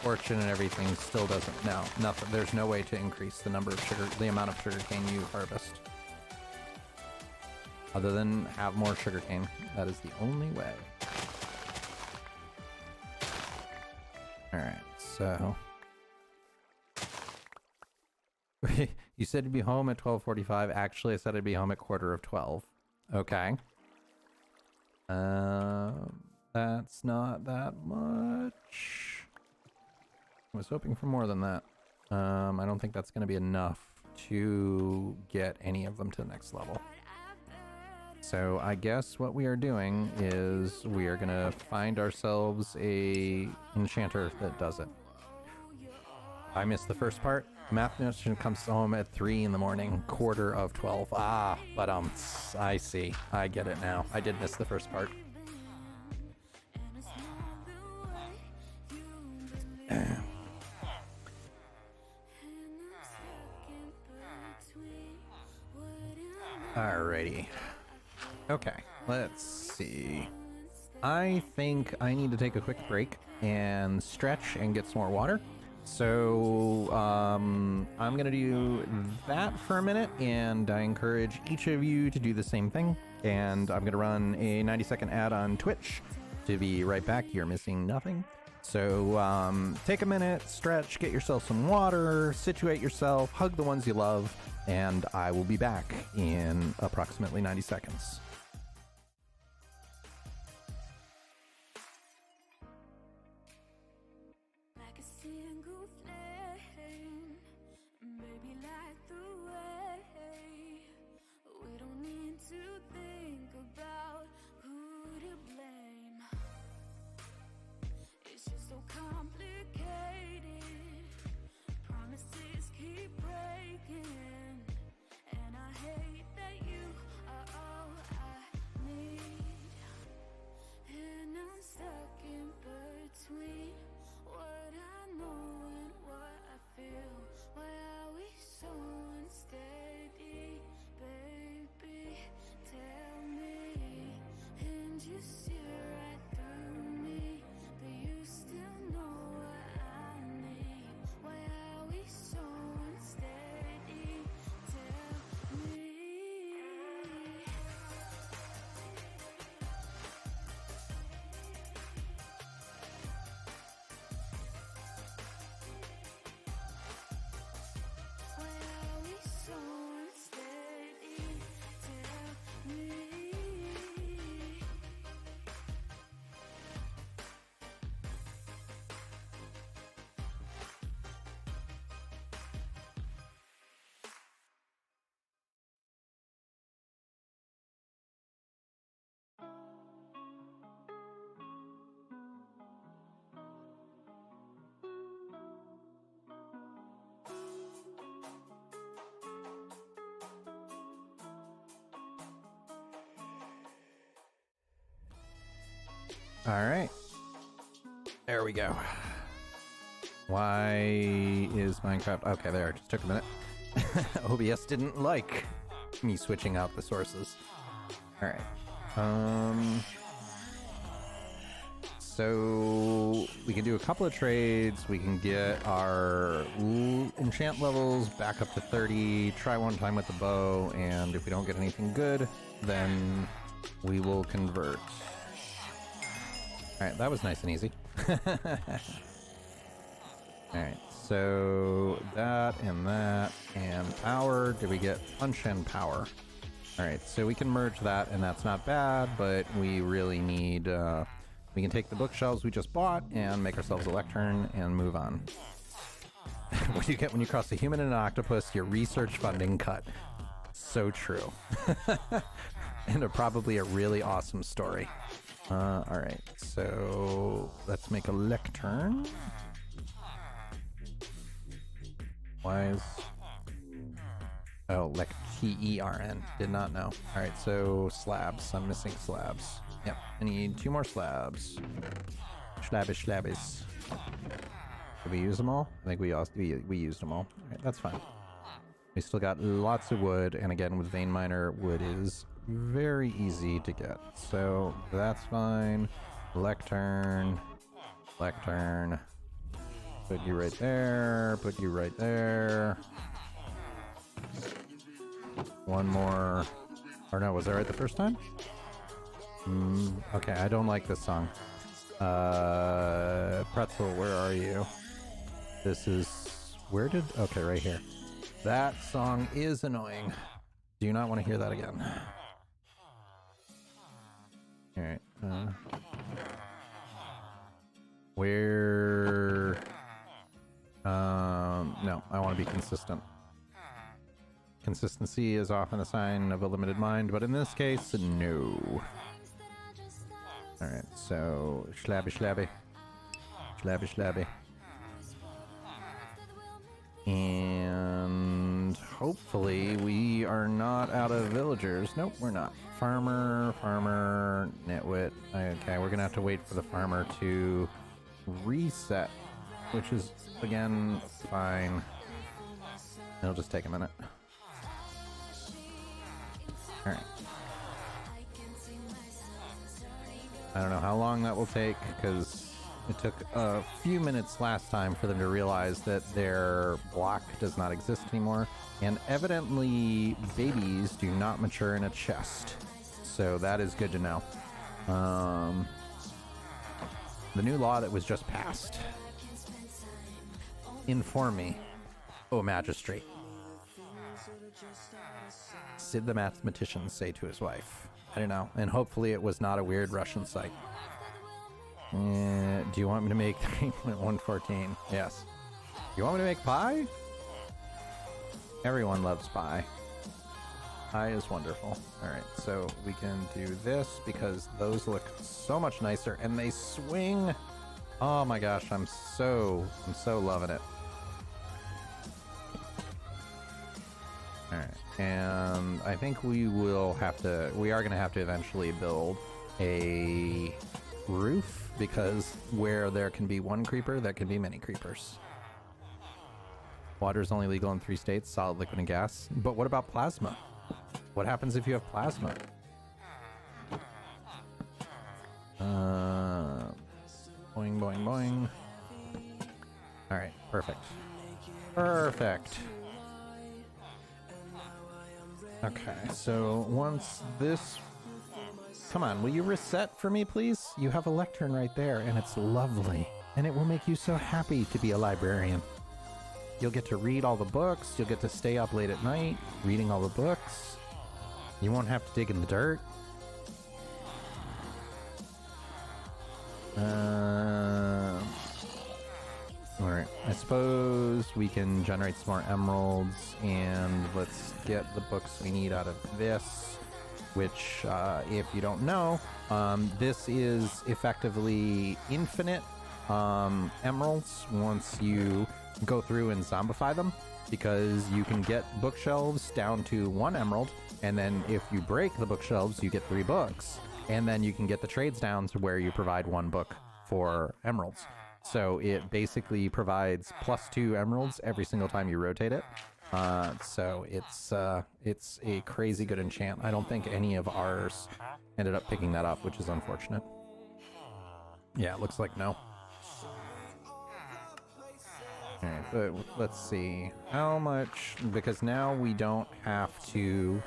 fortune and everything still doesn't... No, nothing. There's no way to increase the number of sugar... the amount of sugarcane you harvest. Other than have more sugarcane. That is the only way. Alright, so... You said to be home at 12:45. Actually, I said I'd be home at 11:45. Okay. That's not that much. I was hoping for more than that. I don't think that's going to be enough to get any of them to the next level. So I guess what we are doing is we are going to find ourselves a enchanter that does it. I missed the first part. Mathematician comes home at 3 in the morning, 11:45. Ah, but I see. I get it now. I did miss the first part. Alrighty. Okay, let's see. I think I need to take a quick break and stretch and get some more water. So I'm gonna do that for a minute, and I encourage each of you to do the same thing. And I'm gonna run a 90-second ad on Twitch. To be right back. You're missing nothing. So take a minute, stretch, get yourself some water, situate yourself, hug the ones you love, and I will be back in approximately 90 seconds. All right. There we go. Why is Minecraft... Okay, there. Just took a minute. OBS didn't like me switching out the sources. Alright. So we can do a couple of trades. We can get our enchant levels back up to 30, try one time with the bow, and if we don't get anything good, then we will convert. Alright, that was nice and easy. Alright, so that and power. Did we get punch and power? Alright, so we can merge that, and that's not bad, but we really need... we can take the bookshelves we just bought and make ourselves a lectern and move on. What do you get when you cross a human and an octopus? Your research funding cut. So true. And probably a really awesome story. Alright, so let's make a lectern. Why is... Oh, Lectern. Did not know. Alright, so slabs. I'm missing slabs. Yep, I need 2 more slabs. Slabbies. Did we use them all? I think we used them all. Alright, that's fine. We still got lots of wood, and again, with Vein Miner, wood is very easy to get. So, that's fine. Lectern. Put you right there. Put you right there. One more. Or no, was that right the first time? Okay, I don't like this song. Pretzel, where are you? This is... Okay, right here. That song is annoying. Do you not want to hear that again? Alright, where... no, I want to be consistent. Consistency is often a sign of a limited mind, but in this case, no. Alright, so slabby. And hopefully we are not out of villagers. Nope, we're not. Farmer, nitwit. Okay, we're gonna have to wait for the farmer to reset, which is, again, fine. It'll just take a minute. Alright. I don't know how long that will take, because it took a few minutes last time for them to realize that their block does not exist anymore. And evidently, babies do not mature in a chest. So that is good to know. The new law that was just passed. Inform me, O magistrate. Sid the mathematician say to his wife. I don't know. And hopefully it was not a weird Russian site. Do you want me to make 3.114? Yes. You want me to make pie? Everyone loves pie. Pie is wonderful. Alright, so we can do this because those look so much nicer and they swing. Oh my gosh, I'm so loving it. Alright, and I think we are going to have to eventually build a roof, because where there can be one creeper, there can be many creepers. Water is only legal in 3 states, solid, liquid, and gas. But what about plasma? What happens if you have plasma? Boing. Alright, perfect. Okay, so once this... Come on, will you reset for me, please? You have a lectern right there, and it's lovely. And it will make you so happy to be a librarian. You'll get to read all the books, you'll get to stay up late at night, reading all the books. You won't have to dig in the dirt. Alright, I suppose we can generate some more emeralds, and let's get the books we need out of this, which, if you don't know, this is effectively infinite emeralds once you go through and zombify them, because you can get bookshelves down to 1 emerald, and then if you break the bookshelves, you get 3 books, and then you can get the trades down to where you provide 1 book for emeralds. So it basically provides +2 emeralds every single time you rotate it. So it's a crazy good enchant. I don't think any of ours ended up picking that up, which is unfortunate. Yeah, it looks like no. Alright, but let's see. How much... Because now we don't have to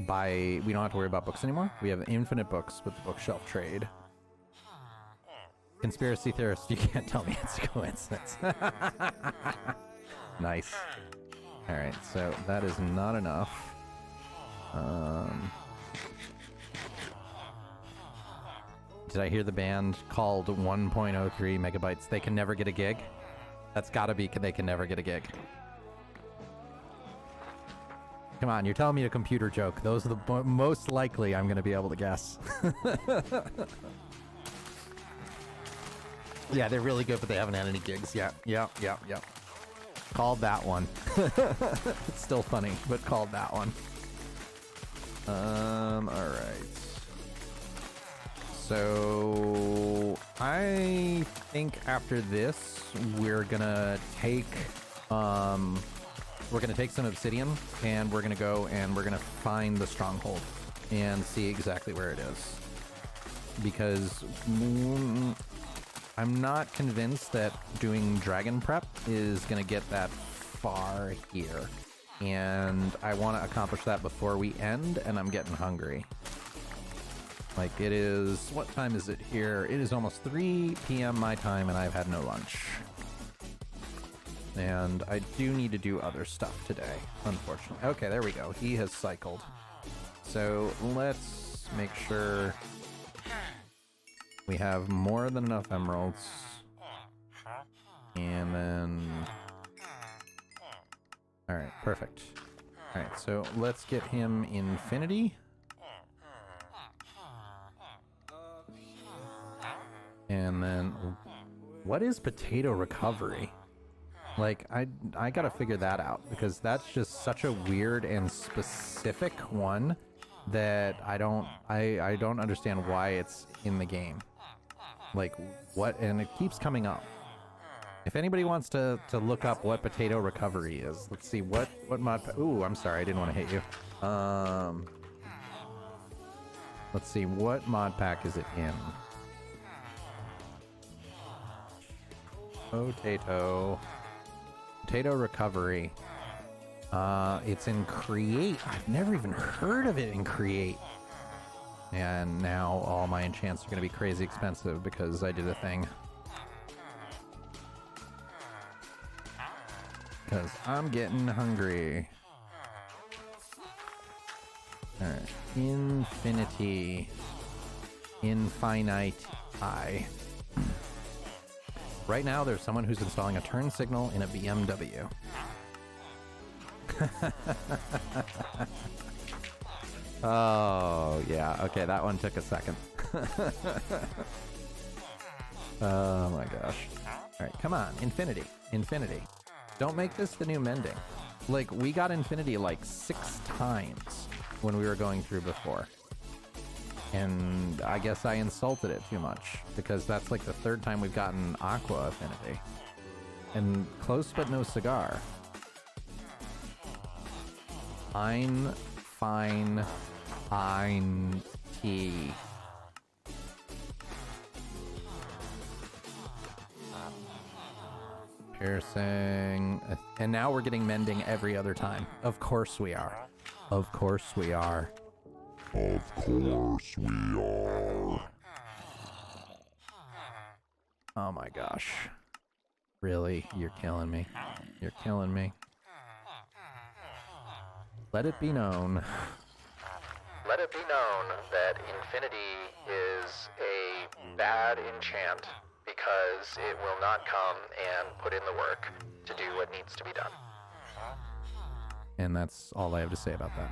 buy... We don't have to worry about books anymore. We have infinite books with the bookshelf trade. Conspiracy theorist, you can't tell me it's a coincidence. Nice. Alright, so that is not enough. Did I hear the band called 1.03 megabytes? They can never get a gig? That's gotta be they can never get a gig. Come on, you're telling me a computer joke. Those are the most likely I'm gonna be able to guess. Yeah, they're really good, but they haven't had any gigs. Yeah. Called that one. It's still funny, but called that one. Alright. So I think after this we're gonna take some obsidian and we're gonna go and we're gonna find the stronghold and see exactly where it is. Because I'm not convinced that doing dragon prep is gonna get that far here. And I want to accomplish that before we end, and I'm getting hungry. Like, it is... What time is it here? It is almost 3 p.m. my time, and I've had no lunch. And I do need to do other stuff today, unfortunately. Okay, there we go. He has cycled. So let's make sure we have more than enough emeralds. And then... Alright, perfect. Alright, so let's get him infinity. And then... What is potato recovery? Like, I gotta figure that out, because that's just such a weird and specific one that I don't understand why it's in the game. Like, what? And it keeps coming up. If anybody wants to look up what potato recovery is, let's see what mod. Ooh, I'm sorry, I didn't want to hit you. Let's see, what mod pack is it in? Potato recovery. It's in create. I've never even heard of it in create. And now all my enchants are going to be crazy expensive because I did a thing. Because I'm getting hungry. Alright. Infinity. Infinite eye. Right now, there's someone who's installing a turn signal in a BMW. Oh, yeah. Okay, that one took a second. Oh my gosh. Alright, come on. Infinity. Infinity. Don't make this the new mending. Like, we got infinity like 6 times when we were going through before. And I guess I insulted it too much, because that's like the 3rd time we've gotten aqua affinity. And close but no cigar. Fine, tea. Piercing. And now we're getting mending every other time. Of course we are. Of course we are. Of course we are. Oh my gosh. Really? You're killing me. You're killing me. Let it be known. Let it be known that infinity is a bad enchant because it will not come and put in the work to do what needs to be done. And that's all I have to say about that.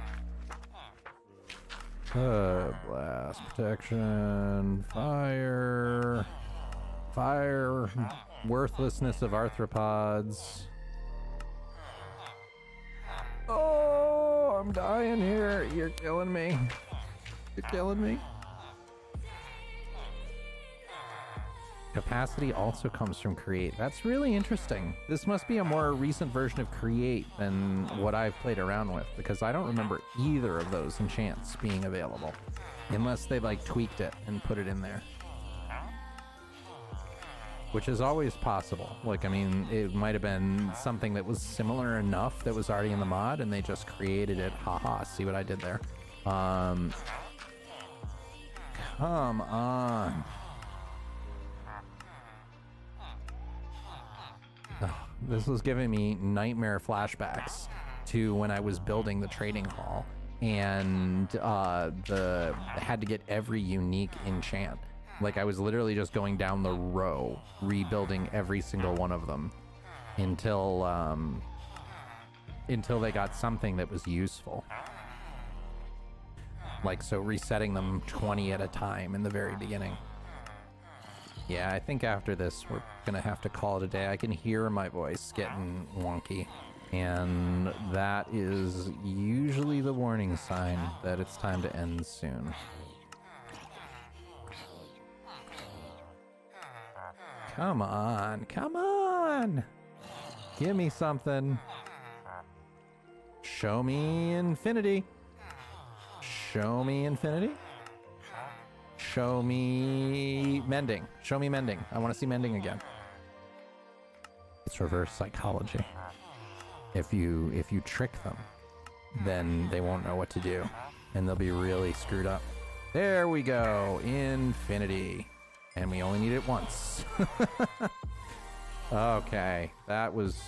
Blast protection, fire, worthlessness of arthropods. Oh, I'm dying here. You're killing me. You're killing me. Capacity also comes from create. That's really interesting. This must be a more recent version of create than what I've played around with, because I don't remember either of those enchants being available. Unless they like tweaked it and put it in there. Which is always possible. Like, I mean, it might have been something that was similar enough that was already in the mod and they just created it. Haha, see what I did there? Come on. This was giving me nightmare flashbacks to when I was building the trading hall and had to get every unique enchant. Like, I was literally just going down the row, rebuilding every single one of them until they got something that was useful. Like, so resetting them 20 at a time in the very beginning. Yeah, I think after this, we're gonna have to call it a day. I can hear my voice getting wonky, and that is usually the warning sign that it's time to end soon. Come on, come on! Give me something. Show me infinity. Show me infinity. Show me mending. Show me mending. I want to see mending again. It's reverse psychology. If you trick them, then they won't know what to do, and they'll be really screwed up. There we go. Infinity. And we only need it once. Okay, that was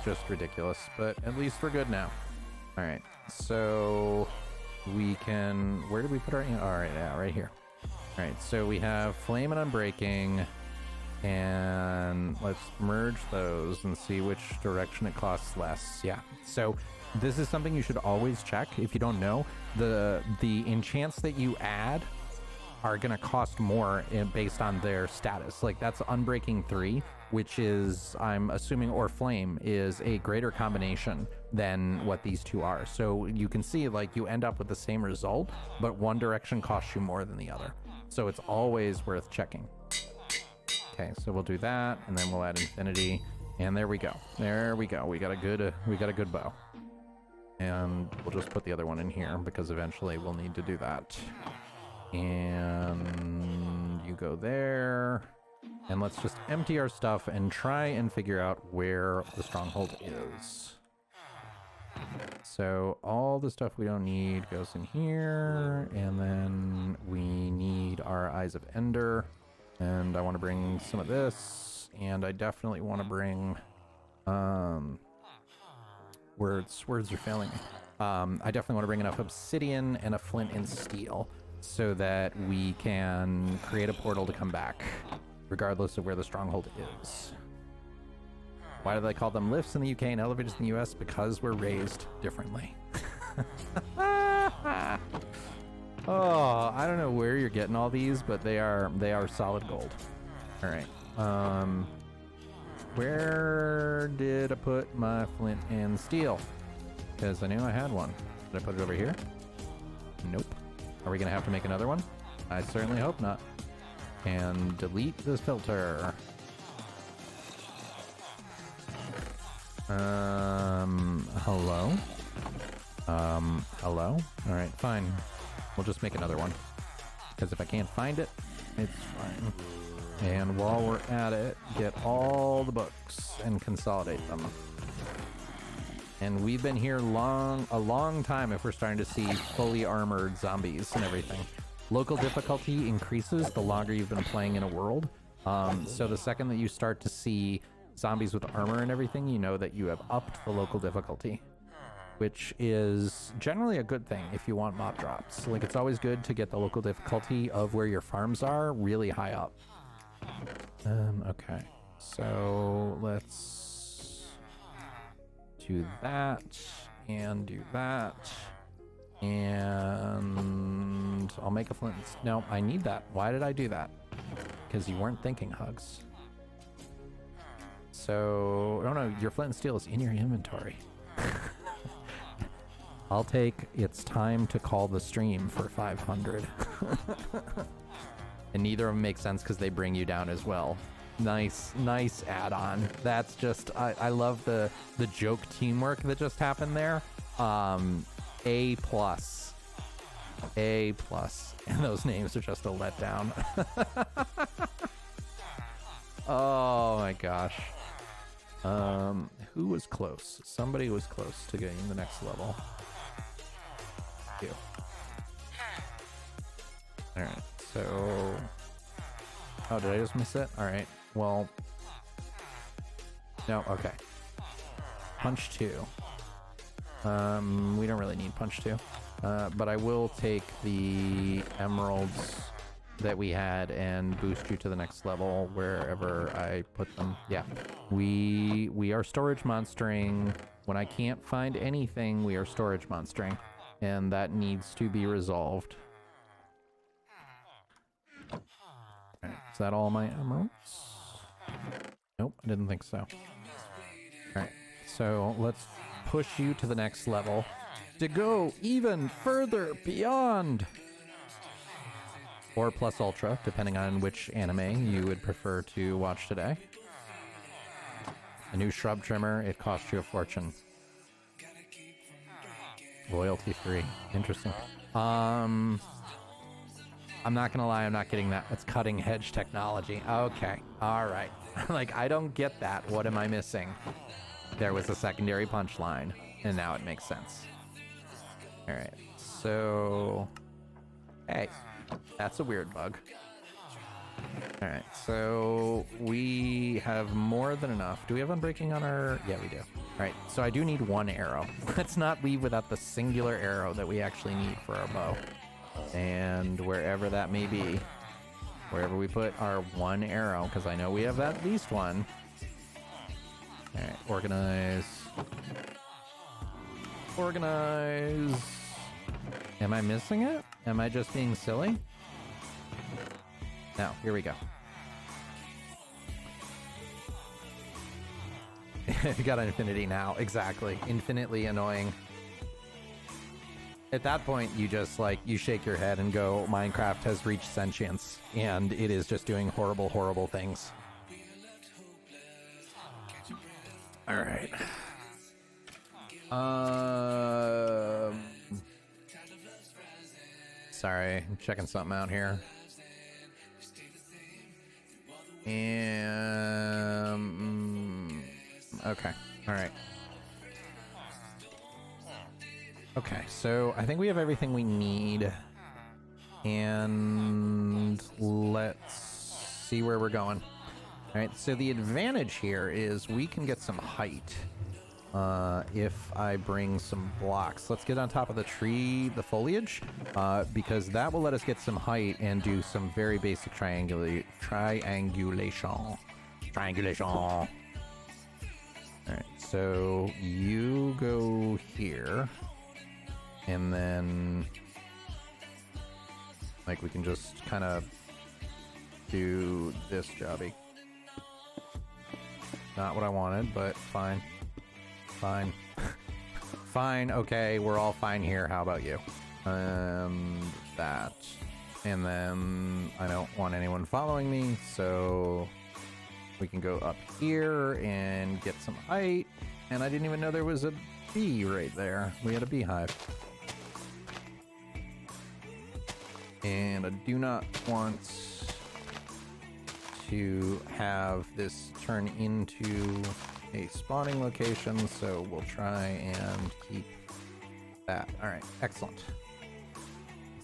just ridiculous, but at least we're good now. All right, so we can. Where did we put our? All right, yeah, right here. All right, so we have flame and unbreaking, and let's merge those and see which direction it costs less. Yeah. So this is something you should always check if you don't know. The enchants that you add are going to cost more based on their status. Like, that's Unbreaking 3, which is, I'm assuming, or Flame, is a greater combination than what these two are. So you can see, like, you end up with the same result, but one direction costs you more than the other. So it's always worth checking. Okay, so we'll do that, and then we'll add Infinity, and there we go. There we go. We got a good bow. And we'll just put the other one in here, because eventually we'll need to do that. And you go there, and let's just empty our stuff and try and figure out where the stronghold is. So all the stuff we don't need goes in here, and then we need our Eyes of Ender, and I want to bring some of this, and I definitely want to bring words are failing me. I definitely want to bring enough obsidian and a flint and steel, so that we can create a portal to come back, regardless of where the stronghold is. Why do they call them lifts in the UK and elevators in the US? Because we're raised differently. Oh, I don't know where you're getting all these, but they are solid gold. All right. Where did I put my flint and steel? Because I knew I had one. Did I put it over here? Nope. Are we going to have to make another one? I certainly hope not. And delete this filter. Hello? Hello? Alright, fine. We'll just make another one. Because if I can't find it, it's fine. And while we're at it, get all the books and consolidate them. And we've been here a long time if we're starting to see fully armored zombies and everything. Local difficulty increases the longer you've been playing in a world. So the second that you start to see zombies with armor and everything, you know that you have upped the local difficulty, which is generally a good thing if you want mob drops. Like, it's always good to get the local difficulty of where your farms are really high up. Okay, so let's do that, and do that, and I'll make a flint. No, I need that. Why did I do that? Because you weren't thinking, Hugs. So, oh no, your flint and steel is in your inventory. I'll take It's Time to Call the Stream for 500. and neither of them make sense because they bring you down as well. Nice add-on. That's just, I love the joke teamwork that just happened there. A plus. A plus. And those names are just a letdown. Oh my gosh. Who was close? Somebody was close to getting the next level. You. Alright, so... Oh, did I just miss it? Alright, well... No, okay. Punch 2. We don't really need punch 2. But I will take the emeralds that we had and boost you to the next level wherever I put them. Yeah. We are storage monstering. When I can't find anything, we are storage monstering. And that needs to be resolved. Alright, is that all my emeralds? Nope, I didn't think so. Alright, so let's push you to the next level to go even further beyond. Or plus ultra, depending on which anime you would prefer to watch today. A new shrub trimmer, it costs you a fortune. Royalty free. Interesting. I'm not gonna lie, I'm not getting that. That's cutting edge technology. Okay, alright. Like, I don't get that. What am I missing? There was a secondary punchline, and now it makes sense. Alright, so... Hey, that's a weird bug. Alright, so we have more than enough. Do we have unbreaking on our... Yeah, we do. Alright, so I do need one arrow. Let's not leave without the singular arrow that we actually need for our bow. And wherever that may be, wherever we put our one arrow, because I know we have at least one. Alright, organize. Organize. Am I missing it? Am I just being silly? No, here we go. You got infinity now, exactly. Infinitely annoying. At that point, you just, like, you shake your head and go, Minecraft has reached sentience, and it is just doing horrible, horrible things. Alright. Sorry, I'm checking something out here. Okay, alright. Okay, so I think we have everything we need. And let's see where we're going. Alright, so the advantage here is we can get some height if I bring some blocks. Let's get on top of the tree, the foliage, because that will let us get some height and do some very basic triangulation. Alright, so you go here. And then, like, we can just kind of do this jobby. Not what I wanted, but fine. Fine. Fine, okay, we're all fine here. How about you? That. And then I don't want anyone following me, so we can go up here and get some height. And I didn't even know there was a bee right there. We had a beehive. And I do not want to have this turn into a spawning location, so we'll try and keep that. Alright, excellent.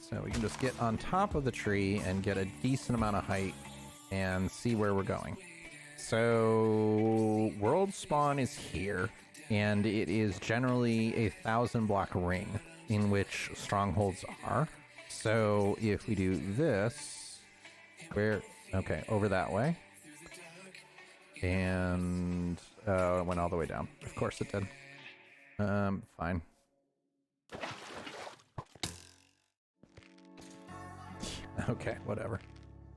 So we can just get on top of the tree and get a decent amount of height and see where we're going. So world spawn is here, and it is generally a 1,000-block ring in which strongholds are. So if we do this, okay, over that way. And it went all the way down. Of course it did. Fine. Okay, whatever.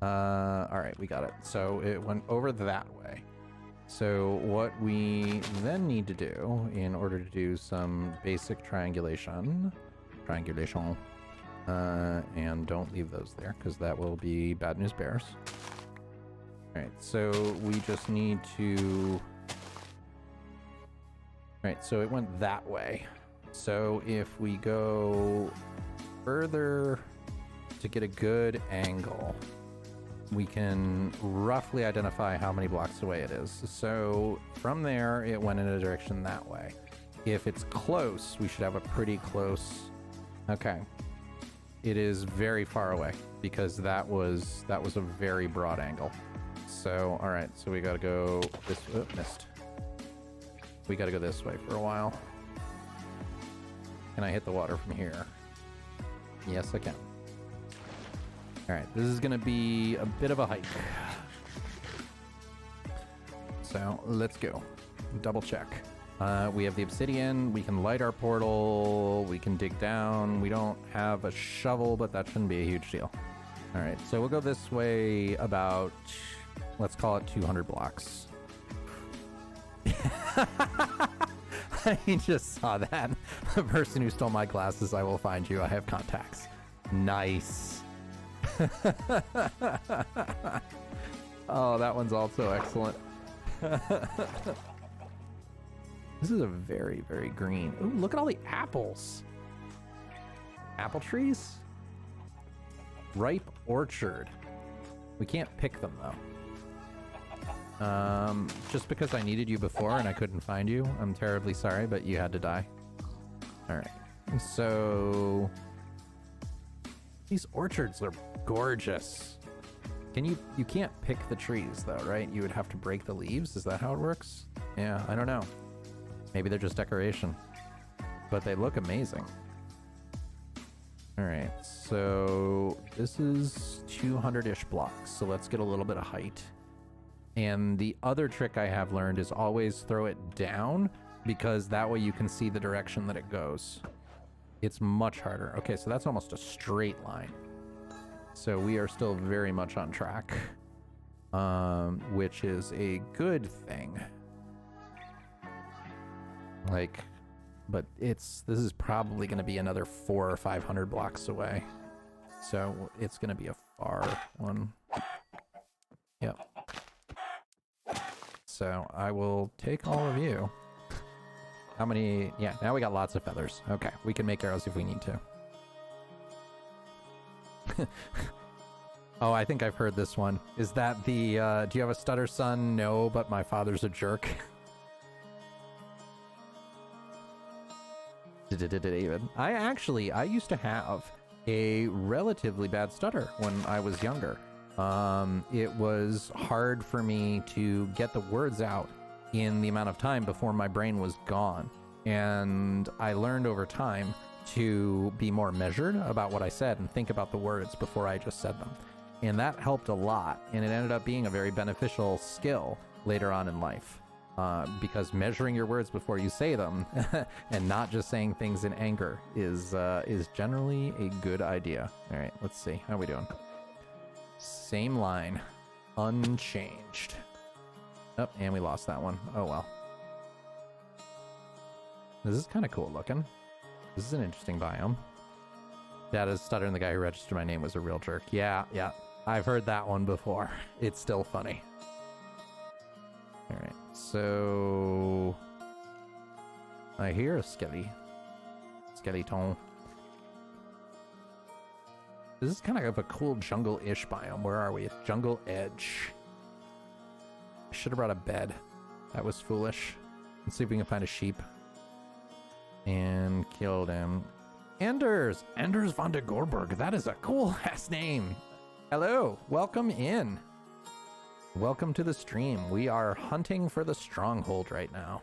Alright, we got it. So it went over that way. So what we then need to do in order to do some basic triangulation And don't leave those there, because that will be bad news bears. Alright, so we just need to... Alright, so it went that way. So if we go further to get a good angle, we can roughly identify how many blocks away it is. So from there, it went in a direction that way. If it's close, we should have a pretty close... Okay. It is very far away, because that was a very broad angle. So, all right, so we gotta go this... Oh, missed. We gotta go this way for a while. Can I hit the water from here? Yes, I can. All right, this is gonna be a bit of a hike. So let's go. Double check. We have the obsidian. We can light our portal. We can dig down. We don't have a shovel, but that shouldn't be a huge deal. All right, so we'll go this way about, let's call it 200 blocks. I just saw that. The person who stole my glasses, I will find you. I have contacts. Nice. Oh, that one's also excellent. This is a very, very green. Ooh, look at all the apples. Apple trees? Ripe orchard. We can't pick them, though. Just because I needed you before and I couldn't find you, I'm terribly sorry, but you had to die. All right. So... these orchards are gorgeous. You can't pick the trees, though, right? You would have to break the leaves? Is that how it works? Yeah, I don't know. Maybe they're just decoration. But they look amazing. All right, so this is 200-ish blocks, so let's get a little bit of height. And the other trick I have learned is always throw it down, because that way you can see the direction that it goes. It's much harder. Okay, so that's almost a straight line. So we are still very much on track, which is a good thing. Like, but this is probably going to be another 400 or 500 blocks away. So it's going to be a far one. Yep. So I will take all of you. How many? Yeah, now we got lots of feathers. Okay, we can make arrows if we need to. Oh, I think I've heard this one. Is that the, do you have a stutter son? No, but my father's a jerk. I used to have a relatively bad stutter when I was younger. It was hard for me to get the words out in the amount of time before my brain was gone. And I learned over time to be more measured about what I said and think about the words before I just said them. And that helped a lot. And it ended up being a very beneficial skill later on in life. Because measuring your words before you say them and not just saying things in anger is generally a good idea. All right, let's see. How are we doing? Same line. Unchanged. Oh, and we lost that one. Oh, well. This is kind of cool looking. This is an interesting biome. Dad is stuttering. The guy who registered my name was a real jerk. Yeah. I've heard that one before. It's still funny. All right, so I hear a skeleton. This is kind of a cool jungle-ish biome. Where are we? It's Jungle Edge. I should have brought a bed. That was foolish. Let's see if we can find a sheep. And kill them. Anders van der Gorberg. That is a cool-ass name. Hello, welcome in. Welcome to the stream. We are hunting for the Stronghold right now.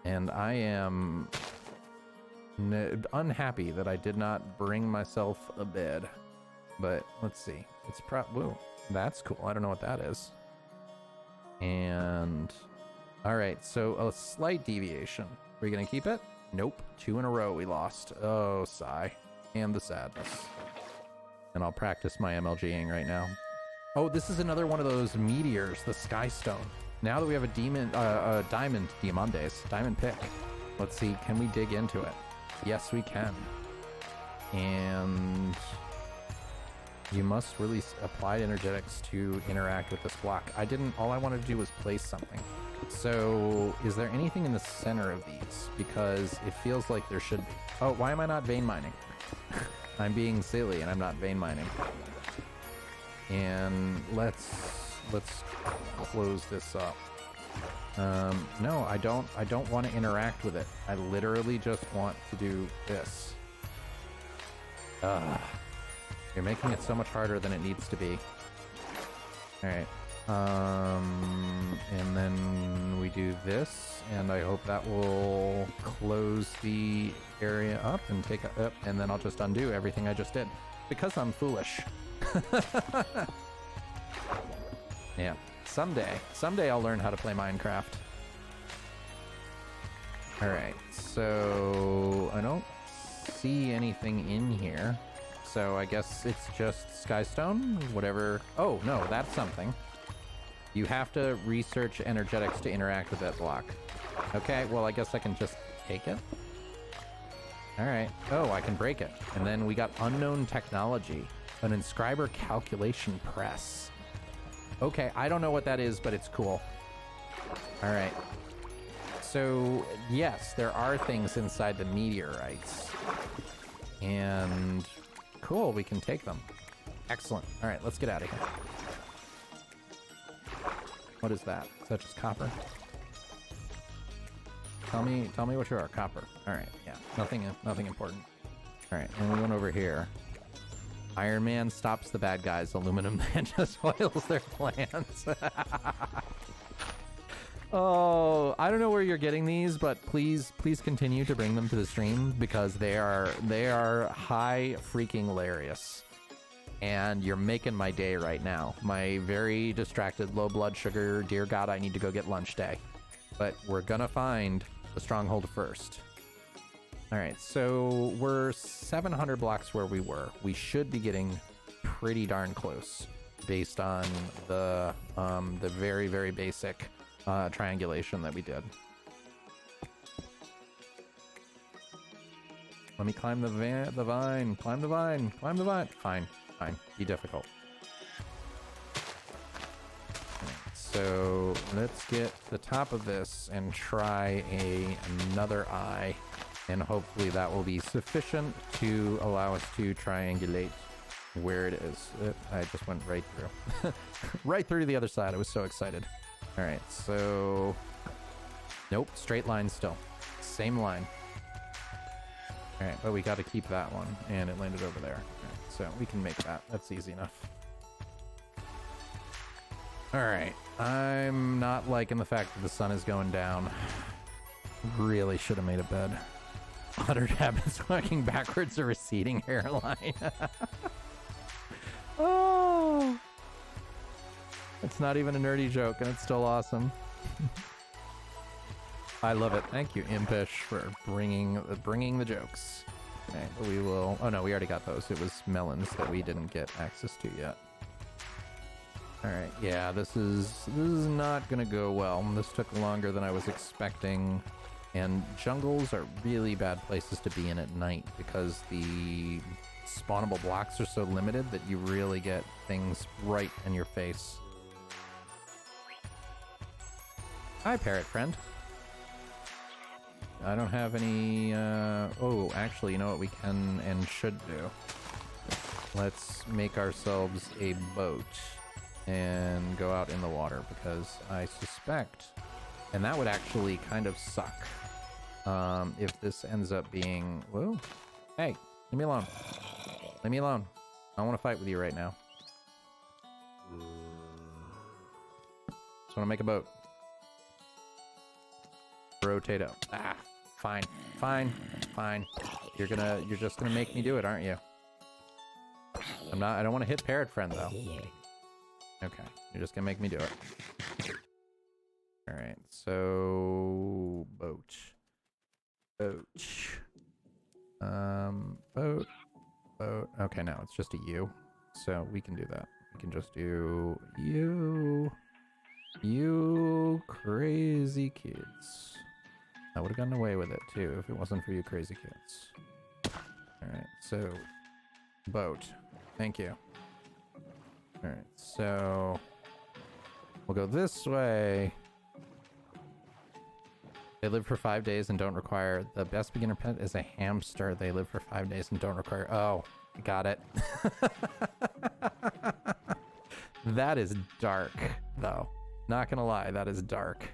And I am unhappy that I did not bring myself a bed. But let's see. It's whoa, that's cool. I don't know what that is. And all right, so a slight deviation. Are we gonna keep it? Nope. 2 in a row we lost. Oh, sigh. And the sadness. And I'll practice my MLGing right now. Oh, this is another one of those meteors, the Sky Stone. Now that we have a diamond pick, let's see, can we dig into it? Yes, we can. And you must release applied energetics to interact with this block. All I wanted to do was place something. So is there anything in the center of these? Because it feels like there should be. Oh, why am I not vein mining? I'm being silly and I'm not vein mining. And let's close this up. No, I don't want to interact with it. I literally just want to do this. You're making it so much harder than it needs to be. Alright. And then we do this, and I hope that will close the area up and take it up, and then I'll just undo everything I just did. Because I'm foolish. Yeah. Someday I'll learn how to play Minecraft. Alright, so I don't see anything in here. So I guess it's just skystone, whatever. Oh, no, that's something. You have to research energetics to interact with that block. Okay, well, I guess I can just take it. Alright. Oh, I can break it. And then we got unknown technology. An inscriber calculation press. Okay, I don't know what that is, but it's cool. Alright. So, yes, there are things inside the meteorites. And cool, we can take them. Excellent. Alright, let's get out of here. What is that? Is that just copper? Tell me what you are. Copper. Alright, yeah. Nothing important. Alright, and we went over here. Iron Man stops the bad guys. Aluminum Man just spoils their plans. Oh, I don't know where you're getting these, but please continue to bring them to the stream because they are high freaking hilarious. And you're making my day right now. My very distracted, low blood sugar, dear God, I need to go get lunch day. But we're gonna find the Stronghold first. Alright, so we're 700 blocks where we were. We should be getting pretty darn close based on the very, very basic triangulation that we did. Let me climb the vine. Climb the vine. Climb the vine. Fine. Be difficult. So let's get to the top of this and try another eye, and hopefully that will be sufficient to allow us to triangulate where it is. I just went right through. Right through to the other side. I was so excited. All right, so nope, straight line still. Same line. All right, but we got to keep that one, and it landed over there. All right, so we can make that. That's easy enough. All right, I'm not liking the fact that the sun is going down. Really should have made a bed. 100 habits walking backwards, a receding hairline. Oh, it's not even a nerdy joke, and it's still awesome. I love it. Thank you, Impish, for bringing the jokes. Okay, but we will. Oh no, we already got those. It was melons that we didn't get access to yet. All right, yeah, this is not gonna go well. This took longer than I was expecting, and jungles are really bad places to be in at night because the spawnable blocks are so limited that you really get things right in your face. Hi, parrot friend. I don't have any, oh, actually, you know what we can and should do? Let's make ourselves a boat and go out in the water, because I suspect, and that would actually kind of suck, if this ends up being, whoa, hey, leave me alone. Leave me alone. I don't want to fight with you right now. Just want to make a boat. Rotato. Ah, fine. You're just gonna make me do it, aren't you? I don't want to hit parrot friend though. Okay, you're just gonna make me do it. Alright, so boat. Boat. Okay, no, it's just a U. So we can do that. We can just do you crazy kids. I would have gotten away with it too if it wasn't for you crazy kids. Alright, so boat. Thank you. Alright, so we'll go this way. They live for 5 days and don't require... The best beginner pet is a hamster. They live for 5 days and don't require... Oh, got it. That is dark, though. Not gonna lie, that is dark.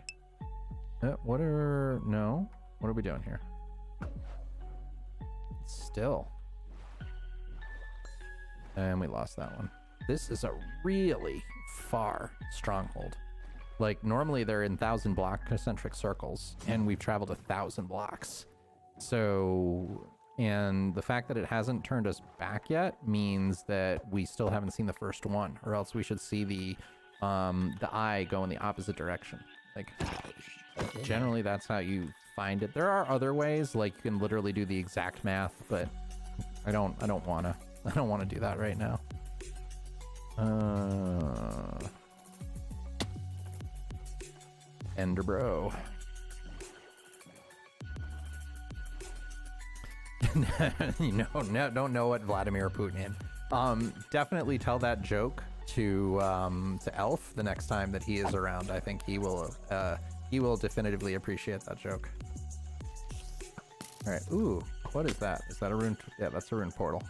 What are... No? What are we doing here? Still. And we lost that one. This is a really far stronghold. Like, normally they're in 1,000 block concentric circles, and we've traveled 1,000 blocks. So, and the fact that it hasn't turned us back yet means that we still haven't seen the first one, or else we should see the eye go in the opposite direction. Like, generally that's how you find it. There are other ways, like you can literally do the exact math, but I don't wanna do that right now. Ender bro. No, don't know what Vladimir Putin. Definitely tell that joke to Elf the next time that he is around. I think he will definitively appreciate that joke. All right. Ooh, what is that? Is that a rune? Yeah, that's a rune portal.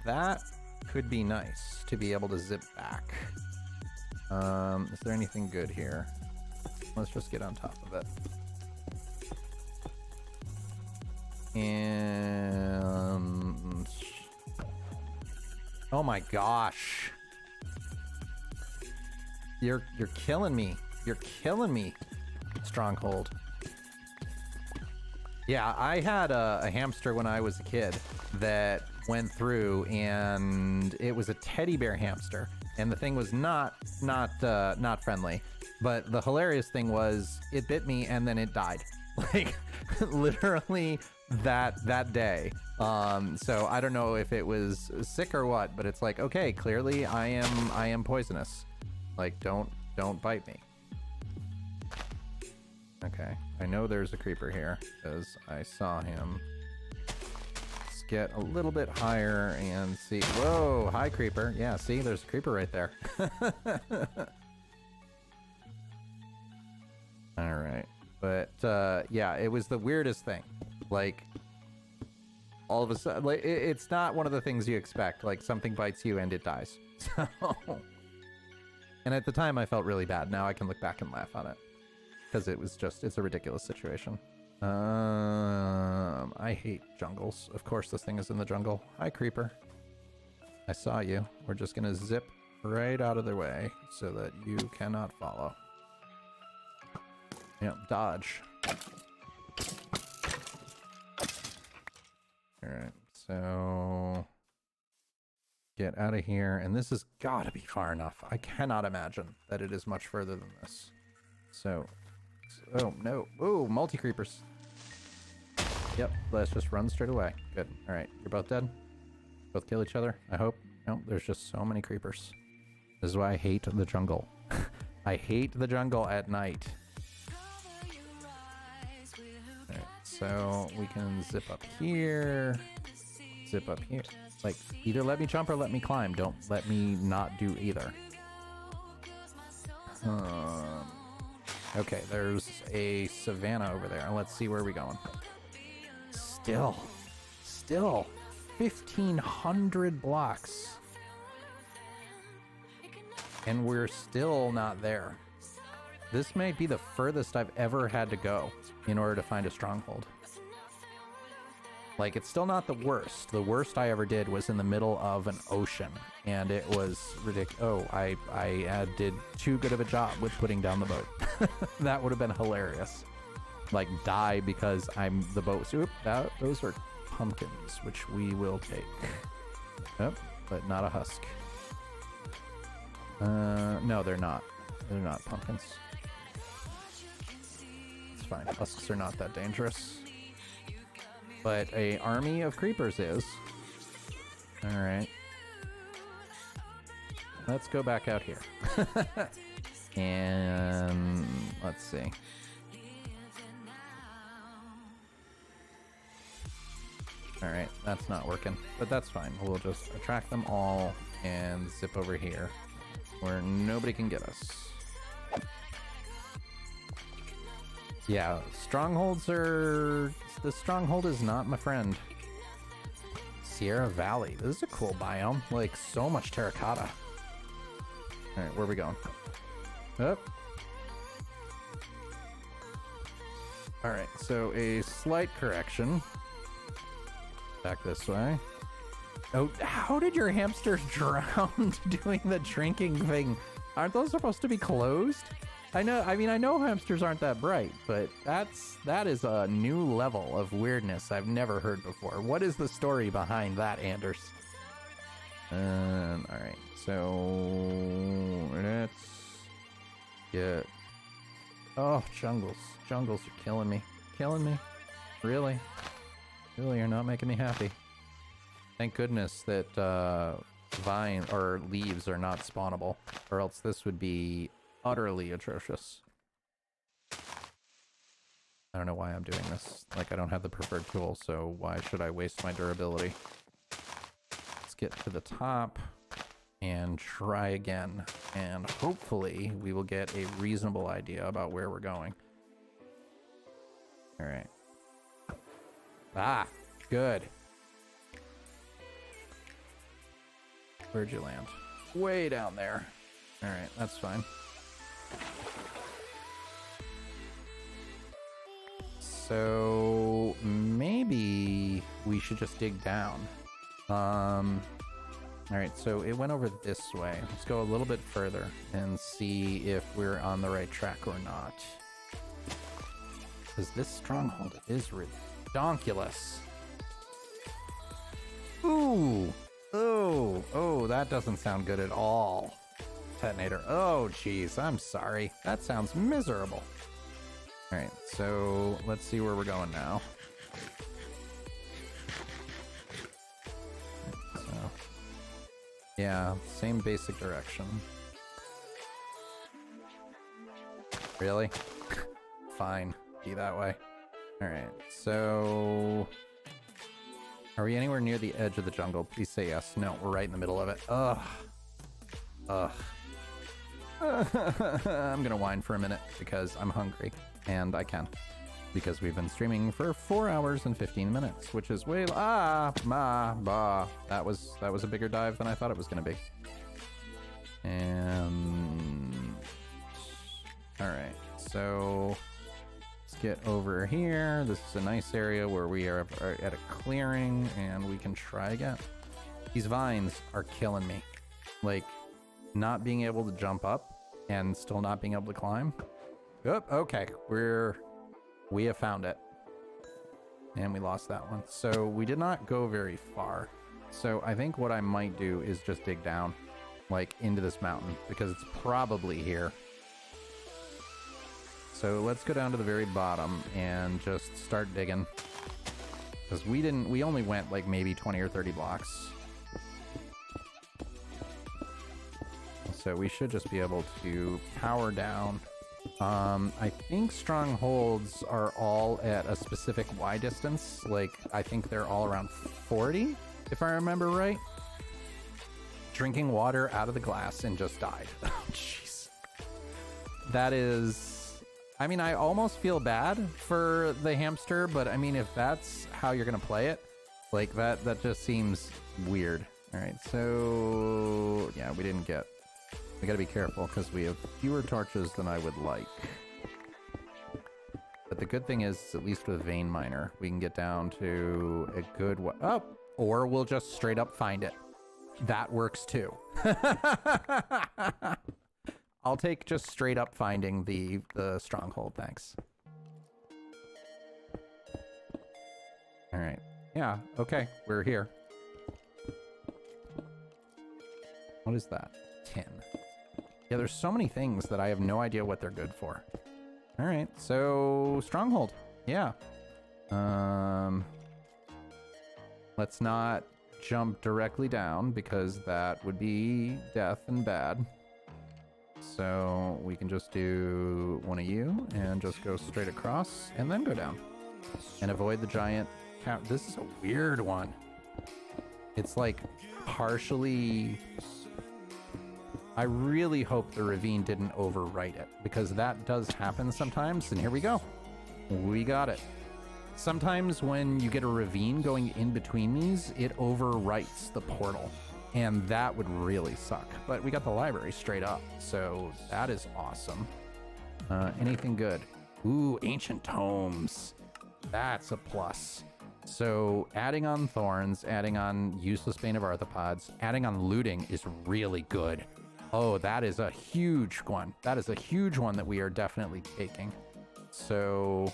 That could be nice to be able to zip back. Is there anything good here? Let's just get on top of it. And oh my gosh, you're killing me. You're killing me, Stronghold. Yeah, I had a hamster when I was a kid that went through, and it was a teddy bear hamster, and the thing was not friendly. But the hilarious thing was, it bit me and then it died, like literally that day. So I don't know if it was sick or what, but it's like, okay, clearly I am poisonous. Like, don't bite me. Okay, I know there's a creeper here because I saw him. Let's get a little bit higher and see. Whoa, hi creeper. Yeah, see, there's a creeper right there. All right, but yeah, it was the weirdest thing. Like, all of a sudden, like, it's not one of the things you expect. Like, something bites you and it dies. So, and at the time I felt really bad. Now I can look back and laugh on it because it's a ridiculous situation. I hate jungles. Of course this thing is in the jungle. Hi creeper, I saw you. We're just gonna zip right out of their way so that you cannot follow. Yep, dodge. Alright, so get out of here, and this has got to be far enough. I cannot imagine that it is much further than this. So, oh no. Oh, multi-creepers. Yep, let's just run straight away. Good. Alright, you're both dead? Both kill each other, I hope? No, there's just so many creepers. This is why I hate the jungle. I hate the jungle at night. Alright, so we can zip up here. Zip up here. Like, either let me jump or let me climb. Don't let me not do either. Okay, there's a savanna over there. Let's see where we're going. Still 1,500 blocks. And we're still not there. This may be the furthest I've ever had to go in order to find a stronghold. Like, it's still not the worst. The worst I ever did was in the middle of an ocean, and it was ridiculous. Oh, I did too good of a job with putting down the boat. That would have been hilarious. Like, die because I'm the boat. Oop, those are pumpkins, which we will take. Yep, but not a husk. No, they're not. They're not pumpkins. It's fine. Husks are not that dangerous. But a army of creepers is. Alright. Let's go back out here. And let's see. Alright, that's not working, but that's fine. We'll just attract them all and zip over here where nobody can get us. Yeah, strongholds are... The stronghold is not my friend. Sierra Valley. This is a cool biome. Like, so much terracotta. Alright, where are we going? Up. Alright, so a slight correction. Back this way. Oh, how did your hamsters drown doing the drinking thing? Aren't those supposed to be closed? I mean, I know hamsters aren't that bright, but that is a new level of weirdness I've never heard before. What is the story behind that, Anders? Alright, so let's get... Oh, jungles. Jungles are killing me. Killing me. Really? Really, you're not making me happy. Thank goodness that vine or leaves are not spawnable, or else this would be utterly atrocious. I don't know why I'm doing this. Like, I don't have the preferred tool, so why should I waste my durability? Let's get to the top and try again, and hopefully we will get a reasonable idea about where we're going. All right. Ah, good. Where'd you land? Way down there. All right, that's fine. So maybe we should just dig down. All right, so it went over this way. Let's go a little bit further and see if we're on the right track or not. Because this stronghold is redonkulous. Ooh. Oh, that doesn't sound good at all. Detonator. Oh, jeez, I'm sorry. That sounds miserable. All right, so let's see where we're going now. So, yeah, same basic direction. Really? Fine, be that way. All right, so... Are we anywhere near the edge of the jungle? Please say yes. No, we're right in the middle of it. Ugh. Ugh. I'm gonna whine for a minute because I'm hungry. And I can. Because we've been streaming for 4 hours and 15 minutes, which is way... That was a bigger dive than I thought it was gonna be. And... Alright, so... Let's get over here. This is a nice area where we are at a clearing, and we can try again. These vines are killing me. Like, not being able to jump up and still not being able to climb. Oh, okay, we have found it. And we lost that one. So we did not go very far. So I think what I might do is just dig down, like, into this mountain, because it's probably here. So let's go down to the very bottom and just start digging. Because we only went like maybe 20 or 30 blocks. So we should just be able to power down. I think strongholds are all at a specific Y distance. Like, I think they're all around 40, if I remember right. Drinking water out of the glass and just died. Oh, jeez. That is... I mean, I almost feel bad for the hamster, but I mean, if that's how you're gonna play it, like, that just seems weird. All right, so yeah, we gotta be careful because we have fewer torches than I would like. But the good thing is, at least with Vein Miner, we can get down to a good or we'll just straight up find it. That works too. I'll take just straight up finding the stronghold, thanks. All right. Yeah, okay, we're here. What is that? Tin. Yeah, there's so many things that I have no idea what they're good for. All right, so stronghold. Yeah. Let's not jump directly down because that would be death and bad. So we can just do one of you and just go straight across and then go down and avoid the giant This is a weird one. It's like partially... I really hope the ravine didn't overwrite it, because that does happen sometimes, and here we go. We got it. Sometimes when you get a ravine going in between these, it overwrites the portal, and that would really suck. But we got the library straight up, so that is awesome. Anything good? Ooh, ancient tomes. That's a plus. So adding on thorns, adding on useless bane of arthropods, adding on looting is really good. Oh, that is a huge one. That is a huge one that we are definitely taking. So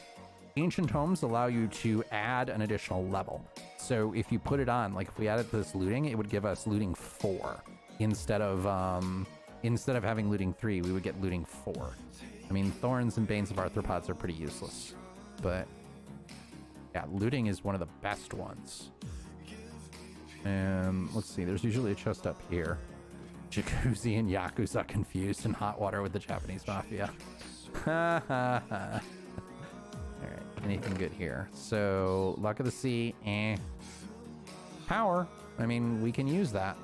ancient tomes allow you to add an additional level. So if you put it on, like if we added this looting, it would give us looting 4 instead of having looting 3, we would get looting 4. I mean, thorns and banes of arthropods are pretty useless, but yeah, looting is one of the best ones. And let's see, there's usually a chest up here. Jacuzzi and Yakuza confused in hot water with the Japanese mafia. Ha ha ha. Alright, anything good here? So, luck of the sea, Power, I mean, we can use that.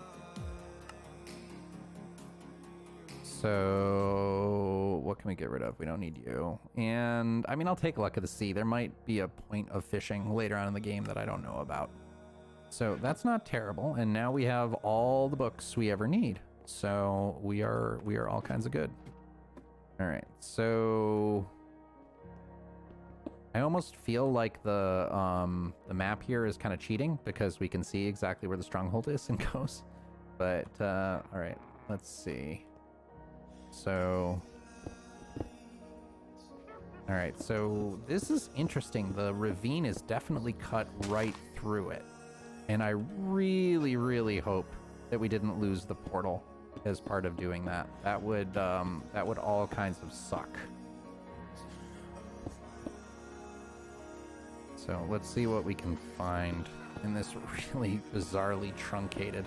So, what can we get rid of? We don't need you. And, I mean, I'll take luck of the sea. There might be a point of fishing later on in the game that I don't know about. So, that's not terrible. And now we have all the books we ever need. So we are all kinds of good. All right, so I almost feel like the map here is kind of cheating because we can see exactly where the stronghold is and goes. But all right, let's see. So all right, so this is interesting. The ravine is definitely cut right through it, and I really, really hope that we didn't lose the portal as part of doing that. That would all kinds of suck. So let's see what we can find in this really bizarrely truncated.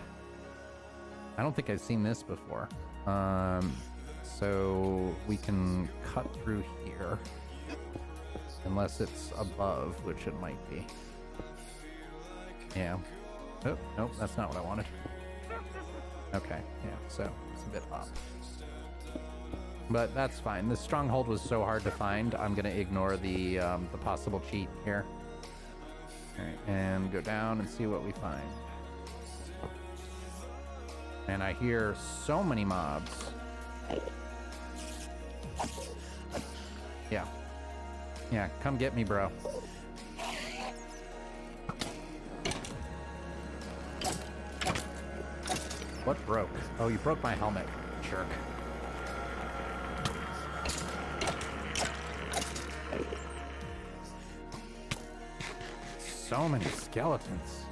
I don't think I've seen this before. So we can cut through here, unless it's above, which it might be. Yeah. Oh, nope, that's not what I wanted. Okay, yeah, so it's a bit up. But that's fine. This stronghold was so hard to find, I'm gonna ignore the possible cheat here. Alright, and go down and see what we find. And I hear so many mobs. Yeah. Yeah, come get me, bro. What broke? Oh, you broke my helmet, jerk. So many skeletons.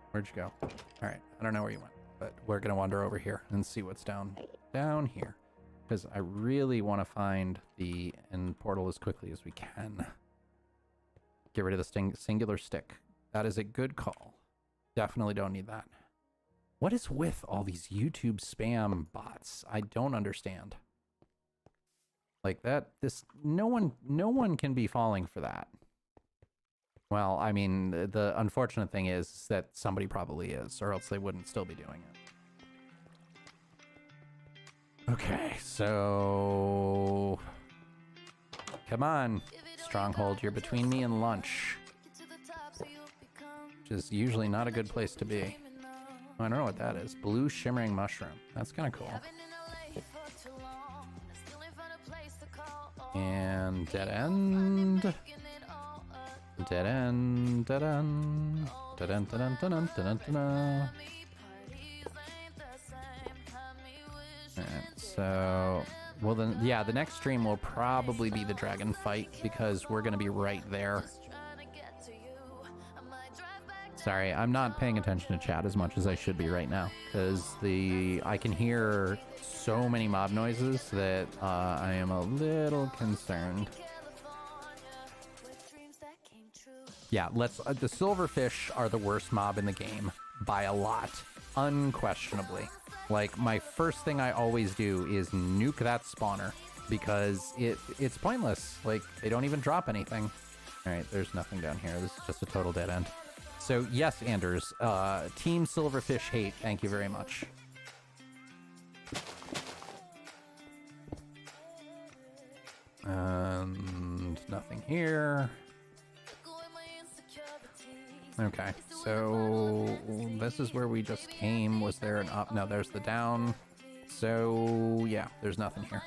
Where'd you go? All right, I don't know where you went, but we're gonna wander over here and see what's down here, because I really want to find the end portal as quickly as we can. Get rid of the singular stick. That is a good call. Definitely don't need that. What is with all these YouTube spam bots? I don't understand. Like that, no one can be falling for that. Well, I mean, the unfortunate thing is that somebody probably is, or else they wouldn't still be doing it. Okay, so come on, Stronghold, you're between me and lunch. Which is usually not a good place to be. Oh, I don't know what that is. Blue shimmering mushroom. That's kind of cool. And dead end. Dead end. Dead end. Dead end. Dead end. Dead end. Dead end. Dead end. Alright, so well then, yeah, the next stream will probably be the dragon fight because we're gonna be right there. Sorry, I'm not paying attention to chat as much as I should be right now, because I can hear so many mob noises that I am a little concerned. Yeah, the silverfish are the worst mob in the game by a lot, unquestionably. Like, my first thing I always do is nuke that spawner because it's pointless. Like, they don't even drop anything. All right, there's nothing down here. This is just a total dead end. So yes, Anders, Team Silverfish hate, thank you very much. And nothing here. Okay, so this is where we just came. Was there an up? No, there's the down. So yeah, there's nothing here.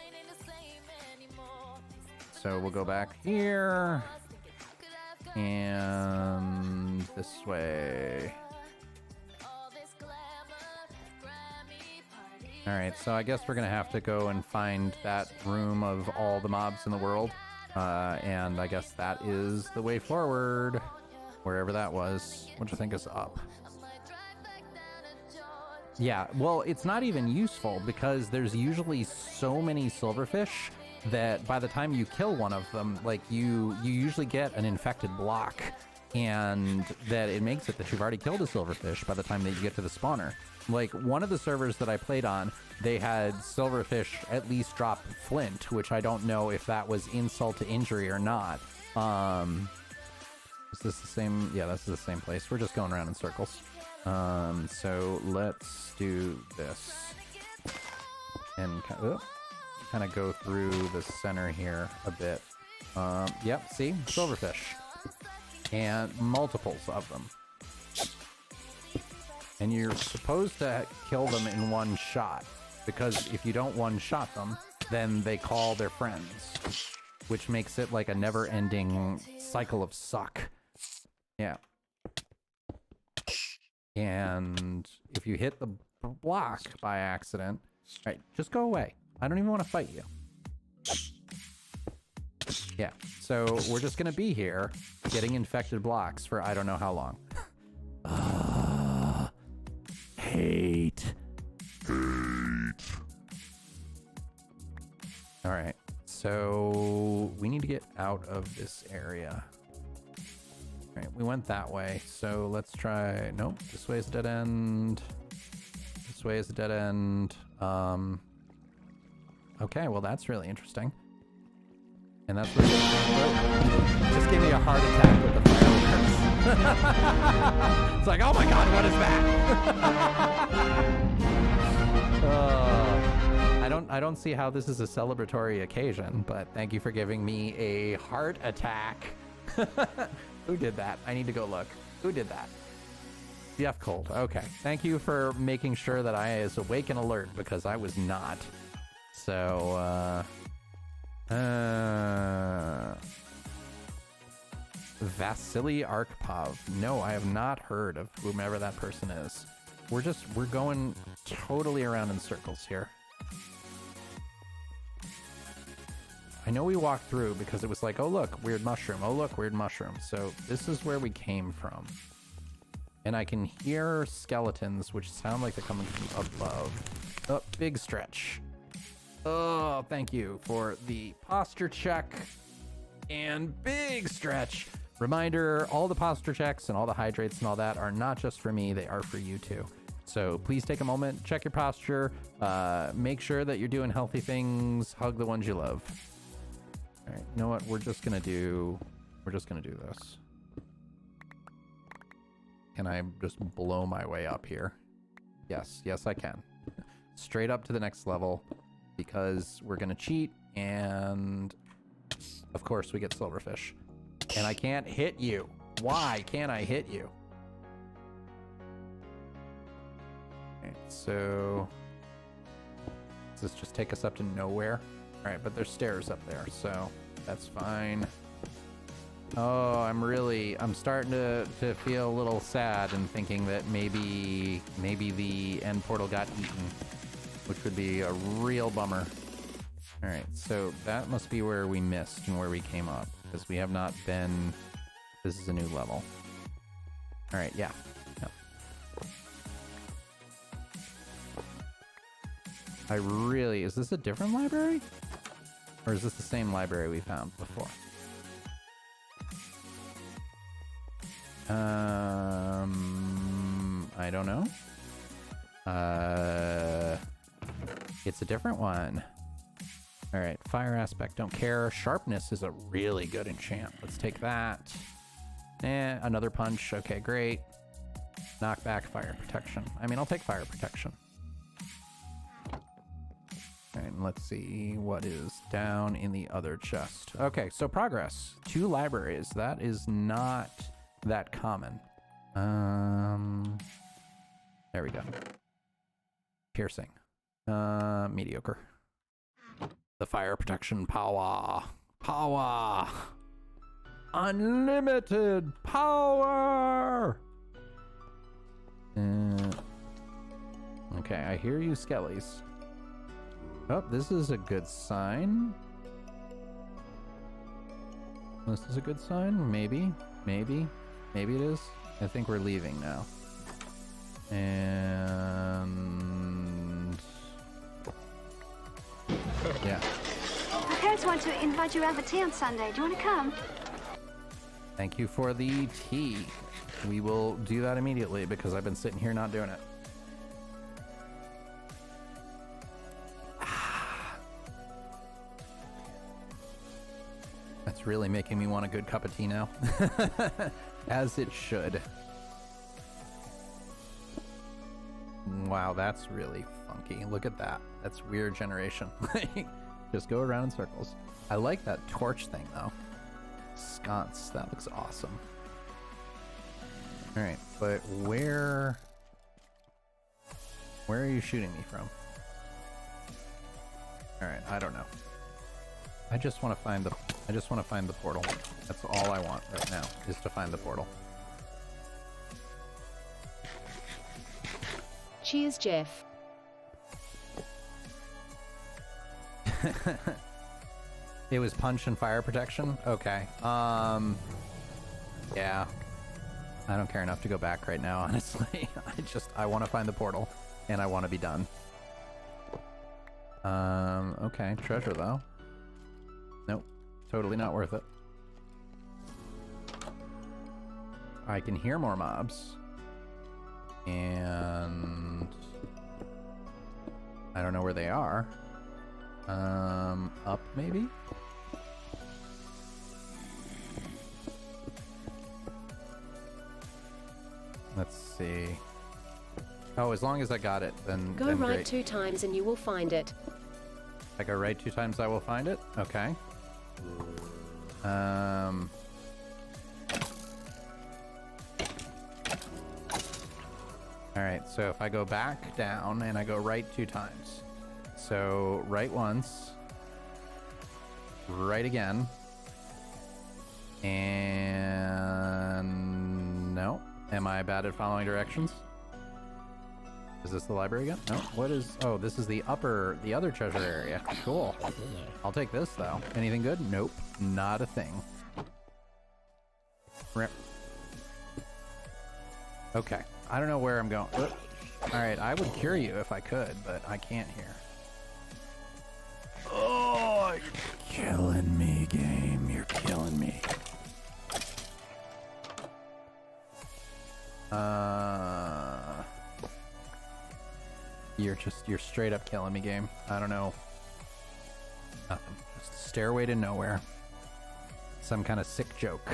So we'll go back here. And this way. Alright, so I guess we're gonna have to go and find that room of all the mobs in the world. And I guess that is the way forward. Wherever that was, which I think is up. Yeah, well, it's not even useful because there's usually so many silverfish that by the time you kill one of them, like you usually get an infected block, and that it makes it that you've already killed a silverfish by the time that you get to the spawner. Like, one of the servers that I played on, they had silverfish at least drop flint, which I don't know if that was insult to injury or not. Is this the same? Yeah, this is the same place. We're just going around in circles. So let's do this. And kind of go through the center here a bit. Yep, see? Silverfish. And multiples of them. And you're supposed to kill them in one shot. Because if you don't one-shot them, then they call their friends. Which makes it like a never-ending cycle of suck. Yeah. And if you hit the block by accident, right, just go away. I don't even want to fight you. Yeah, so we're just going to be here getting infected blocks for I don't know how long. Hate. All right, so we need to get out of this area. All right, we went that way, so let's try... Nope, this way is a dead end. This way is a dead end. Okay, well that's really interesting. And that's where just gave me a heart attack with the fireworks. It's like, oh my god, what is that? I don't see how this is a celebratory occasion, but thank you for giving me a heart attack. Who did that? I need to go look. Who did that? Jeff Cold. Okay. Thank you for making sure that I is awake and alert, because I was not. So, Vasily Arkhipov. No, I have not heard of whomever that person is. We're going totally around in circles here. I know we walked through because it was like, oh look, weird mushroom. Oh look, weird mushroom. So this is where we came from. And I can hear skeletons, which sound like they're coming from above. Oh, big stretch. Oh, thank you for the posture check. And big stretch. Reminder, all the posture checks and all the hydrates and all that are not just for me, they are for you too. So please take a moment, check your posture, make sure that you're doing healthy things, hug the ones you love. All right, you know what? We're just gonna do this. Can I just blow my way up here? Yes, I can. Straight up to the next level, because we're gonna cheat, and of course we get silverfish. And I can't hit you. Why can't I hit you? Okay, so does this just take us up to nowhere? All right, but there's stairs up there, so that's fine. Oh, I'm starting to feel a little sad and thinking that maybe the end portal got eaten, which would be a real bummer. All right, so that must be where we missed and where we came up, because we have not been... This is a new level. All right, yeah. Is this a different library? Or is this the same library we found before? I don't know. It's a different one. All right, fire aspect, don't care. Sharpness is a really good enchant. Let's take that. Another punch. Okay, great. Knockback, fire protection. I mean, I'll take fire protection. All right, and let's see what is down in the other chest. Okay, so progress. 2 libraries. That is not that common. There we go. Piercing. Mediocre. The fire protection power. Power. Unlimited power. Okay, I hear you, Skellies. Oh, this is a good sign. This is a good sign? Maybe. Maybe it is. I think we're leaving now. And... yeah. My parents want to invite you over tea on Sunday. Do you want to come? Thank you for the tea. We will do that immediately because I've been sitting here not doing it. That's really making me want a good cup of tea now. As it should. Wow, that's really funky. Look at that. That's weird generation. Just go around in circles. I like that torch thing though. Sconce, that looks awesome. All right, but where are you shooting me from? All right, I don't know. I just want to find the portal. That's all I want right now, is to find the portal. Cheers, Jeff. It was punch and fire protection? Okay. Yeah. I don't care enough to go back right now, honestly. I want to find the portal, and I want to be done. Okay, treasure though. Nope, totally not worth it. I can hear more mobs. And... I don't know where they are. Up maybe? Let's see. Oh, as long as I got it, then Go then right great. 2 times and you will find it. If I go right 2 times, I will find it? Okay. Alright, so if I go back down and I go right 2 times. So, right once. Right again. And... no. Am I bad at following directions? Is this the library again? No. What is... oh, this is the other treasure area. Cool. I'll take this, though. Anything good? Nope. Not a thing. Rip. Okay. I don't know where I'm going. Alright, I would cure you if I could, but I can't here. Oh, you're killing me, game. You're killing me. You're straight up killing me, game. I don't know. Nothing. Just stairway to nowhere. Some kind of sick joke.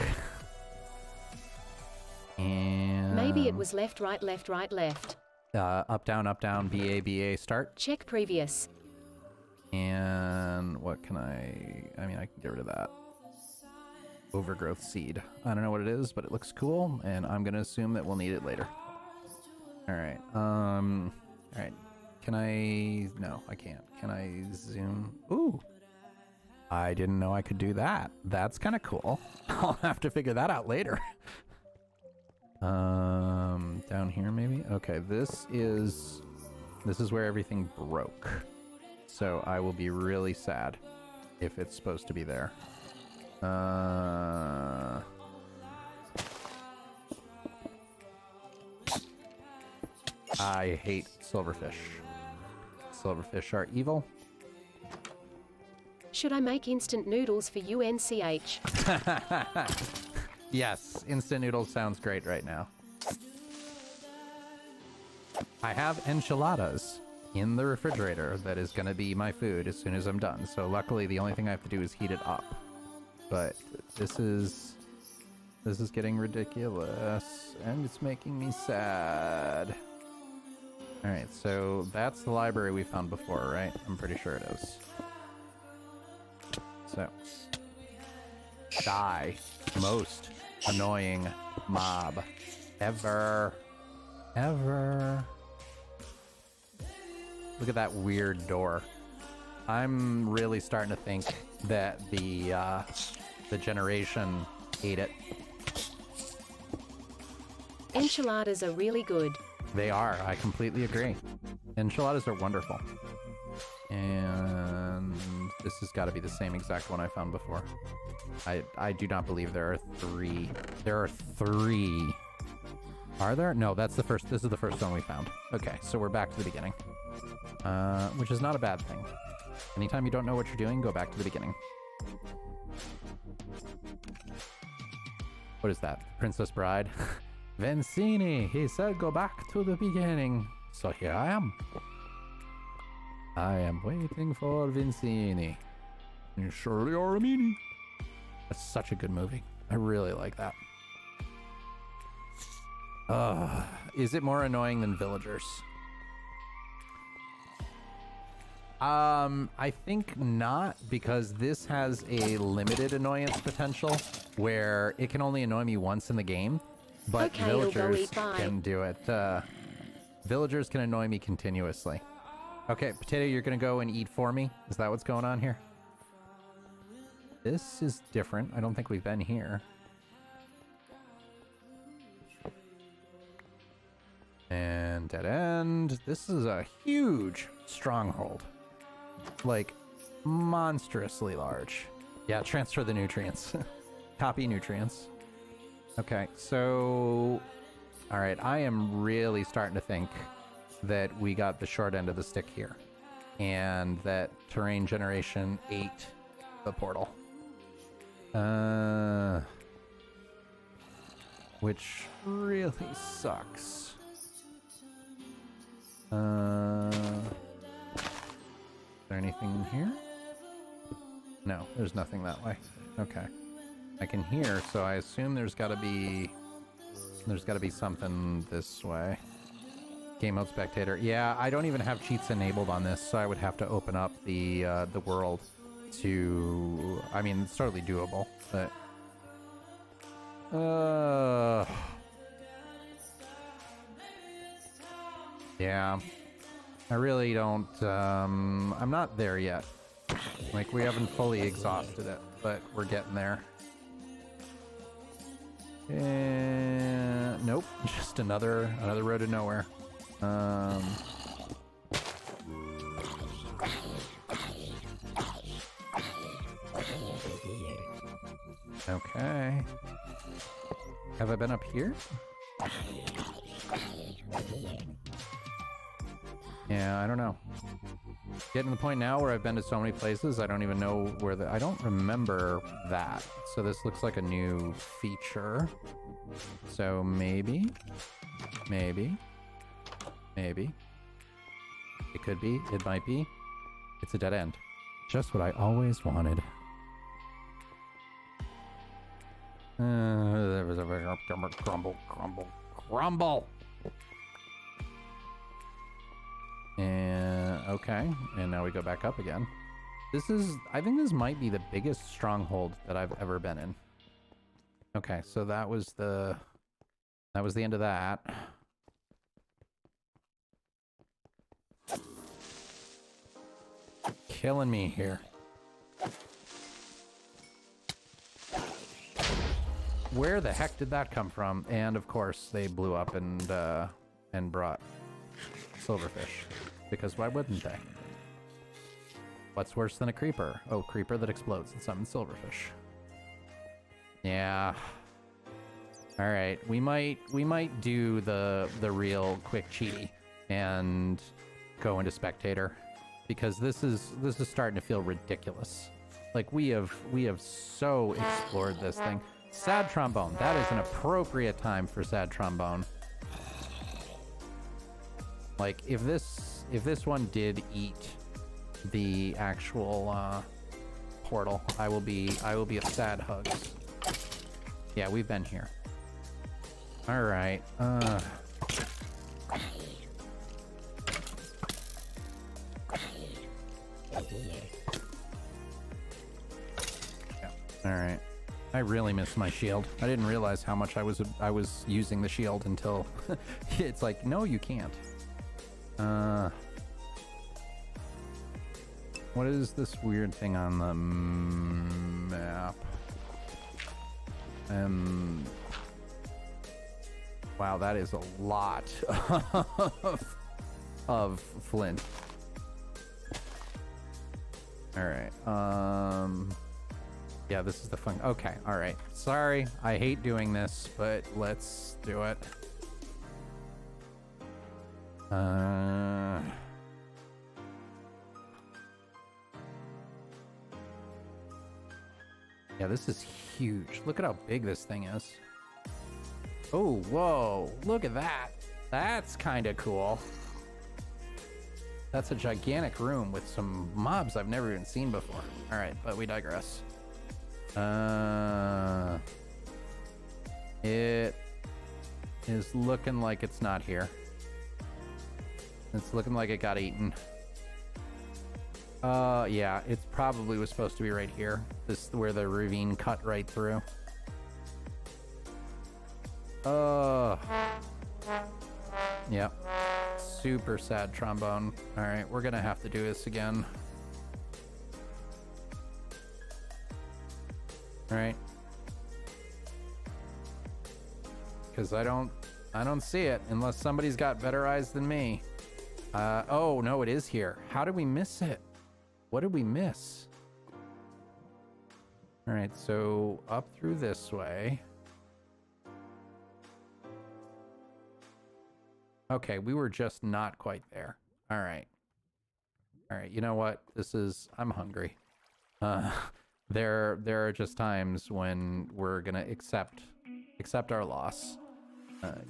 And Maybe it was left, right, left, right, left. up, down, BA, BA, start. Check previous. And what can I mean, I can get rid of that. Overgrowth seed. I don't know what it is, but it looks cool, and I'm gonna assume that we'll need it later. Alright, alright. Can I... no, I can't. Can I zoom? Ooh! I didn't know I could do that. That's kind of cool. I'll have to figure that out later. Down here maybe? Okay, this is where everything broke. So I will be really sad if it's supposed to be there. I hate silverfish. Silverfish are evil. Should I make instant noodles for UNCH? Yes, instant noodles sounds great right now. I have enchiladas. in the refrigerator that is going to be my food as soon as I'm done. So luckily, the only thing I have to do is heat it up. But this is getting ridiculous, and it's making me sad. All right, so that's the library we found before, right? I'm pretty sure it is. So, die. Most annoying mob ever. Look at that weird door. I'm really starting to think that the generation ate it. Enchiladas are really good. They are. I completely agree. Enchiladas are wonderful. And this has got to be the same exact one I found before. I do not believe there are three. There are three. Are there? No, that's the first. This is the first one we found. Okay, so we're back to the beginning. Which is not a bad thing. Anytime you don't know what you're doing, go back to the beginning. What is that? Princess Bride? Vincini! He said go back to the beginning. So here I am. I am waiting for Vincini. And Shirley Aramini. That's such a good movie. I really like that. Is it more annoying than Villagers? I think not, because this has a limited annoyance potential where it can only annoy me once in the game, but Okay, Villagers bye. can do it. Villagers can annoy me continuously. Okay, Potato, you're gonna go and eat for me? Is that what's going on here? This is different. I don't think we've been here. And dead end. This is a huge stronghold. Like, monstrously large. Yeah, transfer the nutrients. Copy nutrients. Okay, so... Alright, I am really starting to think that we got the short end of the stick here. And that terrain generation ate the portal. Which really sucks. Is there anything in here? No, there's nothing that way. Okay. I can hear, so I assume there's gotta be something this way. Game mode spectator. Yeah, I don't even have cheats enabled on this, so I would have to open up the world to... I mean, it's totally doable, but... Yeah. I really don't... I'm not there yet. Like, we haven't fully exhausted it, but we're getting there. Nope. Just another road to nowhere. Okay. Have I been up here? Yeah, I don't know. Getting to the point now where I've been to so many places, I don't even know where I don't remember that. So this looks like a new feature. So maybe. It could be, it might be. It's a dead end. Just what I always wanted. There was a crumble. And okay, and now we go back up again. I think this might be the biggest stronghold that I've ever been in. Okay, so that was the end of that. Killing me here. Where the heck did that come from? And of course, they blew up and brought silverfish. Because why wouldn't they? What's worse than a creeper? Oh, creeper that explodes and summons silverfish. Yeah. All right, we might do the real quick cheaty and go into spectator, because this is starting to feel ridiculous. Like we have so explored this thing. Sad trombone. That is an appropriate time for sad trombone. Like if this if this one did eat the actual portal, I will be a sad hugs. Yeah, we've been here. All right. Yeah. All right. I really miss my shield. I didn't realize how much I was using the shield until it's like, no, you can't. What is this weird thing on the map? Wow, that is a lot of flint. All right. Yeah, this is the fun. Okay, all right. Sorry, I hate doing this, but let's do it. Yeah, this is huge. Look at how big this thing is. Oh, whoa. Look at that. That's kind of cool. That's a gigantic room with some mobs I've never even seen before. All right, but we digress. It is looking like it's not here. It's looking like it got eaten. Yeah, it probably was supposed to be right here. This is where the ravine cut right through. Yep. Super sad trombone. All right, we're gonna have to do this again. All right. Because I don't see it unless somebody's got better eyes than me. Oh no, it is here. How did we miss it? What did we miss? All right, so up through this way. Okay, we were just not quite there. All right. All right, you know what? I'm hungry. There are just times when we're gonna accept our loss.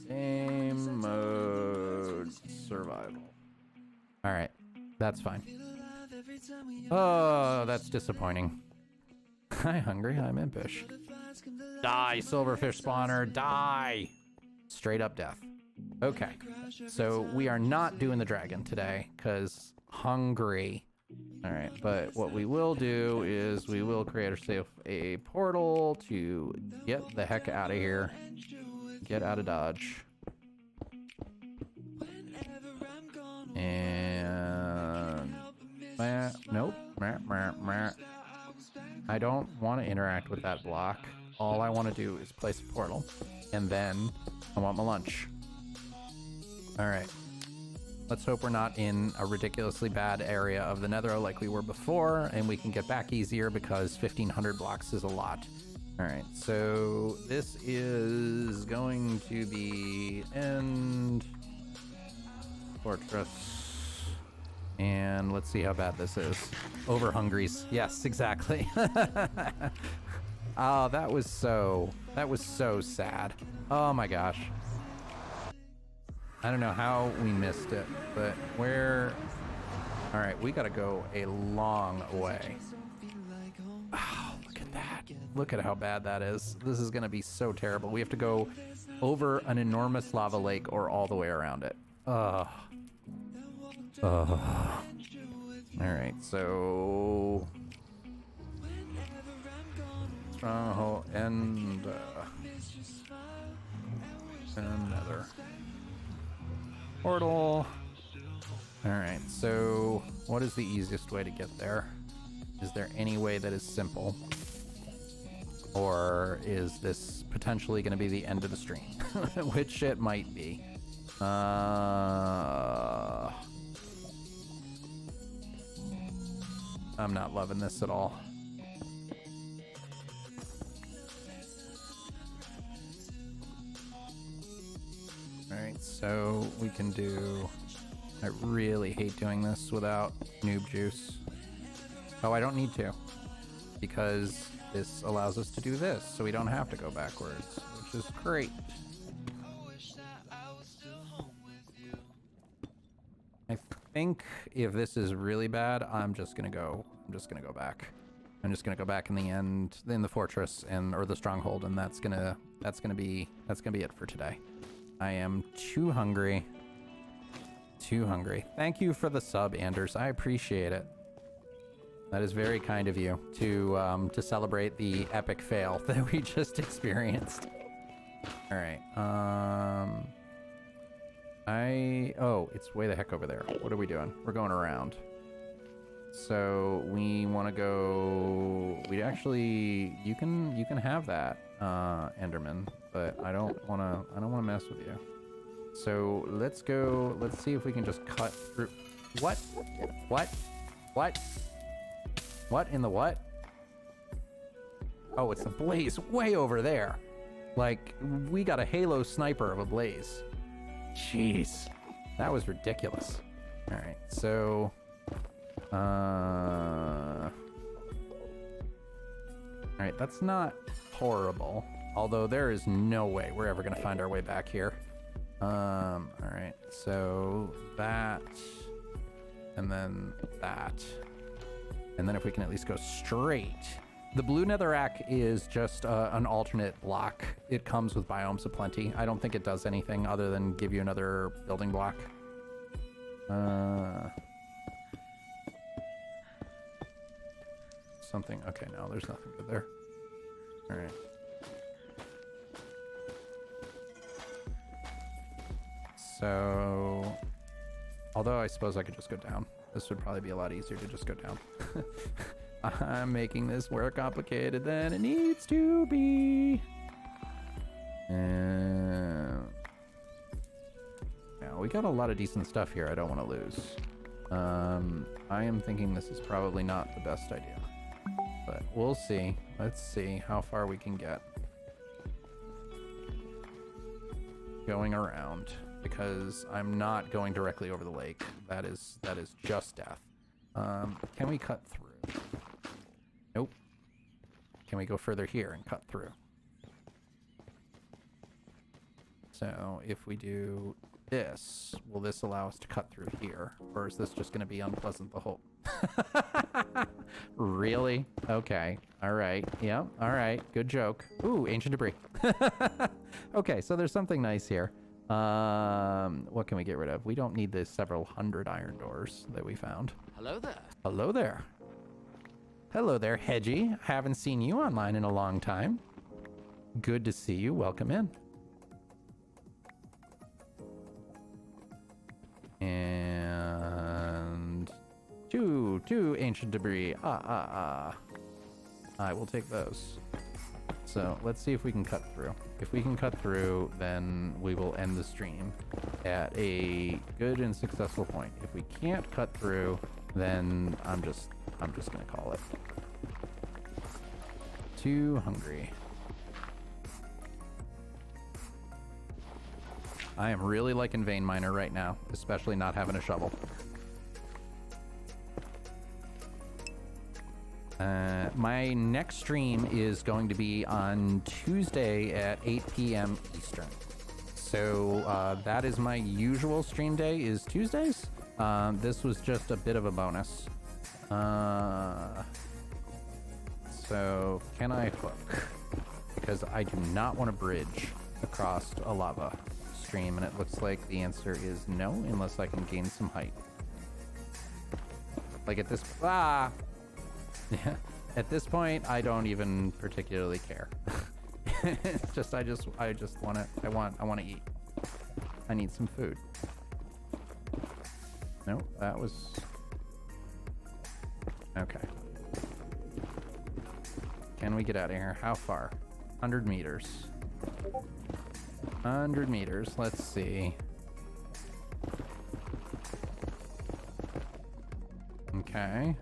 Game mode survival. All right, that's fine. Oh, that's disappointing. Hi, hungry. I'm impish. Die, silverfish spawner. Die. Straight up death. Okay, so we are not doing the dragon today because hungry. All right, but what we will do is we will create ourselves a portal to get the heck out of here. Get out of Dodge. And nope. I don't want to interact with that block. All I want to do is place a portal, and then I want my lunch. All right. Let's hope we're not in a ridiculously bad area of the Nether like we were before, and we can get back easier because 1,500 blocks is a lot. All right, so this is going to be end fortress, and let's see how bad this is. Over hungries. Yes, exactly. Oh, that was so sad. Oh my gosh. I don't know how we missed it, but where... All right, we gotta go a long way. Oh, look at that. Look at how bad that is. This is gonna be so terrible. We have to go over an enormous lava lake or all the way around it. Ugh. Ugh. All right, so... Stronghold and Nether. Portal. All right, so what is the easiest way to get there? Is there any way that is simple? Or is this potentially going to be the end of the stream? Which it might be. I'm not loving this at all. Alright, so we can do... I really hate doing this without noob juice. Oh, I don't need to. Because this allows us to do this, so we don't have to go backwards, which is great. think if this is really bad, I'm just gonna go back. I'm just gonna go back in the end, in the fortress or the stronghold, and that's gonna be it for today. I am too hungry. Too hungry. Thank you for the sub, Anders. I appreciate it. That is very kind of you to celebrate the epic fail that we just experienced. All right. Oh, it's way the heck over there. What are we doing? We're going around. So we want to go. You can have that, Enderman, but I don't want to mess with you. So let's go. Let's see if we can just cut through. What? What in the what? Oh, it's the blaze way over there. Like, we got a Halo sniper of a blaze. Jeez, that was ridiculous. All right, so, all right, that's not horrible. Although there is no way we're ever gonna find our way back here. All right, so that, and then that. And then if we can at least go straight. The blue netherrack is just an alternate block. It comes with biomes aplenty. I don't think it does anything other than give you another building block. Something, okay, no, there's nothing good there. All right. So, although I suppose I could just go down. This would probably be a lot easier to just go down. I'm making this more complicated than it needs to be. Yeah, we got a lot of decent stuff here I don't want to lose. I am thinking this is probably not the best idea. But we'll see. Let's see how far we can get. Going around. Because I'm not going directly over the lake. That is just death. Can we cut through? Nope. Can we go further here and cut through? So if we do this, will this allow us to cut through here? Or is this just going to be unpleasant the whole... Really? Okay. All right. Yeah. All right. Good joke. Ooh, ancient debris. Okay, so there's something nice here. What can we get rid of? We don't need the several hundred iron doors that we found. Hello there. Hello there. Hello there, Hedgie. Haven't seen you online in a long time. Good to see you. Welcome in. And two ancient debris. I will take those. So let's see if we can cut through. If we can cut through, then we will end the stream at a good and successful point. If we can't cut through, then I'm just gonna call it. Too hungry. I am really liking Vein Miner right now, especially not having a shovel. My next stream is going to be on Tuesday at 8 p.m. Eastern. So that is my usual stream day, is Tuesdays. This was just a bit of a bonus. So can I hook? Because I do not want to bridge across a lava stream, and it looks like the answer is no, unless I can gain some height. Like at this... Yeah. At this point, I don't even particularly care. It's just I just want to I want to eat. I need some food. No, that was okay. Can we get out of here? How far? 100 meters. 100 meters. Let's see. Okay.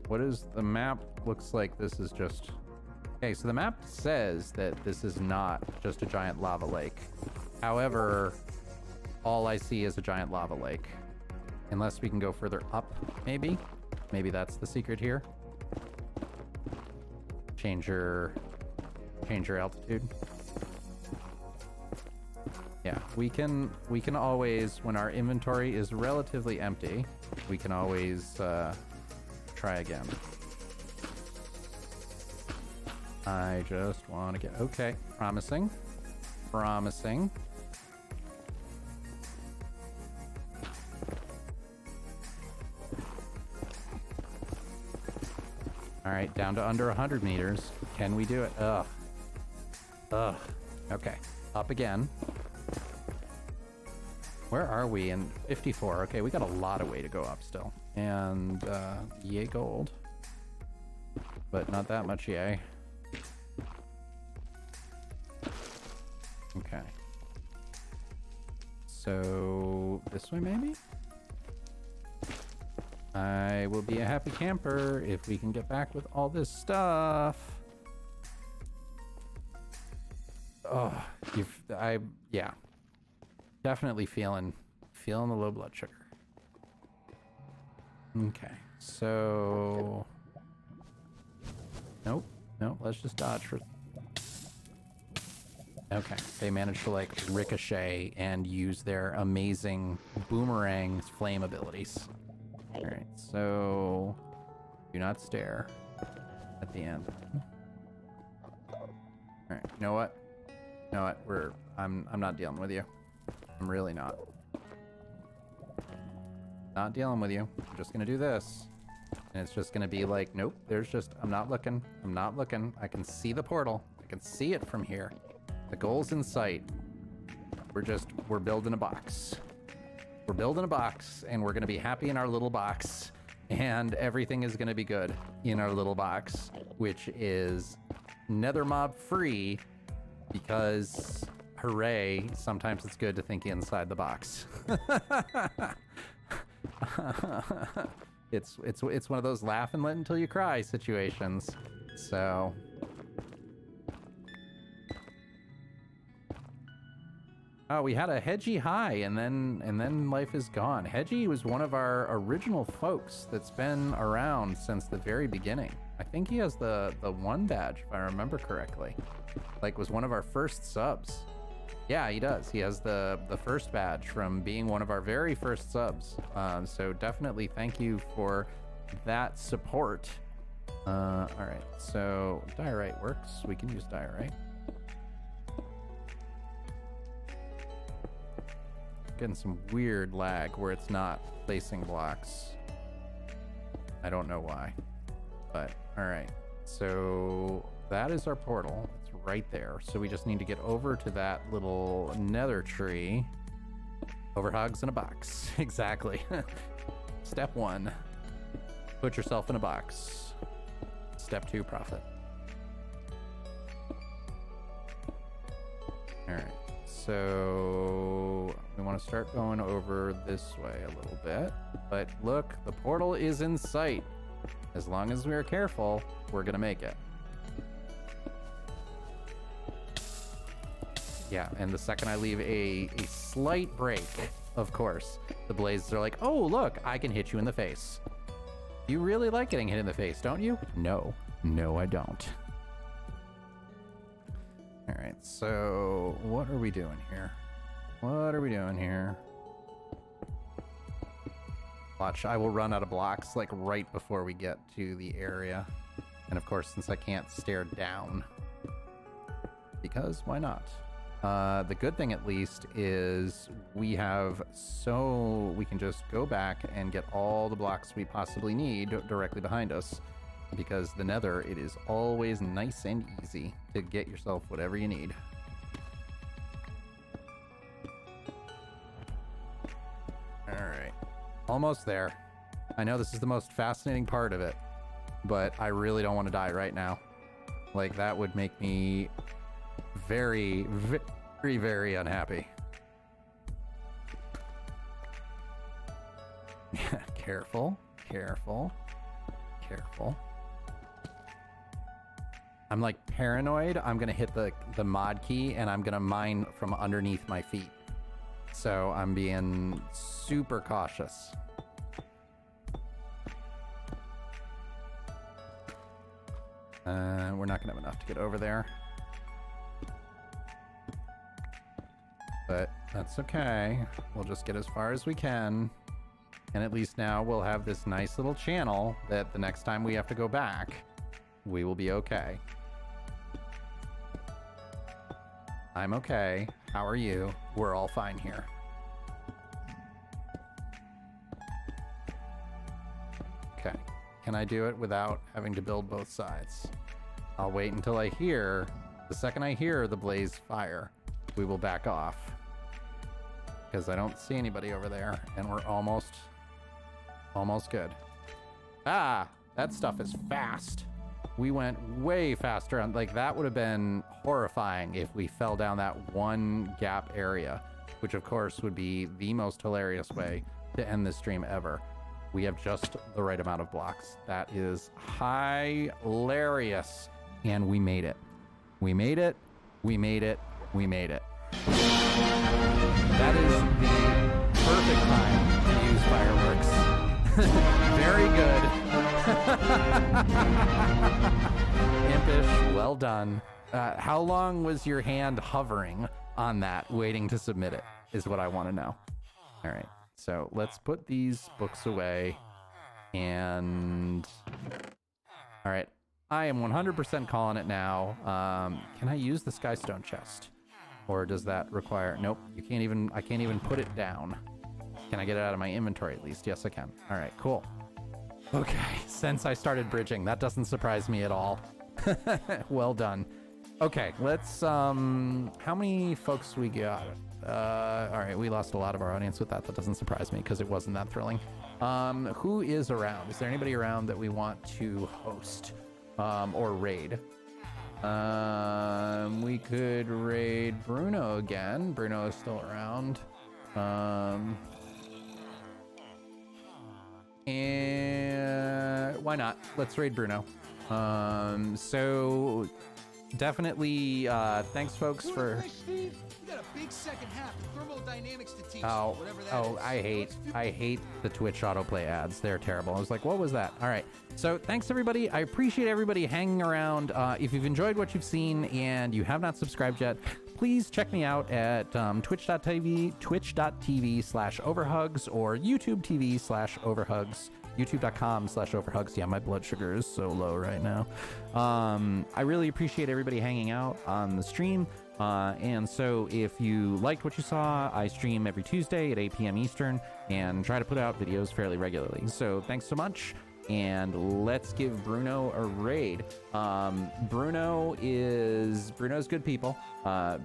What is the map? Looks like this is just... Okay, so the map says that this is not just a giant lava lake. However, all I see is a giant lava lake. Unless we can go further up, maybe? Maybe that's the secret here. Change your altitude. Yeah, we can always, when our inventory is relatively empty, we can always try again. I just want to get... Okay, promising. Promising. All right, down to under 100 meters. Can we do it? Ugh. Ugh. Okay, up again. Where are we? In 54. Okay, we got a lot of way to go up still. And yay gold. But not that much yay. Okay. So this way maybe? I will be a happy camper if we can get back with all this stuff. Oh, yeah. Definitely feeling the low blood sugar. Okay, so... Nope, let's just dodge for... Okay, they managed to, like, ricochet and use their amazing boomerang flame abilities. Alright, so... Do not stare at the end. Alright, you know what? I'm not dealing with you. I'm really not. Not dealing with you. I'm just gonna do this. And it's just gonna be like, nope, I'm not looking. I can see the portal. I can see it from here. The goal's in sight. We're building a box. We're building a box, and we're gonna be happy in our little box. And everything is gonna be good in our little box, which is Nether mob free, because hooray, sometimes it's good to think inside the box. It's one of those laugh and let until you cry situations. So oh, we had a Hedgie high, and then life is gone. Hedgie was one of our original folks that's been around since the very beginning. I think he has the 1 badge, if I remember correctly. Like, was one of our first subs. Yeah, he does. He has the first badge from being one of our very first subs. So definitely thank you for that support. All right, so diorite works. We can use diorite. Getting some weird lag where it's not placing blocks. I don't know why, but all right. So that is our portal. It's right there. So we just need to get over to that little nether tree. Overhugs in a box. Exactly. Step 1, put yourself in a box. Step 2, profit. All right. So we want to start going over this way a little bit. But look, the portal is in sight. As long as we are careful, we're going to make it. Yeah, and the second I leave a slight break, of course, the blazes are like, oh, look, I can hit you in the face. You really like getting hit in the face, don't you? No, I don't. All right, so what are we doing here? Watch, I will run out of blocks like right before we get to the area. And of course, since I can't stare down, because why not? The good thing at least is we can just go back and get all the blocks we possibly need directly behind us. Because the Nether, it is always nice and easy to get yourself whatever you need. All right, almost there. I know this is the most fascinating part of it, but I really don't want to die right now. Like, that would make me very, very, very unhappy. Careful. I'm like paranoid. I'm gonna hit the mod key and I'm gonna mine from underneath my feet. So I'm being super cautious. We're not gonna have enough to get over there. But that's okay. We'll just get as far as we can. And at least now we'll have this nice little channel that the next time we have to go back, we will be okay. I'm okay. How are you? We're all fine here. Okay. Can I do it without having to build both sides? I'll wait until I hear, the second I hear the blaze fire, we will back off. Because I don't see anybody over there, and we're almost good. Ah, that stuff is fast. We went way faster on, like, that would have been horrifying if we fell down that one gap area, which of course would be the most hilarious way to end this stream ever. We have just the right amount of blocks. That is hilarious. And we made it. We made it. We made it. We made it. That is the perfect time to use fireworks. Very good. Impish, well done. How long was your hand hovering on that, waiting to submit it, is what I want to know. All right, so let's put these books away. And all right, I am 100% calling it now. Can I use the Skystone chest? Or does that require, nope, I can't even put it down. Can I get it out of my inventory at least? Yes, I can. All right, cool. Okay, since I started bridging, that doesn't surprise me at all. Well done. Okay, let's, how many folks we got? All right, we lost a lot of our audience with that. That doesn't surprise me because it wasn't that thrilling. Who is around? Is there anybody around that we want to host or raid? We could raid Bruno again. Bruno is still around. And why not? Let's raid Bruno. So definitely thanks folks for I hate the Twitch autoplay ads. They're terrible. I was like, what was that? All right, so thanks everybody. I appreciate everybody hanging around. If you've enjoyed what you've seen and you have not subscribed yet, please check me out at twitch.tv/overhugs or YouTube TV/overhugs, youtube.com/overhugs. Yeah, my blood sugar is so low right now. I really appreciate everybody hanging out on the stream. And so if you liked what you saw, I stream every Tuesday at 8 p.m. Eastern and try to put out videos fairly regularly. So thanks so much. And let's give Bruno a raid. Bruno's good people.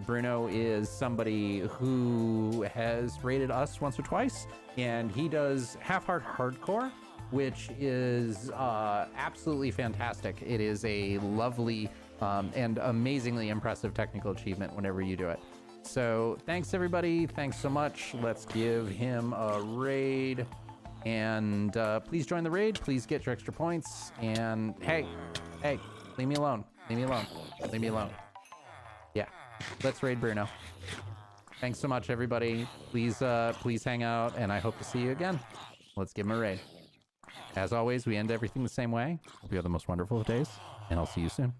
Bruno is somebody who has raided us once or twice, and he does half-heart hardcore, which is absolutely fantastic. It is a lovely and amazingly impressive technical achievement whenever you do it. So thanks everybody. Thanks so much. Let's give him a raid. And please join the raid. Please get your extra points. And hey, leave me alone. Leave me alone. Leave me alone. Yeah, let's raid Bruno. Thanks so much, everybody. Please hang out, and I hope to see you again. Let's give him a raid. As always, we end everything the same way. Hope you have the most wonderful of days, and I'll see you soon.